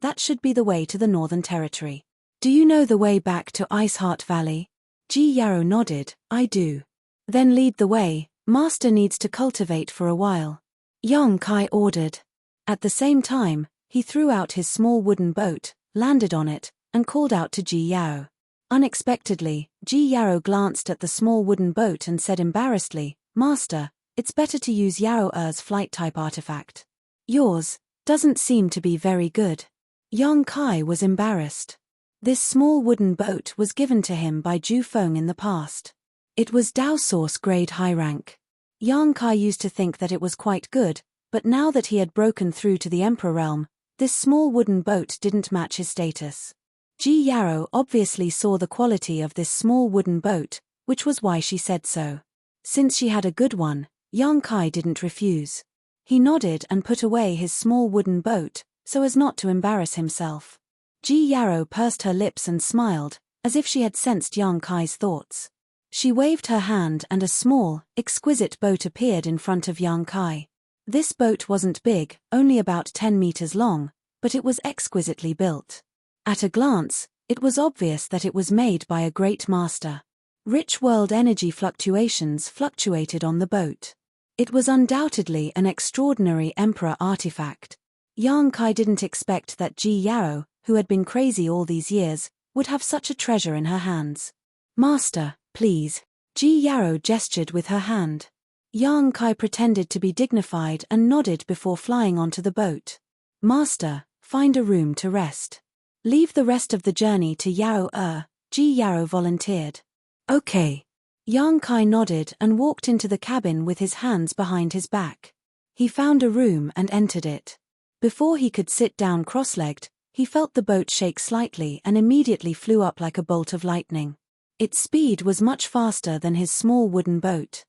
that should be the way to the Northern Territory. Do you know the way back to Iceheart Valley?" Ji Yarrow nodded, "I do." "Then lead the way, Master needs to cultivate for a while," Yang Kai ordered. At the same time, he threw out his small wooden boat, landed on it, and called out to Ji Yarrow. Unexpectedly, Ji Yarrow glanced at the small wooden boat and said embarrassedly, "Master, it's better to use Yarrow-Er's flight-type artifact. Yours doesn't seem to be very good." Yang Kai was embarrassed. This small wooden boat was given to him by Ju Feng in the past. It was Dao Source grade high rank. Yang Kai used to think that it was quite good, but now that he had broken through to the Emperor realm, this small wooden boat didn't match his status. Ji Yarrow obviously saw the quality of this small wooden boat, which was why she said so. Since she had a good one, Yang Kai didn't refuse. He nodded and put away his small wooden boat, so as not to embarrass himself. Ji Yarrow pursed her lips and smiled, as if she had sensed Yang Kai's thoughts. She waved her hand and a small, exquisite boat appeared in front of Yang Kai. This boat wasn't big, only about 10 meters long, but it was exquisitely built. At a glance, it was obvious that it was made by a great master. Rich world energy fluctuations fluctuated on the boat. It was undoubtedly an extraordinary Emperor artifact. Yang Kai didn't expect that Ji Yarrow, who had been crazy all these years, would have such a treasure in her hands. "Master, please." Ji Yarrow gestured with her hand. Yang Kai pretended to be dignified and nodded before flying onto the boat. "Master, find a room to rest. Leave the rest of the journey to Yarrow-Er," Ji Yarrow volunteered. "Okay." Yang Kai nodded and walked into the cabin with his hands behind his back. He found a room and entered it. Before he could sit down cross-legged, he felt the boat shake slightly and immediately flew up like a bolt of lightning. Its speed was much faster than his small wooden boat.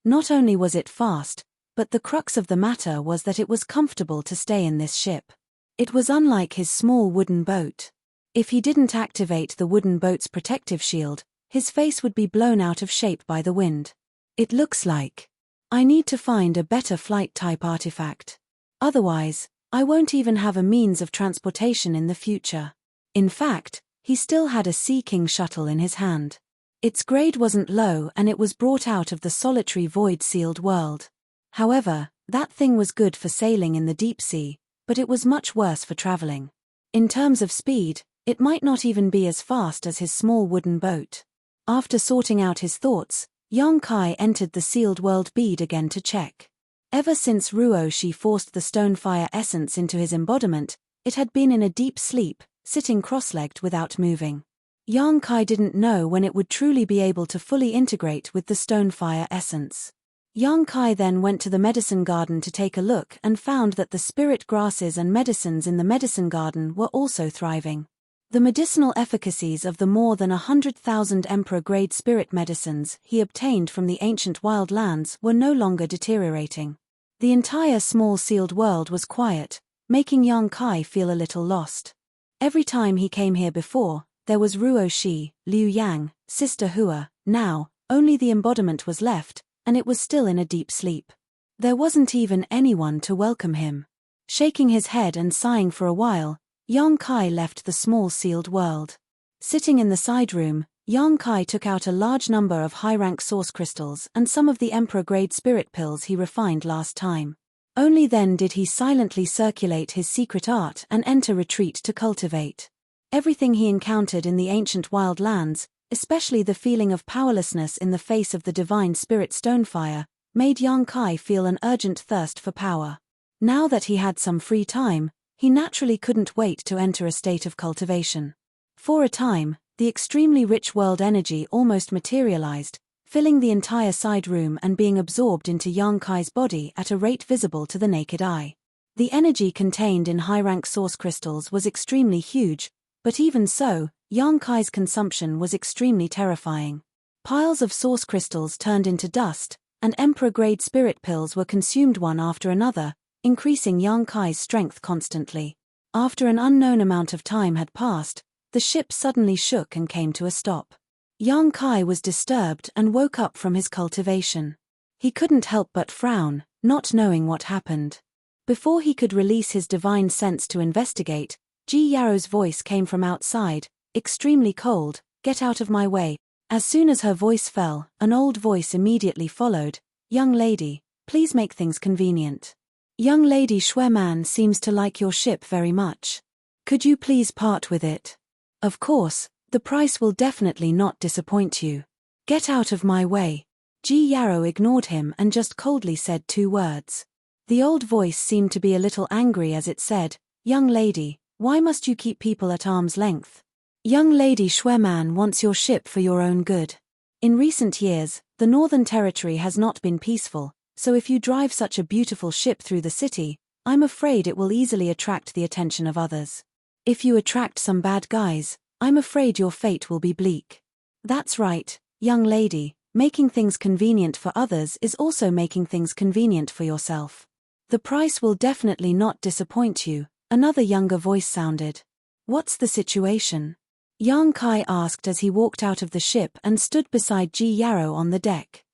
Not only was it fast, but the crux of the matter was that it was comfortable to stay in this ship. It was unlike his small wooden boat. If he didn't activate the wooden boat's protective shield, his face would be blown out of shape by the wind. "It looks like I need to find a better flight-type artifact. Otherwise, I won't even have a means of transportation in the future." In fact, he still had a Sea King shuttle in his hand. Its grade wasn't low and it was brought out of the solitary void-sealed world. However, that thing was good for sailing in the deep sea, but it was much worse for traveling. In terms of speed, it might not even be as fast as his small wooden boat. After sorting out his thoughts, Yang Kai entered the sealed world bead again to check. Ever since Ruo Shi forced the Stonefire essence into his embodiment, it had been in a deep sleep, sitting cross-legged without moving. Yang Kai didn't know when it would truly be able to fully integrate with the Stonefire essence. Yang Kai then went to the medicine garden to take a look and found that the spirit grasses and medicines in the medicine garden were also thriving. The medicinal efficacies of the more than 100,000 Emperor-grade spirit medicines he obtained from the ancient wild lands were no longer deteriorating. The entire small sealed world was quiet, making Yang Kai feel a little lost. Every time he came here before, there was Ruo Shi, Liu Yang, Sister Hua. Now, only the embodiment was left, and it was still in a deep sleep. There wasn't even anyone to welcome him. Shaking his head and sighing for a while, Yang Kai left the small sealed world. Sitting in the side room, Yang Kai took out a large number of high-rank source crystals and some of the Emperor-grade spirit pills he refined last time. Only then did he silently circulate his secret art and enter retreat to cultivate. Everything he encountered in the ancient wild lands, especially the feeling of powerlessness in the face of the divine spirit Stonefire, made Yang Kai feel an urgent thirst for power. Now that he had some free time, He naturally couldn't wait to enter a state of cultivation. For a time, the extremely rich world energy almost materialized, filling the entire side room and being absorbed into Yang Kai's body at a rate visible to the naked eye. The energy contained in high-rank source crystals was extremely huge, but even so, Yang Kai's consumption was extremely terrifying. Piles of source crystals turned into dust, and emperor-grade spirit pills were consumed one after another, increasing Yang Kai's strength constantly. After an unknown amount of time had passed, the ship suddenly shook and came to a stop. Yang Kai was disturbed and woke up from his cultivation. He couldn't help but frown, not knowing what happened. Before he could release his divine sense to investigate, Ji Yaro's voice came from outside, extremely cold, "Get out of my way." As soon as her voice fell, an old voice immediately followed, "Young lady, please make things convenient. Young lady Shueman seems to like your ship very much. Could you please part with it? Of course, the price will definitely not disappoint you. Get out of my way." Ji Yaro ignored him and just coldly said 2 words. The old voice seemed to be a little angry as it said, "Young lady, why must you keep people at arm's length? Young lady Shueman wants your ship for your own good. In recent years, the Northern Territory has not been peaceful, so if you drive such a beautiful ship through the city, I'm afraid it will easily attract the attention of others. If you attract some bad guys, I'm afraid your fate will be bleak. That's right, young lady, making things convenient for others is also making things convenient for yourself. The price will definitely not disappoint you," another younger voice sounded. "What's the situation?" Yang Kai asked as he walked out of the ship and stood beside Ji Yaro on the deck.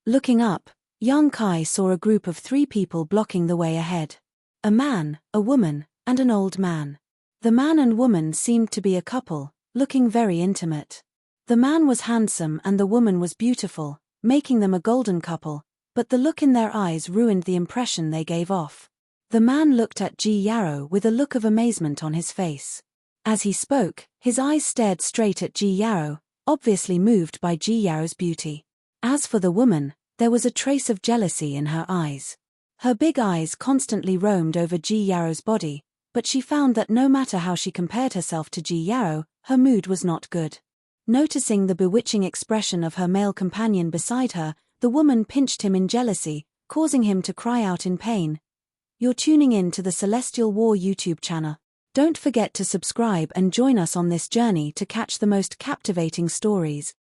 Looking up, Yang Kai saw a group of 3 people blocking the way ahead. A man, a woman, and an old man. The man and woman seemed to be a couple, looking very intimate. The man was handsome and the woman was beautiful, making them a golden couple, but the look in their eyes ruined the impression they gave off. The man looked at Ji Yaro with a look of amazement on his face. As he spoke, his eyes stared straight at Ji Yaro, obviously moved by Ji Yaro's beauty. As for the woman, there was a trace of jealousy in her eyes. Her big eyes constantly roamed over Ji Yaro's body, but she found that no matter how she compared herself to Ji Yaro, her mood was not good. Noticing the bewitching expression of her male companion beside her, the woman pinched him in jealousy, causing him to cry out in pain. You're tuning in to the Celestial War YouTube channel. Don't forget to subscribe and join us on this journey to catch the most captivating stories.